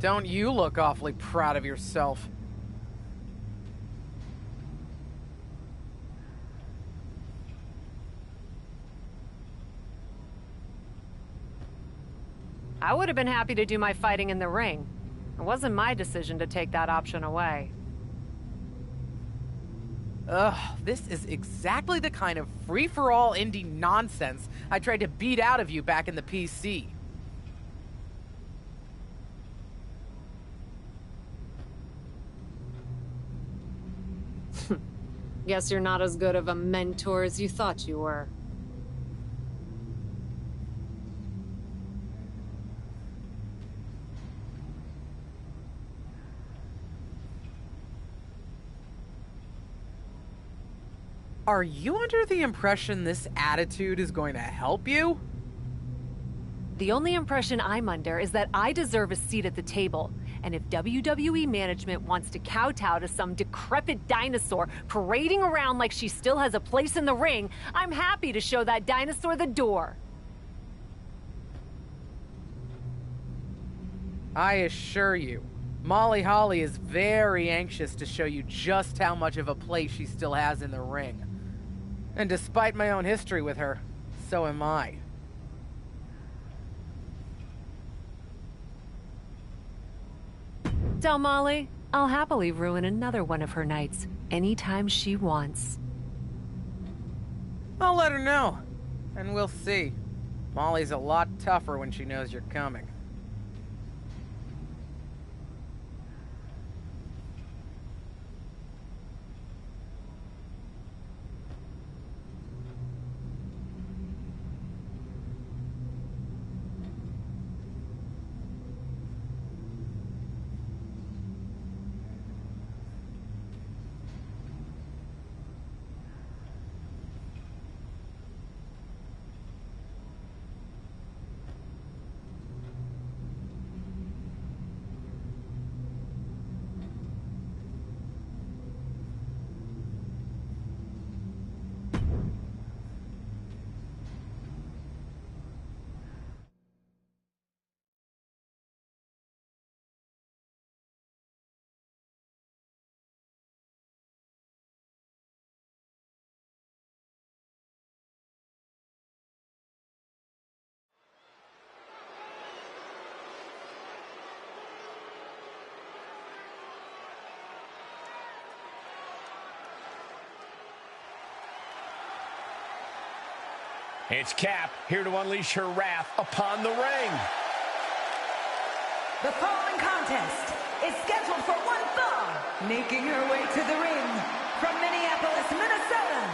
Don't you look awfully proud of yourself? I would have been happy to do my fighting in the ring. It wasn't my decision to take that option away. Ugh, this is exactly the kind of free-for-all indie nonsense I tried to beat out of you back in the PC. Guess you're not as good of a mentor as you thought you were. Are you under the impression this attitude is going to help you? The only impression I'm under is that I deserve a seat at the table. And if WWE management wants to kowtow to some decrepit dinosaur parading around like she still has a place in the ring, I'm happy to show that dinosaur the door. I assure you, Molly Holly is very anxious to show you just how much of a place she still has in the ring. And despite my own history with her, so am I. Tell Molly, I'll happily ruin another one of her nights anytime she wants. I'll let her know, and we'll see. Molly's a lot tougher when she knows you're coming. It's Cap, here to unleash her wrath upon the ring. The following contest is scheduled for one fall. Making her way to the ring from Minneapolis, Minnesota,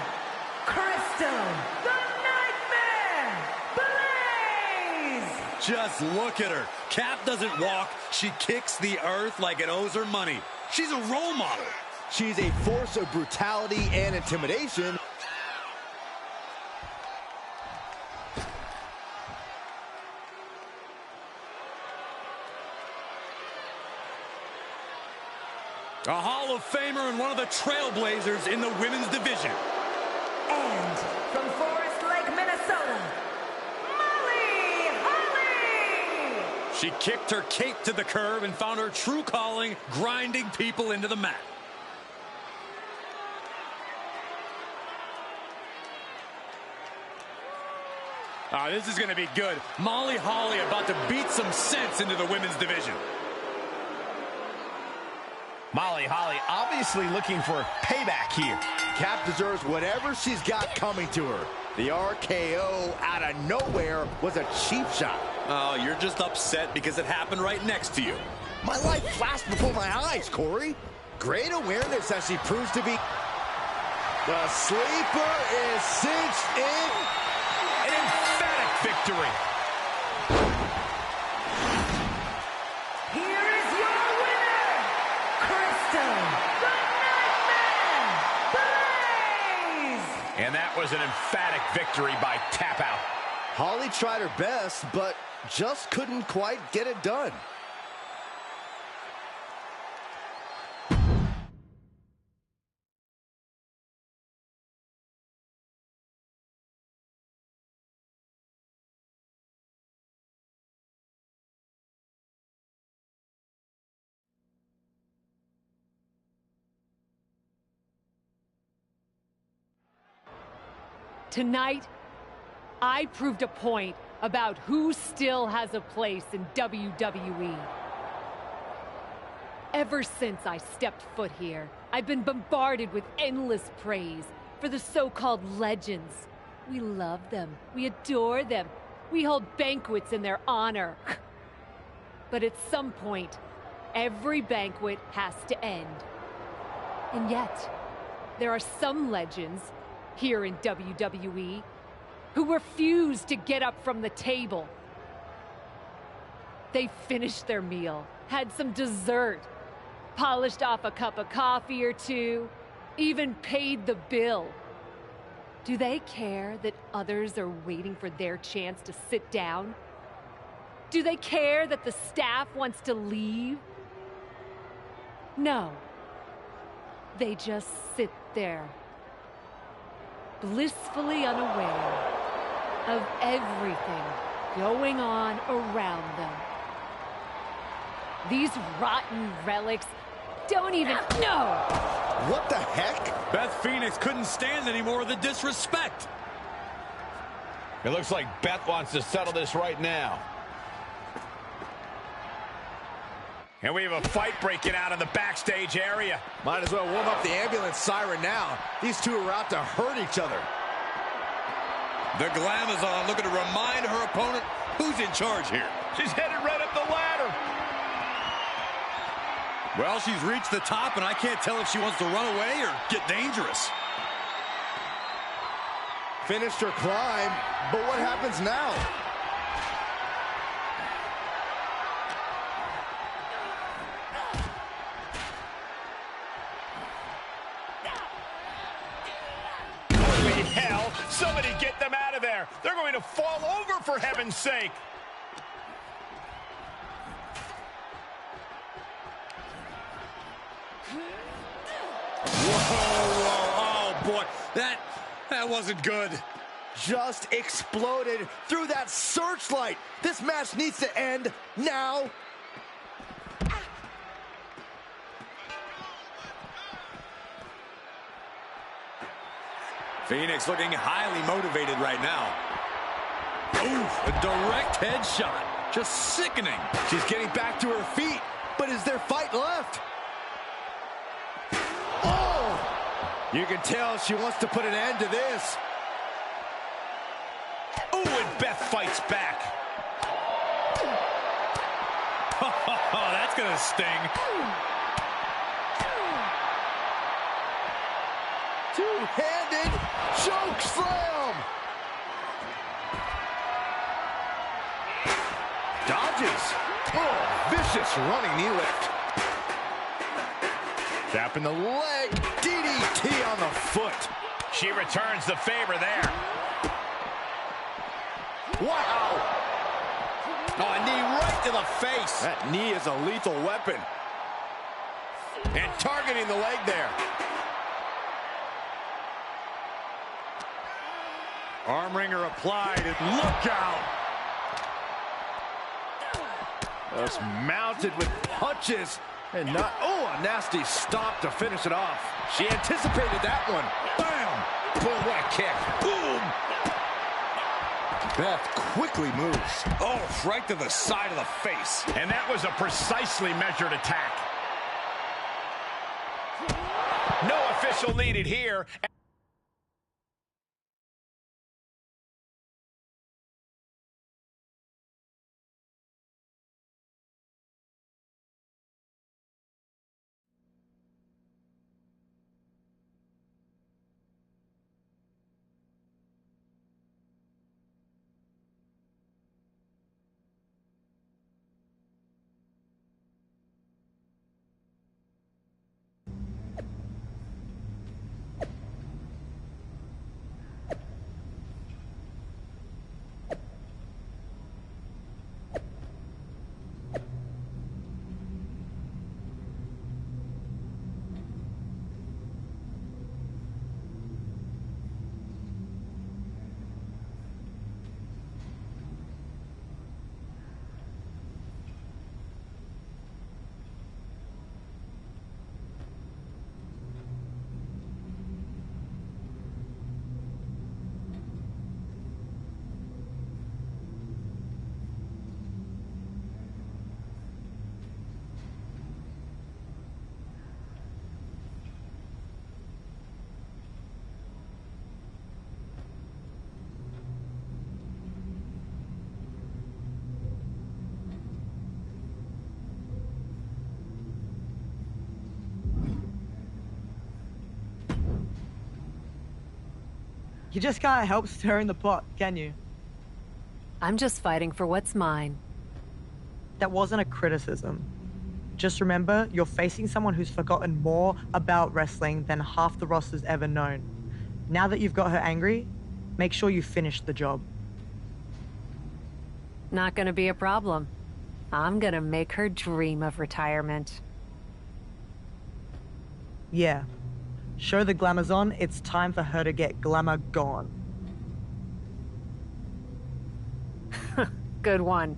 Crystal, the Nightmare, Blaze! Just look at her. Cap doesn't walk. She kicks the earth like it owes her money. She's a role model. She's a force of brutality and intimidation. A Hall of Famer and one of the trailblazers in the women's division. And from Forest Lake, Minnesota, Molly Holly! She kicked her cape to the curb and found her true calling, grinding people into the mat. This is going to be good. Molly Holly about to beat some sense into the women's division. Molly Holly obviously looking for payback here. Cap deserves whatever she's got coming to her. The RKO out of nowhere was a cheap shot. Oh, you're just upset because it happened right next to you. My life flashed before my eyes, Corey. Great awareness as she proves to be. The sleeper is cinched in. An emphatic victory. Here is your winner, Crystal, the Nightmare, Blaze! And that was an emphatic victory by tap out. Holly tried her best, but just couldn't quite get it done. Tonight, I proved a point about who still has a place in WWE. Ever since I stepped foot here, I've been bombarded with endless praise for the so-called legends. We love them. We adore them. We hold banquets in their honor. But at some point, every banquet has to end. And yet, there are some legends here in WWE who refuse to get up from the table. They finished their meal, had some dessert, polished off a cup of coffee or two, even paid the bill. Do they care that others are waiting for their chance to sit down? Do they care that the staff wants to leave? No. They just sit there, blissfully unaware of everything going on around them. These rotten relics don't even know. What the heck? Beth Phoenix couldn't stand any more of the disrespect. It looks like Beth wants to settle this right now. And we have a fight breaking out in the backstage area. Might as well warm up the ambulance siren now. These two are out to hurt each other. The Glamazon looking to remind her opponent who's in charge here. She's headed right up the ladder. Well, she's reached the top, and I can't tell if she wants to run away or get dangerous. Finished her climb, but what happens now? Holy hell! Somebody get them out of there! They're going to fall over, for heaven's sake! Whoa, oh boy, that wasn't good. Just exploded through that searchlight. This match needs to end now. Phoenix looking highly motivated right now. Oof, a direct headshot. Just sickening. She's getting back to her feet, but is there fight left? Oh! You can tell she wants to put an end to this. fights back. Oh, that's going to sting. Two-handed choke slam. Dodges. Oh, vicious running knee lift. Tapping the leg. DDT on the foot. She returns the favor there. Wow. Oh, a knee right to the face. That knee is a lethal weapon. And targeting the leg there. Arm wringer applied, and look out. Just mounted with punches. And not, oh, a nasty stop to finish it off. She anticipated that one. Bam! Boom, what a kick. Boom! Beth quickly moves. Oh, right to the side of the face. And that was a precisely measured attack. No official needed here. You just can't help stirring the pot, can you? I'm just fighting for what's mine. That wasn't a criticism. Just remember, you're facing someone who's forgotten more about wrestling than half the roster's ever known. Now that you've got her angry, make sure you finish the job. Not gonna be a problem. I'm gonna make her dream of retirement. Yeah. Show the glamour's on, it's time for her to get glamour gone. Good one.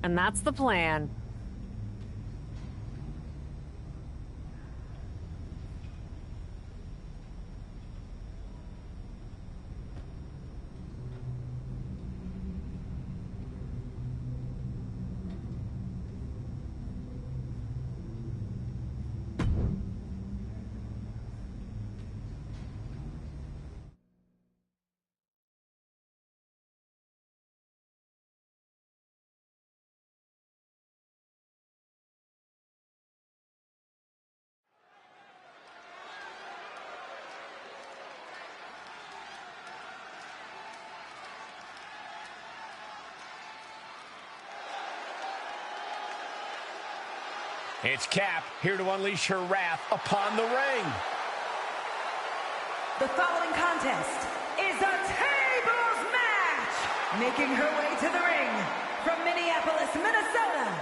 And that's the plan. It's Cap, here to unleash her wrath upon the ring. The following contest is a tables match. Making her way to the ring from Minneapolis, Minnesota,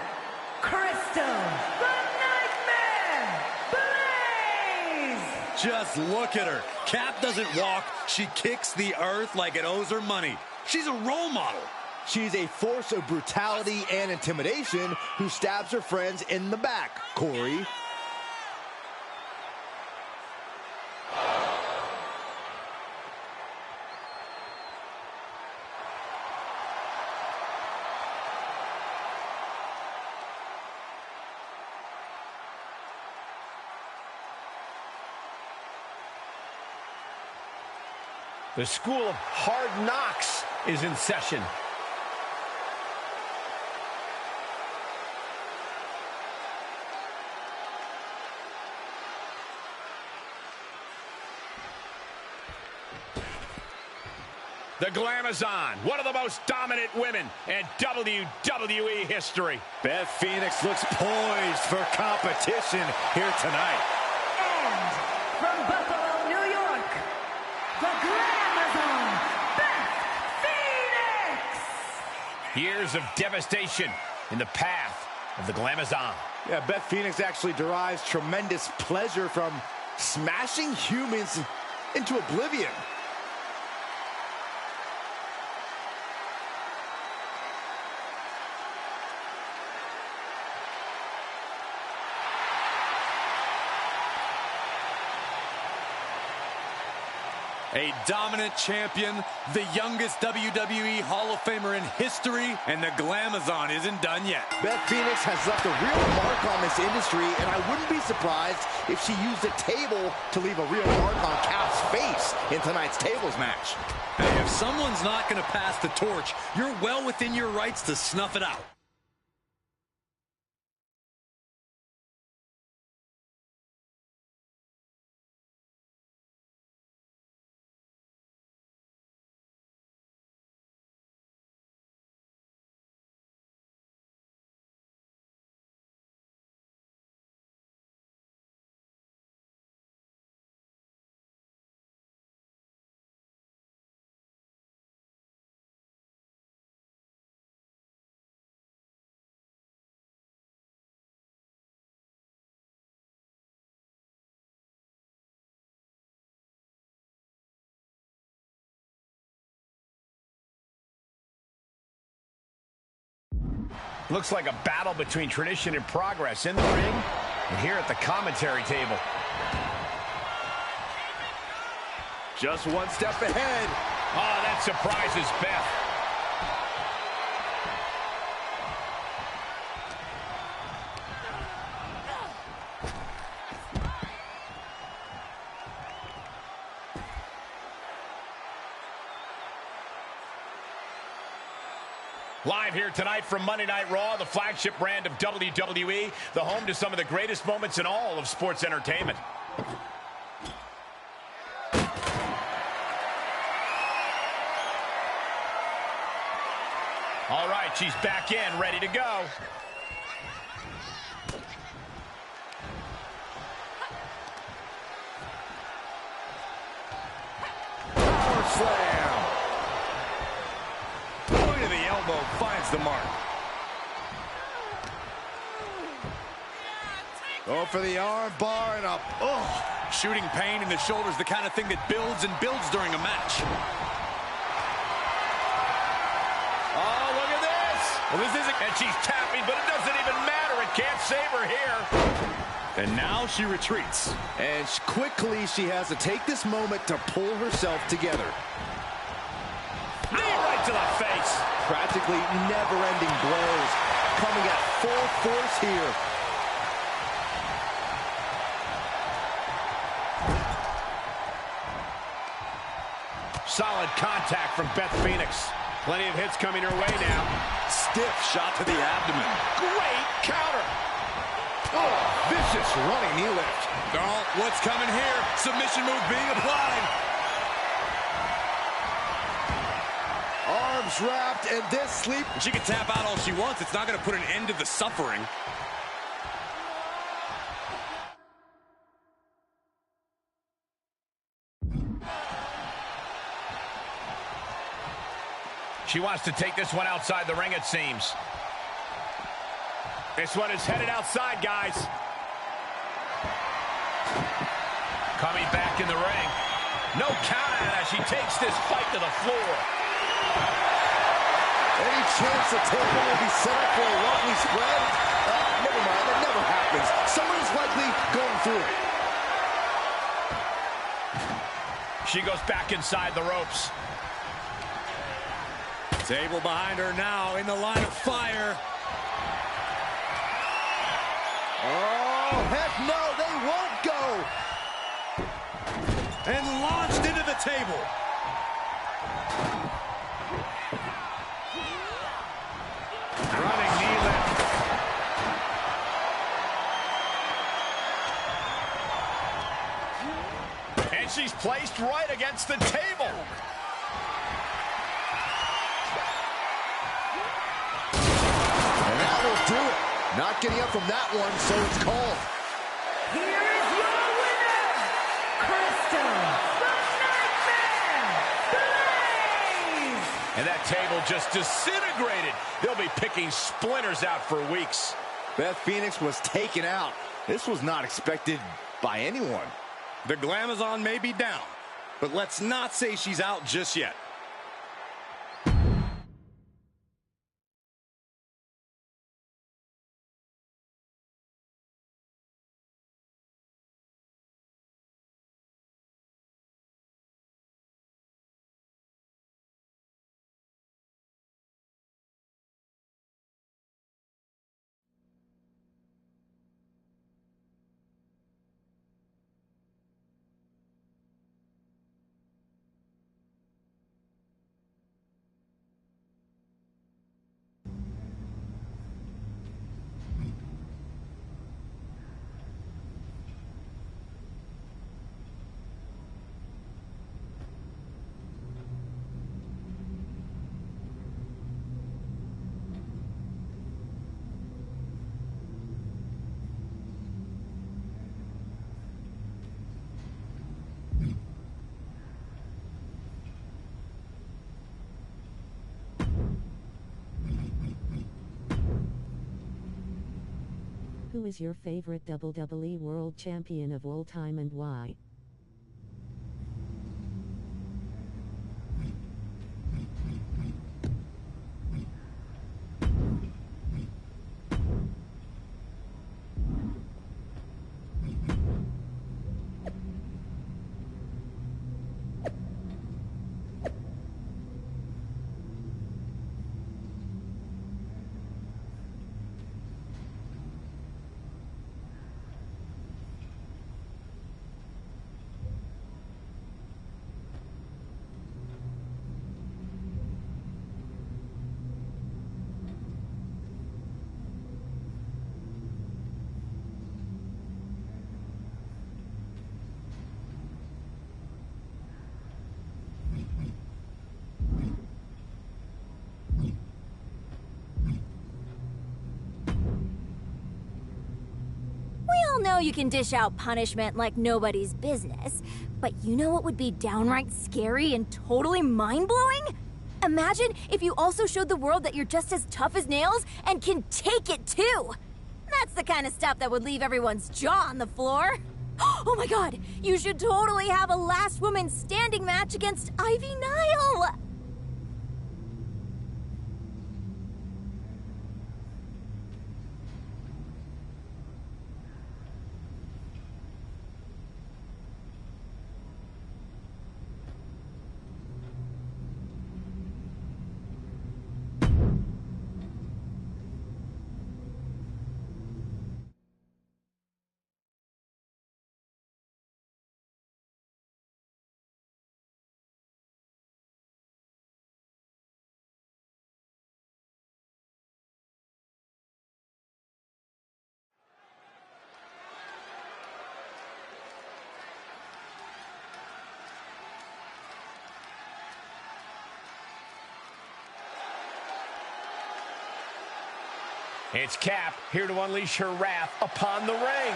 Crystal, the Nightmare, Blaze. Just look at her. Cap doesn't walk. She kicks the earth like it owes her money. She's a role model. She's a force of brutality and intimidation who stabs her friends in the back, Corey. The School of Hard Knocks is in session. The Glamazon, one of the most dominant women in WWE history. Beth Phoenix looks poised for competition here tonight. And from Buffalo, New York, the Glamazon, Beth Phoenix! Years of devastation in the path of the Glamazon. Yeah, Beth Phoenix actually derives tremendous pleasure from smashing humans into oblivion. A dominant champion, the youngest WWE Hall of Famer in history, and the Glamazon isn't done yet. Beth Phoenix has left a real mark on this industry, and I wouldn't be surprised if she used a table to leave a real mark on Cap's face in tonight's tables match. Hey, if someone's not going to pass the torch, you're well within your rights to snuff it out. Looks like a battle between tradition and progress in the ring and here at the commentary table. Just one step ahead. Oh, that surprises Beth. Live here tonight from Monday Night Raw, the flagship brand of WWE, the home to some of the greatest moments in all of sports entertainment. All right, she's back in, ready to go. Power slam. Point of the elbow finds the mark. Go for the arm bar and up. Oh, shooting pain in the shoulder is the kind of thing that builds and builds during a match. Oh, look at this. Well, this isn't, and she's tapping, but it doesn't even matter. It can't save her here. And now she retreats. And quickly she has to take this moment to pull herself together. Knee right to the face. Practically never-ending blows coming at full force here. Solid contact from Beth Phoenix. Plenty of hits coming her way now. Stiff shot to the abdomen. Great counter. Oh, vicious running knee lift. Oh, what's coming here? Submission move being applied. Arms wrapped, and this sleep. She can tap out all she wants. It's not going to put an end to the suffering. She wants to take this one outside the ring, it seems. This one is headed outside, guys. Coming back in the ring. No count out as she takes this fight to the floor. Any chance the table will be set up for a lovely spread? Never mind, that never happens. Someone is likely going through it. She goes back inside the ropes. Table behind her now in the line of fire. Oh, heck no, they won't go. And launched into the table. Running knee lift. And she's placed right against the table. do it. Not getting up from that one, so it's called. Here is your winner, Crystal the Nightmare Blaze! And that table just disintegrated. They'll be picking splinters out for weeks. Beth Phoenix was taken out. This was not expected by anyone. The Glamazon may be down, but let's not say she's out just yet. Who is your favorite WWE World Champion of all time and why? Know you can dish out punishment like nobody's business, but you know what would be downright scary and totally mind-blowing? Imagine if you also showed the world that you're just as tough as nails and can take it too! That's the kind of stuff that would leave everyone's jaw on the floor. Oh my god, you should totally have a last woman standing match against Ivy Nile! It's Cap, here to unleash her wrath upon the ring.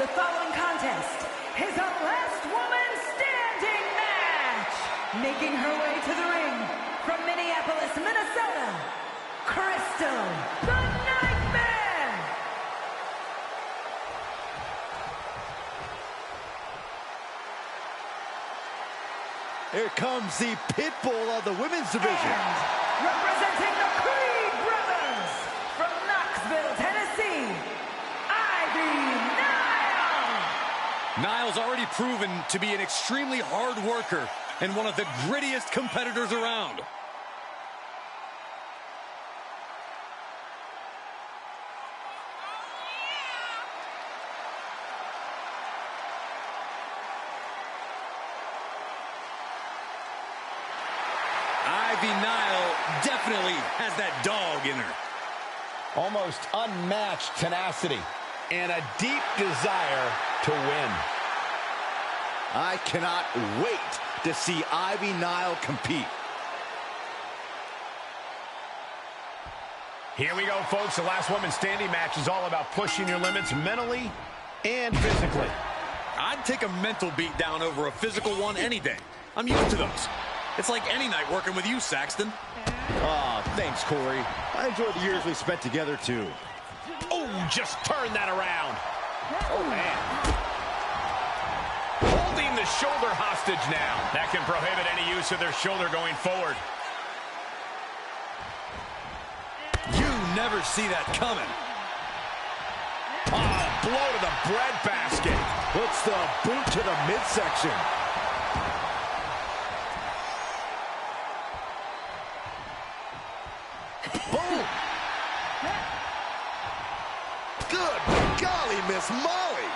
The following contest is a last woman standing match. Making her way to the ring from Minneapolis, Minnesota, Crystal the Nightmare. Here comes the pit bull of the women's division. And representing the Creed Brothers from Knoxville, Tennessee, Ivy Nile. Nile's already proven to be an extremely hard worker and one of the grittiest competitors around. Ivy Nile definitely has that dog in her. Almost unmatched tenacity and a deep desire to win. I cannot wait to see Ivy Nile compete. Here we go, folks. The last woman standing match is all about pushing your limits mentally and physically. I'd take a mental beat down over a physical one any day. I'm used to those. It's like any night working with you, Saxton. Oh, thanks, Corey. I enjoyed the years we spent together, too. Oh, just turn that around. Oh, man. Holding the shoulder hostage now. That can prohibit any use of their shoulder going forward. You never see that coming. Oh, blow to the breadbasket. Puts the boot to the midsection. Boom! Good golly, Miss Molly.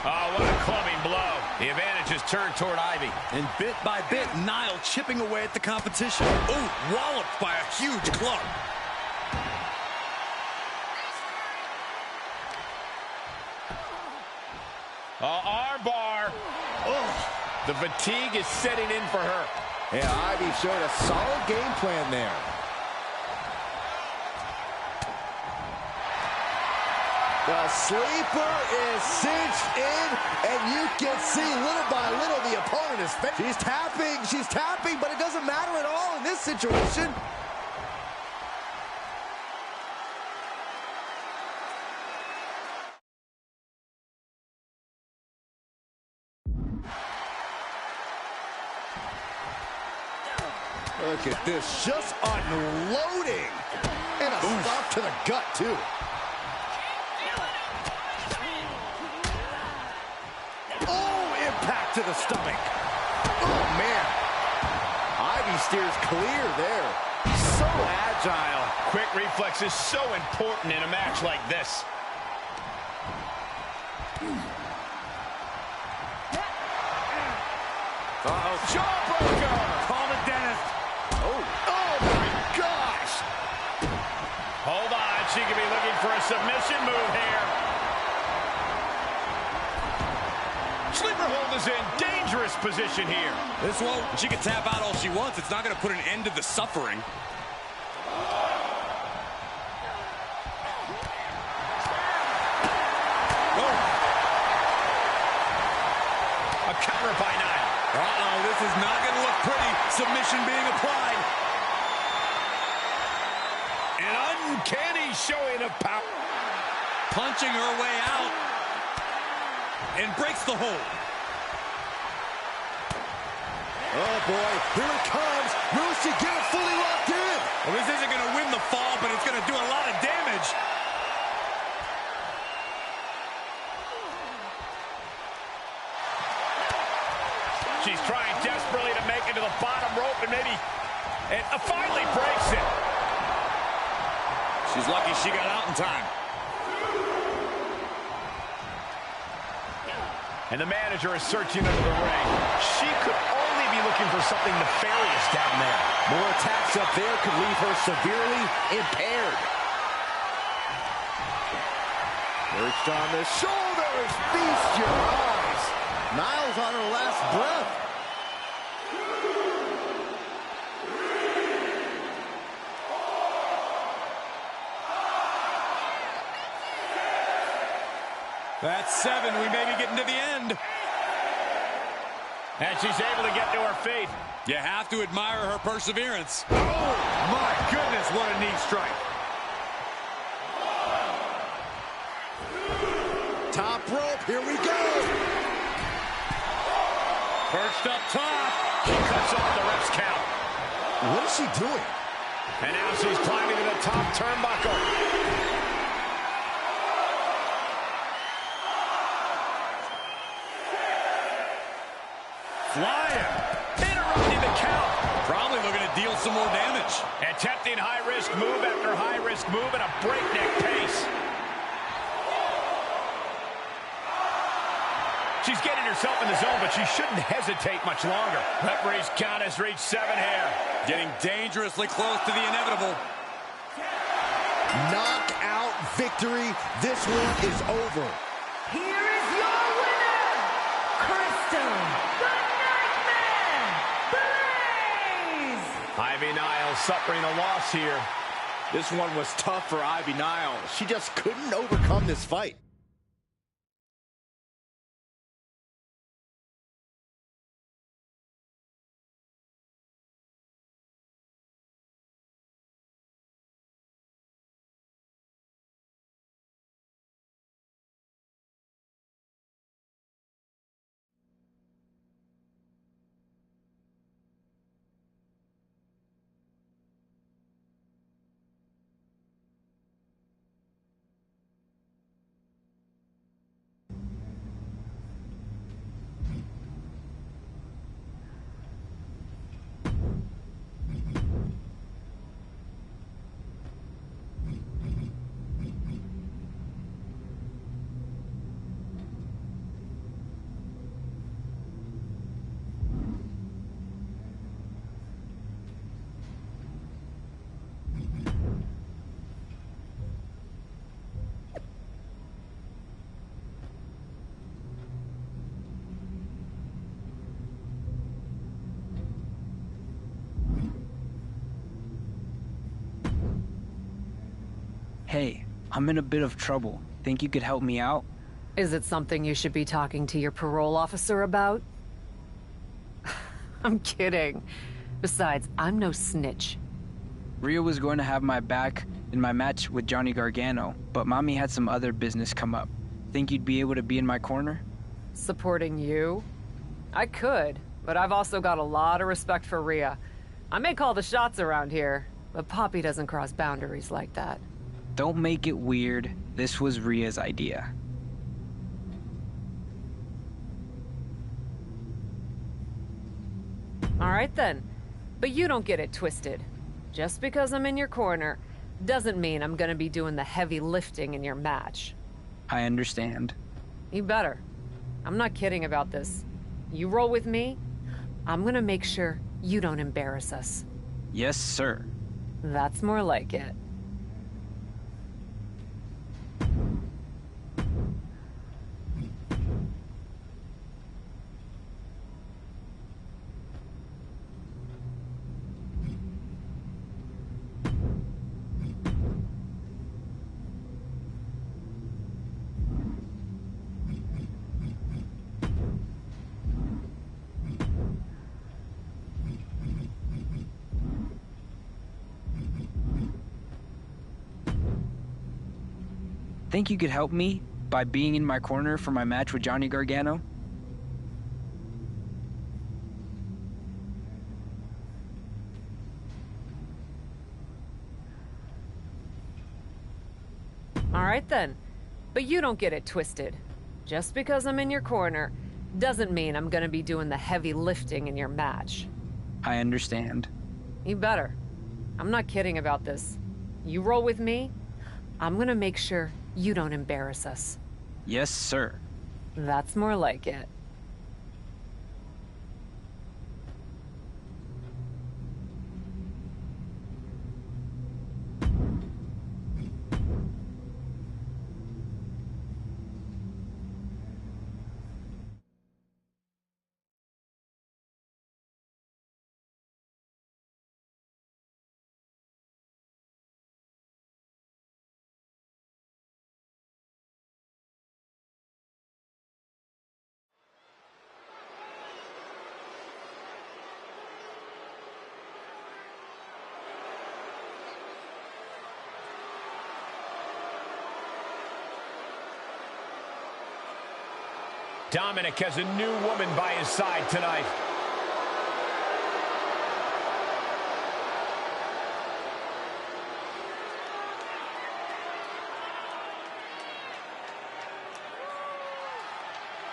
Oh, what a clubbing blow. The advantage is turned toward Ivy. And bit by bit, Nile chipping away at the competition. Ooh, walloped by a huge club. Armbar. Oh, the fatigue is setting in for her. Yeah, Ivy showed a solid game plan there. The sleeper is cinched in, and you can see little by little the opponent is... She's tapping, but it doesn't matter at all in this situation. Look at this, just unloading. And a stop to the gut, too. Oh, impact to the stomach. Oh, man. Ivy steers clear there. So agile. Quick reflex is so important in a match like this. Uh-oh, jawbreaker. Call it, Dennis. Oh, my gosh. Hold on, she could be looking for a submission move here. Sleeper hold is in dangerous position here. This one, she can tap out all she wants. It's not going to put an end to the suffering. A counter by Nile. Uh-oh, this is not going to look pretty. Submission being applied. An uncanny showing of power. Punching her way out. And breaks the hold. Oh, boy. Here it comes. Will she get it fully locked in? Well, this isn't going to win the fall, but it's going to do a lot of damage. She's trying desperately to make it to the bottom rope and finally breaks it. She's lucky she got out in time. And the manager is searching under the ring. She could only be looking for something nefarious down there. More attacks up there could leave her severely impaired. Perched on the shoulders. Feast your eyes. Niles on her last breath. That's 7. We may be getting to the end. And she's able to get to her feet. You have to admire her perseverance. Oh, my goodness, what a knee strike. Top rope, here we go. Perched up top. She cuts off the ref's count. What is she doing? And now she's climbing to the top turnbuckle. Flying. Interrupting the count. Probably looking to deal some more damage. Attempting high-risk move after high-risk move at a breakneck pace. She's getting herself in the zone, but she shouldn't hesitate much longer. Referee's count has reached 7 here. Getting dangerously close to the inevitable. Knockout victory. This one is over. Here is your winner, Crystal, the Nightmare, Blaze! Ivy Nile suffering a loss here. This one was tough for Ivy Nile. She just couldn't overcome this fight. Hey, I'm in a bit of trouble. Think you could help me out? Is it something you should be talking to your parole officer about? I'm kidding. Besides, I'm no snitch. Rhea was going to have my back in my match with Johnny Gargano, but Mommy had some other business come up. Think you'd be able to be in my corner? Supporting you? I could, but I've also got a lot of respect for Rhea. I may call the shots around here, but Poppy doesn't cross boundaries like that. Don't make it weird. This was Rhea's idea. All right then, but you don't get it twisted. Just because I'm in your corner doesn't mean I'm gonna be doing the heavy lifting in your match. I understand. You better. I'm not kidding about this. You roll with me, I'm gonna make sure you don't embarrass us. Yes, sir. That's more like it. Think you could help me by being in my corner for my match with Johnny Gargano? All right then, but you don't get it twisted. Just because I'm in your corner doesn't mean I'm gonna be doing the heavy lifting in your match. I understand. You better. I'm not kidding about this. You roll with me, I'm gonna make sure you don't embarrass us. Yes, sir. That's more like it. Dominic has a new woman by his side tonight.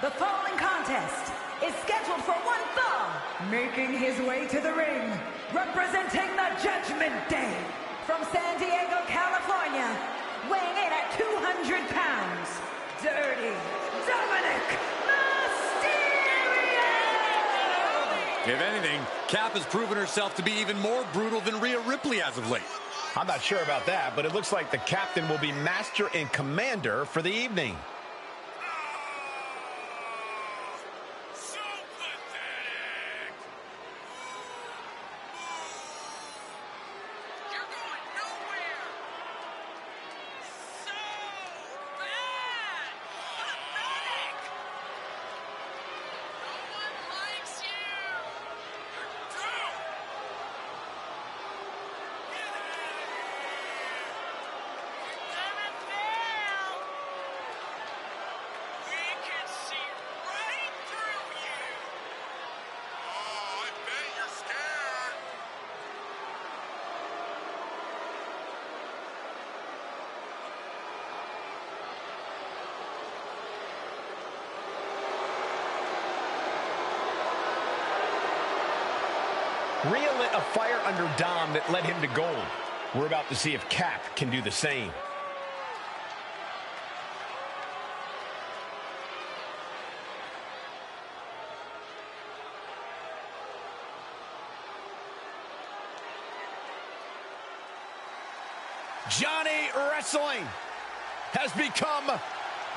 The following contest is scheduled for one fall. Making his way to the ring, representing the Judgment Day, from San Diego, California, weighing in at 200 pounds, Dirty Dominic Mysterio! If anything, Cap has proven herself to be even more brutal than Rhea Ripley as of late. I'm not sure about that, but it looks like the captain will be master and commander for the evening. Rhea lit a fire under Dom that led him to gold. We're about to see if Cap can do the same. Johnny Wrestling has become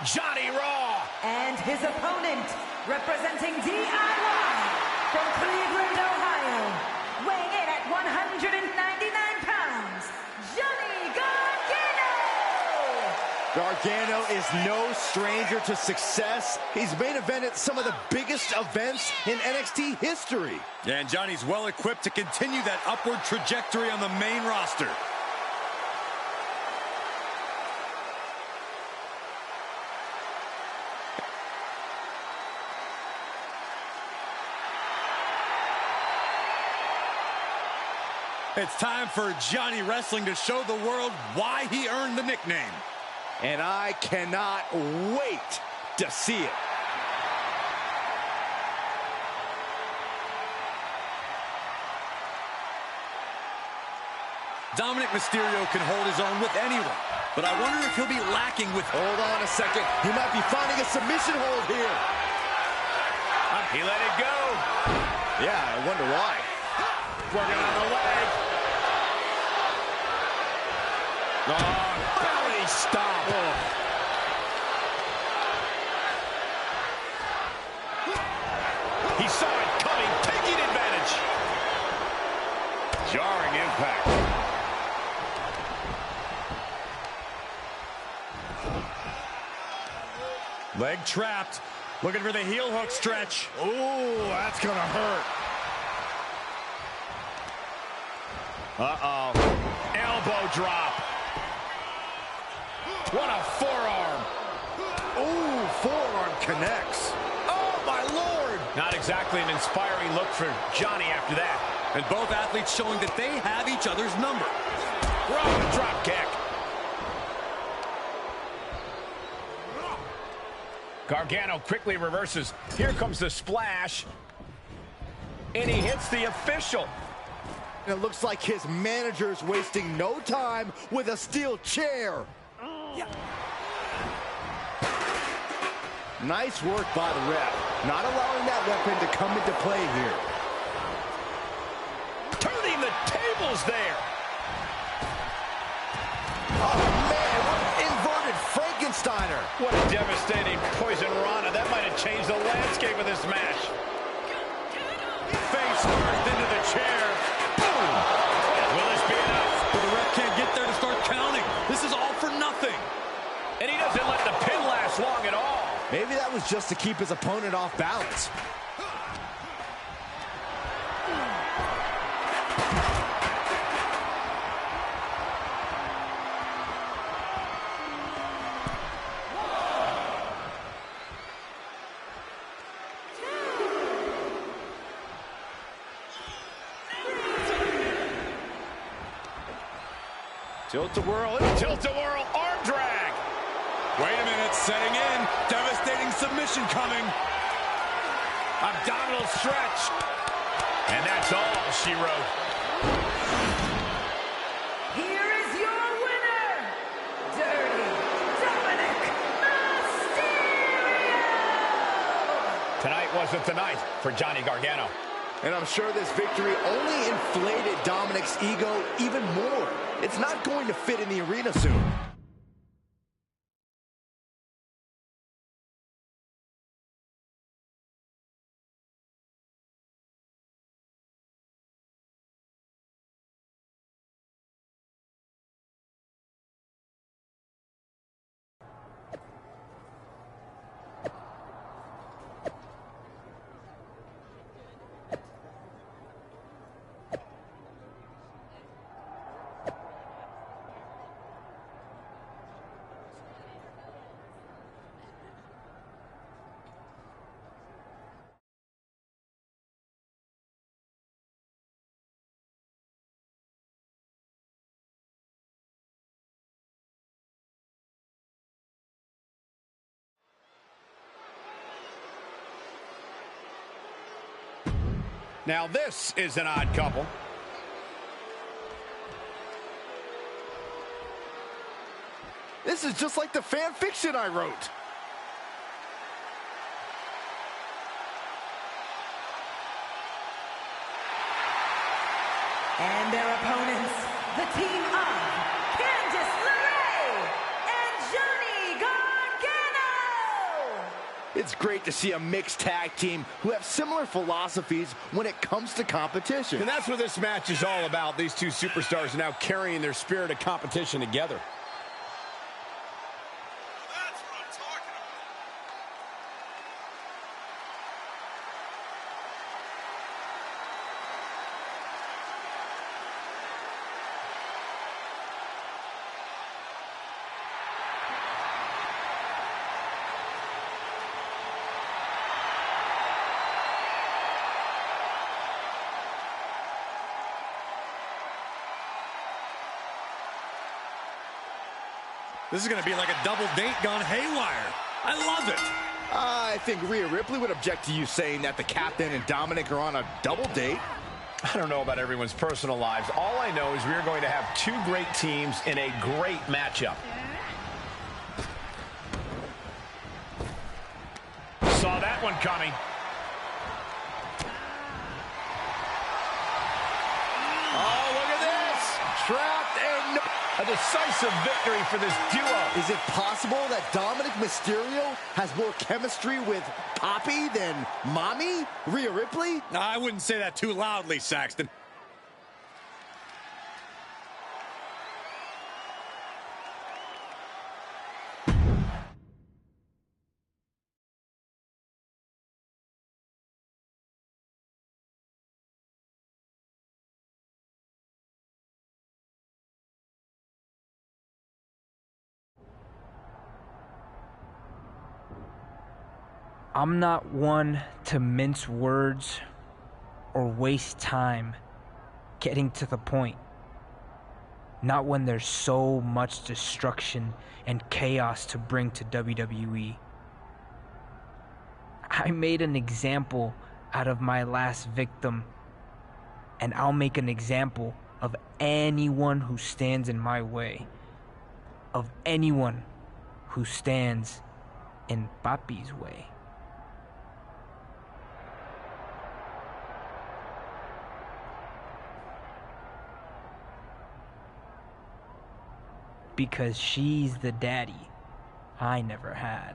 Johnny Raw. And his opponent, representing DIY from Cleveland, Ohio, weighing in at 199 pounds, Johnny Gargano! Gargano is no stranger to success. He's main evented some of the biggest events in NXT history. Yeah, and Johnny's well equipped to continue that upward trajectory on the main roster. It's time for Johnny Wrestling to show the world why he earned the nickname. And I cannot wait to see it. Dominic Mysterio can hold his own with anyone, but I wonder if he'll be lacking with... Hold on a second. He might be finding a submission hold here. He let it go. Yeah, I wonder why. Working on the leg. Oh, belly stop. Oh. He saw it coming, taking advantage. Jarring impact. Leg trapped. Looking for the heel hook stretch. Ooh, that's gonna hurt. Uh-oh. Elbow drop. What a forearm. Ooh, forearm connects. Oh, my Lord. Not exactly an inspiring look for Johnny after that. And both athletes showing that they have each other's number. Wrong drop kick. Gargano quickly reverses. Here comes the splash. And he hits the official. And it looks like his manager's wasting no time with a steel chair. Nice work by the ref. Not allowing that weapon to come into play here. Turning the tables there. Oh, man, what an inverted Frankensteiner. What a devastating poison rana. That might have changed the landscape of this match. Face first into the chair. Boom. Will this be enough? But the ref can't get there to start counting. This is all for nothing. And he doesn't let the pin last long at all. Maybe that was just to keep his opponent off balance. Tilt-a-whirl, tilt-a-whirl, arm drag. Wait a minute, setting in. Devastating submission coming. Abdominal stretch. And that's all she wrote. Here is your winner, Dirty Dominic Mysterio! Tonight wasn't the night for Johnny Gargano. And I'm sure this victory only inflated Dominic's ego even more. It's not going to fit in the arena soon. Now this is an odd couple. This is just like the fan fiction I wrote. And their opponents, the team of Candice LeRae and Johnny Gargano! It's great to see a mixed tag team who have similar philosophies when it comes to competition. And that's what this match is all about. These two superstars are now carrying their spirit of competition together. This is going to be like a double date gone haywire. I love it. I think Rhea Ripley would object to you saying that the Captain and Dominic are on a double date. I don't know about everyone's personal lives. All I know is we are going to have two great teams in a great matchup. Saw that one coming. Oh, look at this. Trapped and a decisive victory for this duo. Is it possible that Dominic Mysterio has more chemistry with Poppy than Mommy, Rhea Ripley? I wouldn't say that too loudly, Saxton. I'm not one to mince words or waste time getting to the point. Not when there's so much destruction and chaos to bring to WWE. I made an example out of my last victim, and I'll make an example of anyone who stands in my way. Of anyone who stands in Papi's way. Because she's the daddy I never had.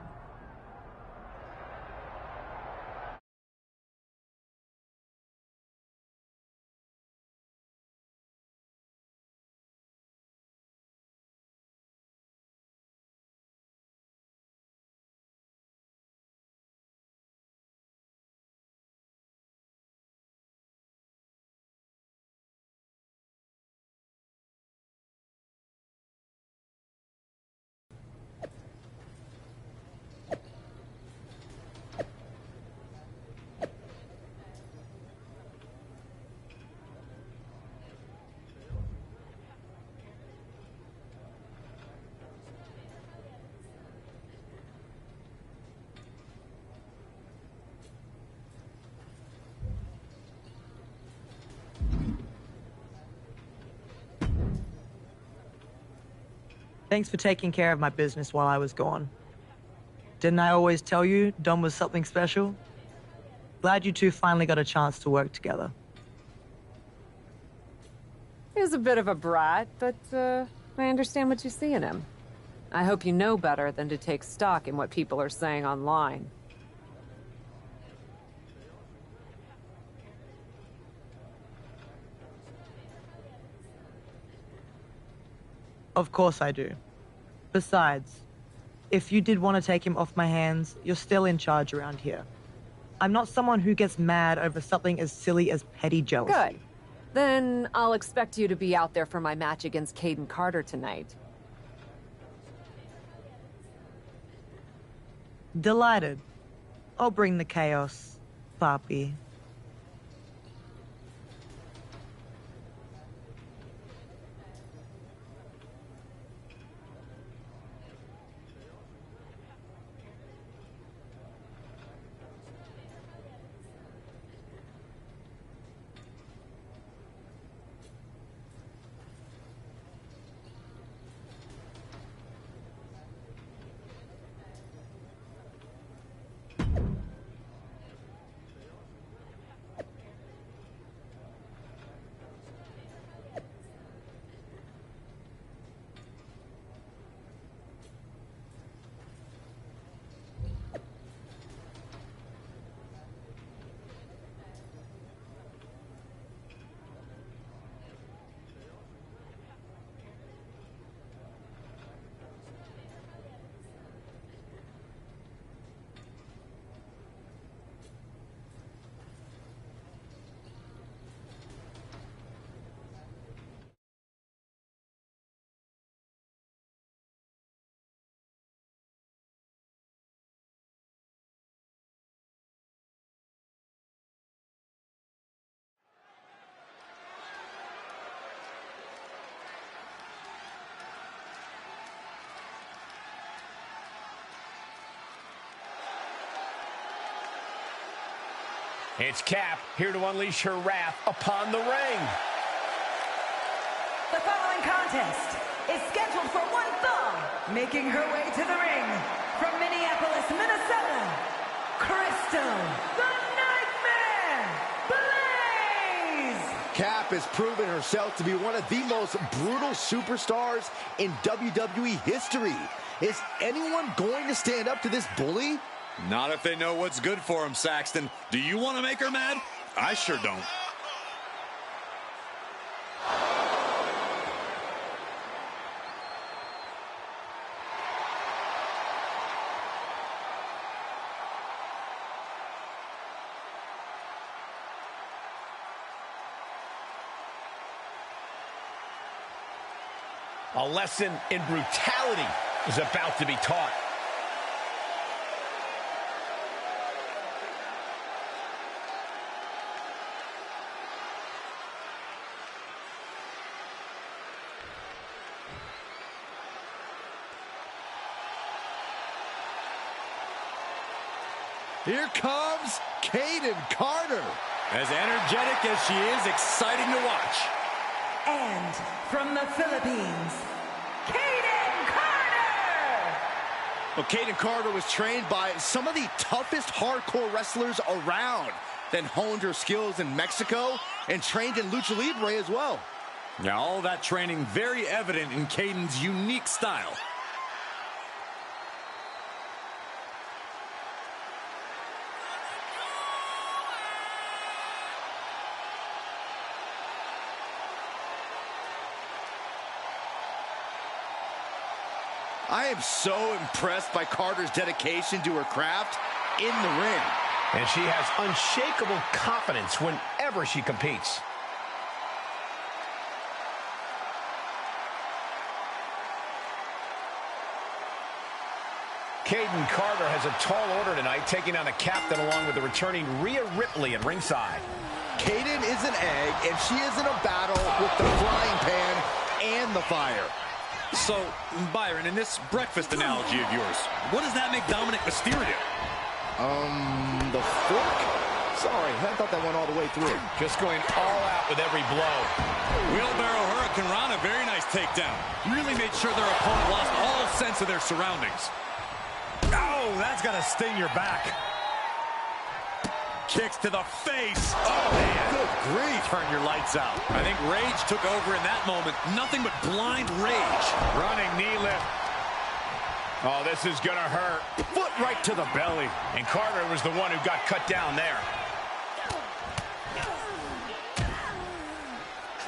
Thanks for taking care of my business while I was gone. Didn't I always tell you Dom was something special? Glad you two finally got a chance to work together. He's a bit of a brat, but I understand what you see in him. I hope you know better than to take stock in what people are saying online. Of course I do. Besides, if you did want to take him off my hands, you're still in charge around here. I'm not someone who gets mad over something as silly as petty jealousy. Good. Then I'll expect you to be out there for my match against Caden Carter tonight. Delighted. I'll bring the chaos, Papi. It's Cap, here to unleash her wrath upon the ring. The following contest is scheduled for one fall. Making her way to the ring from Minneapolis, Minnesota, Crystal, the Nightmare, Blaze! Cap has proven herself to be one of the most brutal superstars in WWE history. Is anyone going to stand up to this bully? Not if they know what's good for him, Saxton. Do you want to make her mad? I sure don't. A lesson in brutality is about to be taught. Here comes Kaden Carter. As energetic as she is, exciting to watch. And from the Philippines, Kaden Carter! Well, Kaden Carter was trained by some of the toughest hardcore wrestlers around, then honed her skills in Mexico and trained in Lucha Libre as well. Now, all that training very evident in Kaden's unique style. I am so impressed by Carter's dedication to her craft in the ring. And she has unshakable confidence whenever she competes. Kaden Carter has a tall order tonight, taking on the captain along with the returning Rhea Ripley at ringside. Kaden is an egg, and she is in a battle with the frying pan and the fire. So, Byron, in this breakfast analogy of yours, what does that make Dominic Mysterio? The fork? Sorry, I thought that went all the way through. Just going all out with every blow. Wheelbarrow Hurricane Rana, very nice takedown. Really made sure their opponent lost all sense of their surroundings. Oh, that's gonna sting your back. Kicks to the face. Oh, man. Good grief. Turn your lights out. I think rage took over in that moment. Nothing but blind rage. Running knee lift. Oh, this is gonna hurt. Foot right to the belly. And Carter was the one who got cut down there.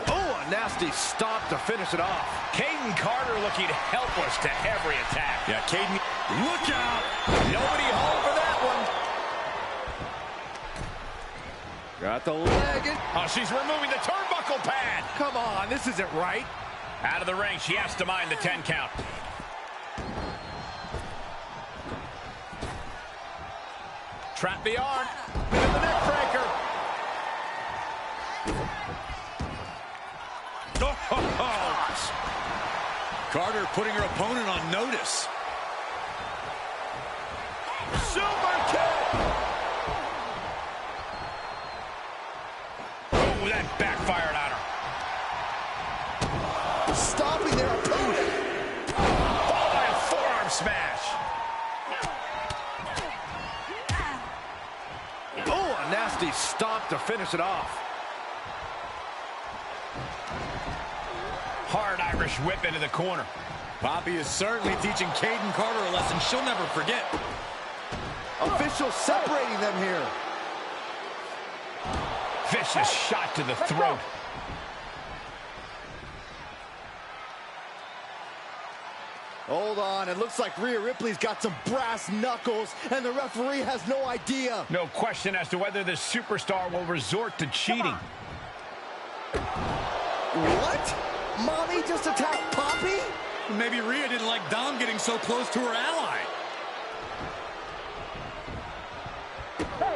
Oh, a nasty stop to finish it off. Kaden Carter looking helpless to every attack. Yeah, Kaden, look out. Nobody home for that one. Got the leg in. Oh, she's removing the turnbuckle pad. Come on, this isn't right. Out of the ring, she has to mind the 10 count. Trap the arm. Into the neck breaker. Oh, Carter putting her opponent on notice. Super kick. Oh, that backfired on her. Stopping their opponent. Followed by a forearm smash. Oh, a nasty stop to finish it off. Hard Irish whip into the corner. Poppy is certainly teaching Kaden Carter a lesson she'll never forget. Officials separating them here. Vicious shot to the throat. Hold on, it looks like Rhea Ripley's got some brass knuckles, and the referee has no idea. No question as to whether this superstar will resort to cheating. What? Mommy just attacked Poppy? Maybe Rhea didn't like Dom getting so close to her ally.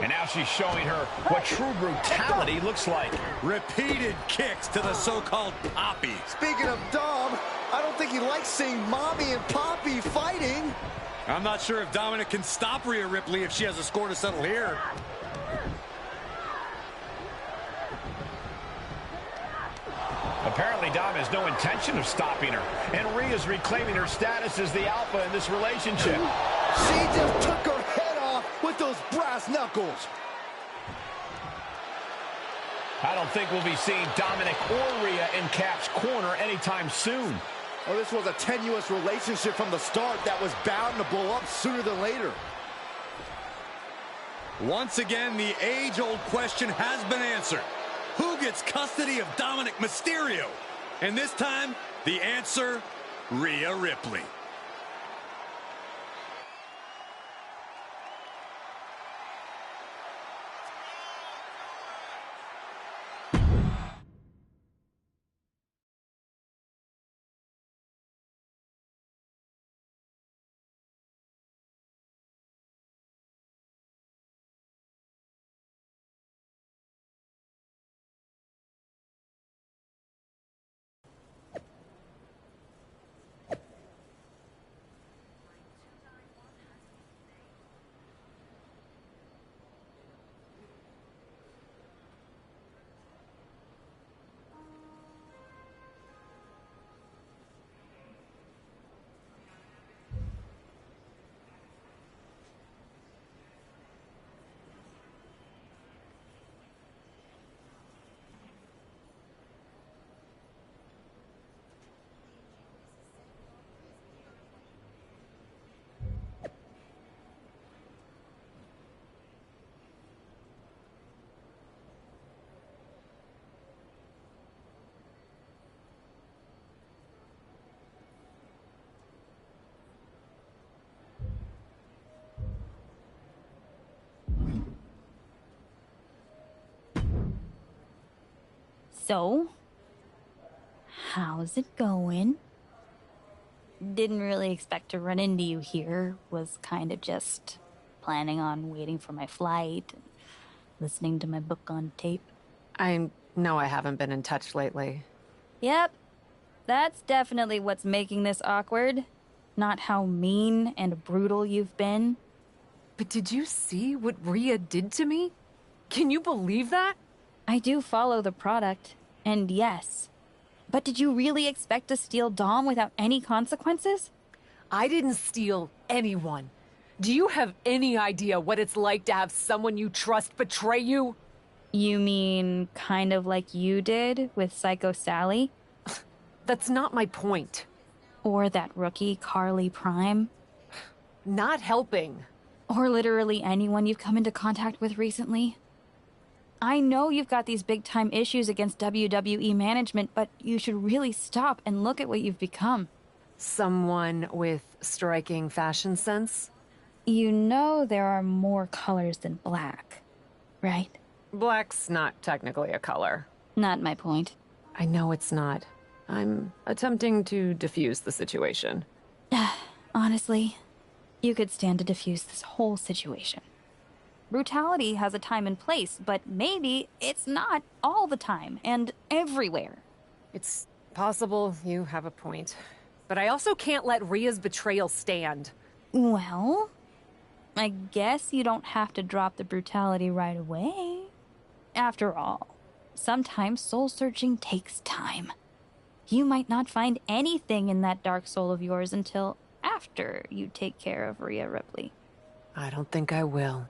And now she's showing her what true brutality looks like. Repeated kicks to the so-called Poppy. Speaking of Dom, I don't think he likes seeing Mommy and Poppy fighting. I'm not sure if Dominic can stop Rhea Ripley if she has a score to settle here. Apparently, Dom has no intention of stopping her. And Rhea's reclaiming her status as the alpha in this relationship. She just took her head off with those brass knuckles. I don't think we'll be seeing Dominic or Rhea in Cap's corner anytime soon. Oh, this was a tenuous relationship from the start that was bound to blow up sooner than later. Once again, the age-old question has been answered. Who gets custody of Dominic Mysterio? And this time, the answer, Rhea Ripley. So, how's it going? Didn't really expect to run into you here. Was kind of just planning on waiting for my flight, and listening to my book on tape. I know I haven't been in touch lately. Yep, that's definitely what's making this awkward. Not how mean and brutal you've been. But did you see what Rhea did to me? Can you believe that? I do follow the product, and yes. But did you really expect to steal Dom without any consequences? I didn't steal anyone. Do you have any idea what it's like to have someone you trust betray you? You mean kind of like you did with Psycho Sally? That's not my point. Or that rookie Carly Prime? Not helping. Or literally anyone you've come into contact with recently? I know you've got these big-time issues against WWE management, but you should really stop and look at what you've become. Someone with striking fashion sense? You know there are more colors than black, right? Black's not technically a color. Not my point. I know it's not. I'm attempting to diffuse the situation. Honestly, you could stand to diffuse this whole situation. Brutality has a time and place, but maybe it's not all the time and everywhere. It's possible you have a point. But I also can't let Rhea's betrayal stand. Well, I guess you don't have to drop the brutality right away. After all, sometimes soul-searching takes time. You might not find anything in that dark soul of yours until after you take care of Rhea Ripley. I don't think I will.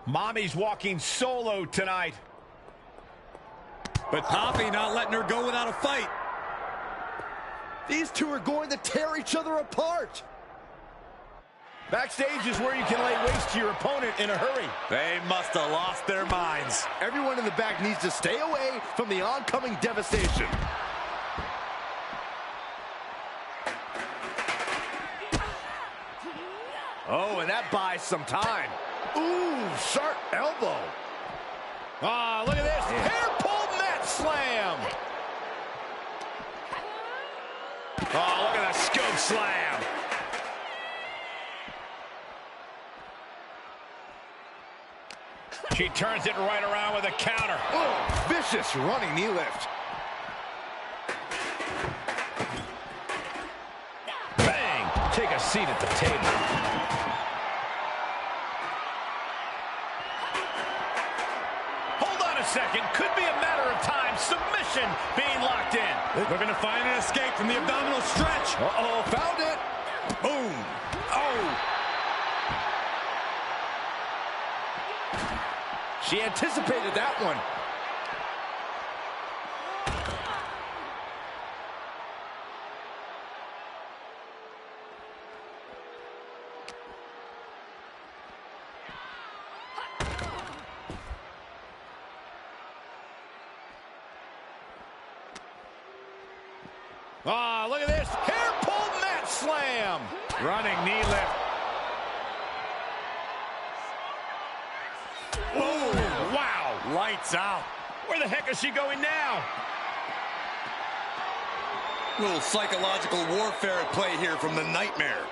Mommy's walking solo tonight. But Poppy not letting her go without a fight. These two are going to tear each other apart. Backstage is where you can lay waste to your opponent in a hurry. They must have lost their minds. Everyone in the back needs to stay away from the oncoming devastation. Oh, and that buys some time. Ooh, sharp elbow. Ah, look at this. Hair pull mat slam. Oh, look at the scoop slam. She turns it right around with a counter. Oh, vicious running knee lift. Bang! Take a seat at the table. Hold on a second. Could be a matter of time. Submission being locked in. Looking to find an escape from the abdominal stretch. Uh-oh, found it. Boom. Oh. She anticipated that one. Ah, look at this. Hair pull mat slam. Running knee lift. Oh, wow. Lights out. Where the heck is she going now? A little psychological warfare at play here from the Nightmare.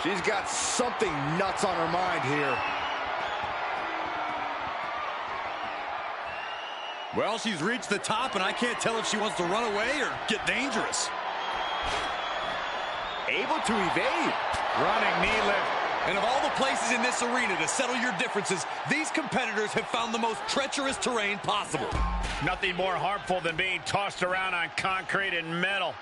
She's got something nuts on her mind here. Well, she's reached the top, and I can't tell if she wants to run away or get dangerous. Able to evade. Running knee lift. And of all the places in this arena to settle your differences, these competitors have found the most treacherous terrain possible. Nothing more harmful than being tossed around on concrete and metal.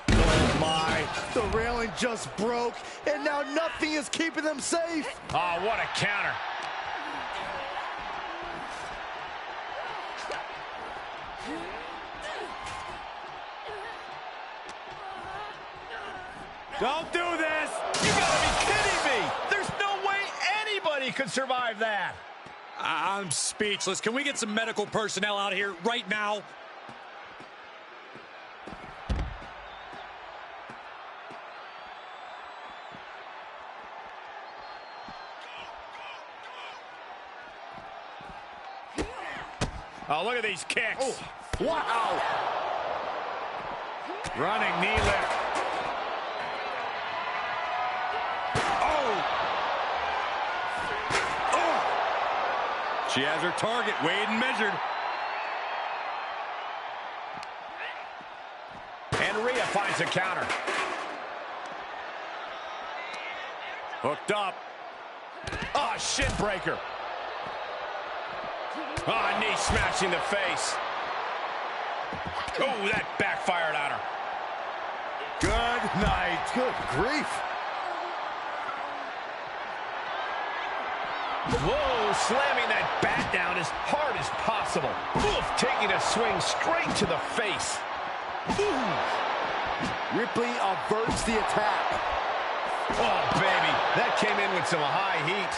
Oh my, the railing just broke, and now nothing is keeping them safe. Oh, what a counter. Don't do this! You gotta be kidding me! There's no way anybody could survive that! I'm speechless. Can we get some medical personnel out here right now? Oh, look at these kicks. Oh, wow. Running knee lift. She has her target weighed and measured. And Rhea finds a counter. Hooked up. Oh, shin breaker. Oh, knee smashing the face. Oh, that backfired on her. Good night. Good grief. Whoa, slamming that bat down as hard as possible. Oof, taking a swing straight to the face. Ooh. Ripley averts the attack. Oh, baby, that came in with some high heat.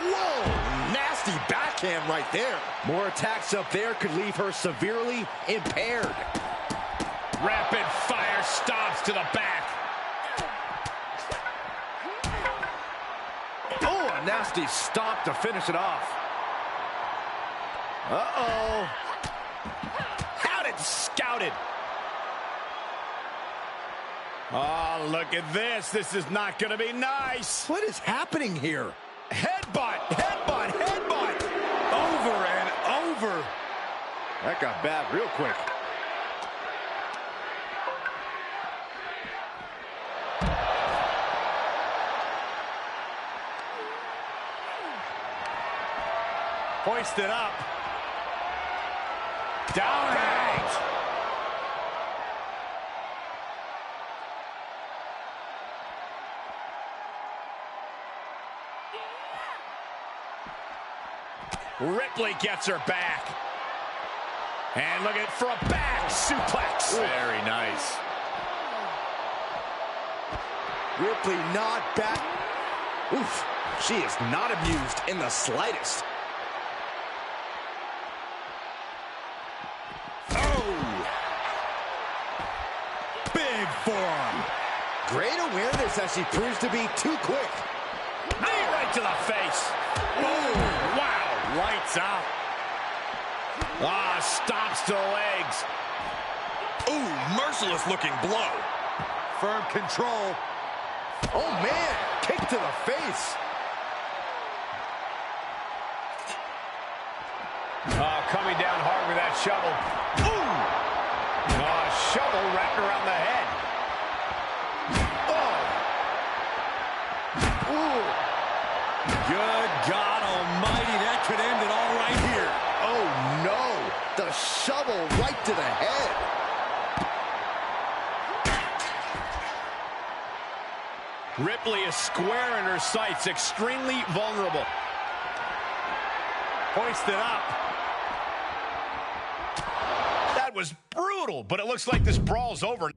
Whoa, nasty backhand right there. More attacks up there could leave her severely impaired. Rapid fire stomps to the back. Oh, a nasty stomp to finish it off. Uh-oh. Had it scouted. Oh, look at this. This is not going to be nice. What is happening here? Headbutt, headbutt, headbutt. Over and over. That got bad real quick. Hoisted up. Down and out. Ripley gets her back. And look at for a back suplex. Very nice. Ripley not back. Oof. She is not amused in the slightest. Oh! Big forearm. Great awareness as she proves to be too quick. Knee right to the face. Oh, wow. Lights out. Ah, stops to the legs. Ooh, merciless looking blow. Firm control. Oh, man. Kick to the face. Coming down hard with that shovel. Ooh! Shovel wrapped around the head. Oh! Ooh! Good God almighty, that could end it all right here. Oh, no. The shovel right to the head. Ripley is square in her sights, extremely vulnerable. Hoisted up. That was brutal, but it looks like this brawl's over.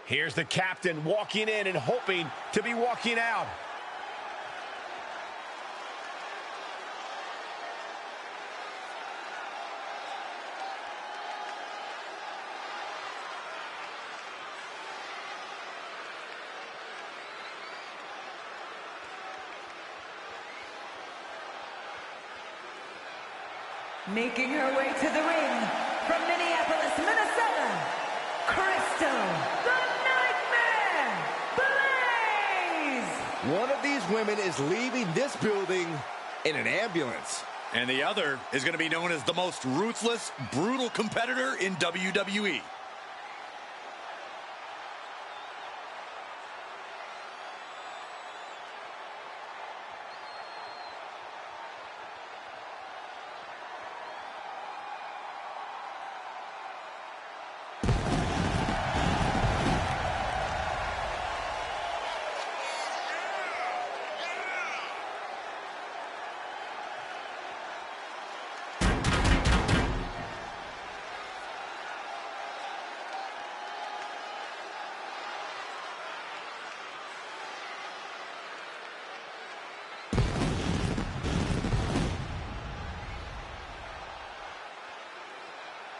Here's the captain walking in and hoping to be walking out. Making her way to the ring from Minneapolis, Minnesota, Crystal, the Nightmare, Blaze! One of these women is leaving this building in an ambulance. And the other is going to be known as the most ruthless, brutal competitor in WWE.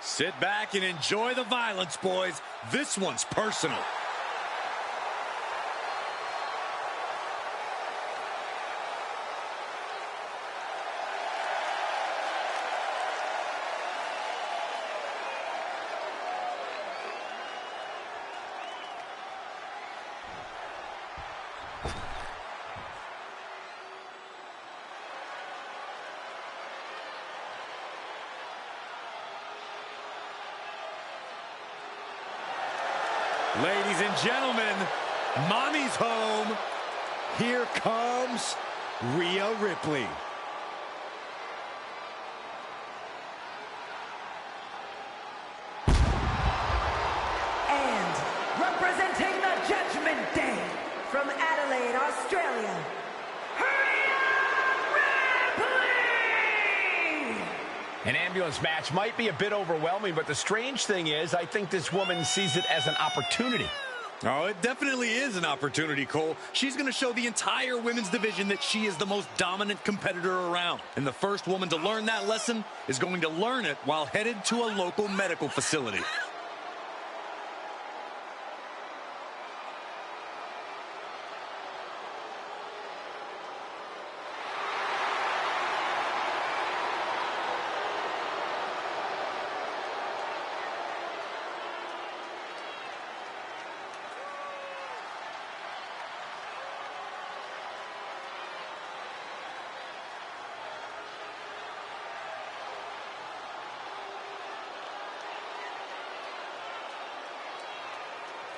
Sit back and enjoy the violence, boys. This one's personal. Ladies and gentlemen, mommy's home. Here comes Rhea Ripley. representing the Judgment Day from Adelaide, Australia, An ambulance match might be a bit overwhelming, but the strange thing is, I think this woman sees it as an opportunity. Oh, it definitely is an opportunity, Cole. She's going to show the entire women's division that she is the most dominant competitor around. And the first woman to learn that lesson is going to learn it while headed to a local medical facility.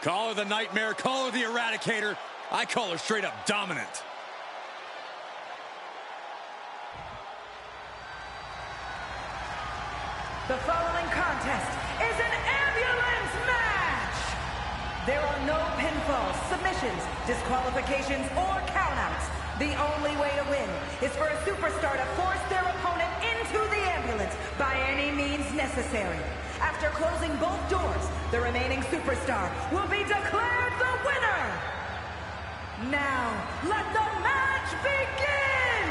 Call her the Nightmare, call her the Eradicator. I call her straight up dominant. The following contest is an ambulance match. There are no pinfalls, submissions, disqualifications, or countouts. The only way to win is for a superstar to force their opponent into the ambulance by any means necessary. After closing both doors, the remaining superstar will be declared the winner. Now, let the match begin!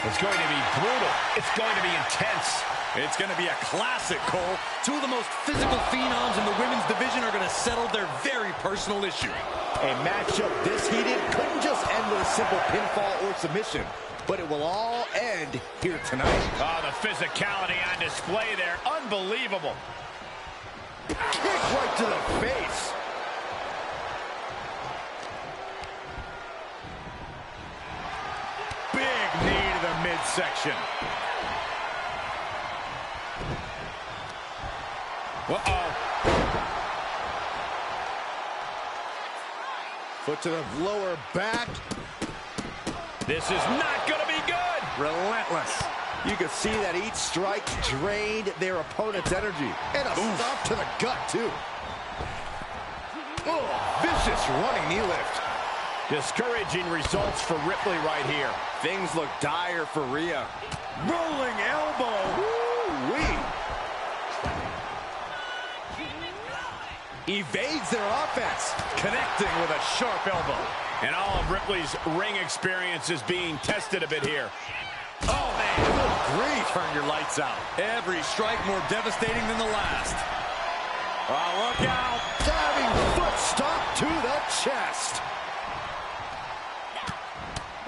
It's going to be brutal. It's going to be intense. It's going to be a classic, Cole. Two of the most physical phenoms in the women's division are going to settle their very personal issue. A matchup this heated couldn't just end with a simple pinfall or submission, but it will all end here tonight. Oh, the physicality on display there. Unbelievable. Kick right to the face. Big knee to the midsection. Uh-oh. Foot to the lower back. This is not going to be good. Relentless. You can see that each strike drained their opponent's energy. And a stop to the gut, too. Oh, vicious running knee lift. Discouraging results for Ripley right here. Things look dire for Rhea. Rolling elbow. Woo-wee. Evades their offense. Connecting with a sharp elbow. And all of Ripley's ring experience is being tested a bit here. Oh, man, good grief. Turn your lights out. Every strike more devastating than the last. Oh, look out. Diving foot stomp to the chest.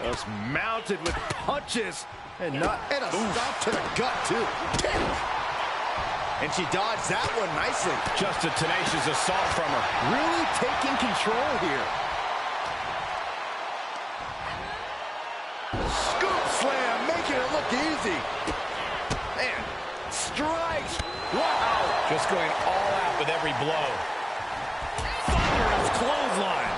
Just mounted with punches. And a stomp to the gut, too. Kick. And she dodged that one nicely. Just a tenacious assault from her. Really taking control here. Scoop slam, making it look easy. Man, strikes. Wow. Just going all out with every blow. Thunderous clothesline.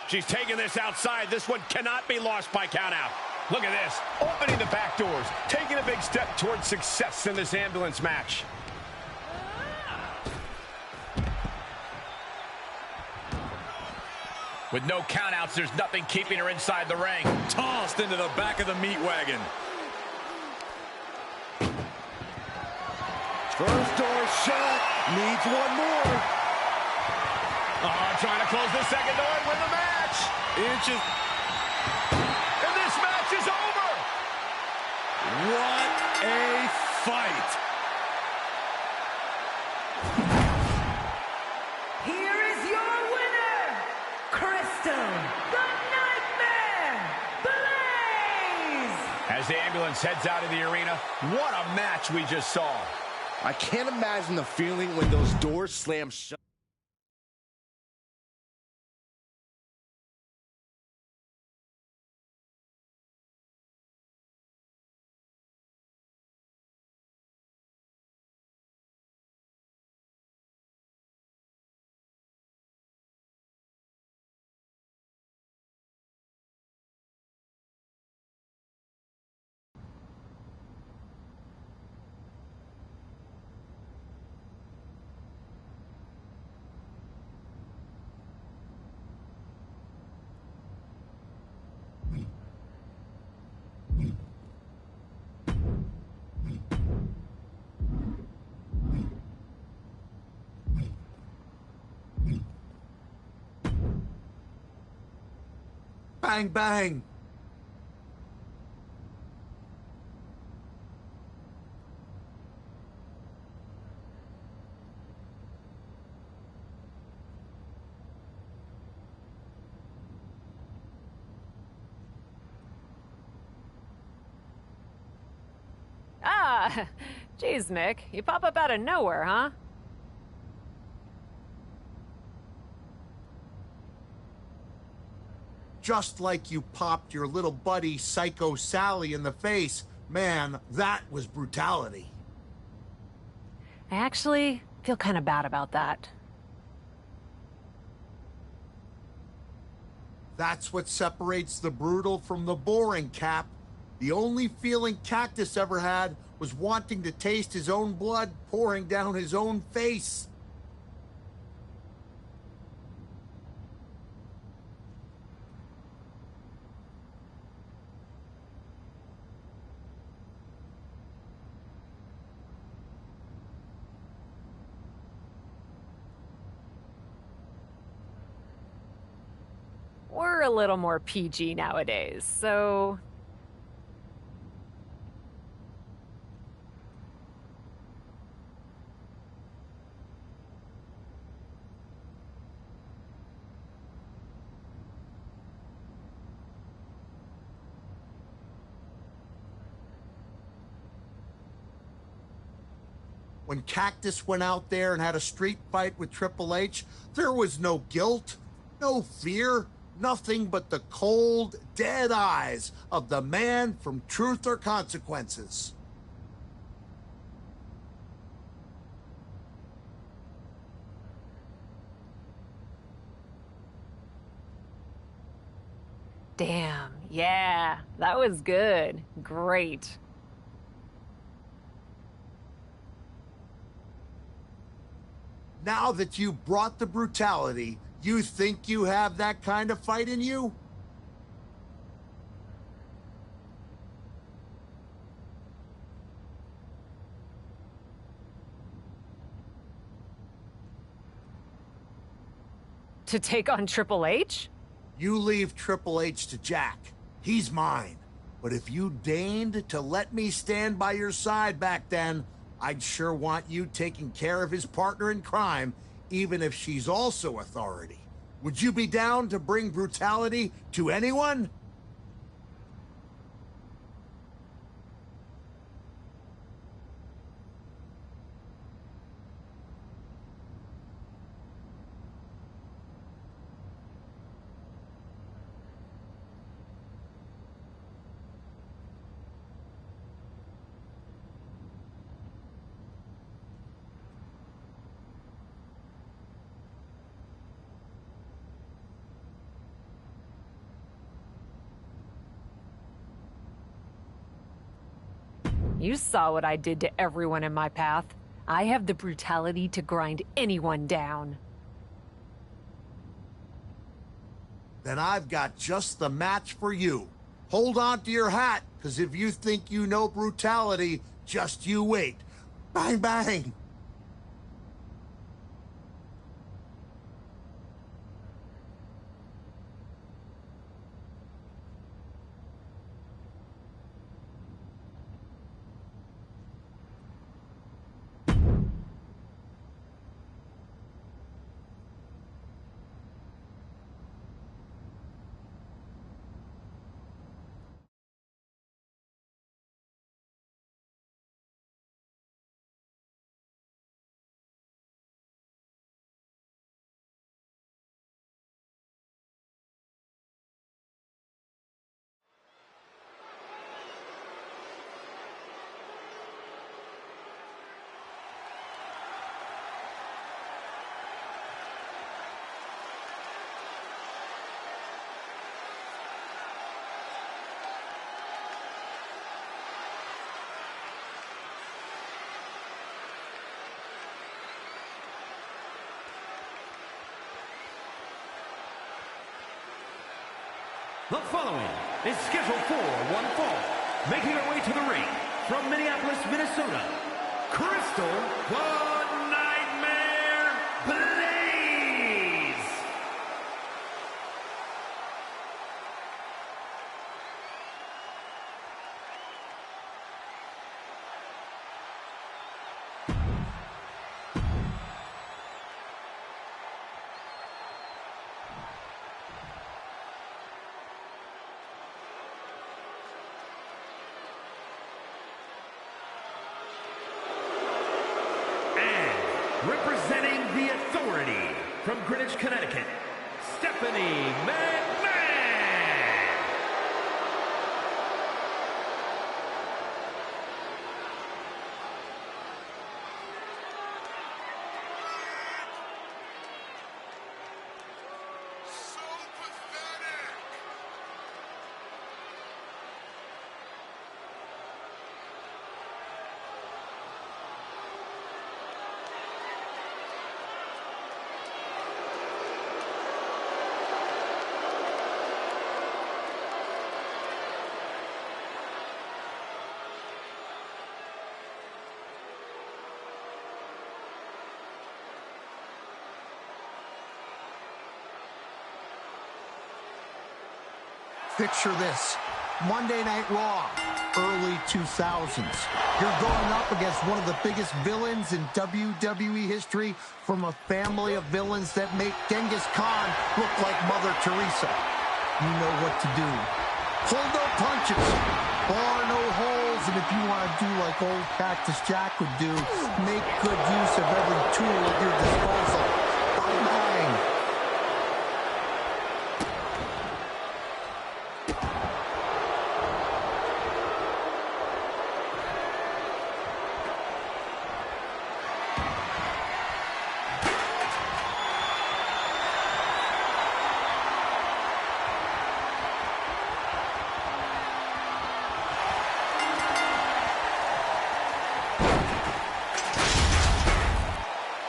She's taking this outside. This one cannot be lost by countout. Look at this. Opening the back doors. Taking a big step towards success in this ambulance match. With no countouts, there's nothing keeping her inside the ring. Tossed into the back of the meat wagon. First door shut. Needs one more. Trying to close the second door and win the match. Inches. And this match is over. What a fight. Here is your winner, Crystal, the Nightmare, Blaze! As the ambulance heads out of the arena, what a match we just saw. I can't imagine the feeling when those doors slam shut. Bang, bang. Ah, geez, Mick. You pop up out of nowhere, huh? Just like you popped your little buddy Psycho Sally in the face. Man, that was brutality. I actually feel kind of bad about that. That's what separates the brutal from the boring, Cap. The only feeling Cactus ever had was wanting to taste his own blood pouring down his own face. We're a little more PG nowadays, so... When Cactus went out there and had a street fight with Triple H, there was no guilt, no fear, nothing but the cold, dead eyes of the man from Truth or Consequences. Damn, yeah, that was good. Great. Now that you brought the brutality, you think you have that kind of fight in you? To take on Triple H? You leave Triple H to Jack. He's mine. But if you deigned to let me stand by your side back then, I'd sure want you taking care of his partner in crime, even if she's also authority. Would you be down to bring brutality to anyone? You saw what I did to everyone in my path. I have the brutality to grind anyone down. Then I've got just the match for you. Hold on to your hat, because if you think you know brutality, just you wait. Bang, bang! The following is scheduled for one fall, making her way to the ring from Minneapolis, Minnesota, Crystal the Nightmare Blaze. from Greenwich, Connecticut, Stephanie McMahon. Picture this. Monday Night Raw, early 2000s. You're going up against one of the biggest villains in WWE history from a family of villains that make Genghis Khan look like Mother Teresa. You know what to do. Pull no punches, bar no holes, and if you want to do like old Cactus Jack would do, make good use of every tool at your disposal. Bang, bang.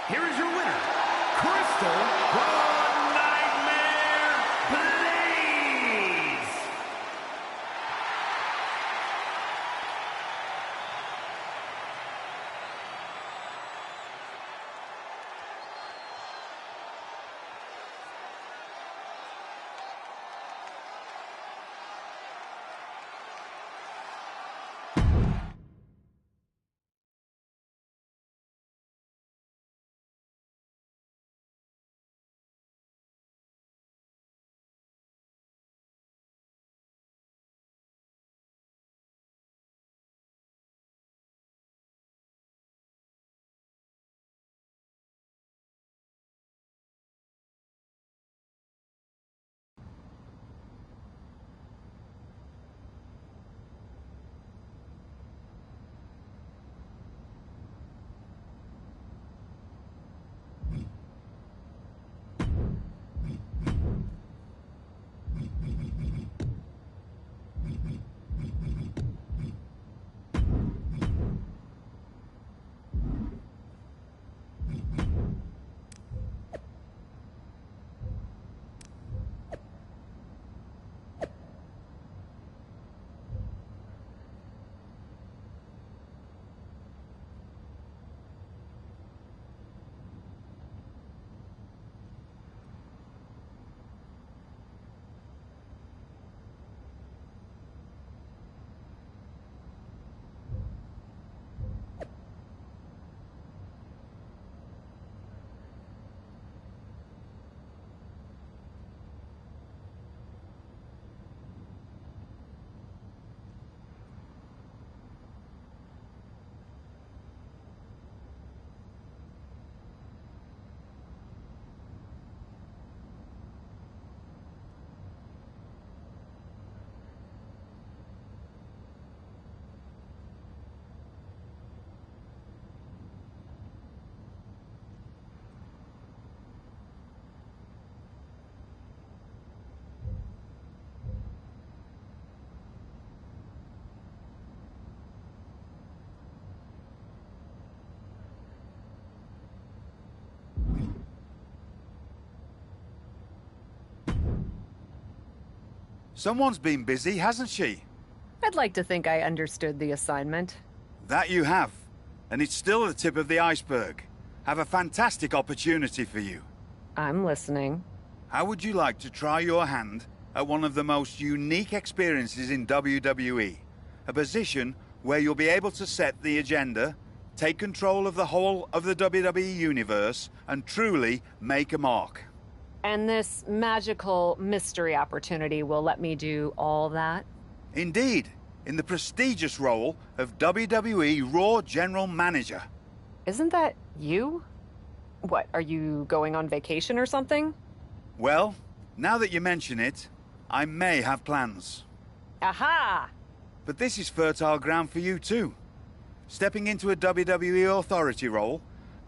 Here is your winner, Crystal the Nightmare Blaze. Someone's been busy, hasn't she? I'd like to think I understood the assignment. That you have. And it's still the tip of the iceberg. Have a fantastic opportunity for you. I'm listening. How would you like to try your hand at one of the most unique experiences in WWE? A position where you'll be able to set the agenda, take control of the whole of the WWE universe, and truly make a mark. And this magical mystery opportunity will let me do all that? Indeed, in the prestigious role of WWE Raw General Manager. Isn't that you? What, are you going on vacation or something? Well, now that you mention it, I may have plans. Aha! But this is fertile ground for you too. Stepping into a WWE authority role,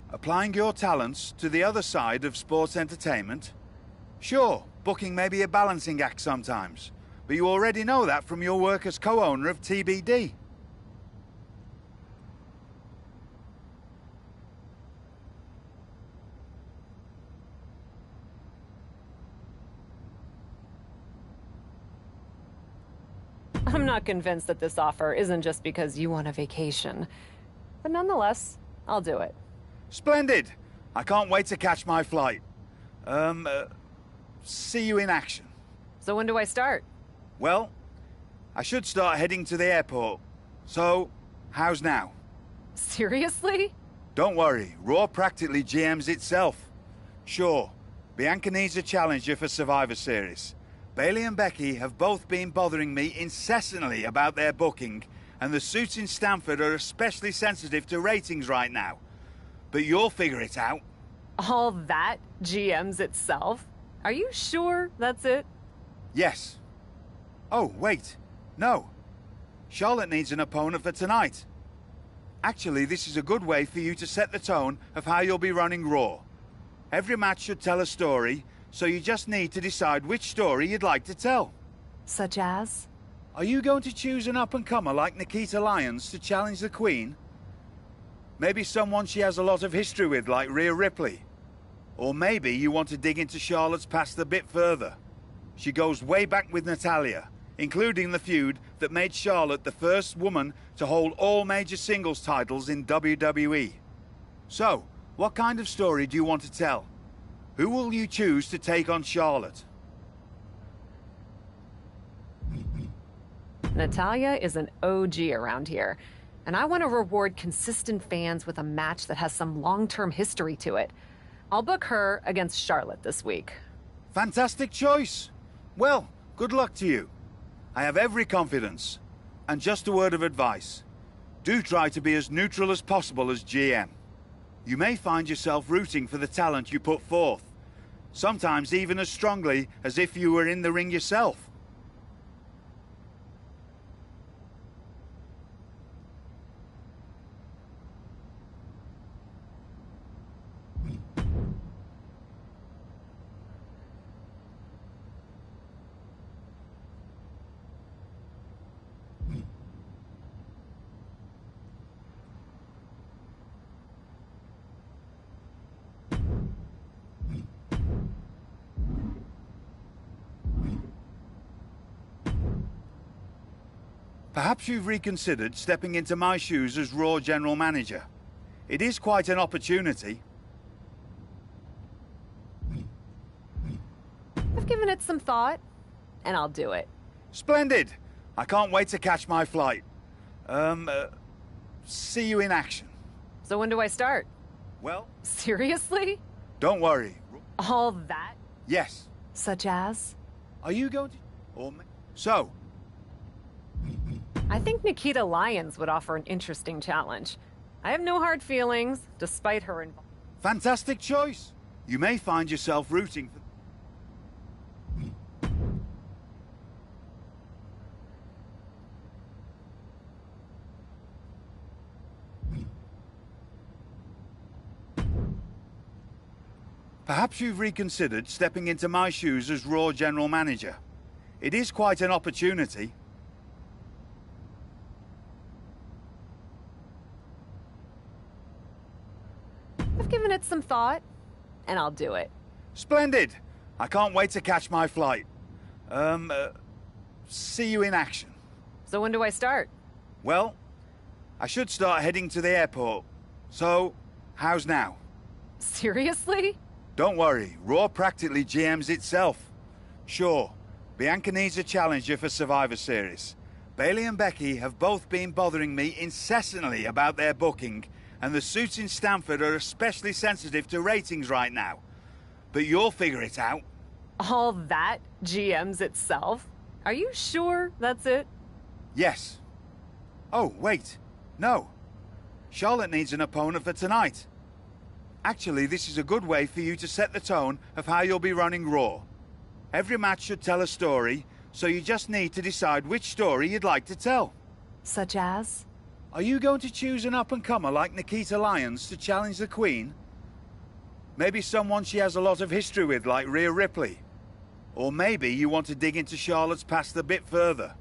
applying your talents to the other side of sports entertainment. Sure, booking may be a balancing act sometimes, but you already know that from your work as co-owner of TBD. I'm not convinced that this offer isn't just because you want a vacation. But nonetheless, I'll do it. Splendid! I can't wait to catch my flight. See you in action. So when do I start? Well, I should start heading to the airport. So, how's now? Seriously? Don't worry, Raw practically GMs itself. Sure, Bianca needs a challenger for Survivor Series. Bayley and Becky have both been bothering me incessantly about their booking, and the suits in Stamford are especially sensitive to ratings right now. But you'll figure it out. All that GMs itself? Are you sure that's it? Yes. Oh, wait. No. Charlotte needs an opponent for tonight. Actually, this is a good way for you to set the tone of how you'll be running Raw. Every match should tell a story, so you just need to decide which story you'd like to tell. Such as? Are you going to choose an up-and-comer like Nikita Lyons to challenge the Queen? Maybe someone she has a lot of history with, like Rhea Ripley. Or maybe you want to dig into Charlotte's past a bit further. She goes way back with Natalya, including the feud that made Charlotte the first woman to hold all major singles titles in WWE. So, what kind of story do you want to tell? Who will you choose to take on Charlotte? Natalya is an OG around here, and I want to reward consistent fans with a match that has some long-term history to it. I'll book her against Charlotte this week. Fantastic choice. Well, good luck to you. I have every confidence. And just a word of advice. Do try to be as neutral as possible as GM. You may find yourself rooting for the talent you put forth. Sometimes even as strongly as if you were in the ring yourself. Perhaps you've reconsidered stepping into my shoes as Raw General Manager. It is quite an opportunity. I've given it some thought, and I'll do it. Splendid! I can't wait to catch my flight. See you in action. So when do I start? Well... Seriously? Don't worry. All that? Yes. Such as? Are you going to... So... I think Nikita Lyons would offer an interesting challenge. I have no hard feelings, despite her involvement. Fantastic choice. You may find yourself rooting for... Perhaps you've reconsidered stepping into my shoes as Raw General Manager. It is quite an opportunity. I've given it some thought, and I'll do it. Splendid! I can't wait to catch my flight. See you in action. So when do I start? Well, I should start heading to the airport. So, how's now? Seriously? Don't worry, Raw practically GMs itself. Sure, Bianca needs a challenger for Survivor Series. Bayley and Becky have both been bothering me incessantly about their booking, and the suits in Stamford are especially sensitive to ratings right now. But you'll figure it out. All that GMs itself? Are you sure that's it? Yes. Oh, wait. No. Charlotte needs an opponent for tonight. Actually, this is a good way for you to set the tone of how you'll be running Raw. Every match should tell a story, so you just need to decide which story you'd like to tell. Such as? Are you going to choose an up-and-comer like Nikita Lyons to challenge the Queen? Maybe someone she has a lot of history with, like Rhea Ripley. Or maybe you want to dig into Charlotte's past a bit further.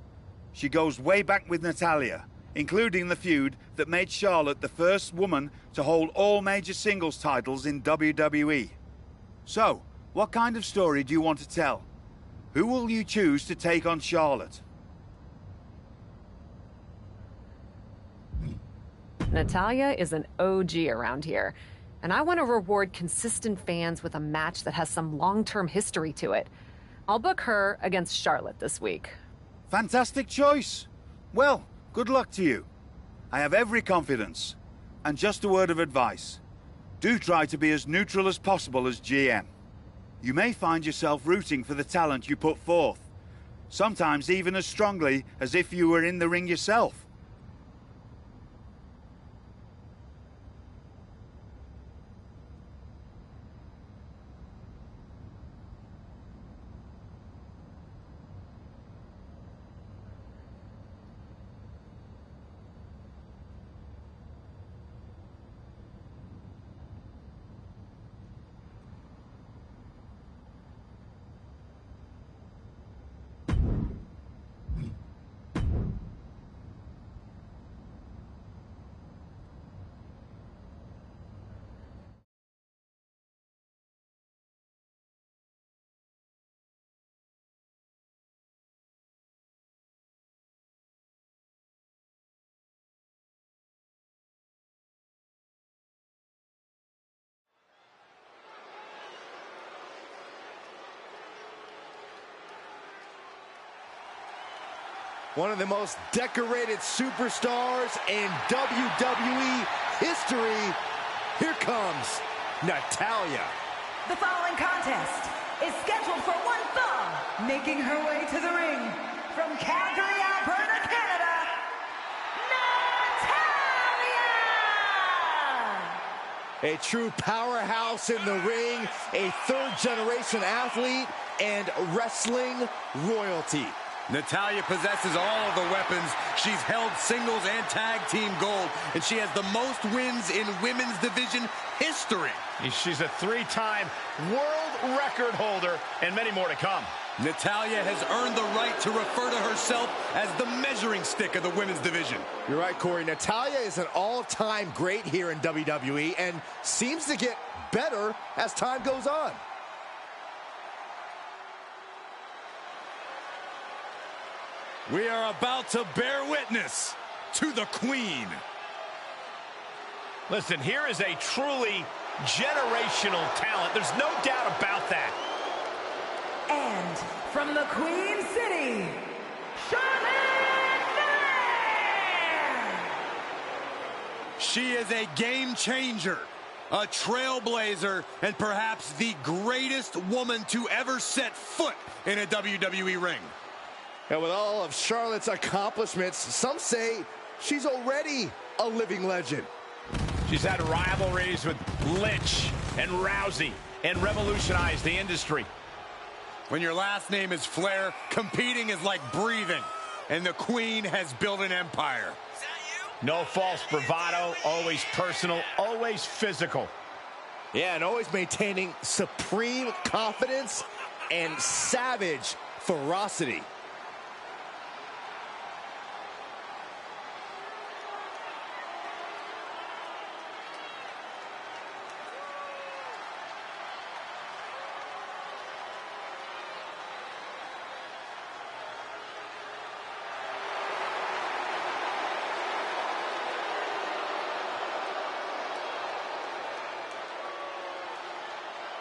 She goes way back with Natalya, including the feud that made Charlotte the first woman to hold all major singles titles in WWE. So, what kind of story do you want to tell? Who will you choose to take on Charlotte? Natalya is an OG around here, and I want to reward consistent fans with a match that has some long-term history to it. I'll book her against Charlotte this week. Fantastic choice. Well, good luck to you. I have every confidence. And just a word of advice. Do try to be as neutral as possible as GM. You may find yourself rooting for the talent you put forth. Sometimes even as strongly as if you were in the ring yourself. One of the most decorated superstars in WWE history. Here comes Natalya. The following contest is scheduled for one fall, making her way to the ring from Calgary, Alberta, Canada, Natalya! A true powerhouse in the ring, a third-generation athlete, and wrestling royalty. Natalya possesses all of the weapons. She's held singles and tag team gold, and she has the most wins in women's division history. She's a three-time world record holder, and many more to come. Natalya has earned the right to refer to herself as the measuring stick of the women's division. You're right, Corey. Natalya is an all-time great here in WWE and seems to get better as time goes on. We are about to bear witness to the Queen. Listen, here is a truly generational talent. There's no doubt about that. And from the Queen City, Charlotte Flair! She is a game changer, a trailblazer, and perhaps the greatest woman to ever set foot in a WWE ring. And with all of Charlotte's accomplishments, some say she's already a living legend. She's had rivalries with Lynch and Rousey and revolutionized the industry. When your last name is Flair, competing is like breathing, and the Queen has built an empire. Is that you? No false bravado, always personal, always physical. Yeah, and always maintaining supreme confidence and savage ferocity.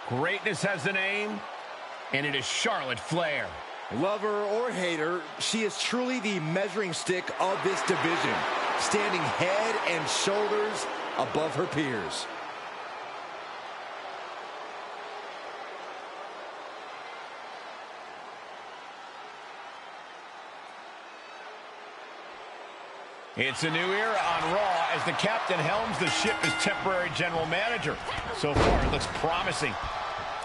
Greatness has a name, and it is Charlotte Flair. Lover or hater, she is truly the measuring stick of this division, standing head and shoulders above her peers. It's a new era on Raw, as the captain helms the ship as temporary general manager. So far, it looks promising.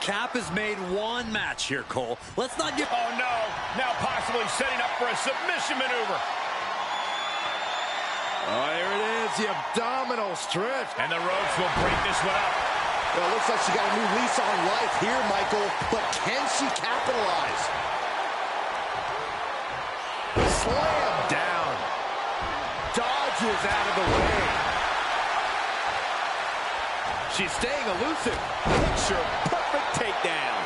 Cap has made one match here, Cole. Let's not get... Oh, no. Now possibly setting up for a submission maneuver. Oh, here it is, the abdominal stretch. And the ropes will break this one up. Well, it looks like she got a new lease on life here, Michael. But can she capitalize? Slam down. Dodges out of the way. She's staying elusive. Picture perfect takedown.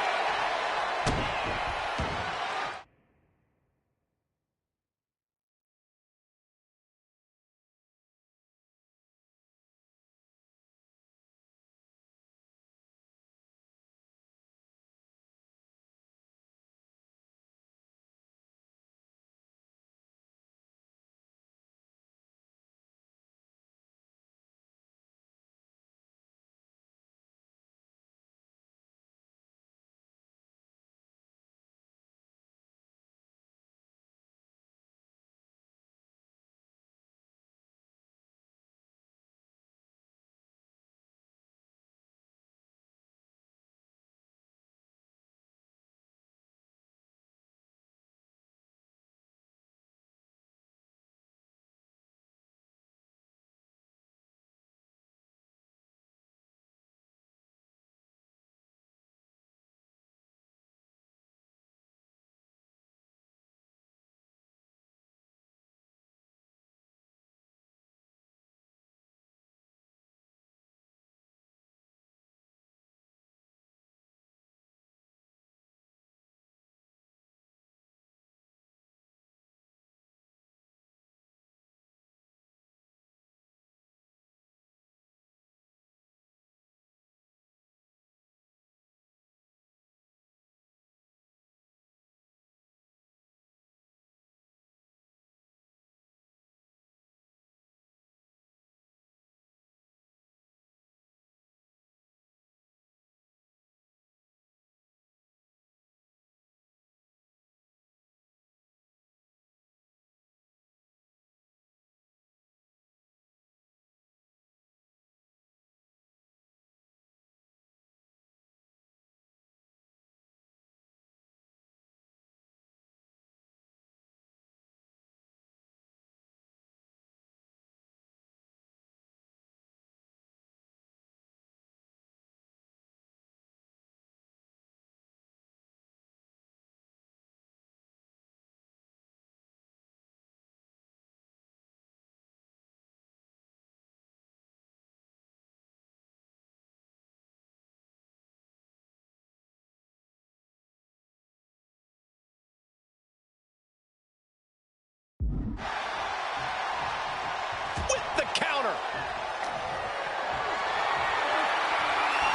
With the counter.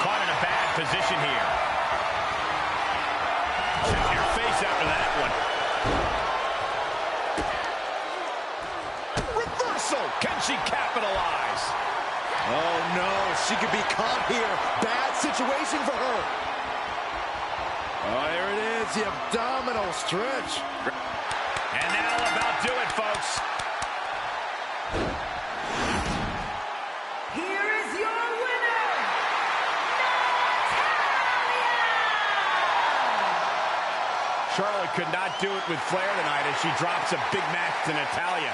Caught in a bad position here. Check your face after that one. Reversal. Can she capitalize? Oh, no. She could be caught here. Bad situation for her. Oh, here it is. The abdominal stretch. And that'll about do it, folks. Here is your winner, Charlotte could not do it with Flair tonight as she drops a big match to Natalya.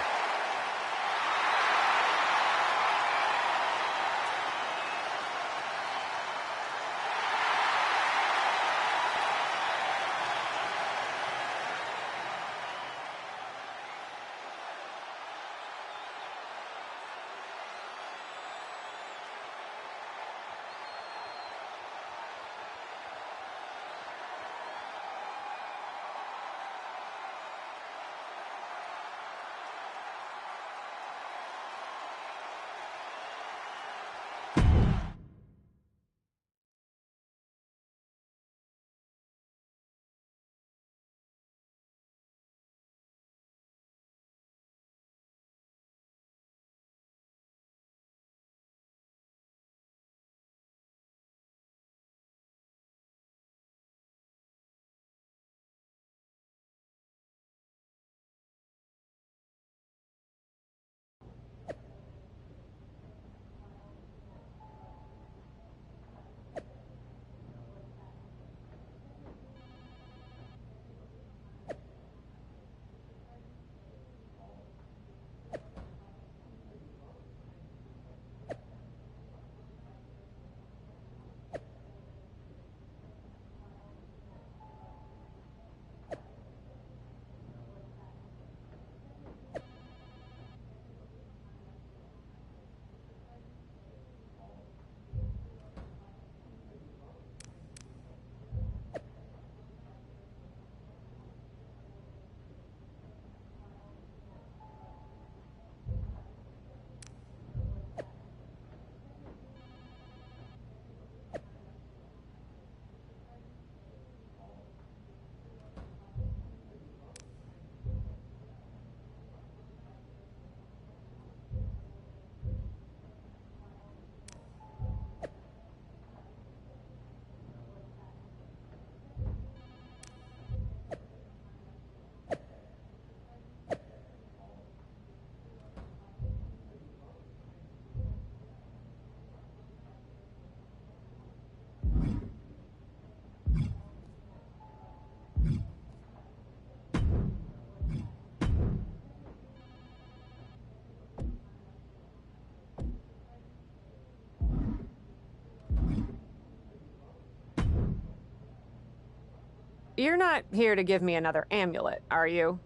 You're not here to give me another amulet, are you?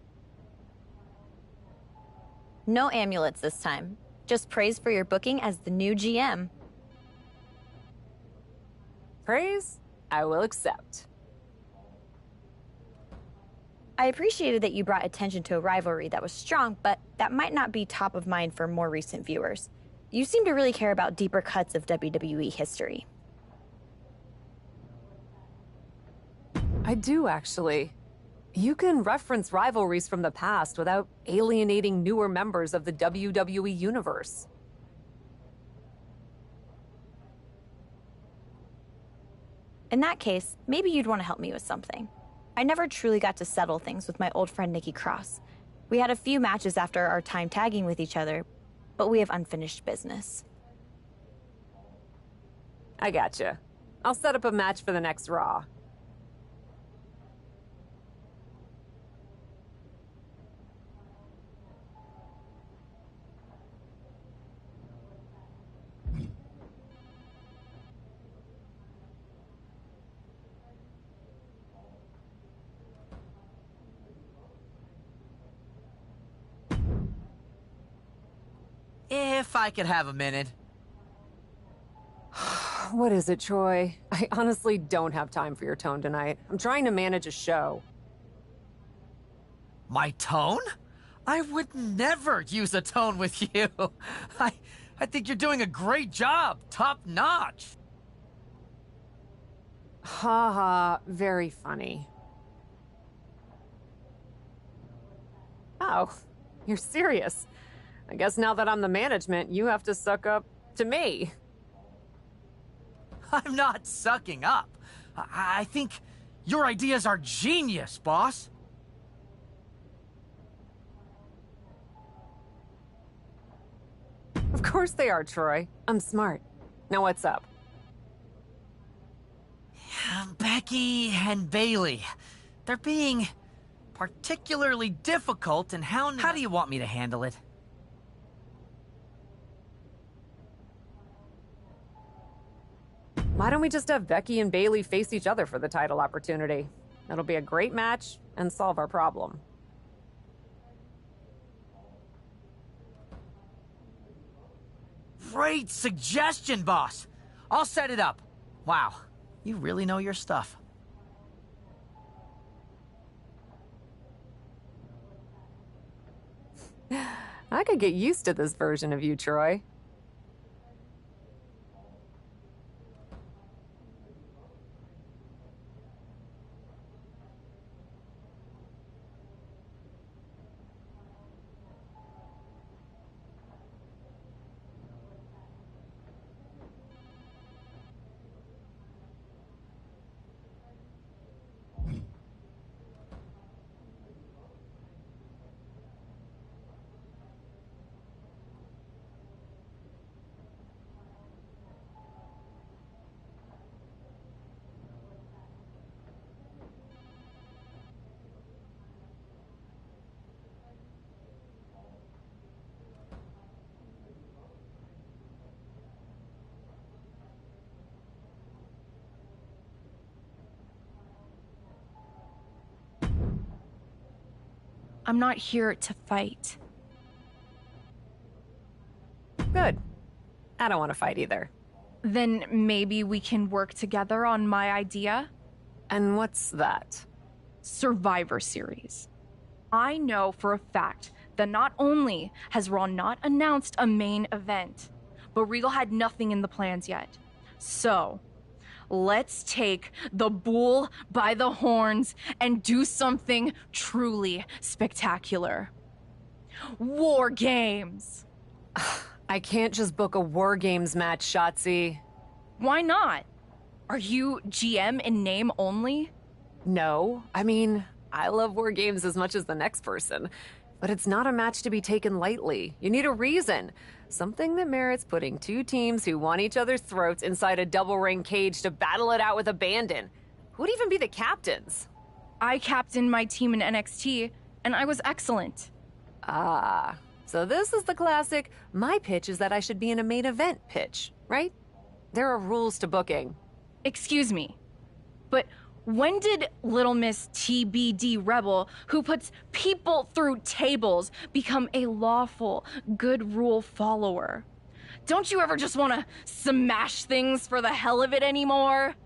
No amulets this time. Just praise for your booking as the new GM. Praise? I will accept. I appreciated that you brought attention to a rivalry that was strong, but that might not be top of mind for more recent viewers. You seem to really care about deeper cuts of WWE history. I do, actually. You can reference rivalries from the past without alienating newer members of the WWE universe. In that case, maybe you'd want to help me with something. I never truly got to settle things with my old friend Nikki Cross. We had a few matches after our time tagging with each other, but we have unfinished business. I gotcha. I'll set up a match for the next Raw. If I could have a minute. What is it, Troy? I honestly don't have time for your tone tonight. I'm trying to manage a show. My tone? I would never use a tone with you. I think you're doing a great job. Top notch. Ha ha, very funny. Oh, you're serious. I guess now that I'm the management, you have to suck up to me. I'm not sucking up. I think your ideas are genius, boss. Of course they are, Troy. I'm smart. Now what's up? Becky and Bailey. They're being particularly difficult and how do you want me to handle it? Why don't we just have Becky and Bailey face each other for the title opportunity? It'll be a great match and solve our problem. Great suggestion, boss. I'll set it up. Wow, you really know your stuff. I could get used to this version of you, Troy. I'm not here to fight. Good. I don't want to fight either. Then maybe we can work together on my idea? And what's that? Survivor Series. I know for a fact that not only has Raw not announced a main event, but Regal had nothing in the plans yet. So, let's take the bull by the horns and do something truly spectacular. War Games! I can't just book a War Games match, Shotzi. Why not? Are you GM in name only? No. I mean, I love War Games as much as the next person. But it's not a match to be taken lightly. You need a reason. Something that merits putting two teams who want each other's throats inside a double ring cage to battle it out with abandon. Who'd even be the captains? I captained my team in NXT, and I was excellent. Ah, so this is the classic, my pitch is that I should be in a main event pitch, right? There are rules to booking. Excuse me, but When did Little Miss TBD Rebel, who puts people through tables, become a lawful, good rule follower? Don't you ever just want to smash things for the hell of it anymore?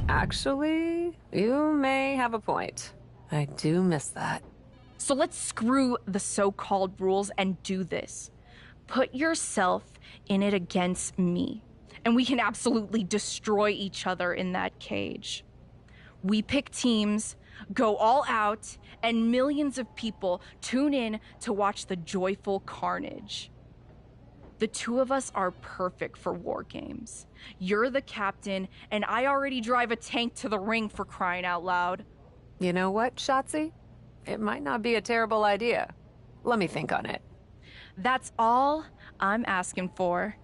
Actually, you may have a point. I do miss that. So let's screw the so-called rules and do this. Put yourself in it against me, and we can absolutely destroy each other in that cage. We pick teams, go all out, and millions of people tune in to watch the joyful carnage. The two of us are perfect for war games. You're the captain, and I already drive a tank to the ring, for crying out loud. You know what, Shotzi? It might not be a terrible idea. Let me think on it. That's all I'm asking for.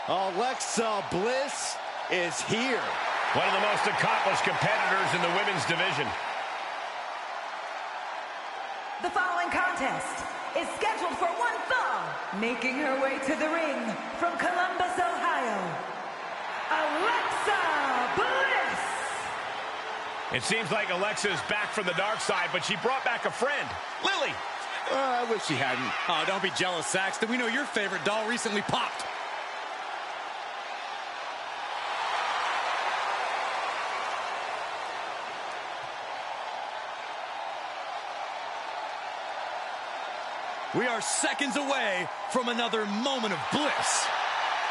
Alexa Bliss is here. One of the most accomplished competitors in the women's division. The following contest is scheduled for one fall. Making her way to the ring from Columbus, Ohio, Alexa Bliss. It seems like Alexa's back from the dark side, but she brought back a friend, Lily. I wish she hadn't. Oh, don't be jealous, Saxton. We know your favorite doll recently popped. We are seconds away from another moment of bliss.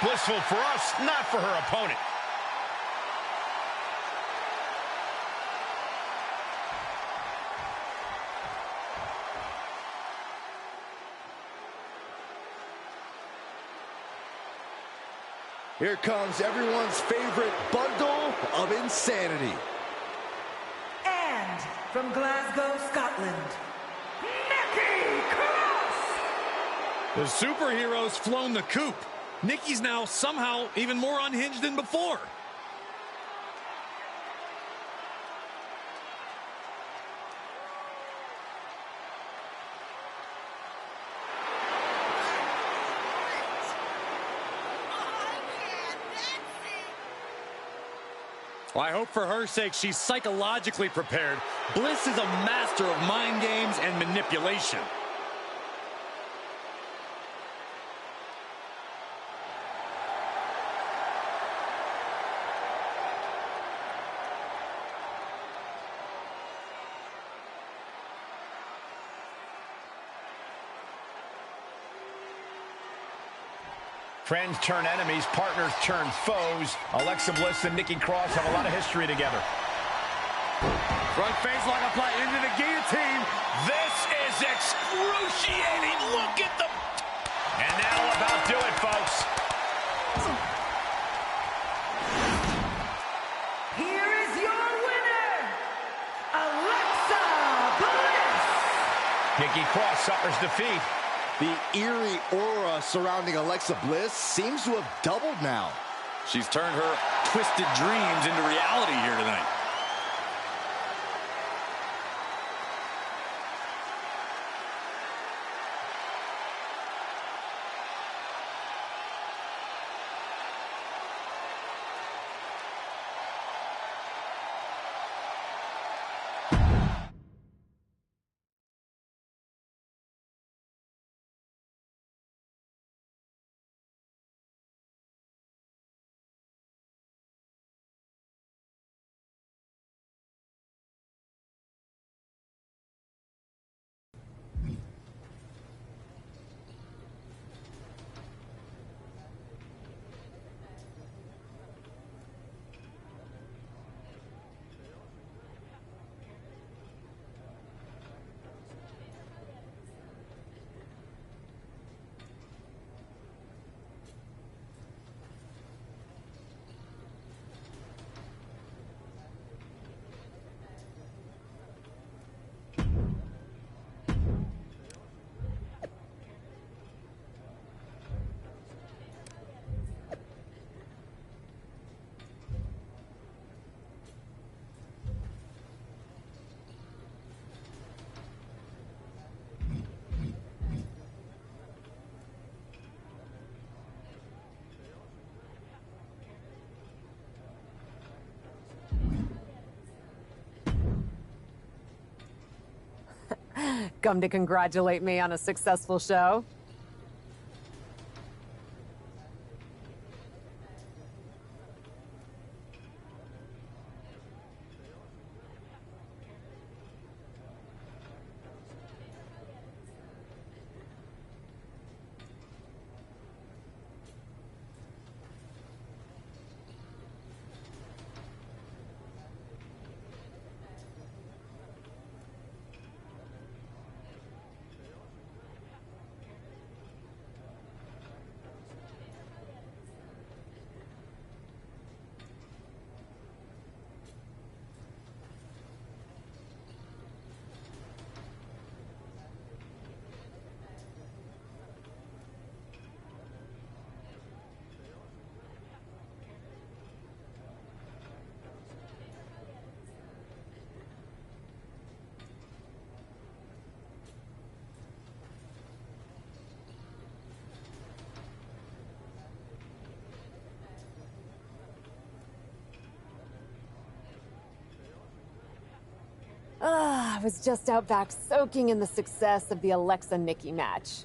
Blissful for us, not for her opponent. Here comes everyone's favorite bundle of insanity. And from Glasgow, Scotland, Nikki Cross! The superhero's flown the coop. Nikki's now somehow even more unhinged than before. Well, I hope for her sake she's psychologically prepared. Bliss is a master of mind games and manipulation. Friends turn enemies, partners turn foes. Alexa Bliss and Nikki Cross have a lot of history together. Front face lock apply into the guillotine. This is excruciating. Look at the... And that'll about do it, folks. Here is your winner, Alexa Bliss! Nikki Cross suffers defeat. The eerie aura surrounding Alexa Bliss seems to have doubled now. She's turned her twisted dreams into reality here tonight. Come to congratulate me on a successful show? I was just out back soaking in the success of the Alexa-Nikki match.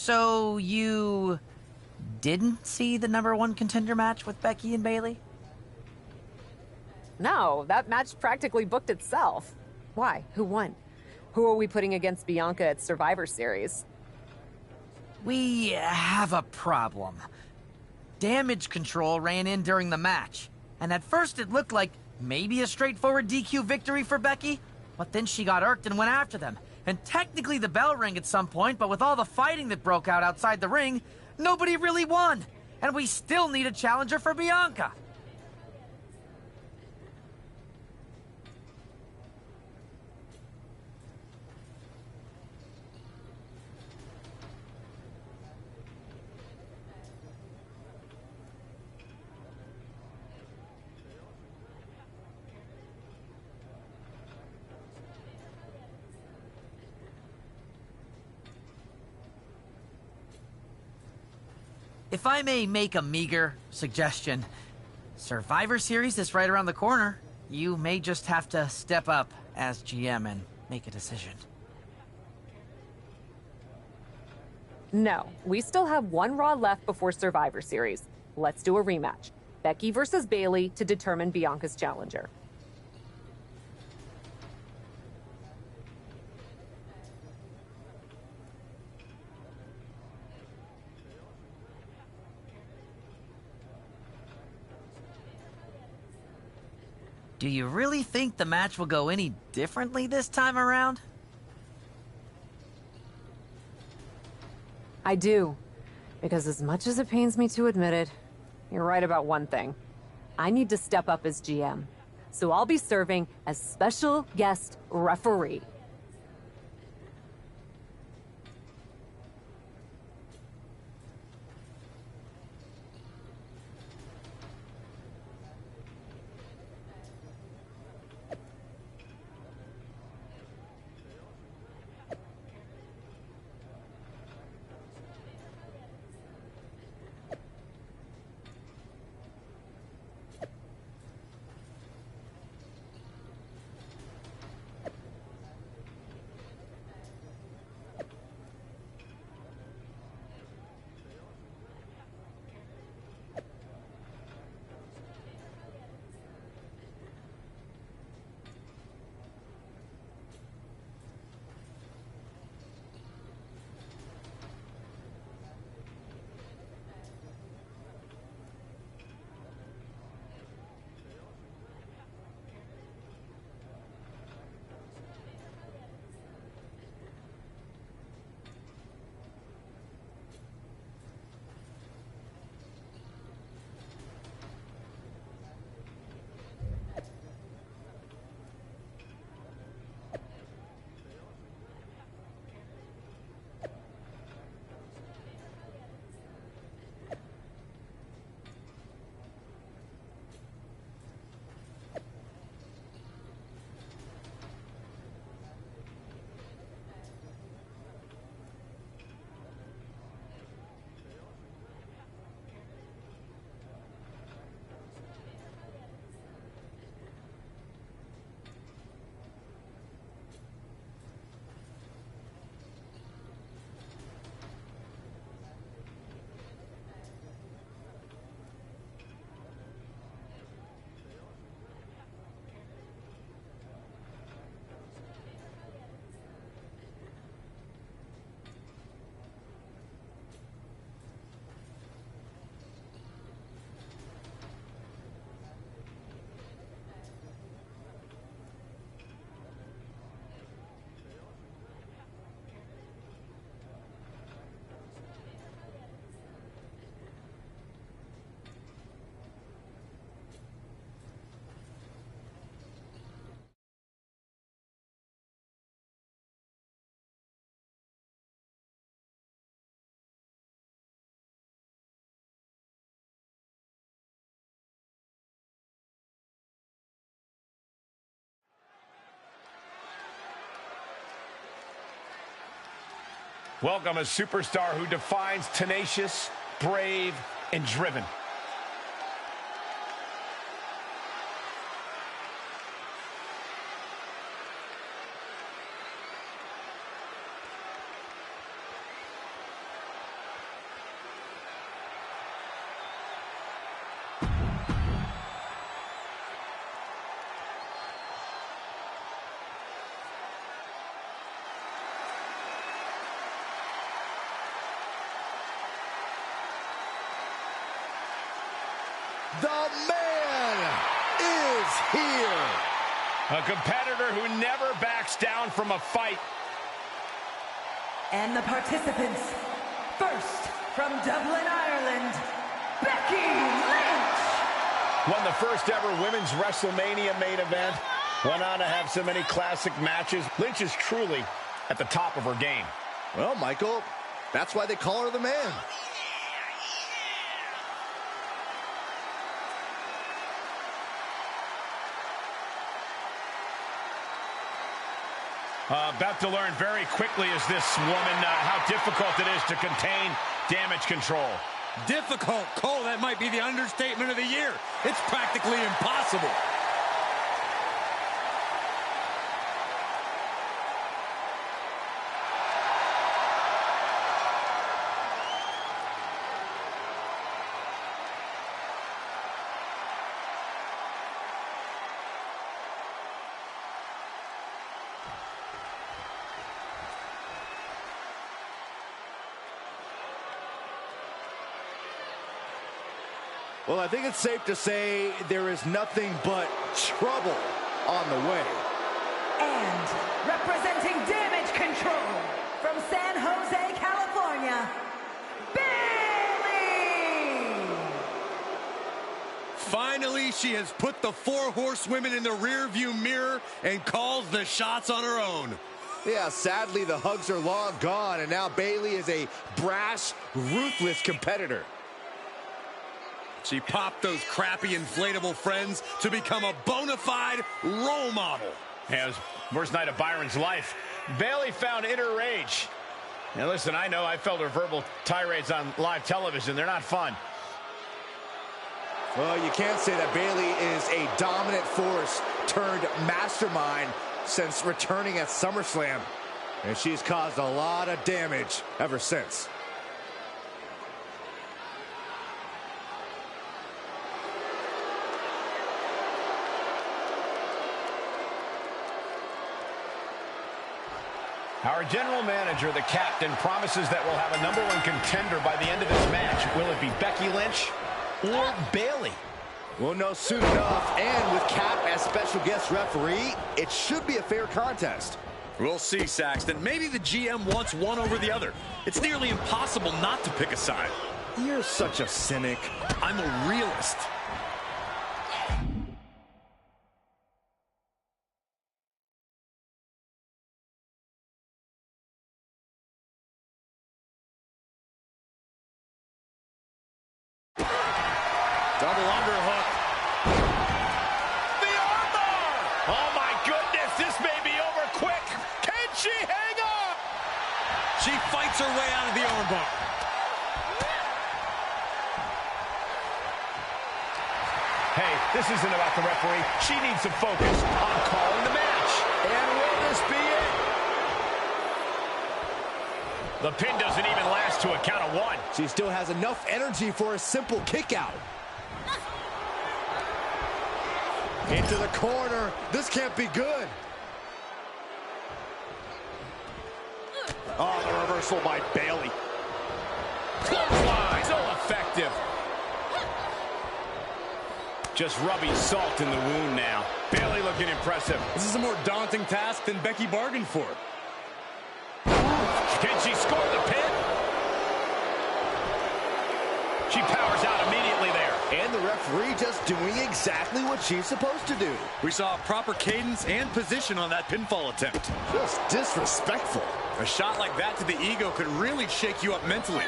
So you didn't see the #1 contender match with Becky and Bayley? No, that match practically booked itself. Why? Who won? Who are we putting against Bianca at Survivor Series? We have a problem. Damage Control ran in during the match, and at first it looked like maybe a straightforward DQ victory for Becky, but then she got irked and went after them. And technically the bell rang at some point, but with all the fighting that broke out outside the ring, nobody really won. And we still need a challenger for Bianca. If I may make a meager suggestion, Survivor Series is right around the corner. You may just have to step up as GM and make a decision. No, we still have one Raw left before Survivor Series. Let's do a rematch. Becky versus Bayley to determine Bianca's challenger. Do you really think the match will go any differently this time around? I do. Because as much as it pains me to admit it, you're right about one thing. I need to step up as GM. So I'll be serving as special guest referee. Welcome a superstar who defines tenacious, brave, and driven. The man is here. A competitor who never backs down from a fight. And the participants, first from Dublin, Ireland, Becky Lynch. Won the first ever women's WrestleMania main event. Went on to have so many classic matches. Lynch is truly at the top of her game. Well, Michael, that's why they call her the man. About to learn very quickly is this woman how difficult it is to contain damage control. Difficult? Cole, that might be the understatement of the year. It's practically impossible. Well, I think it's safe to say there is nothing but trouble on the way. And representing Damage Control from San Jose, California, Bayley! Finally, she has put the 4 horsewomen in the rearview mirror and calls the shots on her own. Yeah, sadly, the hugs are long gone, and now Bayley is a brash, ruthless competitor. She popped those crappy inflatable friends to become a bona fide role model. Yeah, it was the worst night of Byron's life. Bayley found inner rage. Now listen, I know I felt her verbal tirades on live television. They're not fun. Well, you can't say that Bayley is a dominant force turned mastermind since returning at SummerSlam. And she's caused a lot of damage ever since. Our general manager, the captain, promises that we'll have a #1 contender by the end of this match. Will it be Becky Lynch or Bayley? We'll know soon enough, and with Cap as special guest referee, it should be a fair contest. We'll see, Saxton. Maybe the GM wants one over the other. It's nearly impossible not to pick a side. You're such a cynic. I'm a realist. Double underhook. The armbar! Oh my goodness, this may be over quick. Can she hang on? She fights her way out of the armbar. Hey, this isn't about the referee. She needs to focus on calling the match. And will this be it? The pin doesn't even last to a count of 1. She still has enough energy for a simple kick out. Into the corner. This can't be good. Oh, the reversal by Bayley. Clothesline, so effective. Just rubbing salt in the wound now. Bayley looking impressive. This is a more daunting task than Becky bargained for. Can she score the pin? She powers out immediately there. And the referee just doing exactly what she's supposed to do. We saw proper cadence and position on that pinfall attempt. Just disrespectful. A shot like that to the ego could really shake you up mentally.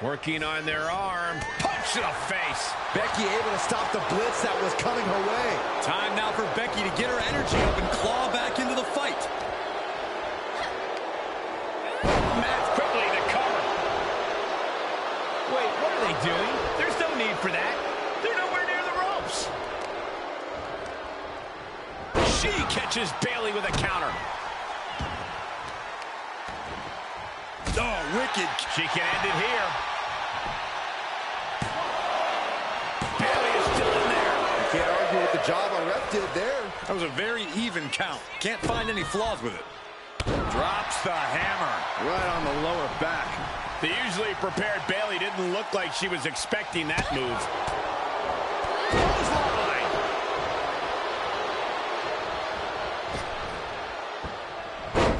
Working on their arm. Punch to the face. Becky able to stop the blitz that was coming her way. Time now for Becky to get her energy up and claw back into the fight. Matt quickly to cover. Wait, what are they doing? There's no need for that. They're nowhere near the ropes. She catches Bayley with a counter. Oh, wicked. She can end it here. Bayley is still in there. You can't argue with the job our ref did there. That was a very even count. Can't find any flaws with it. Drops the hammer. Right on the lower back. The usually prepared Bayley didn't look like she was expecting that move. Clothesline.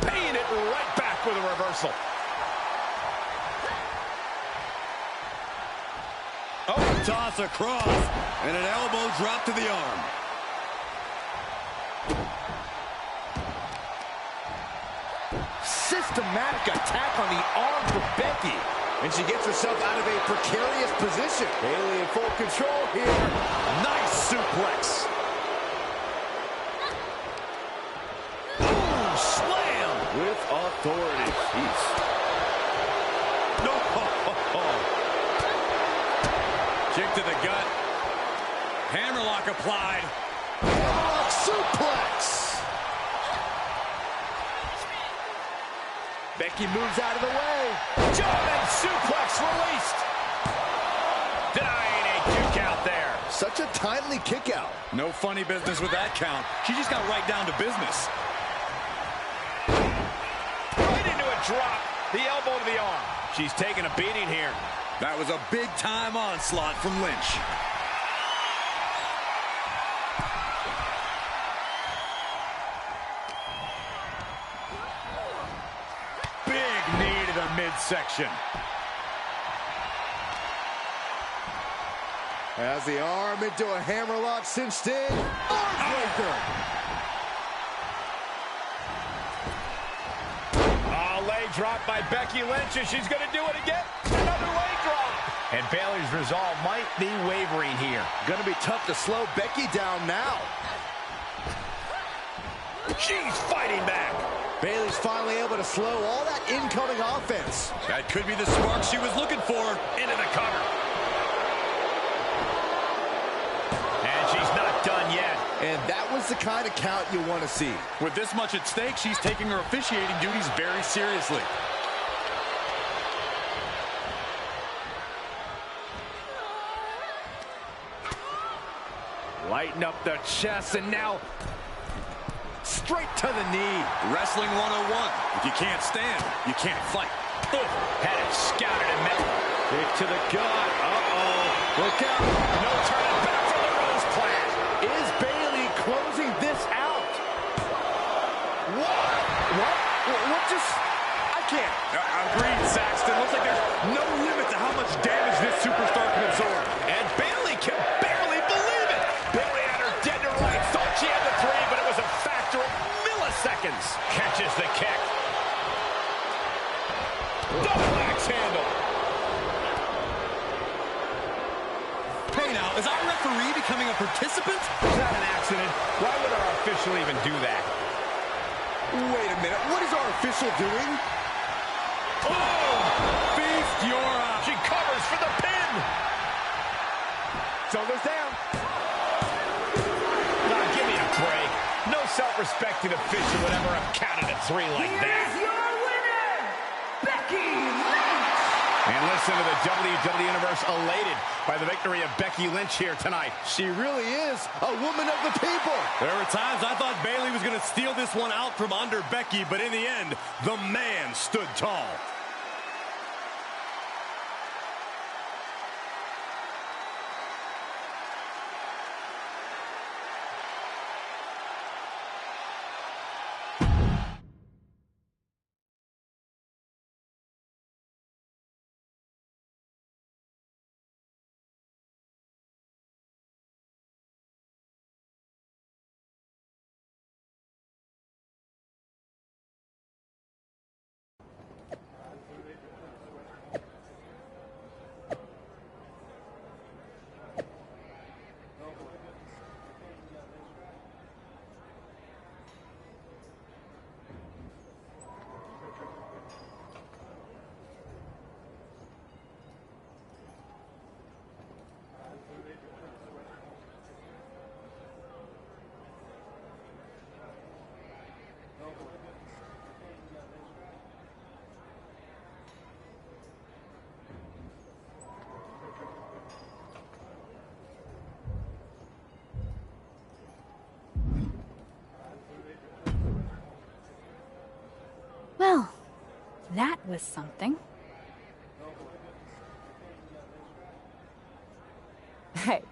Paying it right back with a reversal. Oh, toss across. And an elbow drop to the arm. Systematic attack on the arm for Becky. And she gets herself out of a precarious position. Bayley in full control here. Nice suplex. Boom, slam. With authority. Jeez. No. Kick to the gut. Hammerlock applied. Hammerlock suplex. Becky moves out of the way. German suplex released. Denying a 2 count there. Such a timely kick out. No funny business with that count. She just got right down to business. Right into a drop. The elbow to the arm. She's taking a beating here. That was a big-time onslaught from Lynch. Big knee to the midsection. Has the arm into a hammerlock cinched in. Armbreaker. Oh, leg drop by Becky Lynch, and she's going to do it again. Another leg drop. And Bayley's resolve might be wavering here. Going to be tough to slow Becky down now. She's fighting back. Bayley's finally able to slow all that incoming offense. That could be the spark she was looking for. Into the cover. And she's not done yet. And that was the kind of count you want to see. With this much at stake, she's taking her officiating duties very seriously. Lighten up the chest, and now straight to the knee. Wrestling 101. If you can't stand, you can't fight. Had it scouted and met. Kick to the gut. Uh-oh. Look out. No turning back from the Rose Plant. Is Bayley closing this out? What just... I can't. Agreed, Saxton. Looks like there's no limit to how much damage this superstar can absorb. And Bayley can barely believe it. Bayley had her dead to rights. Thought she had the 3, but it was a factor of milliseconds. Catches the kick. Double axe handle. Hey now, is our referee becoming a participant? Is that an accident? Why would our official even do that? Wait a minute, what is our official doing? Oh! Feast your eyes. She covers for the pin. Shoulders down. Now, give me a break. No self-respecting official would ever have counted a 3 like that. Here's your winner, Becky Lynch. And listen to the WWE Universe elated by the victory of Becky Lynch here tonight. She really is a woman of the people. There were times I thought Bayley was going to steal this one out from under Becky, but in the end, the man stood tall. Well, that was something. Hey,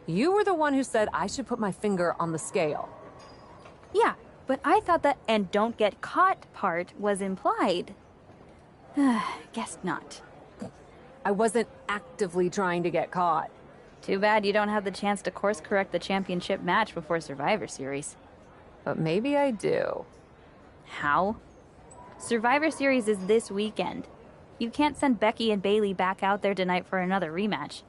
you were the one who said I should put my finger on the scale. Yeah, but I thought that "and don't get caught" part was implied. Guess not. I wasn't actively trying to get caught. Too bad you don't have the chance to course correct the championship match before Survivor Series. But maybe I do. How? Survivor Series is this weekend. You can't send Becky and Bayley back out there tonight for another rematch.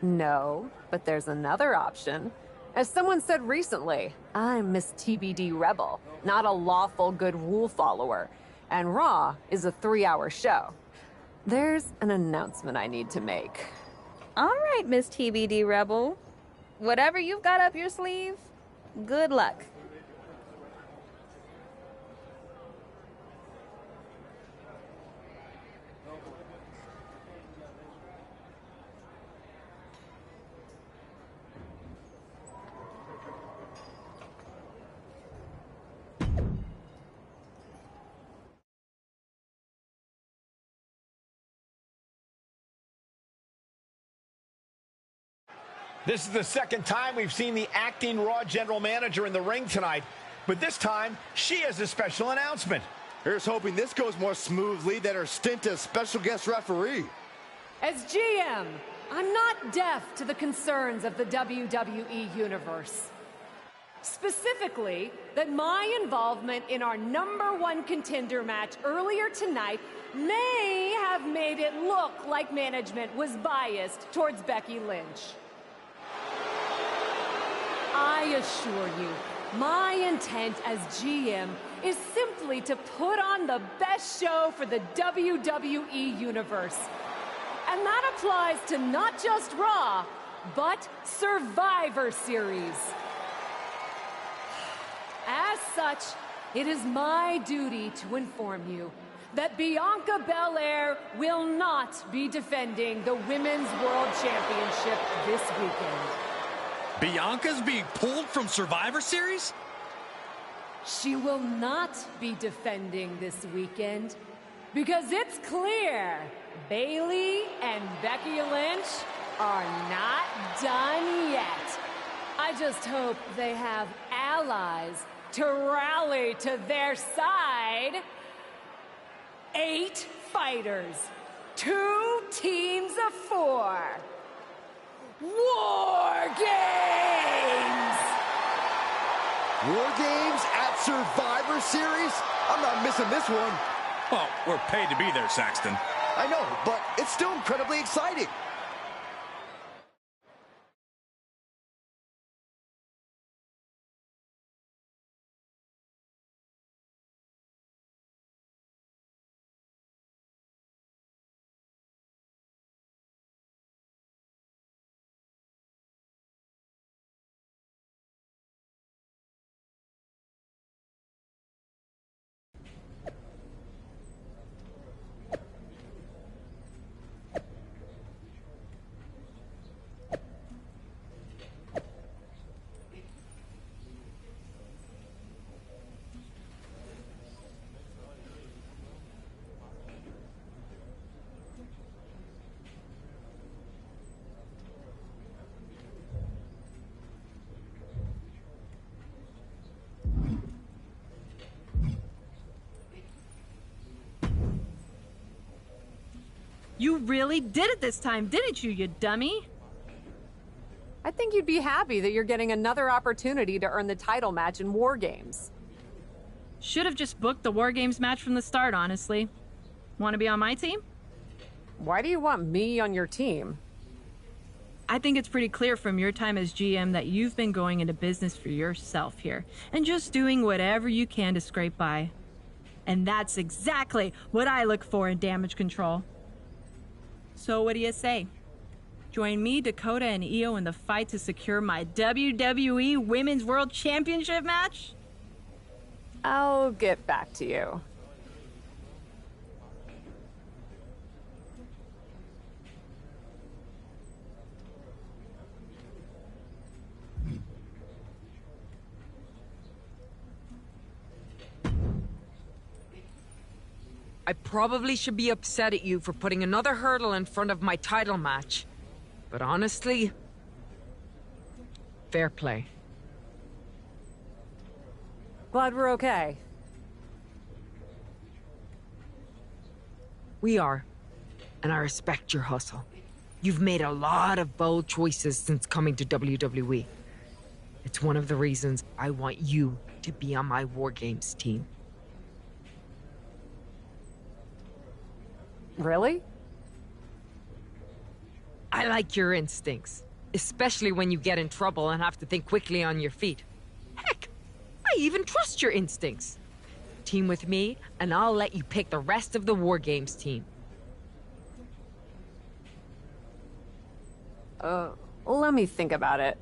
No, but there's another option. As someone said recently, I'm Miss TBD Rebel, not a lawful good rule follower. And Raw is a 3-hour show. There's an announcement I need to make. All right, Miss TBD Rebel. Whatever you've got up your sleeve, good luck. This is the second time we've seen the acting Raw general manager in the ring tonight, but this time she has a special announcement. Here's hoping this goes more smoothly than her stint as special guest referee. As GM, I'm not deaf to the concerns of the WWE Universe. Specifically, that my involvement in our #1 contender match earlier tonight may have made it look like management was biased towards Becky Lynch. I assure you, my intent as GM is simply to put on the best show for the WWE Universe. And that applies to not just Raw, but Survivor Series. As such, it is my duty to inform you that Bianca Belair will not be defending the Women's World Championship this weekend. Bianca's being pulled from Survivor Series? She will not be defending this weekend because it's clear Bayley and Becky Lynch are not done yet. I just hope they have allies to rally to their side. 8 fighters, 2 teams of 4. War Games! War Games at Survivor Series? I'm not missing this one. Well, we're paid to be there, Saxton. I know, but it's still incredibly exciting. You really did it this time, didn't you, you dummy? I think you'd be happy that you're getting another opportunity to earn the title match in War Games. Should have just booked the War Games match from the start, honestly. Want to be on my team? Why do you want me on your team? I think it's pretty clear from your time as GM that you've been going into business for yourself here, and just doing whatever you can to scrape by. And that's exactly what I look for in Damage Control. So what do you say? Join me, Dakota, and Io in the fight to secure my WWE Women's World Championship match? I'll get back to you. I probably should be upset at you for putting another hurdle in front of my title match. But honestly, fair play. Glad we're okay. We are, and I respect your hustle. You've made a lot of bold choices since coming to WWE. It's one of the reasons I want you to be on my War Games team. Really? I like your instincts, especially when you get in trouble and have to think quickly on your feet. Heck, I even trust your instincts. Team with me, and I'll let you pick the rest of the War Games team. Let me think about it.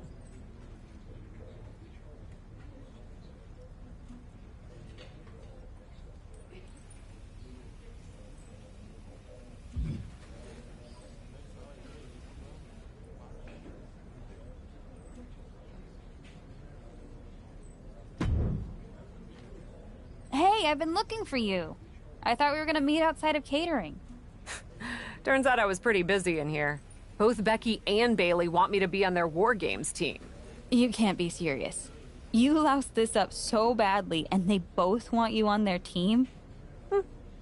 Hey, I've been looking for you. I thought we were gonna meet outside of catering. Turns out I was pretty busy in here. Both Becky and Bailey want me to be on their War Games team. You can't be serious. You loused this up so badly, and they both want you on their team?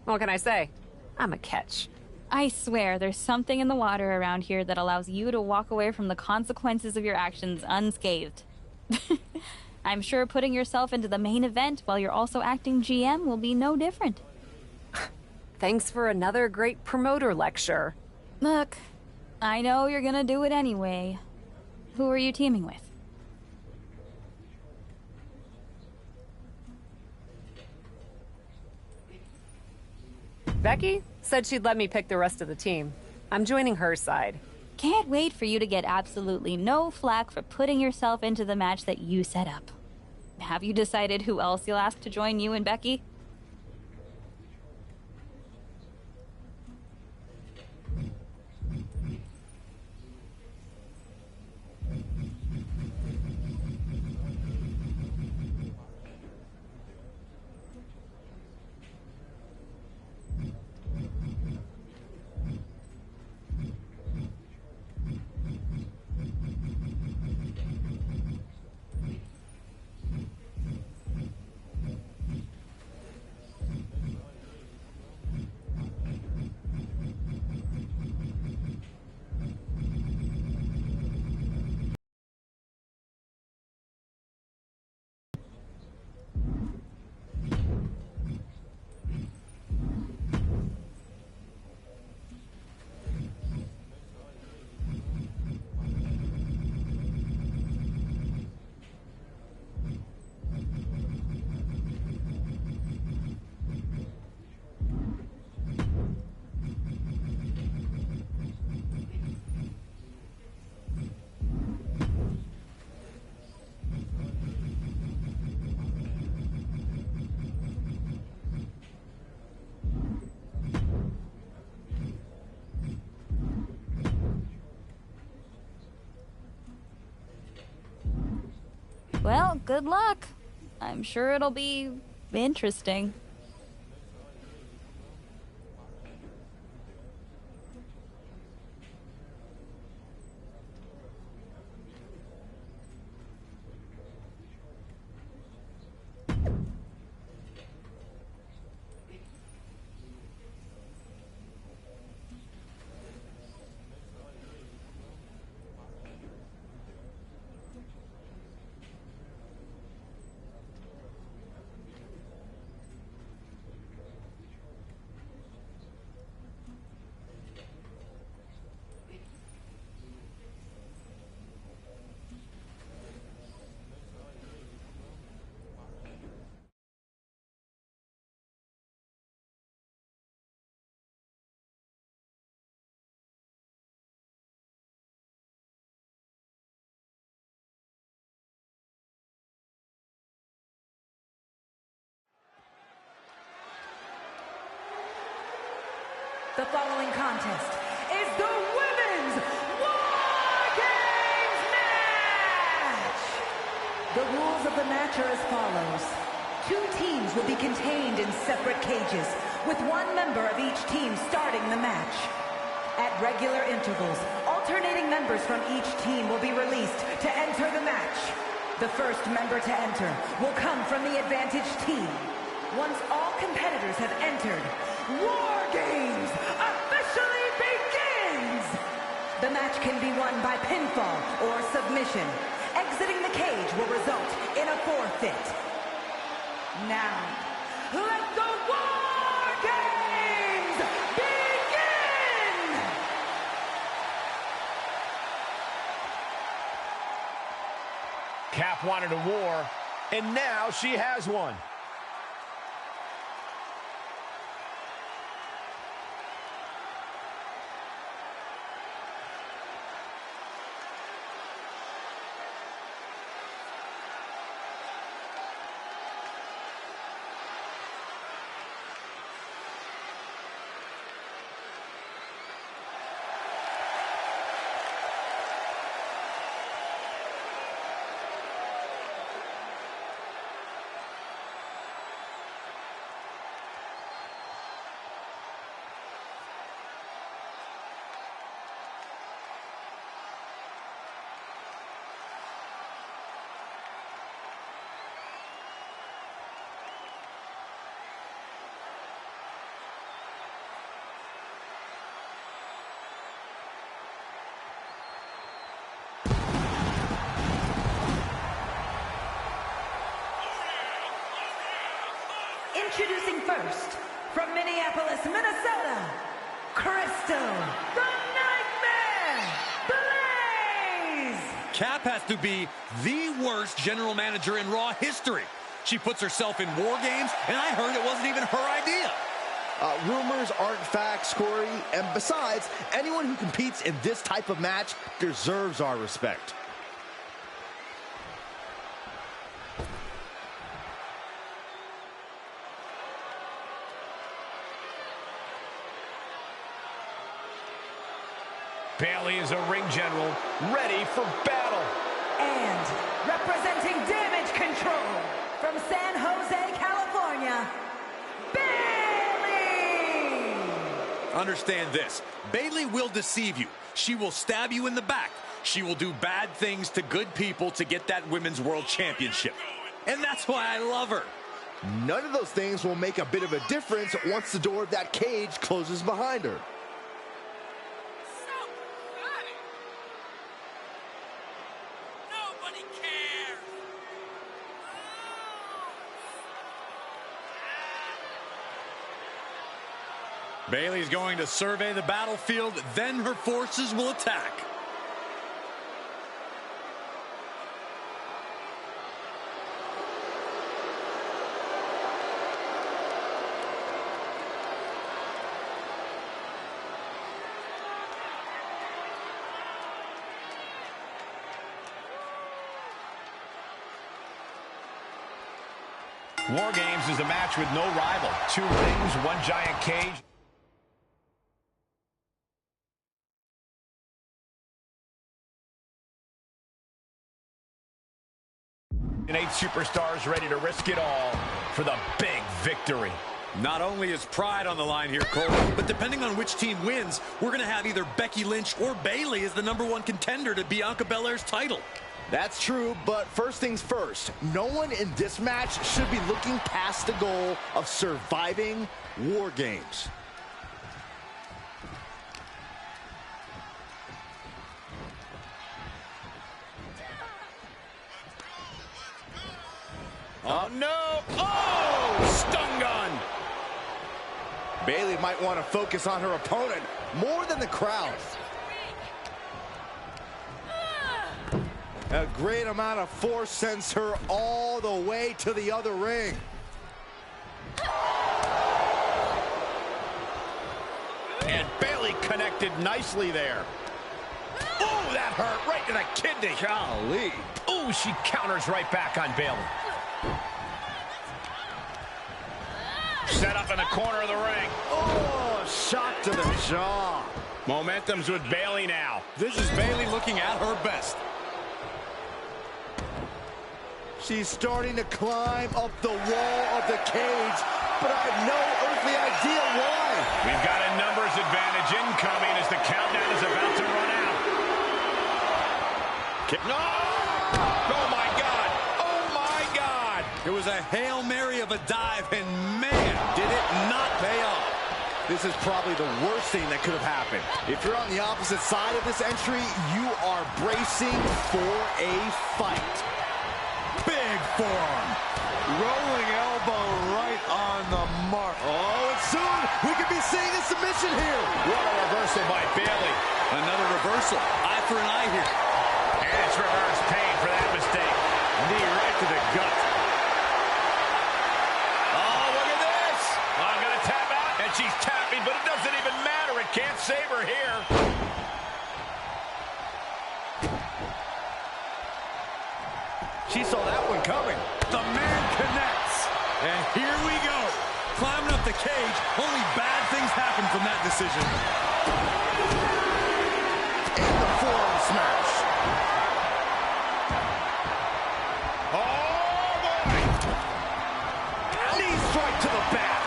What can I say? I'm a catch. I swear, there's something in the water around here that allows you to walk away from the consequences of your actions unscathed. I'm sure putting yourself into the main event while you're also acting GM will be no different. Thanks for another great promoter lecture. Look, I know you're gonna do it anyway. Who are you teaming with? Becky said she'd let me pick the rest of the team. I'm joining her side. Can't wait for you to get absolutely no flack for putting yourself into the match that you set up. Have you decided who else you'll ask to join you and Becky? Well, good luck. I'm sure it'll be interesting. The following contest is the Women's War Games match! The rules of the match are as follows. 2 teams will be contained in separate cages, with 1 member of each team starting the match. At regular intervals, all Alternating members from each team will be released to enter the match. The first member to enter will come from the advantage team. Once all competitors have entered, War Games officially begins! The match can be won by pinfall or submission. Exiting the cage will result in a forfeit. Now, let the War Games begin! Cap wanted a war, and now she has one. Introducing first, from Minneapolis, Minnesota, Crystal, the Nightmare, Blaze! Cap has to be the worst general manager in Raw history. She puts herself in War Games, and I heard it wasn't even her idea. Rumors aren't facts, Corey. And besides, anyone who competes in this type of match deserves our respect. Bayley is a ring general, ready for battle. And representing Damage Control from San Jose, California, Bayley! Understand this. Bayley will deceive you. She will stab you in the back. She will do bad things to good people to get that Women's World Championship. And that's why I love her. None of those things will make a bit of a difference once the door of that cage closes behind her. Bayley's going to survey the battlefield, then her forces will attack. War Games is a match with no rival. 2 rings, 1 giant cage. And 8 superstars ready to risk it all for the big victory. Not only is pride on the line here, Cole, but depending on which team wins, we're going to have either Becky Lynch or Bayley as the #1 contender to Bianca Belair's title. That's true, but first things first, no one in this match should be looking past the goal of surviving War Games. Oh, no! Oh! Stun gun! Bayley might want to focus on her opponent more than the crowd. A great amount of force sends her all the way to the other ring. And Bayley connected nicely there. Oh, that hurt right to the kidney. Golly. Oh, she counters right back on Bayley. Set up in the corner of the ring. Oh, shot to the jaw. Momentum's with Bayley now. This is Bayley looking at her best. She's starting to climb up the wall of the cage, but I have no earthly idea why. We've got a numbers advantage incoming as the countdown is about to run out. No! Oh, my God! Oh, my God! It was a Hail Mary of a dive, and man, did it not pay off. This is probably the worst thing that could have happened. If you're on the opposite side of this entry, you are bracing for a fight. Big forearm. Rolling elbow right on the mark. Oh, and soon we could be seeing a submission here. What a reversal by Bayley. Another reversal. Eye for an eye here. And it's reverse pain for that mistake. Knee right to the gut. Oh, look at this. I'm going to tap out. And she's tapping, but it doesn't even matter. It can't save her here. She saw that one coming. The man connects. And here we go. Climbing up the cage. Only bad things happen from that decision. And the forearm smash. Oh, boy. Knee strike to the back.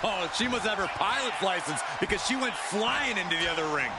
Oh, she must have her pilot's license because she went flying into the other ring.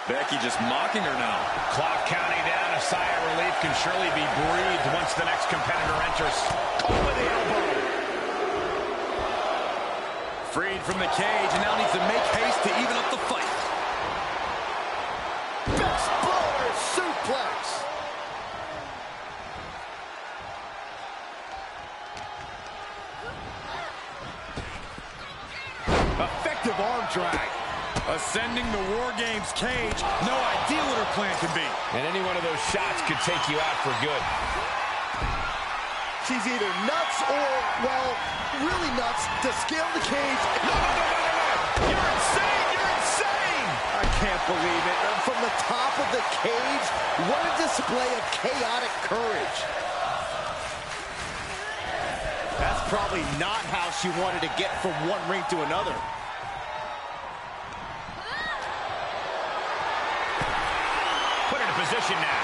Becky just mocking her now. Clock counting down. A sigh of relief can surely be breathed once the next competitor enters. Over the elbow. Freed from the cage and now needs to make haste to even up the fight. Exploder suplex. Effective arm drag. Ascending the War Games cage. No idea what her plan can be. And any one of those shots could take you out for good. She's either nuts or, well, really nuts to scale the cage. No. You're insane. You're insane. I can't believe it. From the top of the cage, what a display of chaotic courage. That's probably not how she wanted to get from one ring to another. Position now.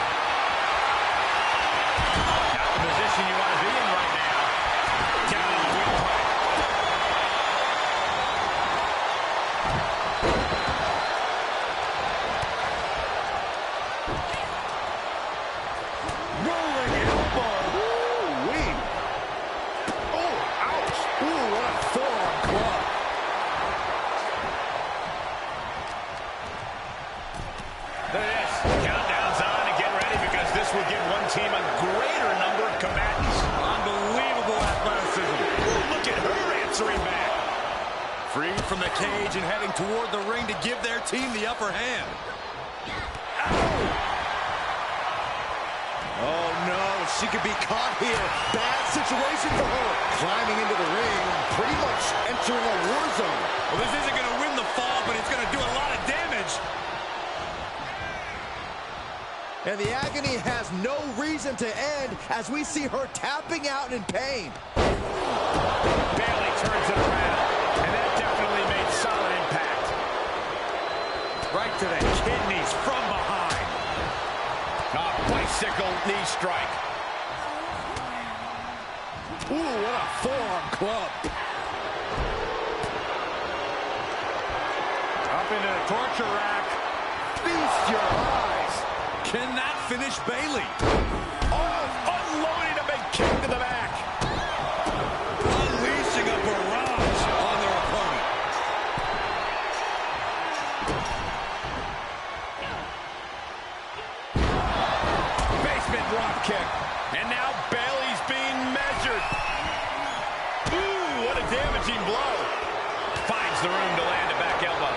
Not the position you want to be in right now. Down in the windpipe. Rolling elbow. Woo-wee. Oh, ouch. Ooh, what a forearm club. Look at this. Countdown's on and get ready because this will give one team a greater number of combatants. Unbelievable athleticism. Ooh, look at her answering back. Freed from the cage and heading toward the ring to give their team the upper hand. Oh, no. She could be caught here. Bad situation for her. Climbing into the ring, pretty much entering a war zone. Well, this isn't going to win the fall, but it's going to do a lot of damage. And the agony has no reason to end as we see her tapping out in pain. Bayley turns it around, and that definitely made solid impact. Right to the kidneys from behind. Bicycle knee strike. Ooh, what a forearm club. Up into the torture rack. Feast your eyes. Can that finish Bayley? Oh, unloading a big kick to the back. Unleashing a barrage on their opponent. Basement drop kick. And now Bayley's being measured. Ooh, what a damaging blow. Finds the room to land a back elbow.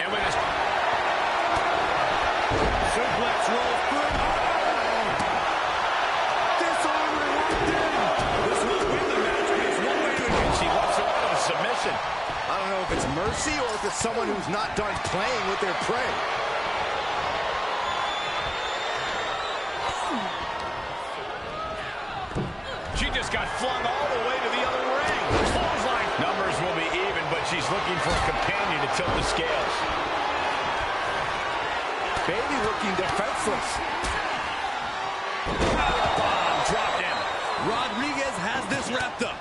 And with his... mercy or if it's someone who's not done playing with their prey. She just got flung all the way to the other ring. Clothesline. Numbers will be even, but she's looking for a companion to tilt the scales. Bailey looking defenseless. Bomb dropped in. Rodriguez has this wrapped up.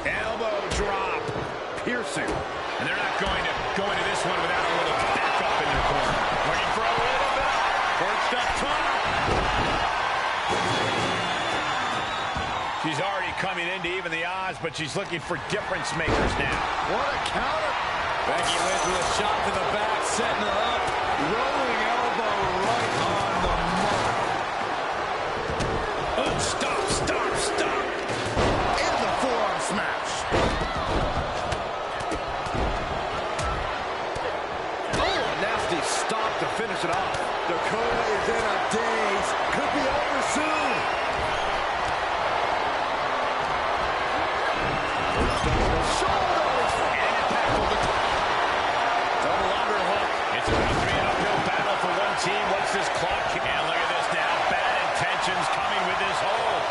Elbow drop. Piercing. And they're not going to go into this one without a little backup in their corner. Looking for a little bit. Perched up top. She's already coming in to even the odds, but she's looking for difference makers now. What a counter. Becky Lynch with a shot to the back, setting her up. Rolling elbow right on the mark. Oh, stop, stop, stop. And the forearm smash. Oh, a nasty stop to finish it off. Dakota is in a daze. Could be over soon. Shoulders. And impactful. Double underhook. It's about to be an uphill battle for one team. What's this clock? And look at this now. Bad intentions coming with this hold.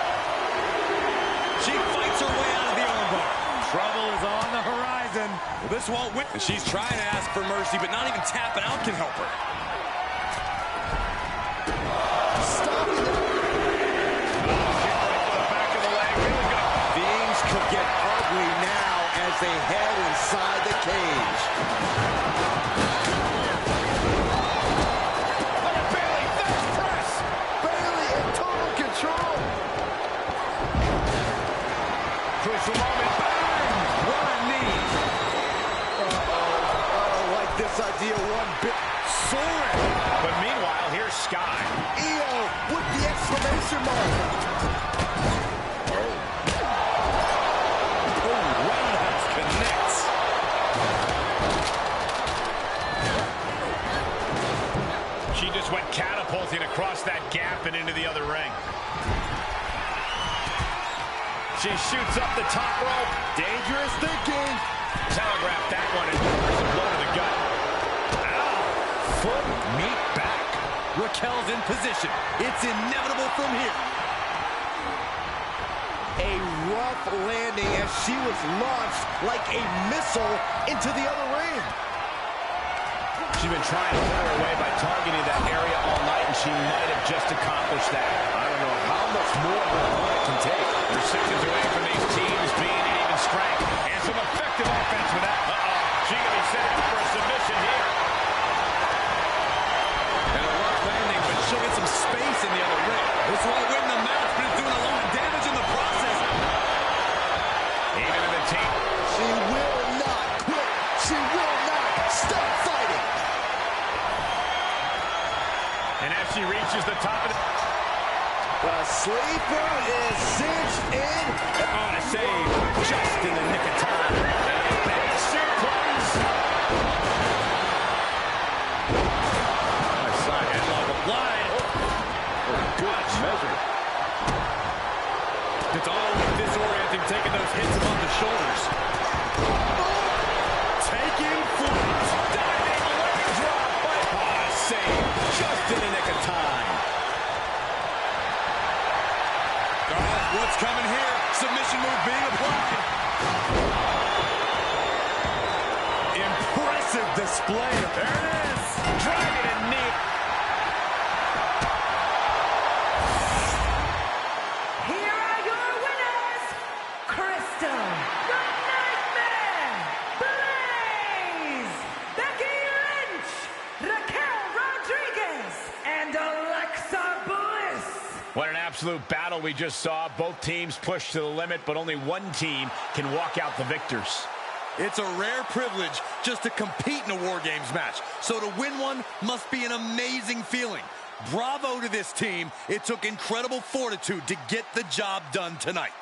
She fights her way out of the armbar. Trouble is on the horizon. Well, this won't win. And she's trying to ask for mercy, but not even tapping out can help her. Things could get ugly now as they head inside the cage. Look at Bailey. Fast press. Bailey in total control. Crucial moment. Bang. What a knee. Uh-oh. I don't like this idea one bit. Soaring. But meanwhile, here's Sky. EO with the exclamation mark. She just went catapulting across that gap and into the other ring. She shoots up the top rope. Dangerous thinking. Telegraphed that one and delivers a blow to the gut. Ow! Foot meet back. Raquel's in position. It's inevitable from here. A rough landing as she was launched like a missile into the other ring. She's been trying to put her away by targeting that area all night, and she might have just accomplished that. I don't know how much more her opponent can take. They're seconds away from these teams being at even strength. And some effective offense with that. She can be setting up for a submission here. And a rough landing, but she'll get some space in the other ring. This won't win the match, but it's doing a lot of damage in the process. Even in the team. She will not quit. She will not stop fighting. And as she reaches the top of the sleeper is cinched in. On a save, just in the nick of time. And a big suplex. Nice side headlock applied. Oh, good measure. It's always disorienting taking those hits above the shoulders. Taking flight. Diving leg drop. Save, just in the nick of time. What's coming here? Submission move being applied. Impressive display. There it is. Dragging a knee. Here are your winners, Crystal, the Nightmare, Blaze, Becky Lynch, Raquel Rodriguez, and Alexa Bliss. What an absolute battle we just saw. Both teams pushed to the limit, but only one team can walk out the victors. It's a rare privilege just to compete in a War Games match. So to win one must be an amazing feeling. Bravo to this team. It took incredible fortitude to get the job done tonight.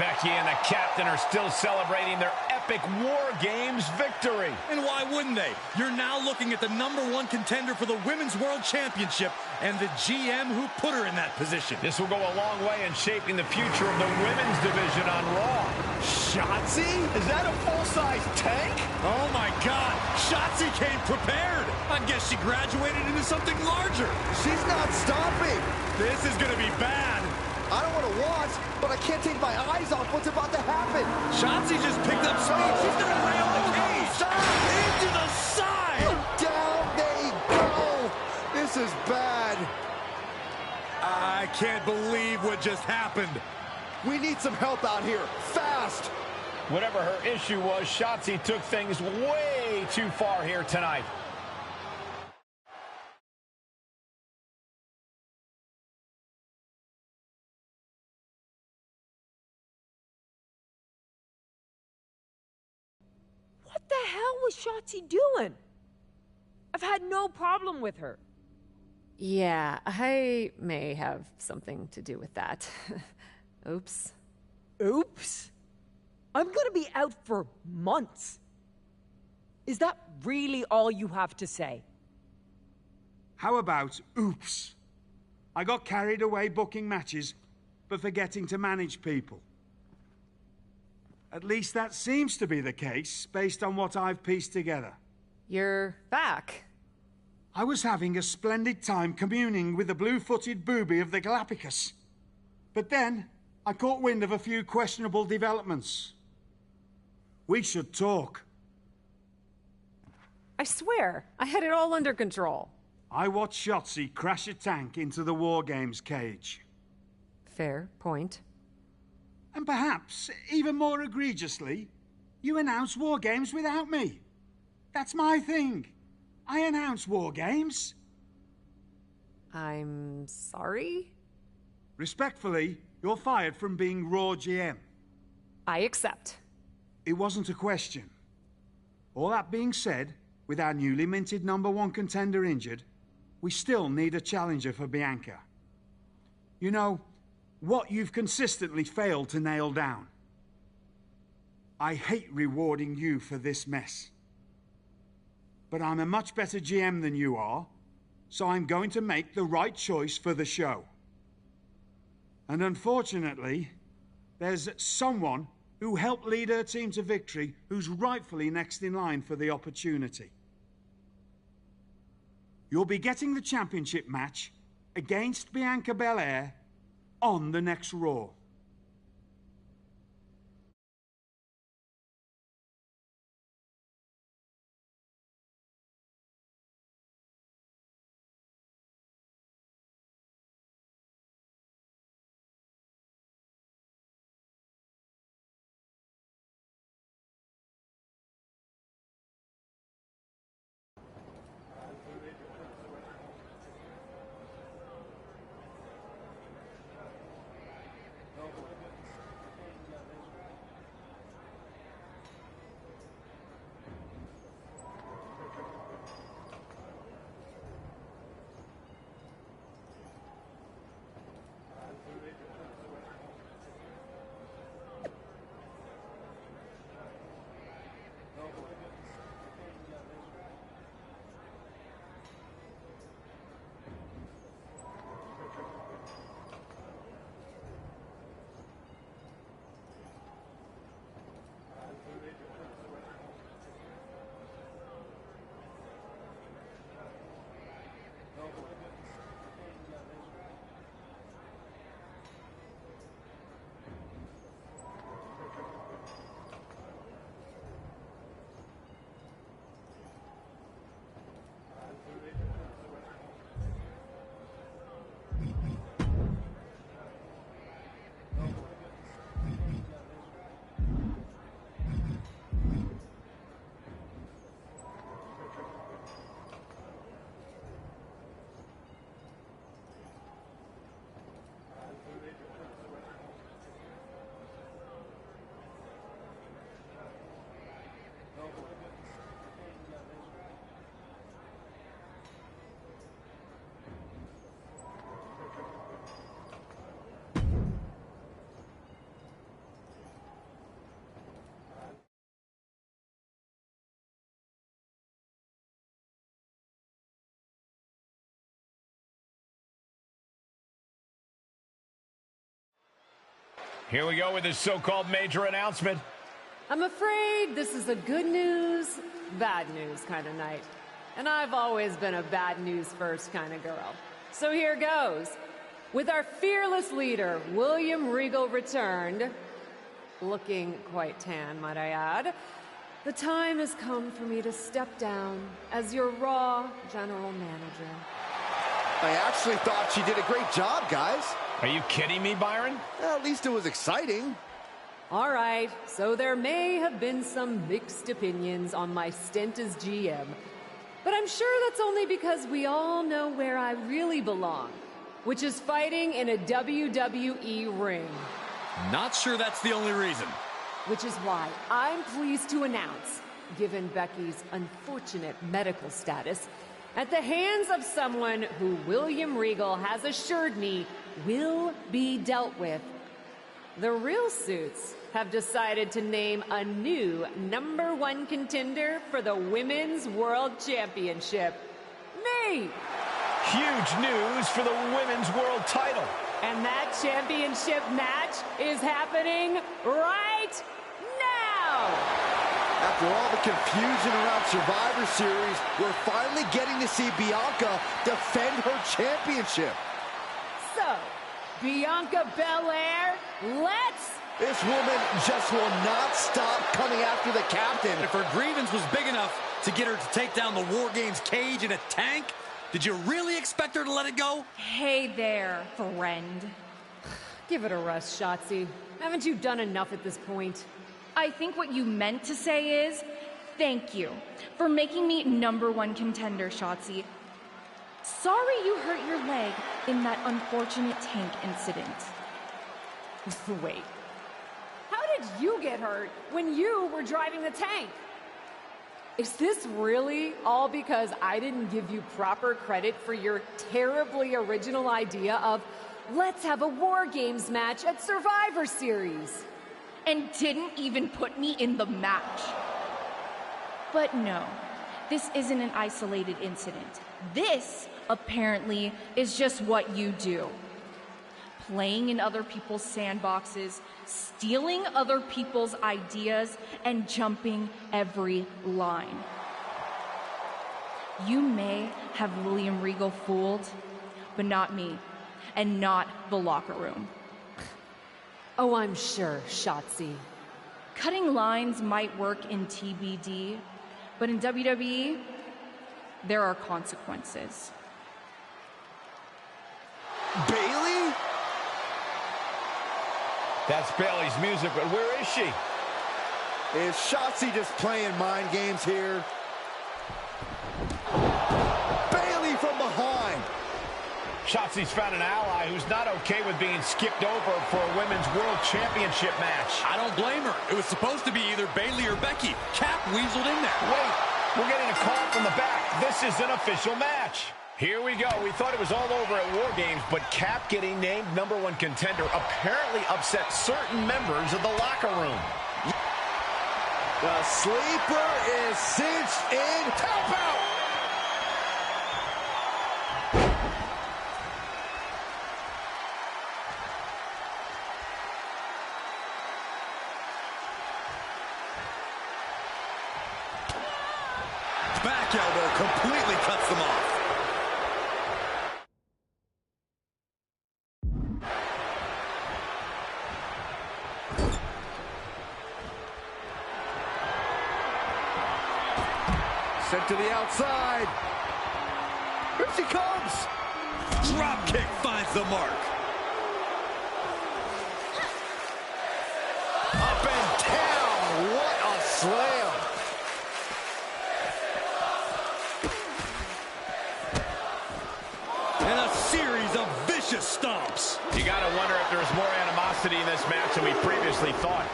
Becky and the captain are still celebrating their epic War Games victory. And why wouldn't they? You're now looking at the #1 contender for the Women's World Championship and the GM who put her in that position. This will go a long way in shaping the future of the women's division on Raw. Shotzi? Is that a full-size tank? Oh my God, Shotzi came prepared. I guess she graduated into something larger. She's not stopping. This is gonna be bad. I don't want to watch, but I can't take my eyes off what's about to happen. Shotzi just picked up speed. She's gonna rail the cage. Into the side. Down they go. This is bad. I can't believe what just happened. We need some help out here, fast. Whatever her issue was, Shotzi took things way too far here tonight. What the hell was Shotzi doing? I've had no problem with her. Yeah, I may have something to do with that. Oops. Oops? I'm gonna be out for months. Is that really all you have to say? How about oops? I got carried away booking matches, but forgetting to manage people. At least that seems to be the case, based on what I've pieced together. You're back. I was having a splendid time communing with the blue-footed booby of the Galapagos. But then, I caught wind of a few questionable developments. We should talk. I swear, I had it all under control. I watched Shotzi crash a tank into the War Games cage. Fair point. And perhaps, even more egregiously, you announce War Games without me. That's my thing. I announce War Games. I'm sorry? Respectfully, you're fired from being Raw GM. I accept. It wasn't a question. All that being said, with our newly minted #1 contender injured, we still need a challenger for Bianca. You know, what you've consistently failed to nail down. I hate rewarding you for this mess. But I'm a much better GM than you are, so I'm going to make the right choice for the show. And unfortunately, there's someone who helped lead her team to victory who's rightfully next in line for the opportunity. You'll be getting the championship match against Bianca Belair on the next Raw. Here we go with this so-called major announcement. I'm afraid this is a good news, bad news kind of night. And I've always been a bad news first kind of girl. So here goes. With our fearless leader, William Regal, returned, looking quite tan, might I add, the time has come for me to step down as your Raw General Manager. I actually thought she did a great job, guys. Are you kidding me, Byron? Well, at least it was exciting. All right, so there may have been some mixed opinions on my stint as GM, but I'm sure that's only because we all know where I really belong, which is fighting in a WWE ring. Not sure that's the only reason. Which is why I'm pleased to announce, given Becky's unfortunate medical status, at the hands of someone who William Regal has assured me will be dealt with, the Real Suits have decided to name a new #1 contender for the Women's World Championship. Me! Huge news for the Women's World title. And that championship match is happening right now! After all the confusion around Survivor Series, we're finally getting to see Bianca defend her championship. So, Bianca Belair, let's... This woman just will not stop coming after the captain. If her grievance was big enough to get her to take down the War Games cage in a tank, did you really expect her to let it go? Hey there, friend. Give it a rest, Shotzi. Haven't you done enough at this point? I think what you meant to say is, thank you for making me #1 contender, Shotzi. Sorry you hurt your leg in that unfortunate tank incident. Wait. How did you get hurt when you were driving the tank? Is this really all because I didn't give you proper credit for your terribly original idea of let's have a War Games match at Survivor Series? And didn't even put me in the match. But no, this isn't an isolated incident. This, apparently, is just what you do. Playing in other people's sandboxes, stealing other people's ideas, and jumping every line. You may have William Regal fooled, but not me, and not the locker room. Oh, I'm sure, Shotzi. Cutting lines might work in TBD, but in WWE, there are consequences. Bayley? That's Bayley's music, but where is she? Is Shotzi just playing mind games here? Bayley from behind. Shotzi's found an ally who's not okay with being skipped over for a Women's World Championship match. I don't blame her. It was supposed to be either Bayley or Becky. Cap weaseled in there. Wait, we're getting a call from the back. This is an official match. Here we go. We thought it was all over at War Games, but Cap getting named #1 contender apparently upset certain members of the locker room. The sleeper is cinched in. Tap out! Back elbow completely cuts them off. Sent to the outside. Here she comes. Drop kick finds the mark. Up and down. What a slam. And a series of vicious stomps. You gotta wonder if there's more animosity in this match than we previously thought.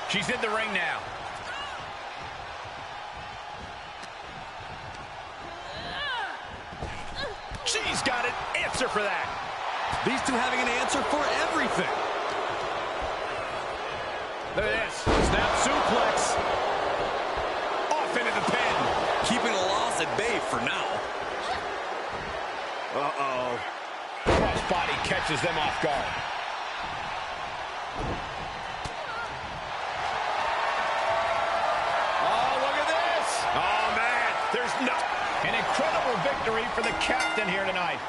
She's in the ring now. She's got an answer for that. These two having an answer for everything. Look at this. Snap suplex. Off into the pin. Keeping a loss at bay for now. Uh-oh. Crossbody catches them off guard. Oh, look at this. Oh, man, there's no... An incredible victory for the captain here tonight.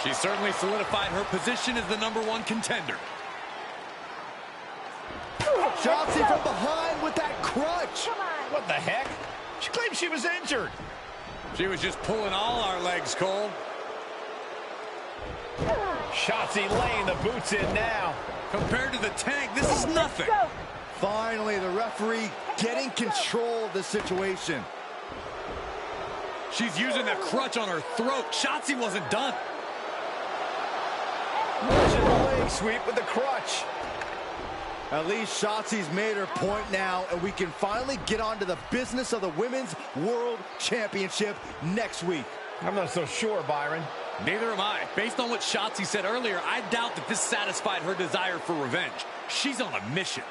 She certainly solidified her position as the #1 contender. Shotzi from behind with that crutch. What the heck? She claimed she was injured. She was just pulling all our legs, Cole. Shotzi laying the boots in now. Compared to the Tank, this is nothing. Finally, the referee getting control of the situation. She's using that crutch on her throat. Shotzi wasn't done. Launching the leg sweep with the crutch. At least Shotzi's made her point now, and we can finally get on to the business of the Women's World Championship next week. I'm not so sure, Byron. Neither am I. Based on what Shotzi said earlier, I doubt that this satisfied her desire for revenge. She's on a mission.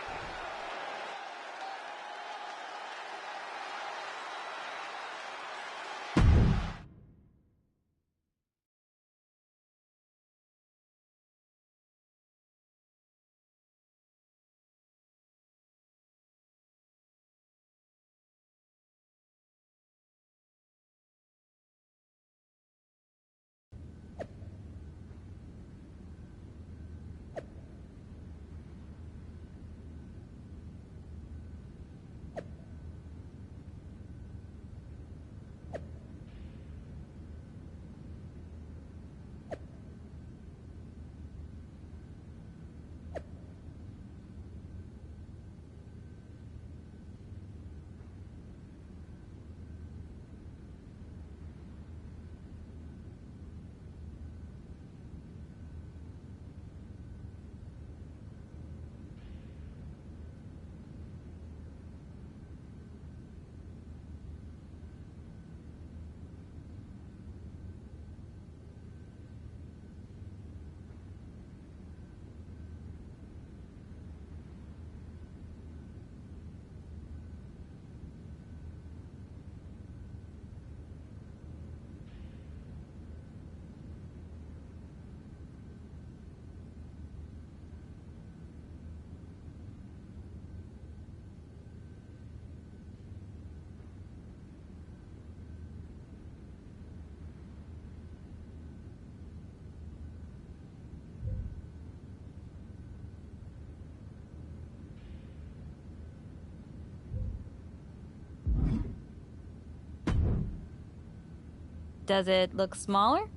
Does it look smaller?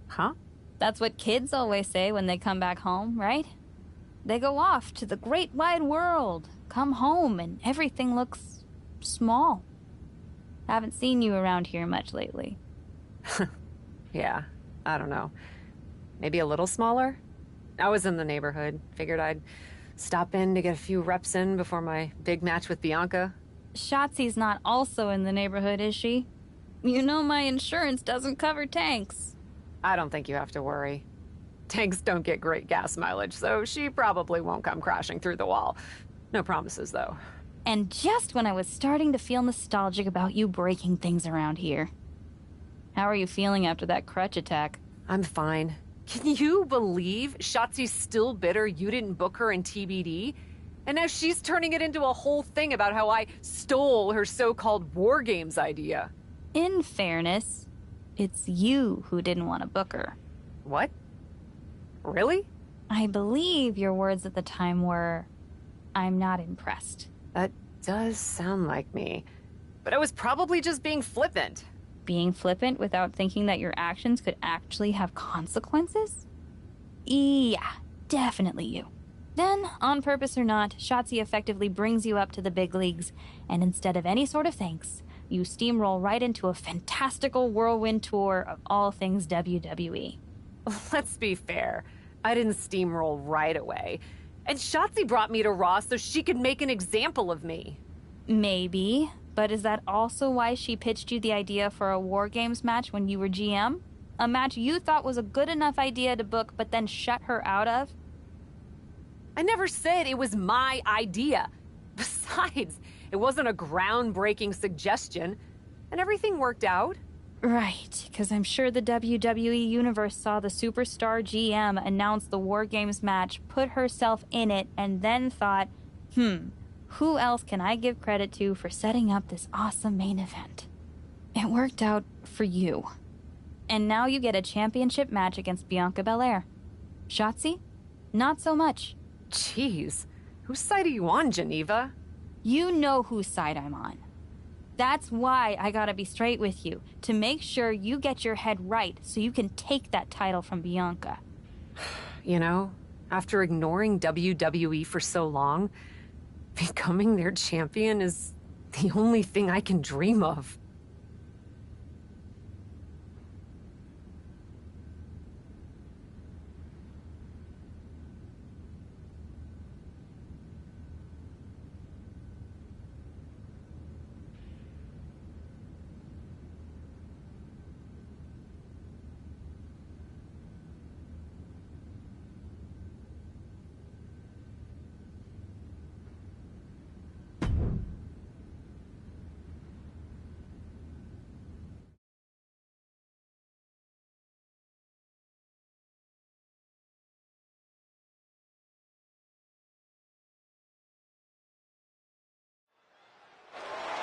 Huh? That's what kids always say when they come back home, right? They go off to the great wide world, come home, and everything looks small. Haven't seen you around here much lately. Yeah, I don't know. Maybe a little smaller? I was in the neighborhood. Figured I'd stop in to get a few reps in before my big match with Bianca. Shotzi's not also in the neighborhood, is she? You know my insurance doesn't cover tanks. I don't think you have to worry. Tanks don't get great gas mileage, so she probably won't come crashing through the wall. No promises, though. And just when I was starting to feel nostalgic about you breaking things around here. How are you feeling after that crutch attack? I'm fine. Can you believe Shotzi's still bitter you didn't book her in TBD? And now she's turning it into a whole thing about how I stole her so-called War Games idea. In fairness, it's you who didn't want to book her. What? Really? I believe your words at the time were, "I'm not impressed." That does sound like me. But I was probably just being flippant. Being flippant without thinking that your actions could actually have consequences? Yeah, definitely you. Then, on purpose or not, Shotzi effectively brings you up to the big leagues, and instead of any sort of thanks, you steamroll right into a fantastical whirlwind tour of all things WWE. Let's be fair. I didn't steamroll right away. And Shotzi brought me to Raw so she could make an example of me. Maybe, but is that also why she pitched you the idea for a War Games match when you were GM? A match you thought was a good enough idea to book but then shut her out of? I never said it was my idea. Besides, it wasn't a groundbreaking suggestion, and everything worked out. Right, because I'm sure the WWE Universe saw the Superstar GM announce the War Games match, put herself in it, and then thought, who else can I give credit to for setting up this awesome main event? It worked out for you. And now you get a championship match against Bianca Belair. Shotzi? Not so much. Jeez, whose side are you on, Geneva? You know whose side I'm on. That's why I gotta be straight with you, to make sure you get your head right so you can take that title from Bianca. You know, after ignoring WWE for so long, becoming their champion is the only thing I can dream of.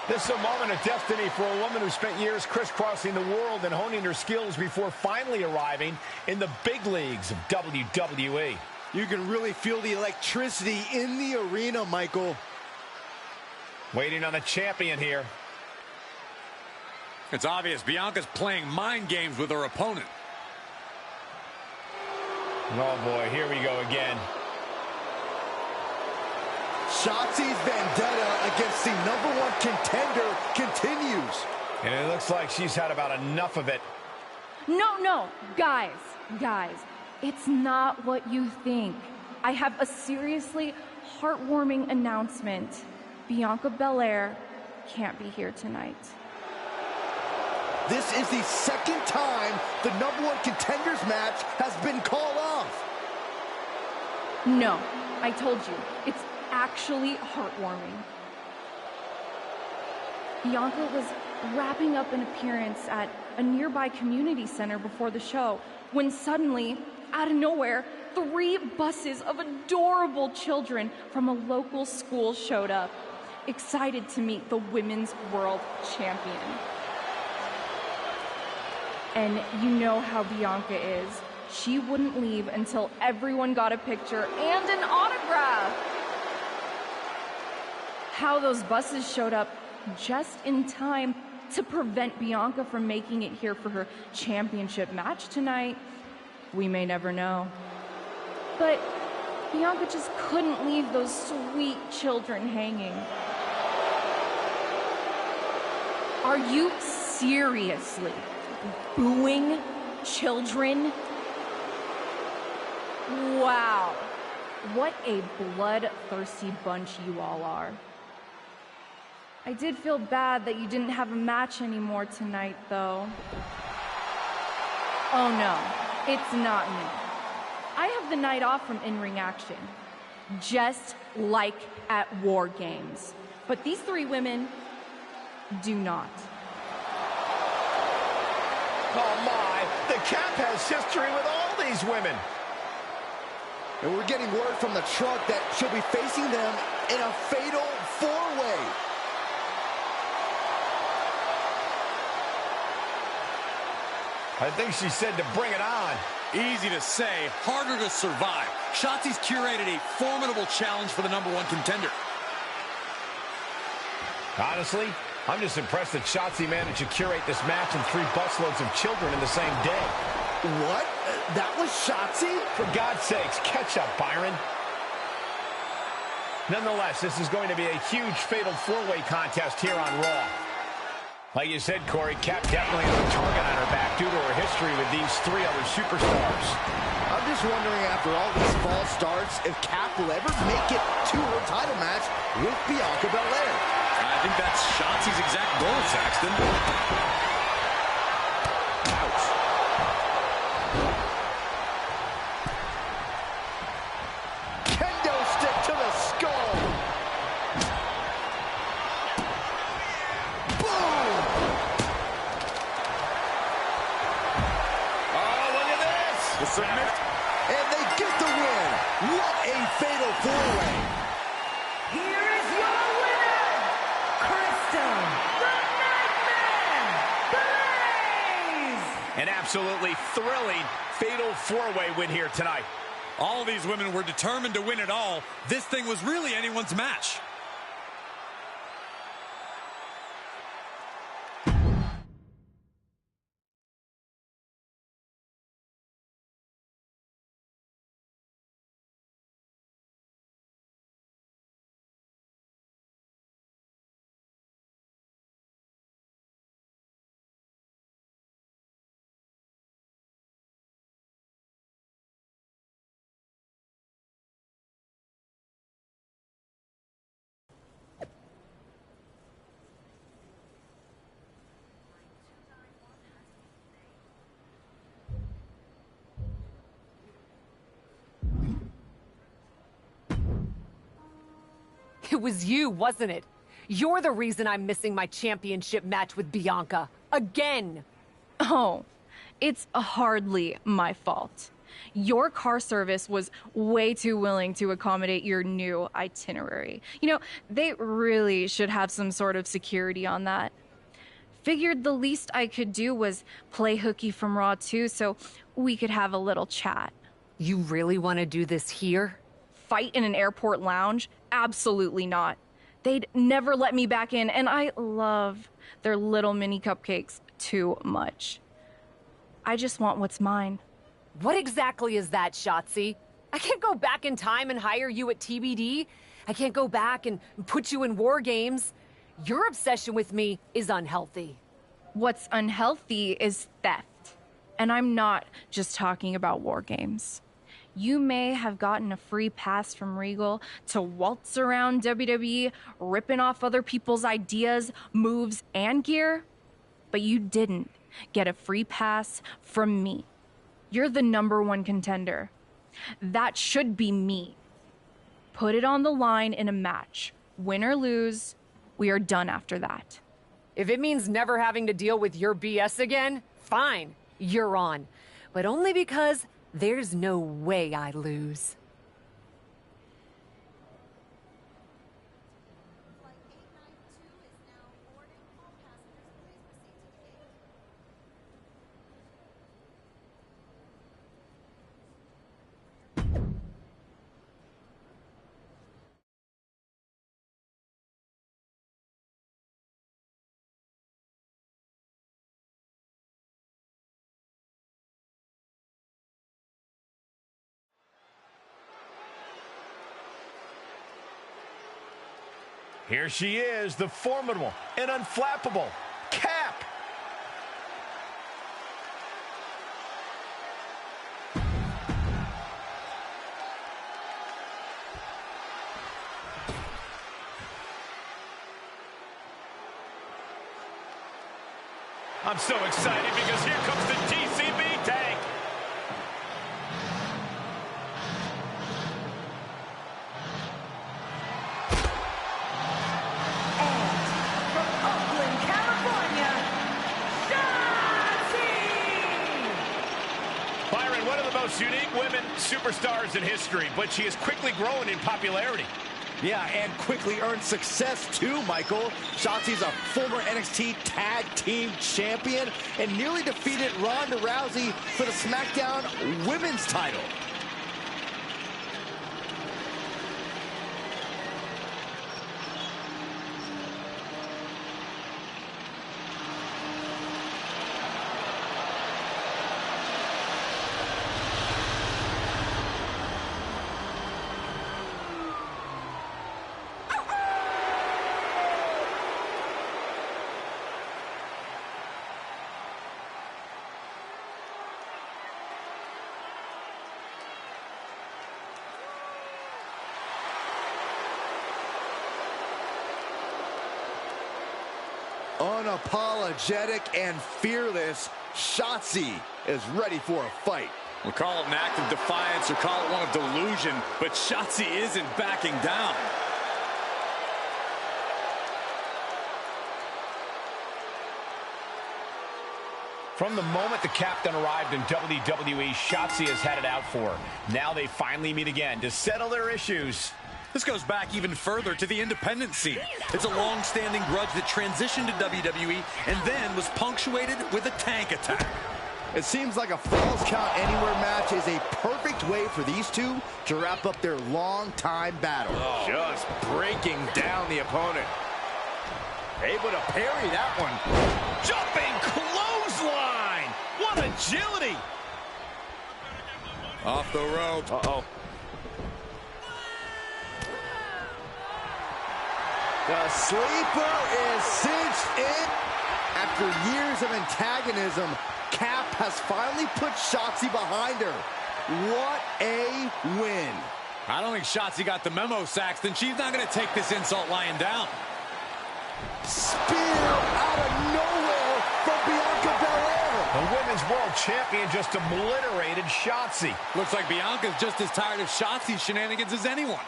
This is a moment of destiny for a woman who spent years crisscrossing the world and honing her skills before finally arriving in the big leagues of WWE. You can really feel the electricity in the arena, Michael. Waiting on the champion here. It's obvious Bianca's playing mind games with her opponent. Oh boy, here we go again. Shotzi's vendetta against the #1 contender continues. And it looks like she's had about enough of it. No, guys, it's not what you think. I have a seriously heartwarming announcement. Bianca Belair can't be here tonight. This is the second time the #1 contenders match has been called off. No, I told you, it's actually heartwarming. Bianca was wrapping up an appearance at a nearby community center before the show when suddenly, out of nowhere, 3 buses of adorable children from a local school showed up, excited to meet the Women's World Champion. And you know how Bianca is. She wouldn't leave until everyone got a picture and an autograph. How those buses showed up just in time to prevent Bianca from making it here for her championship match tonight, we may never know. But Bianca just couldn't leave those sweet children hanging. Are you seriously booing children? Wow, what a bloodthirsty bunch you all are. I did feel bad that you didn't have a match anymore tonight, though. Oh no, it's not me. I have the night off from in-ring action, just like at War Games. But these 3 women do not. Oh my, the Cap has history with all these women. And we're getting word from the truck that she'll be facing them in a fatal 4-way. I think she said to bring it on. Easy to say, harder to survive. Shotzi's curated a formidable challenge for the #1 contender. Honestly, I'm just impressed that Shotzi managed to curate this match and 3 busloads of children in the same day. What? That was Shotzi? For God's sakes, catch up, Byron. Nonetheless, this is going to be a huge fatal 4-way contest here on Raw. Like you said, Corey, Cap definitely has a target on her back due to her history with these 3 other superstars. I'm just wondering, after all these false starts, if Cap will ever make it to her title match with Bianca Belair. I think that's Shotzi's exact goal, Saxton. Ouch. Kendo stick to the skull. get the win. What a fatal four-way. Here is your winner, Crystal the Nightmare Blaze! An absolutely thrilling fatal four-way win here tonight. All these women were determined to win it all. This thing was really anyone's match. It was you, wasn't it? You're the reason I'm missing my championship match with Bianca. Again! Oh, it's hardly my fault. Your car service was way too willing to accommodate your new itinerary. You know, they really should have some sort of security on that. Figured the least I could do was play hooky from Raw 2 so we could have a little chat. You really want to do this here? Fight in an airport lounge? Absolutely not. They'd never let me back in, and I love their little mini cupcakes too much. I just want what's mine. What exactly is that, Shotzi? I can't go back in time and hire you at TBD. I can't go back and put you in War Games. Your obsession with me is unhealthy. What's unhealthy is theft. And I'm not just talking about War Games. You may have gotten a free pass from Regal to waltz around WWE, ripping off other people's ideas, moves, and gear, but you didn't get a free pass from me. You're the #1 contender. That should be me. Put it on the line in a match. Win or lose, we are done after that. If it means never having to deal with your BS again, fine, you're on. But only because there's no way I lose. Here she is, the formidable and unflappable Cap. I'm so excited because here comes the TCB tank. Most unique women superstars in history, but she has quickly grown in popularity. Yeah, and quickly earned success too, Michael. Shotzi's a former NXT Tag Team Champion and nearly defeated Ronda Rousey for the SmackDown Women's title. Unapologetic and fearless, Shotzi is ready for a fight. We'll call it an act of defiance or call it one of delusion, but Shotzi isn't backing down. From the moment the captain arrived in WWE, Shotzi has had it out for her. Now they finally meet again to settle their issues. This goes back even further to the independent scene. It's a long-standing grudge that transitioned to WWE and then was punctuated with a tank attack. It seems like a Falls Count Anywhere match is a perfect way for these two to wrap up their long-time battle. Oh. Just breaking down the opponent. Able to parry that one. Jumping clothesline. What agility. Off the rope. Uh-oh. The sleeper is cinched in. After years of antagonism, Cap has finally put Shotzi behind her. What a win. I don't think Shotzi got the memo, Saxton. She's not going to take this insult lying down. Spear out of nowhere from Bianca Belair. The Women's World Champion just obliterated Shotzi. Looks like Bianca's just as tired of Shotzi's shenanigans as anyone.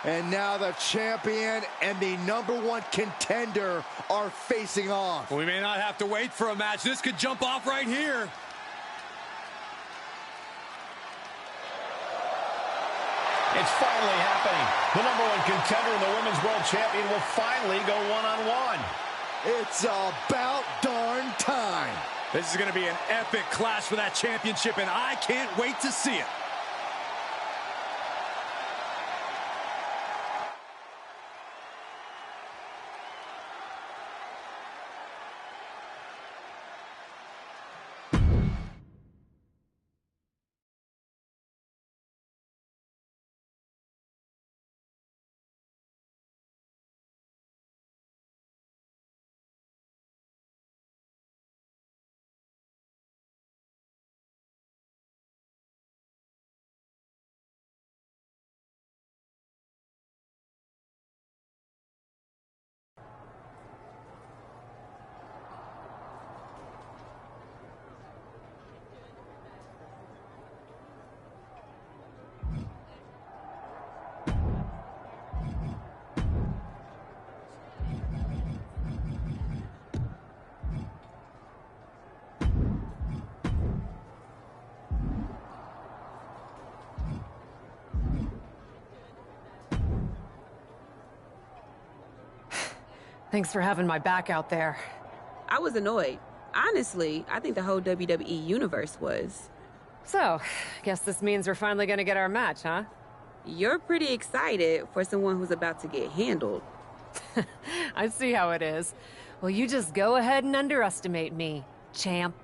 And now the champion and the #1 contender are facing off. We may not have to wait for a match. This could jump off right here. It's finally happening. The #1 contender and the Women's World Champion will finally go one-on-one. It's about darn time. This is going to be an epic clash for that championship, and I can't wait to see it. Thanks for having my back out there. I was annoyed. Honestly, I think the whole WWE universe was. So, guess this means we're finally gonna get our match, huh? You're pretty excited for someone who's about to get handled. I see how it is. Well, you just go ahead and underestimate me, champ.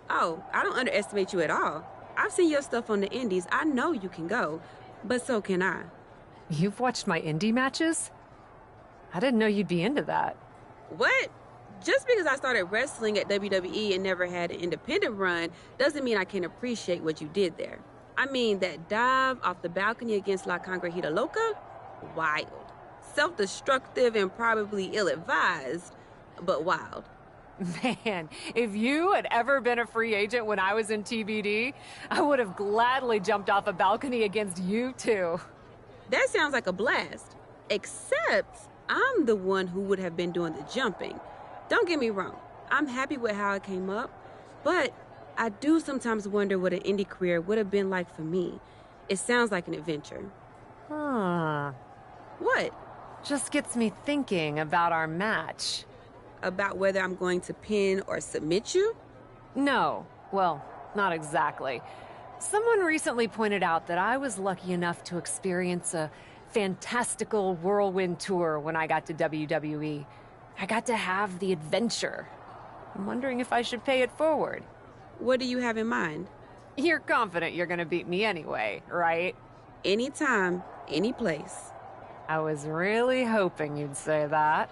Oh, I don't underestimate you at all. I've seen your stuff on the indies. I know you can go, but so can I. You've watched my indie matches? I didn't know you'd be into that. What? Just because I started wrestling at WWE and never had an independent run doesn't mean I can't appreciate what you did there. I mean, that dive off the balcony against La Congrejita Loca? Wild. Self-destructive and probably ill-advised, but wild. Man, if you had ever been a free agent when I was in TBD, I would have gladly jumped off a balcony against you, too. That sounds like a blast. Except I'm the one who would have been doing the jumping. Don't get me wrong. I'm happy with how it came up, but I do sometimes wonder what an indie career would have been like for me. It sounds like an adventure. Huh. What? Just gets me thinking about our match. About whether I'm going to pin or submit you? No. Well, not exactly. Someone recently pointed out that I was lucky enough to experience a fantastical whirlwind tour when I got to WWE. I got to have the adventure. I'm wondering if I should pay it forward. What do you have in mind? You're confident you're gonna beat me anyway, right? Anytime, any place. I was really hoping you'd say that.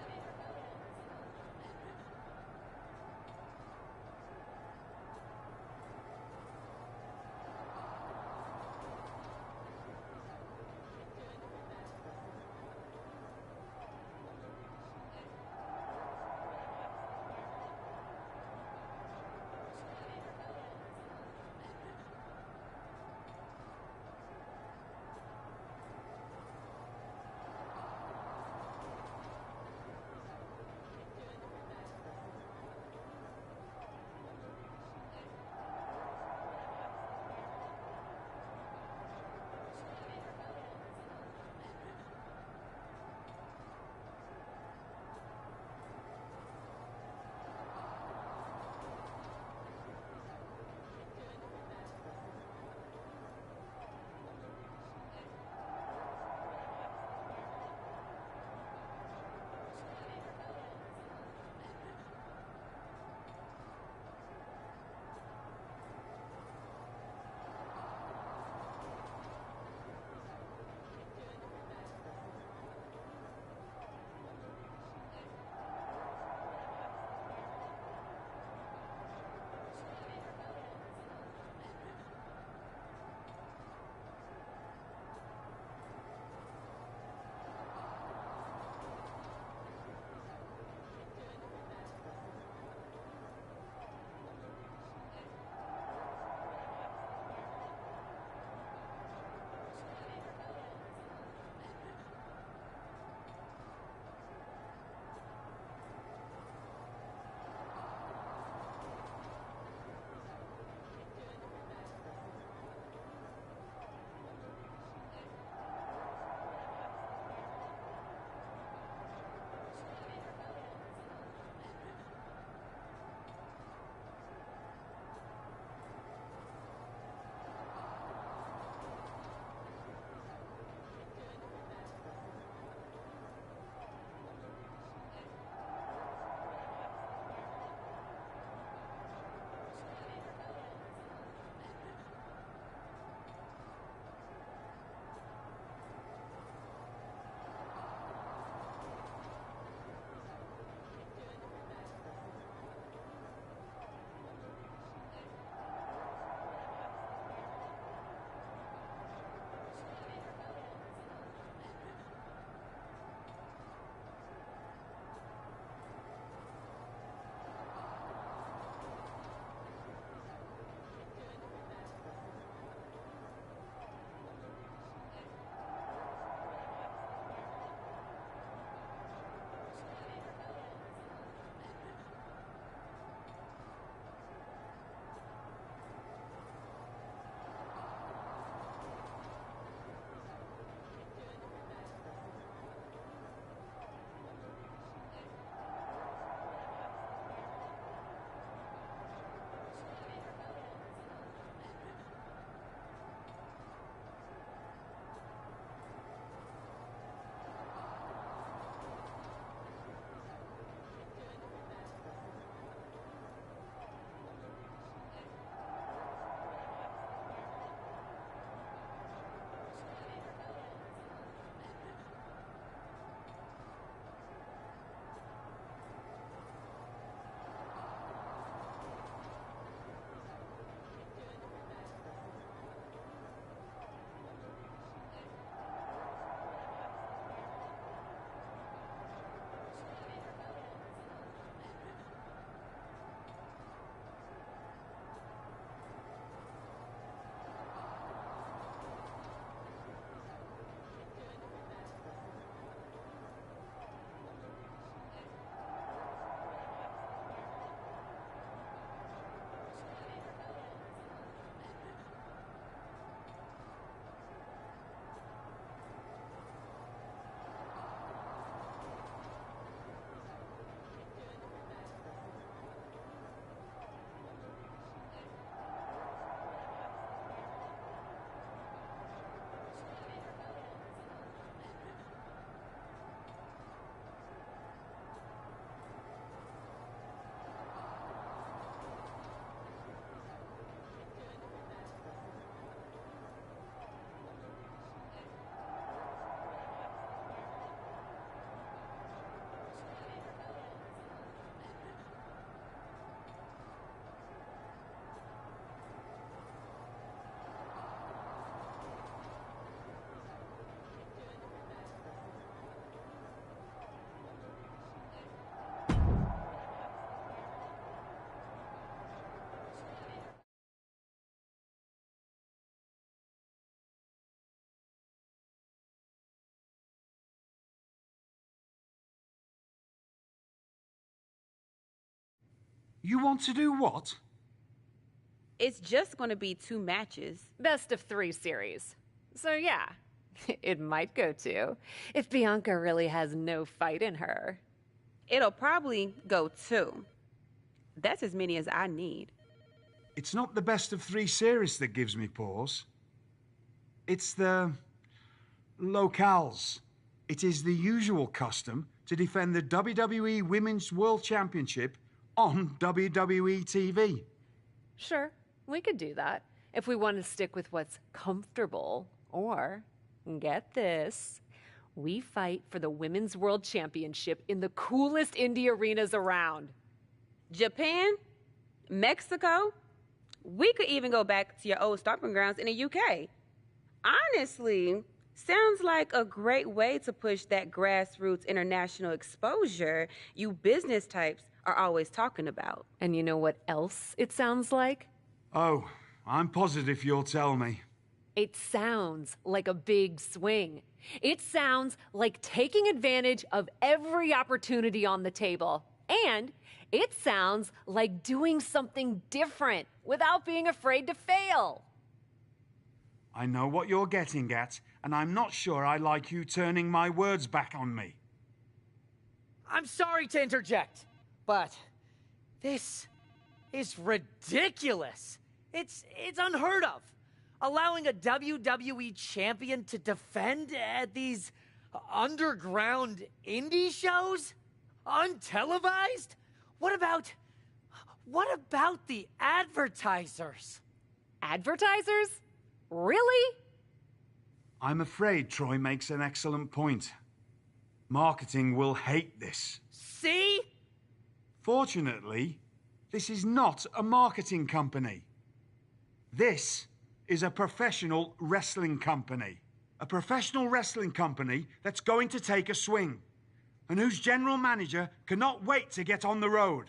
You want to do what? It's just going to be 2 matches. Best of 3 series. So yeah, it might go 2 if Bianca really has no fight in her. It'll probably go 2. That's as many as I need. It's not the best of 3 series that gives me pause. It's the locales. It is the usual custom to defend the WWE Women's World Championship on WWE TV. Sure, we could do that if we want to stick with what's comfortable. Or, get this, we fight for the Women's World Championship in the coolest indie arenas around. Japan? Mexico? We could even go back to your old stomping grounds in the UK. Honestly, sounds like a great way to push that grassroots international exposure you business types are always talking about. And you know what else it sounds like? Oh, I'm positive you'll tell me. It sounds like a big swing. It sounds like taking advantage of every opportunity on the table. And it sounds like doing something different without being afraid to fail. I know what you're getting at, and I'm not sure I like you turning my words back on me. I'm sorry to interject, but this is ridiculous. It's unheard of. Allowing a WWE champion to defend at these underground indie shows? Untelevised? What about the advertisers? Advertisers? Really? I'm afraid Troy makes an excellent point. Marketing will hate this. See? Fortunately, this is not a marketing company. This is a professional wrestling company. A professional wrestling company that's going to take a swing, and whose general manager cannot wait to get on the road.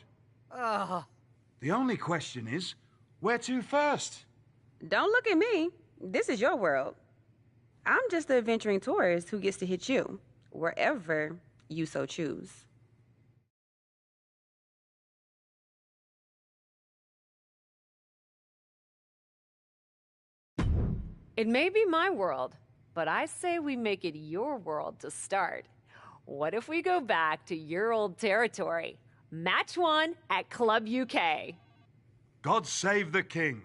The only question is, where to first? Don't look at me. This is your world. I'm just the adventuring tourist who gets to hit you, wherever you so choose. It may be my world, but I say we make it your world to start. What if we go back to your old territory? Match 1 at Club UK. God save the king.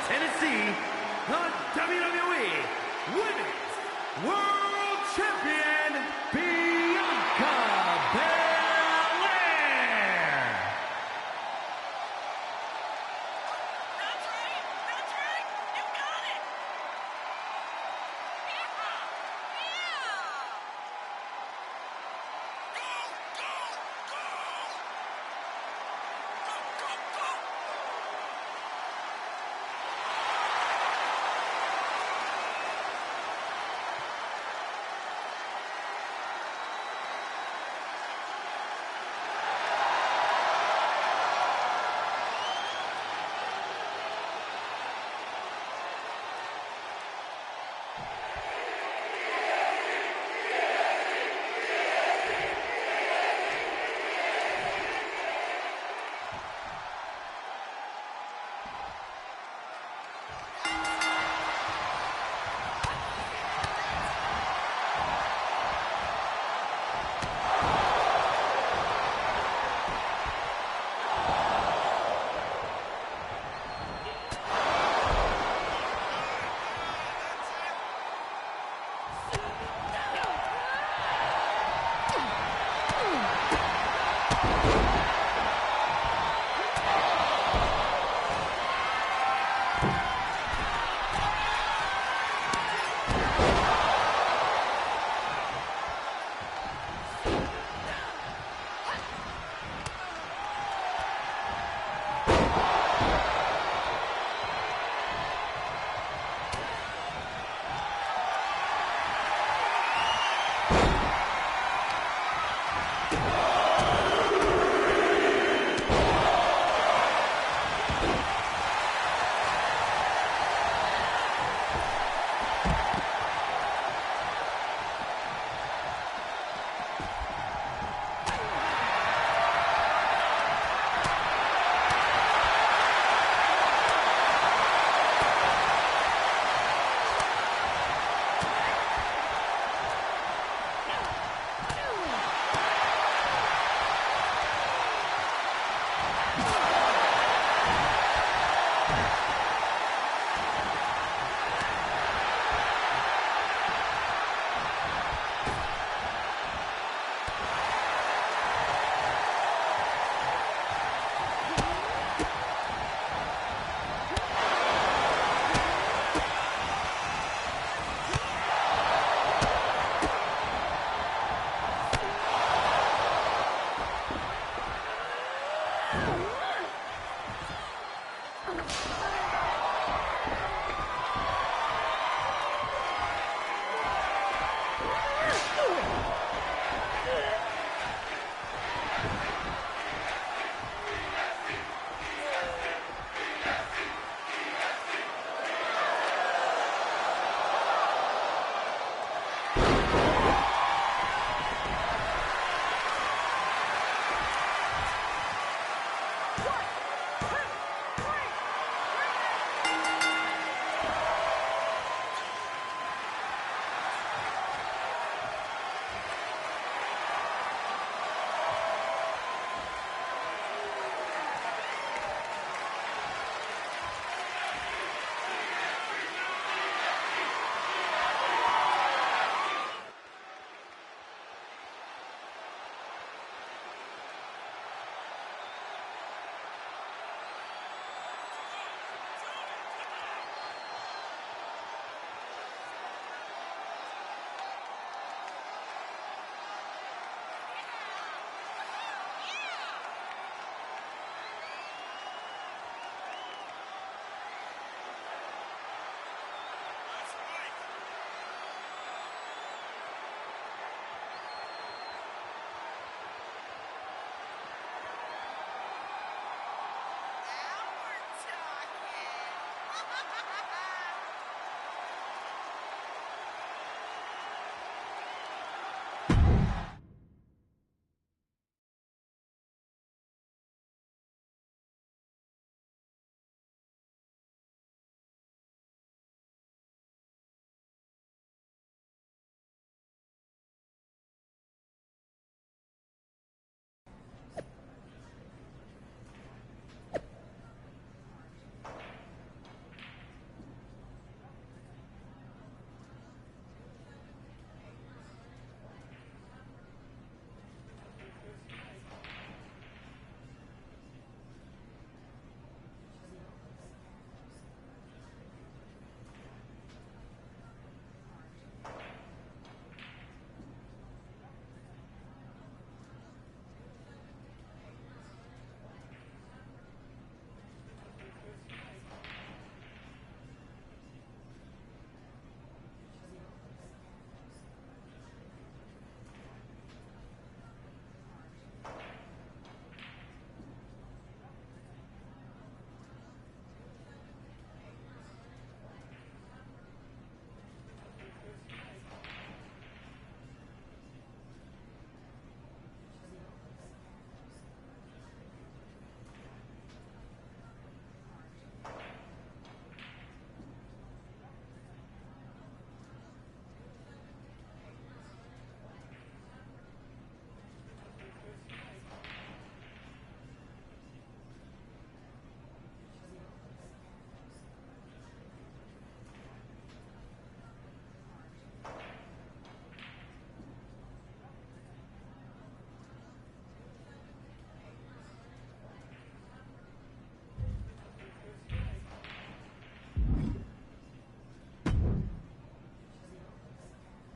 Tennessee, the WWE Women's World Champion, Bianca Belair.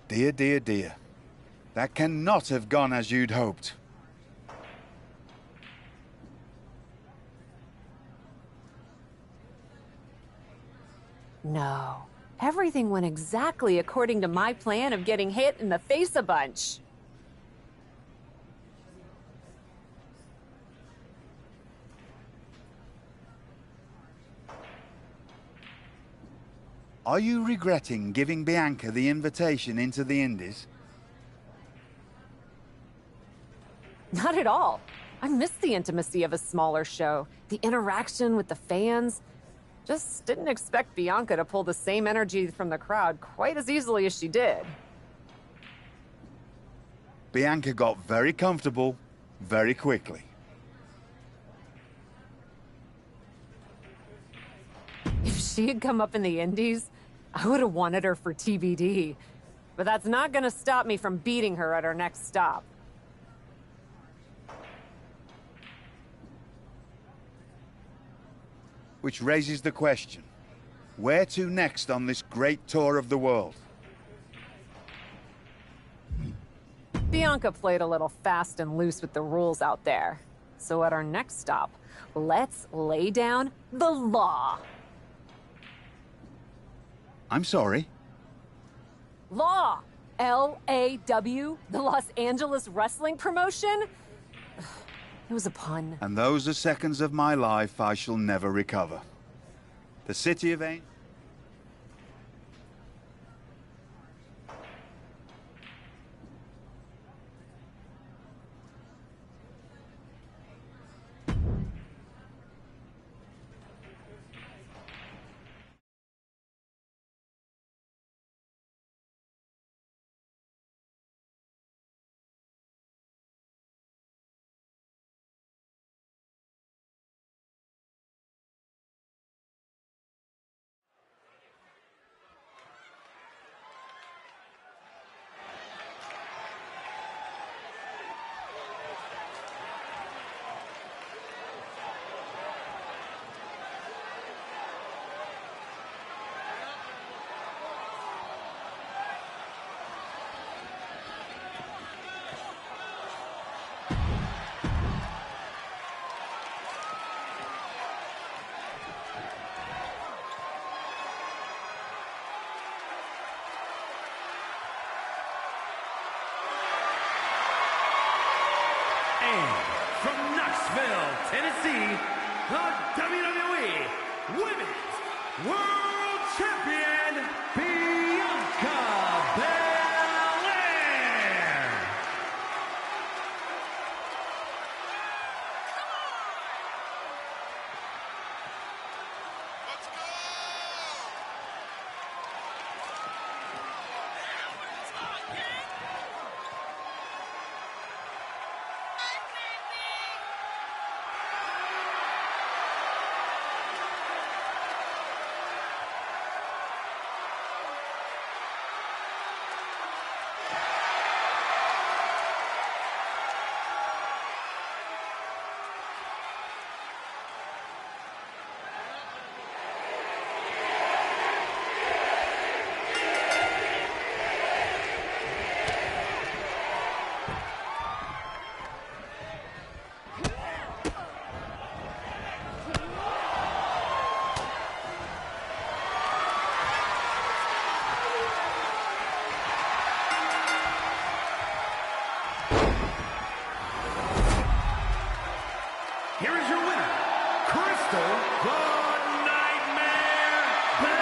Dear, dear, dear. That cannot have gone as you'd hoped. No. Everything went exactly according to my plan of getting hit in the face a bunch. Are you regretting giving Bianca the invitation into the Indies? Not at all. I miss the intimacy of a smaller show, the interaction with the fans. Just didn't expect Bianca to pull the same energy from the crowd quite as easily as she did. Bianca got very comfortable very quickly. If she had come up in the Indies, I would have wanted her for TBD. But that's not gonna stop me from beating her at our next stop. Which raises the question, where to next on this great tour of the world? Bianca played a little fast and loose with the rules out there. So at our next stop, let's lay down the law. I'm sorry. Law! L-A-W, the Los Angeles Wrestling Promotion? It was a pun. And those are seconds of my life I shall never recover. The City of Angels. From Knoxville, Tennessee, the WWE Women's World Champion Bianca Belair. Here is your winner, Crystal the Nightmare Blaze.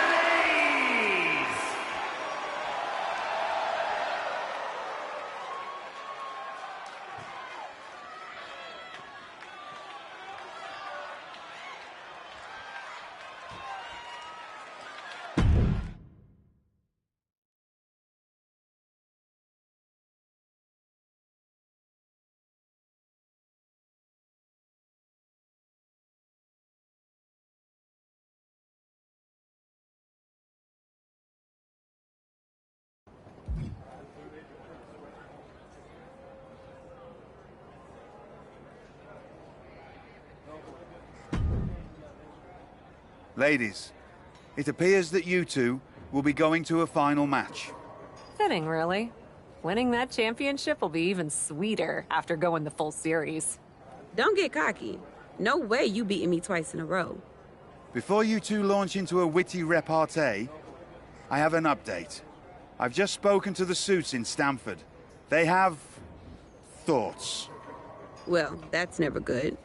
Ladies, it appears that you two will be going to a final match. Fitting, really. Winning that championship will be even sweeter after going the full series. Don't get cocky. No way you beating me twice in a row. Before you two launch into a witty repartee, I have an update. I've just spoken to the suits in Stamford. They have thoughts. Well, that's never good.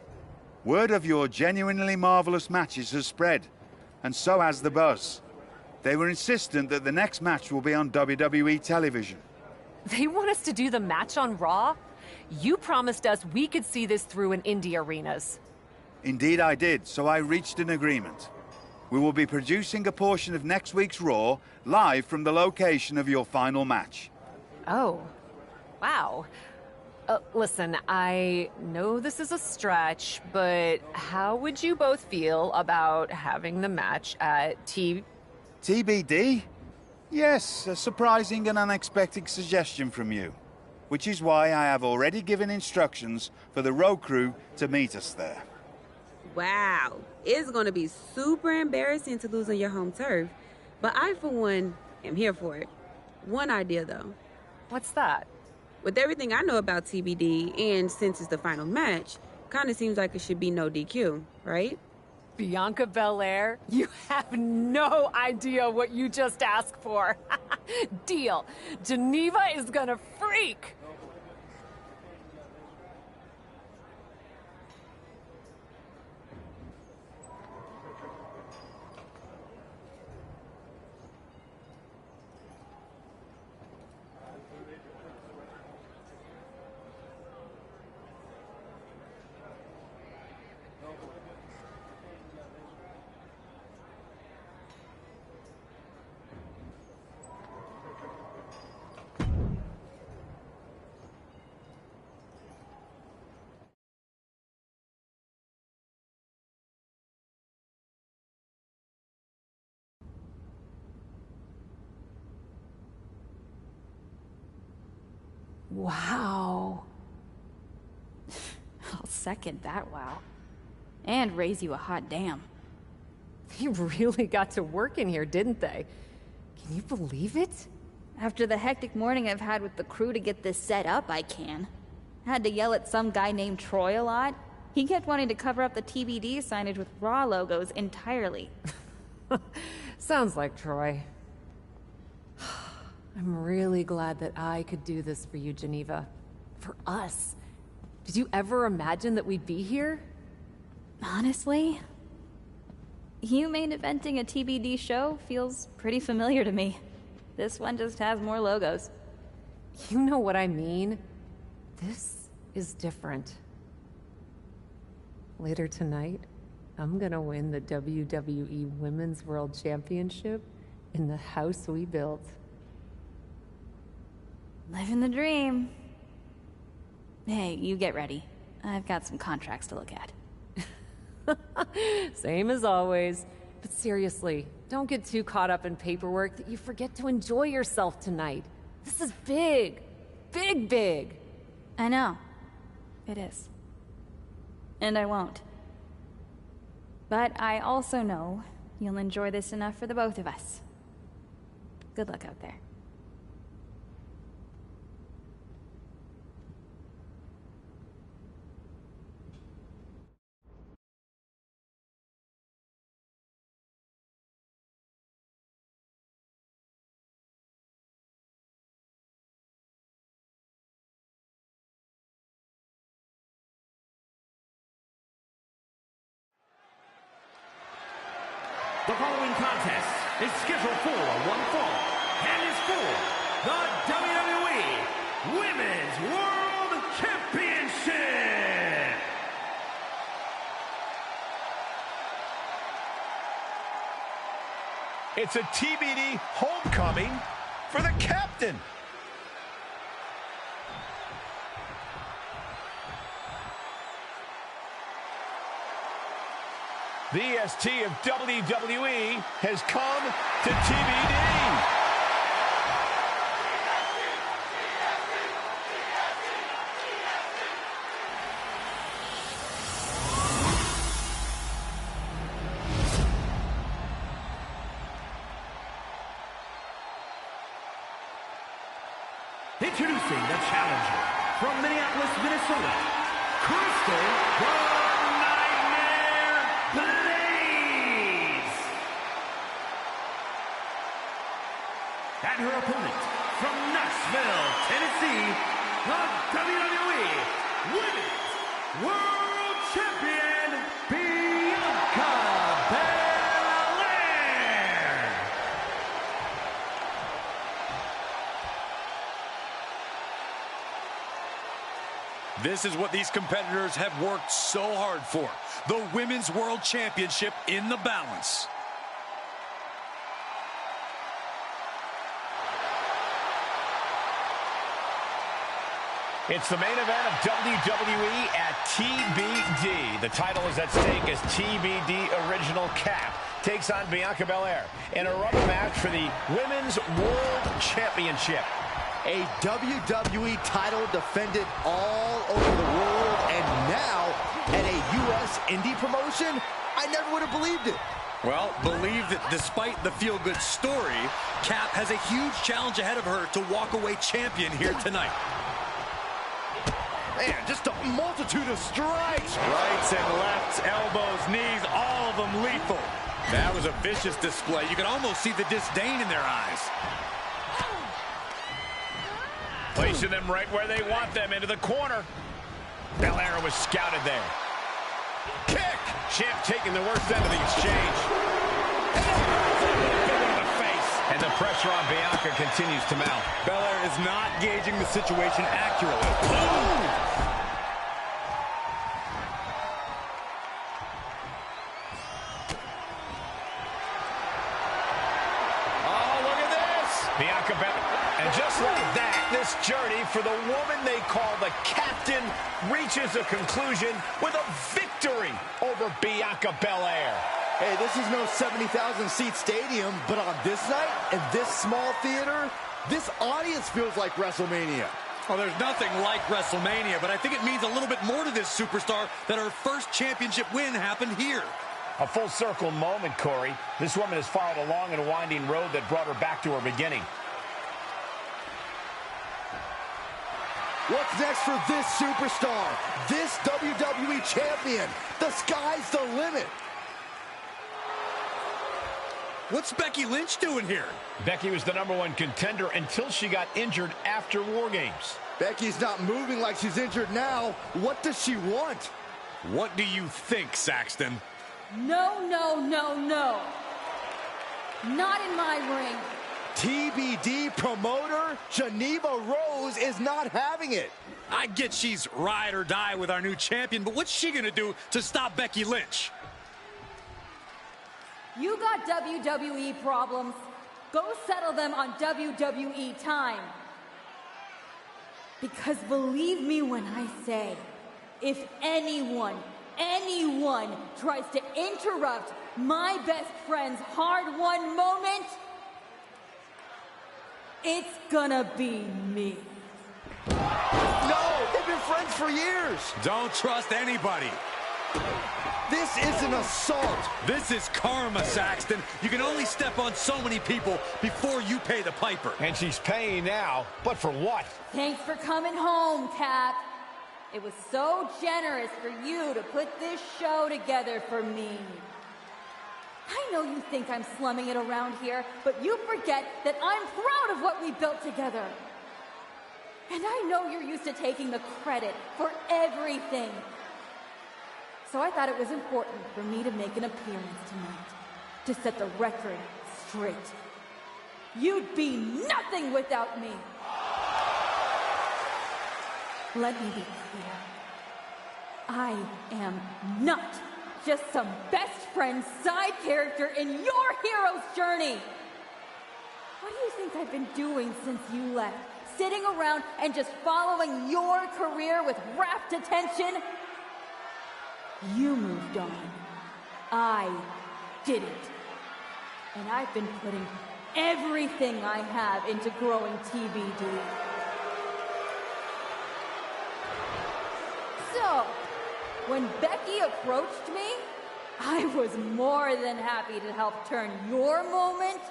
Word of your genuinely marvelous matches has spread, and so has the buzz. They were insistent that the next match will be on WWE television. They want us to do the match on Raw? You promised us we could see this through in indie arenas. Indeed I did, so I reached an agreement. We will be producing a portion of next week's Raw live from the location of your final match. Oh, wow. Listen, I know this is a stretch, but how would you both feel about having the match at TBD? Yes, a surprising and unexpected suggestion from you. Which is why I have already given instructions for the road crew to meet us there. Wow. It's going to be super embarrassing to lose on your home turf. But I, for one, am here for it. One idea, though. What's that? With everything I know about TBD, and since it's the final match, kind of seems like it should be no DQ, right? Bianca Belair, you have no idea what you just asked for. Deal. Geneva is gonna freak. Wow. I'll second that wow. And raise you a hot damn. They really got to work in here, didn't they? Can you believe it? After the hectic morning I've had with the crew to get this set up, I can. Had to yell at some guy named Troy a lot. He kept wanting to cover up the TBD signage with Raw logos entirely. Sounds like Troy. I'm really glad that I could do this for you, Geneva. For us. Did you ever imagine that we'd be here? Honestly, You main eventing a TBD show feels pretty familiar to me. This one just has more logos. You know what I mean? This is different. Later tonight, I'm gonna win the WWE Women's World Championship in the house we built. Living the dream. Hey, you get ready. I've got some contracts to look at. Same as always. But seriously, don't get too caught up in paperwork that you forget to enjoy yourself tonight. This is big. Big, big. I know. It is. And I won't. But I also know you'll enjoy this enough for the both of us. Good luck out there. The following contest is scheduled for one fall and is for the WWE Women's World Championship. It's a TBD homecoming for the captain. The EST of WWE has come to TBD. Introducing the challenger from Minneapolis, Minnesota, Crystal and her opponent from Knoxville, Tennessee, the WWE Women's World Champion, Bianca Belair. This is what these competitors have worked so hard for. The Women's World Championship in the balance. It's the main event of WWE at TBD. The title is at stake as TBD Original Cap takes on Bianca Belair in a rubber match for the Women's World Championship. A WWE title defended all over the world, and now at a U.S. indie promotion? I never would have believed it. Well, believe that despite the feel-good story, Cap has a huge challenge ahead of her to walk away champion here tonight. Man, just a multitude of strikes. Rights and lefts, elbows, knees, all of them lethal. That was a vicious display. You can almost see the disdain in their eyes. Placing them right where they want them, into the corner. Belair was scouted there. Kick! Champ taking the worst end of the exchange. And the pressure on Bianca continues to mount. Belair is not gauging the situation accurately. Boom! Oh, look at this! Bianca Belair. And just like that, this journey for the woman they call the Captain reaches a conclusion with a victory over Bianca Belair. Hey, this is no 70,000-seat stadium, but on this night, in this small theater, this audience feels like WrestleMania. Well, there's nothing like WrestleMania, but I think it means a little bit more to this superstar that her first championship win happened here. A full circle moment, Corey. This woman has followed a long and winding road that brought her back to her beginning. What's next for this superstar? This WWE champion? The sky's the limit. What's Becky Lynch doing here? Becky was the #1 contender until she got injured after War Games. Becky's not moving like she's injured now. What does she want? What do you think, Saxton? No, no, no, no. Not in my ring. TBD promoter Geneva Rose is not having it. I get she's ride or die with our new champion, but what's she gonna do to stop Becky Lynch? You got WWE problems. Go settle them on WWE time. Because believe me when I say, if anyone tries to interrupt my best friend's hard-won moment, it's gonna be me. No, they've been friends for years. Don't trust anybody. This is an assault. This is karma, Saxton. You can only step on so many people before you pay the piper. And she's paying now, but for what? Thanks for coming home, Cap. It was so generous for you to put this show together for me. I know you think I'm slumming it around here, but you forget that I'm proud of what we built together. And I know you're used to taking the credit for everything. So I thought it was important for me to make an appearance tonight, to set the record straight. You'd be nothing without me. Let me be clear. I am not just some best friend side character in your hero's journey. What do you think I've been doing since you left? Sitting around and just following your career with rapt attention? You moved on. I didn't. And I've been putting everything I have into growing TBD. So, when Becky approached me, I was more than happy to help turn your moment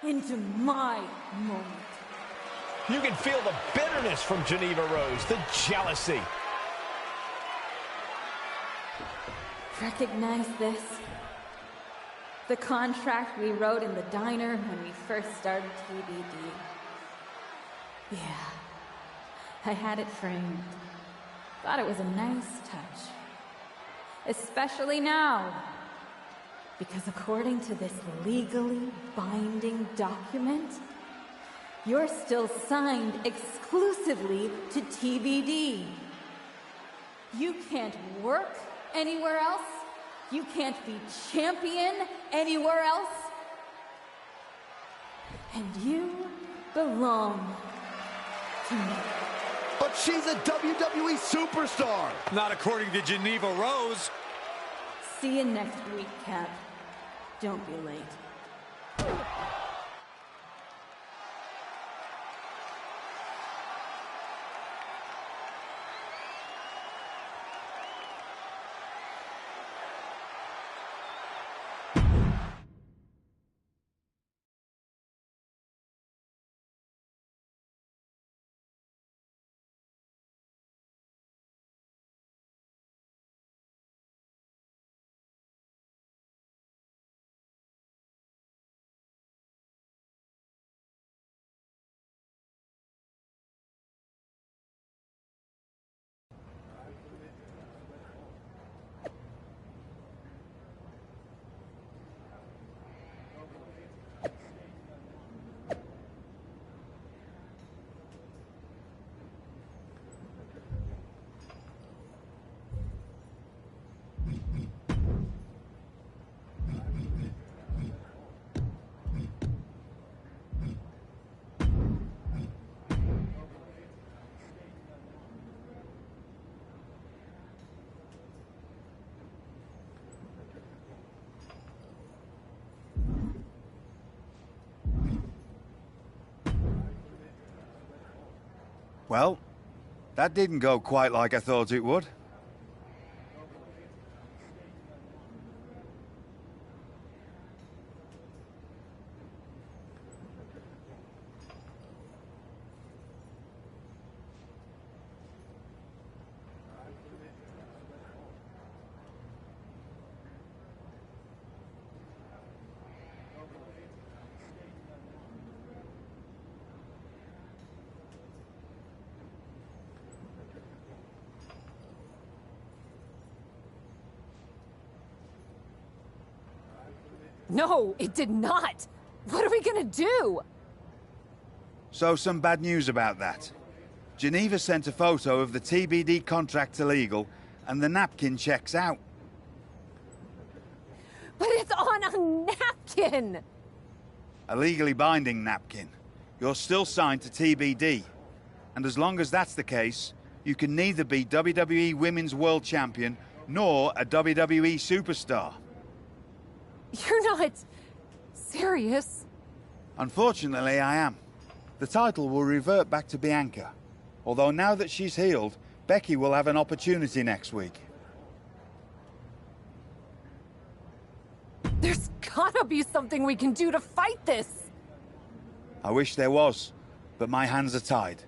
into my moment. You can feel the bitterness from Geneva Rose, the jealousy. Recognize this? The contract we wrote in the diner when we first started TBD. Yeah, I had it framed. Thought it was a nice touch. Especially now. Because according to this legally binding document, you're still signed exclusively to TBD. You can't work anywhere else. You can't be champion anywhere else. And you belong to me. But she's a WWE superstar. Not according to Geneva Rose. See you next week, Cap. Don't be late. Well, that didn't go quite like I thought it would. No, it did not. What are we gonna do? So some bad news about that. Geneva sent a photo of the TBD contract to legal, and the napkin checks out. But it's on a napkin! A legally binding napkin. You're still signed to TBD. And as long as that's the case, you can neither be WWE Women's World Champion nor a WWE Superstar. You're not serious. Unfortunately, I am. The title will revert back to Bianca. Although now that she's healed, Becky will have an opportunity next week. There's gotta be something we can do to fight this! I wish there was, but my hands are tied.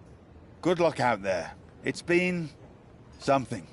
Good luck out there. It's been something.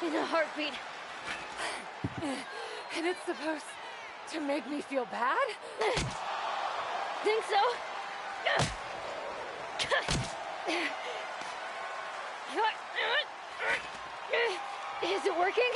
in a heartbeat. And it's supposed to make me feel bad? Think so? Is it working?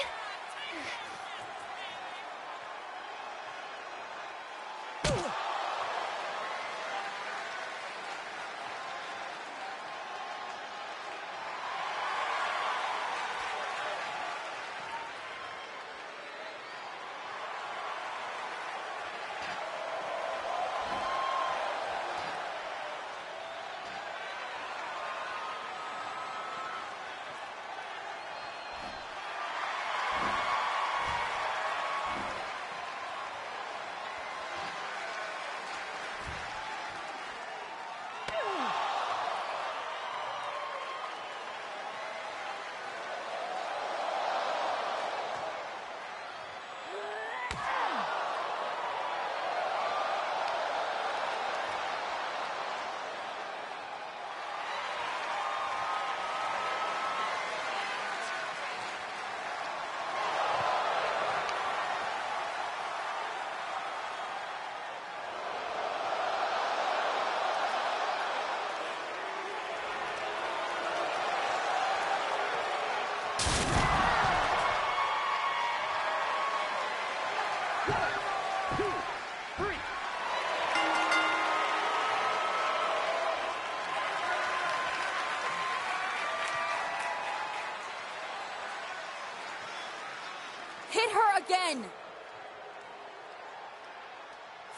Hit her again!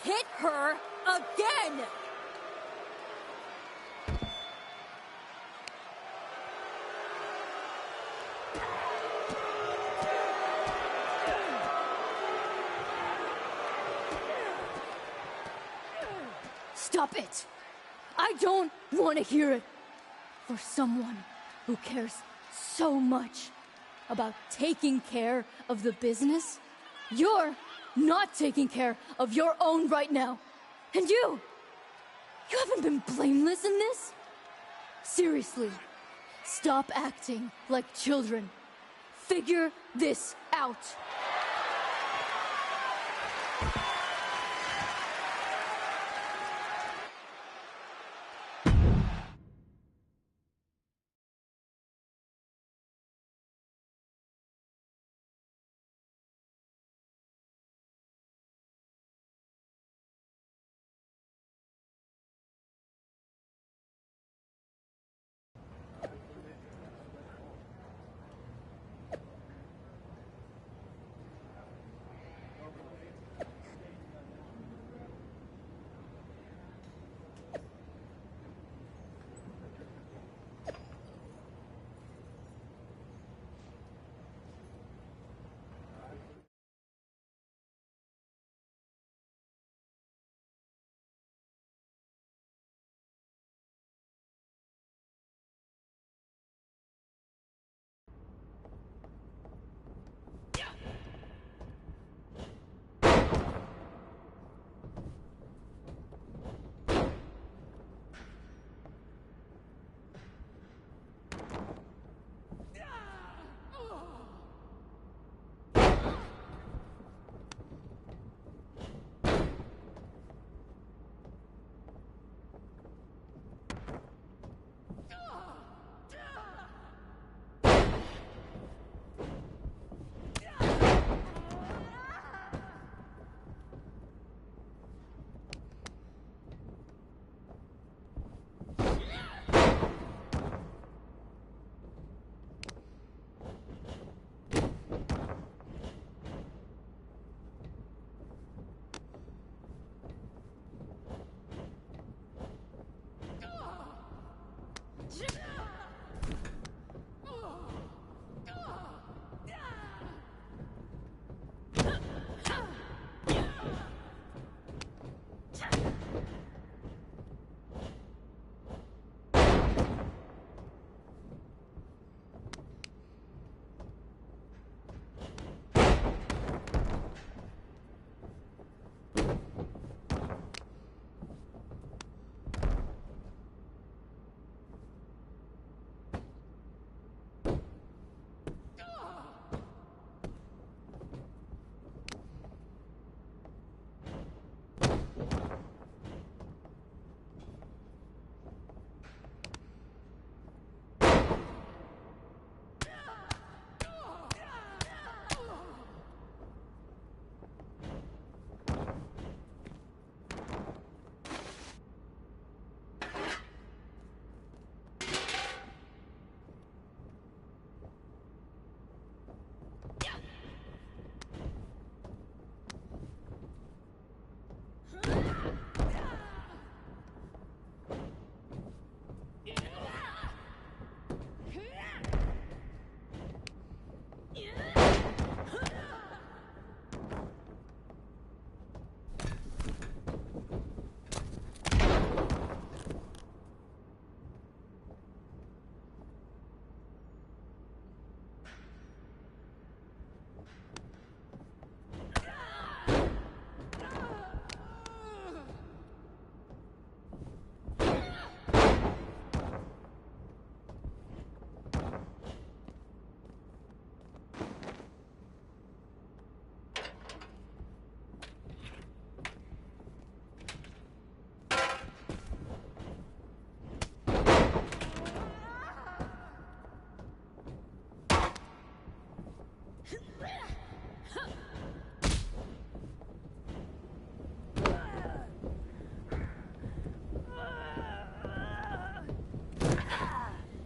Hit her again! Stop it! I don't want to hear it. For someone who cares so much about taking care of the business, you're not taking care of your own right now. And you haven't been blameless in this? Seriously, stop acting like children. Figure this out.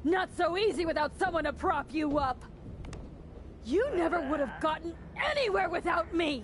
Not so easy without someone to prop you up. You never would have gotten anywhere without me.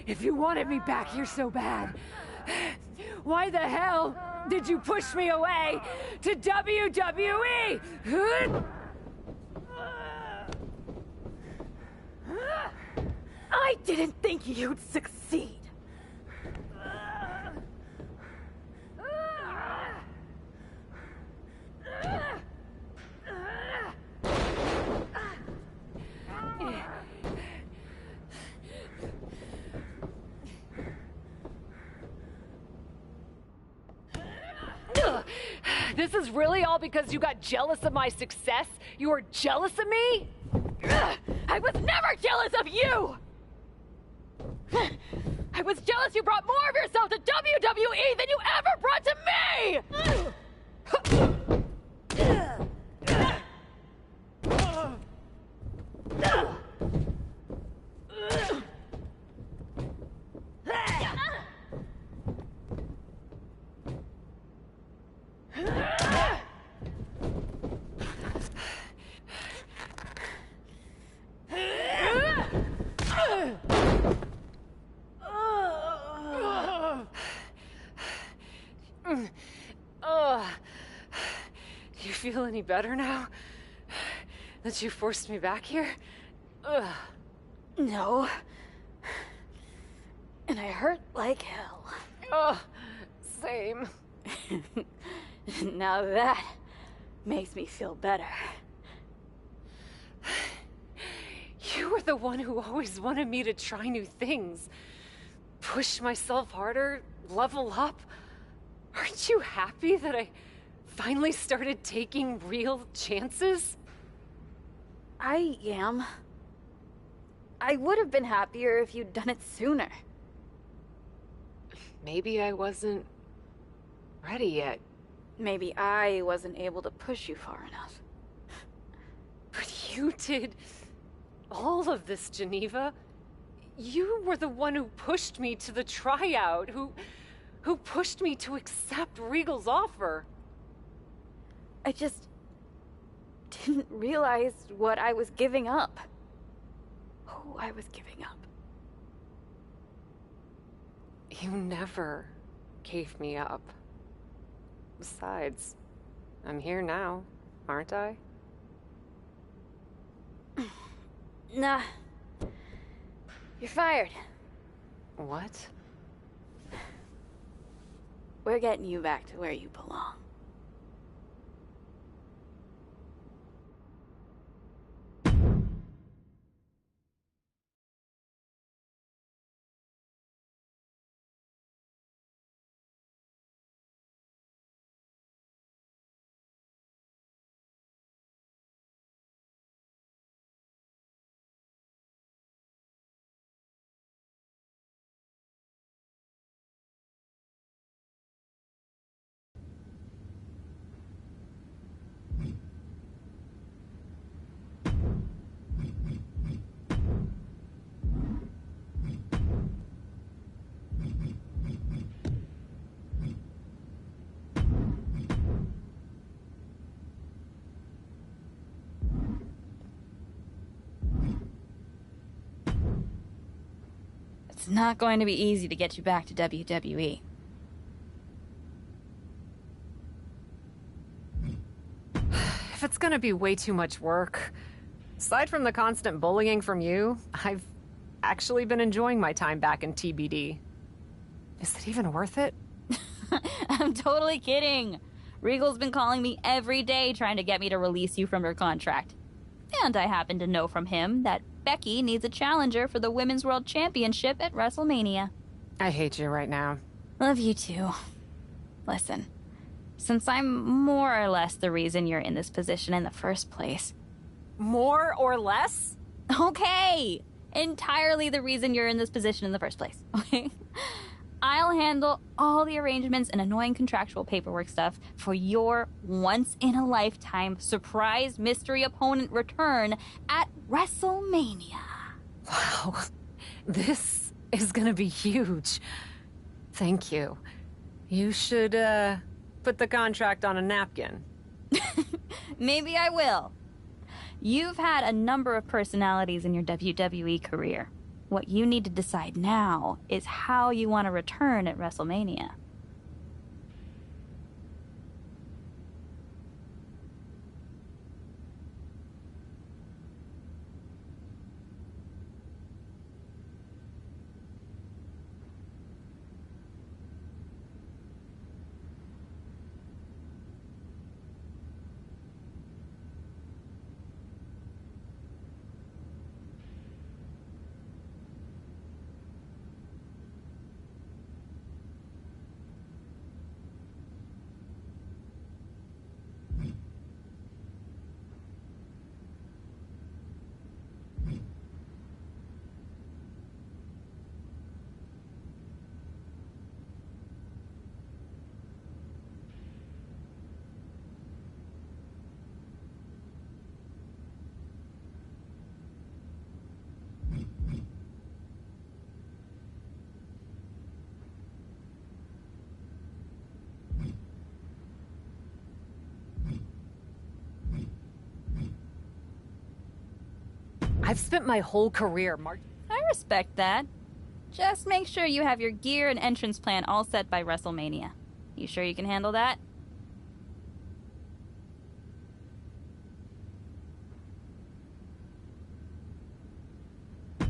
If you wanted me back here so bad, why the hell did you push me away to WWE? I didn't think you'd succeed. This is really all because you got jealous of my success? You were jealous of me? I was never jealous of you! I was jealous you brought more of yourself to WWE than you ever brought to Do you feel any better now? That you forced me back here? No. And I hurt like hell. Same. Now that makes me feel better. You were the one who always wanted me to try new things. Push myself harder, level up. Aren't you happy that I finally started taking real chances? I am. I would have been happier if you'd done it sooner. Maybe I wasn't ready yet. Maybe I wasn't able to push you far enough. But you did all of this, Geneva. You were the one who pushed me to the tryout, who pushed me to accept Regal's offer. I just didn't realize what I was giving up. Who I was giving up. You never gave me up. Besides, I'm here now, aren't I? Nah. You're fired. What? We're getting you back to where you belong. It's not going to be easy to get you back to WWE. If it's gonna be way too much work, aside from the constant bullying from you, I've actually been enjoying my time back in TBD. Is it even worth it? I'm totally kidding. Regal's been calling me every day trying to get me to release you from your contract. And I happen to know from him that Becky needs a challenger for the Women's World Championship at WrestleMania. I hate you right now. Love you too. Listen, since I'm more or less the reason you're in this position in the first place. More or less? Okay! Entirely the reason you're in this position in the first place, okay? I'll handle all the arrangements and annoying contractual paperwork stuff for your once-in-a-lifetime surprise mystery opponent return at WrestleMania. Wow, this is gonna be huge. Thank you. You should, put the contract on a napkin. Maybe I will. You've had a number of personalities in your WWE career. What you need to decide now is how you want to return at WrestleMania. I've spent my whole career I respect that. Just make sure you have your gear and entrance plan all set by WrestleMania. You sure you can handle that?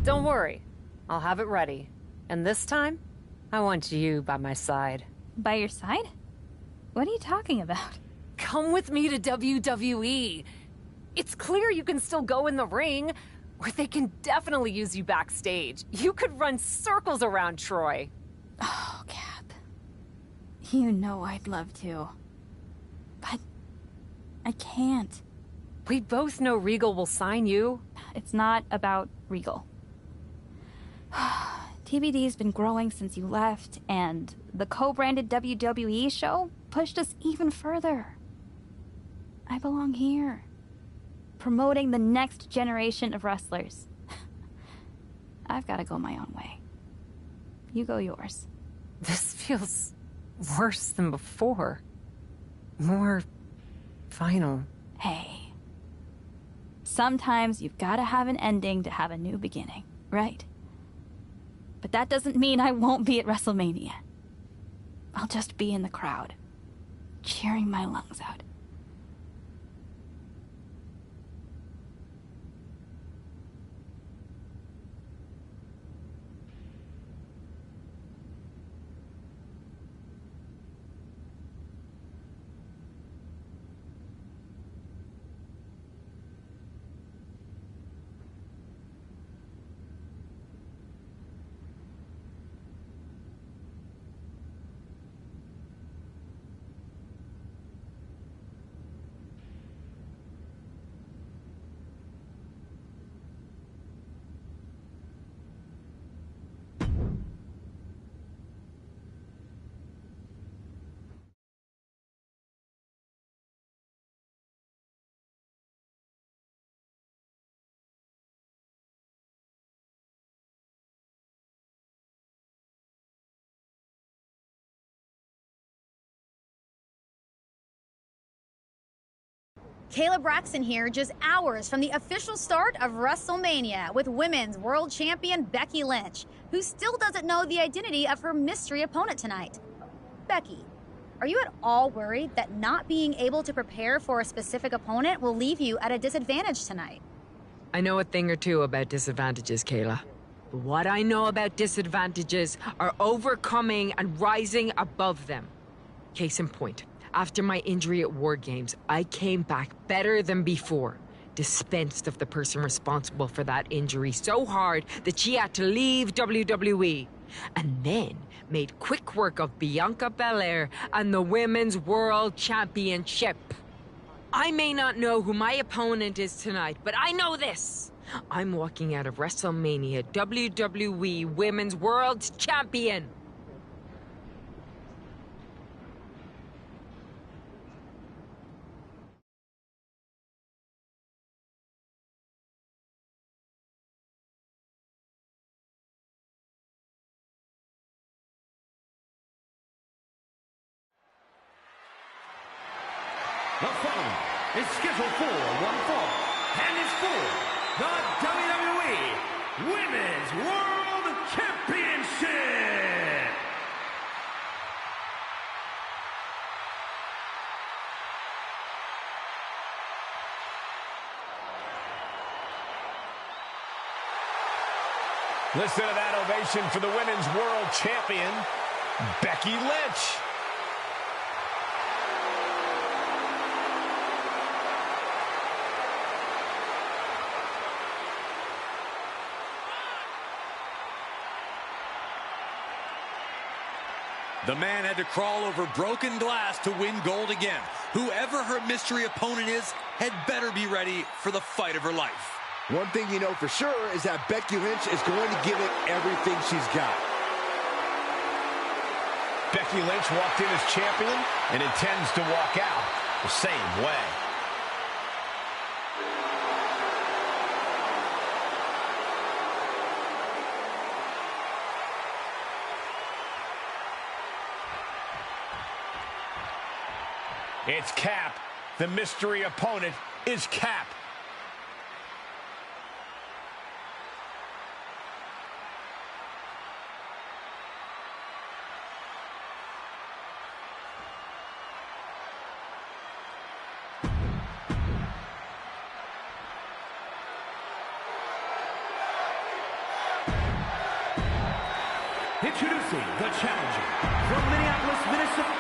Don't worry. I'll have it ready. And this time, I want you by my side. By your side? What are you talking about? Come with me to WWE. It's clear you can still go in the ring, or they can definitely use you backstage. You could run circles around Troy. Oh, Cap. You know I'd love to. But I can't. We both know Regal will sign you. It's not about Regal. TBD's been growing since you left, and the co-branded WWE show pushed us even further. I belong here, promoting the next generation of wrestlers. I've got to go my own way. You go yours. This feels worse than before. More final. Hey. Sometimes you've got to have an ending to have a new beginning, right? But that doesn't mean I won't be at WrestleMania. I'll just be in the crowd, cheering my lungs out. Kayla Braxton here, just hours from the official start of WrestleMania with Women's World Champion Becky Lynch, who still doesn't know the identity of her mystery opponent tonight. Becky, are you at all worried that not being able to prepare for a specific opponent will leave you at a disadvantage tonight? I know a thing or two about disadvantages, Kayla. But what I know about disadvantages are overcoming and rising above them. Case in point. After my injury at War Games, I came back better than before. Dispensed of the person responsible for that injury so hard that she had to leave WWE. And then made quick work of Bianca Belair and the Women's World Championship. I may not know who my opponent is tonight, but I know this. I'm walking out of WrestleMania WWE Women's World Champion. The following is scheduled for one fall and is for the WWE Women's World Championship. Listen to that ovation for the Women's World Champion, Becky Lynch. The man had to crawl over broken glass to win gold again. Whoever her mystery opponent is had better be ready for the fight of her life. One thing you know for sure is that Becky Lynch is going to give it everything she's got. Becky Lynch walked in as champion and intends to walk out the same way. It's Cap. The mystery opponent is Cap. Introducing the challenger from Minneapolis, Minnesota.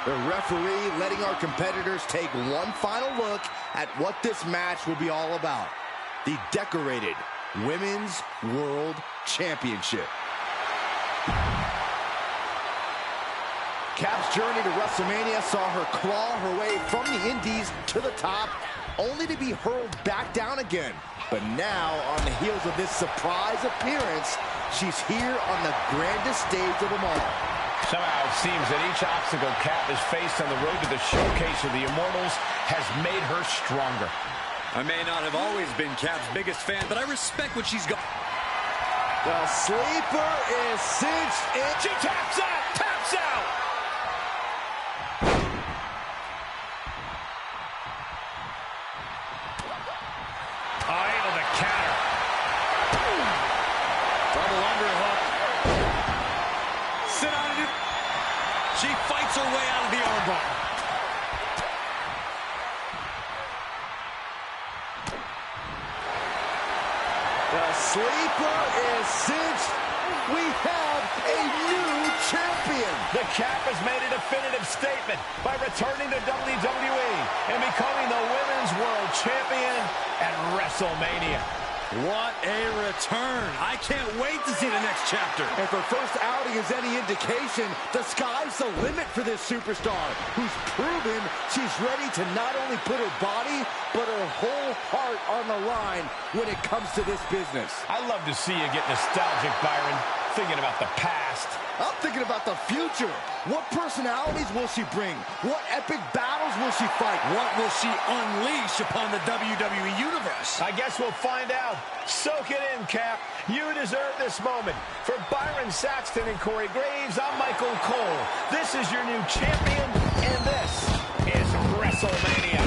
The referee letting our competitors take one final look at what this match will be all about. The decorated Women's World Championship. Cap's journey to WrestleMania saw her claw her way from the Indies to the top, only to be hurled back down again. But now, on the heels of this surprise appearance, she's here on the grandest stage of them all. Somehow it seems that each obstacle Cap has faced on the road to the showcase of the Immortals has made her stronger. I may not have always been Cap's biggest fan, but I respect what she's got. The sleeper is cinched in. She taps out! Taps out! Able to counter. Double underhook. Sit on it. She fights her way out of the armbar. The sleeper is cinched. We have a new champion. The Cap has made a definitive statement by returning to WWE and becoming the Women's World Champion at WrestleMania. What a return. I can't wait to see the next chapter. If her first outing is any indication, the sky's the limit for this superstar, who's proven she's ready to not only put her body, but her whole heart on the line when it comes to this business. I love to see you get nostalgic, Byron, thinking about the past. I'm thinking about the future. What personalities will she bring? What epic battles will she fight? What will she unleash upon the WWE Universe? I guess we'll find out. Soak it in, Cap. You deserve this moment. For Byron Saxton and Corey Graves, I'm Michael Cole. This is your new champion, and this is WrestleMania.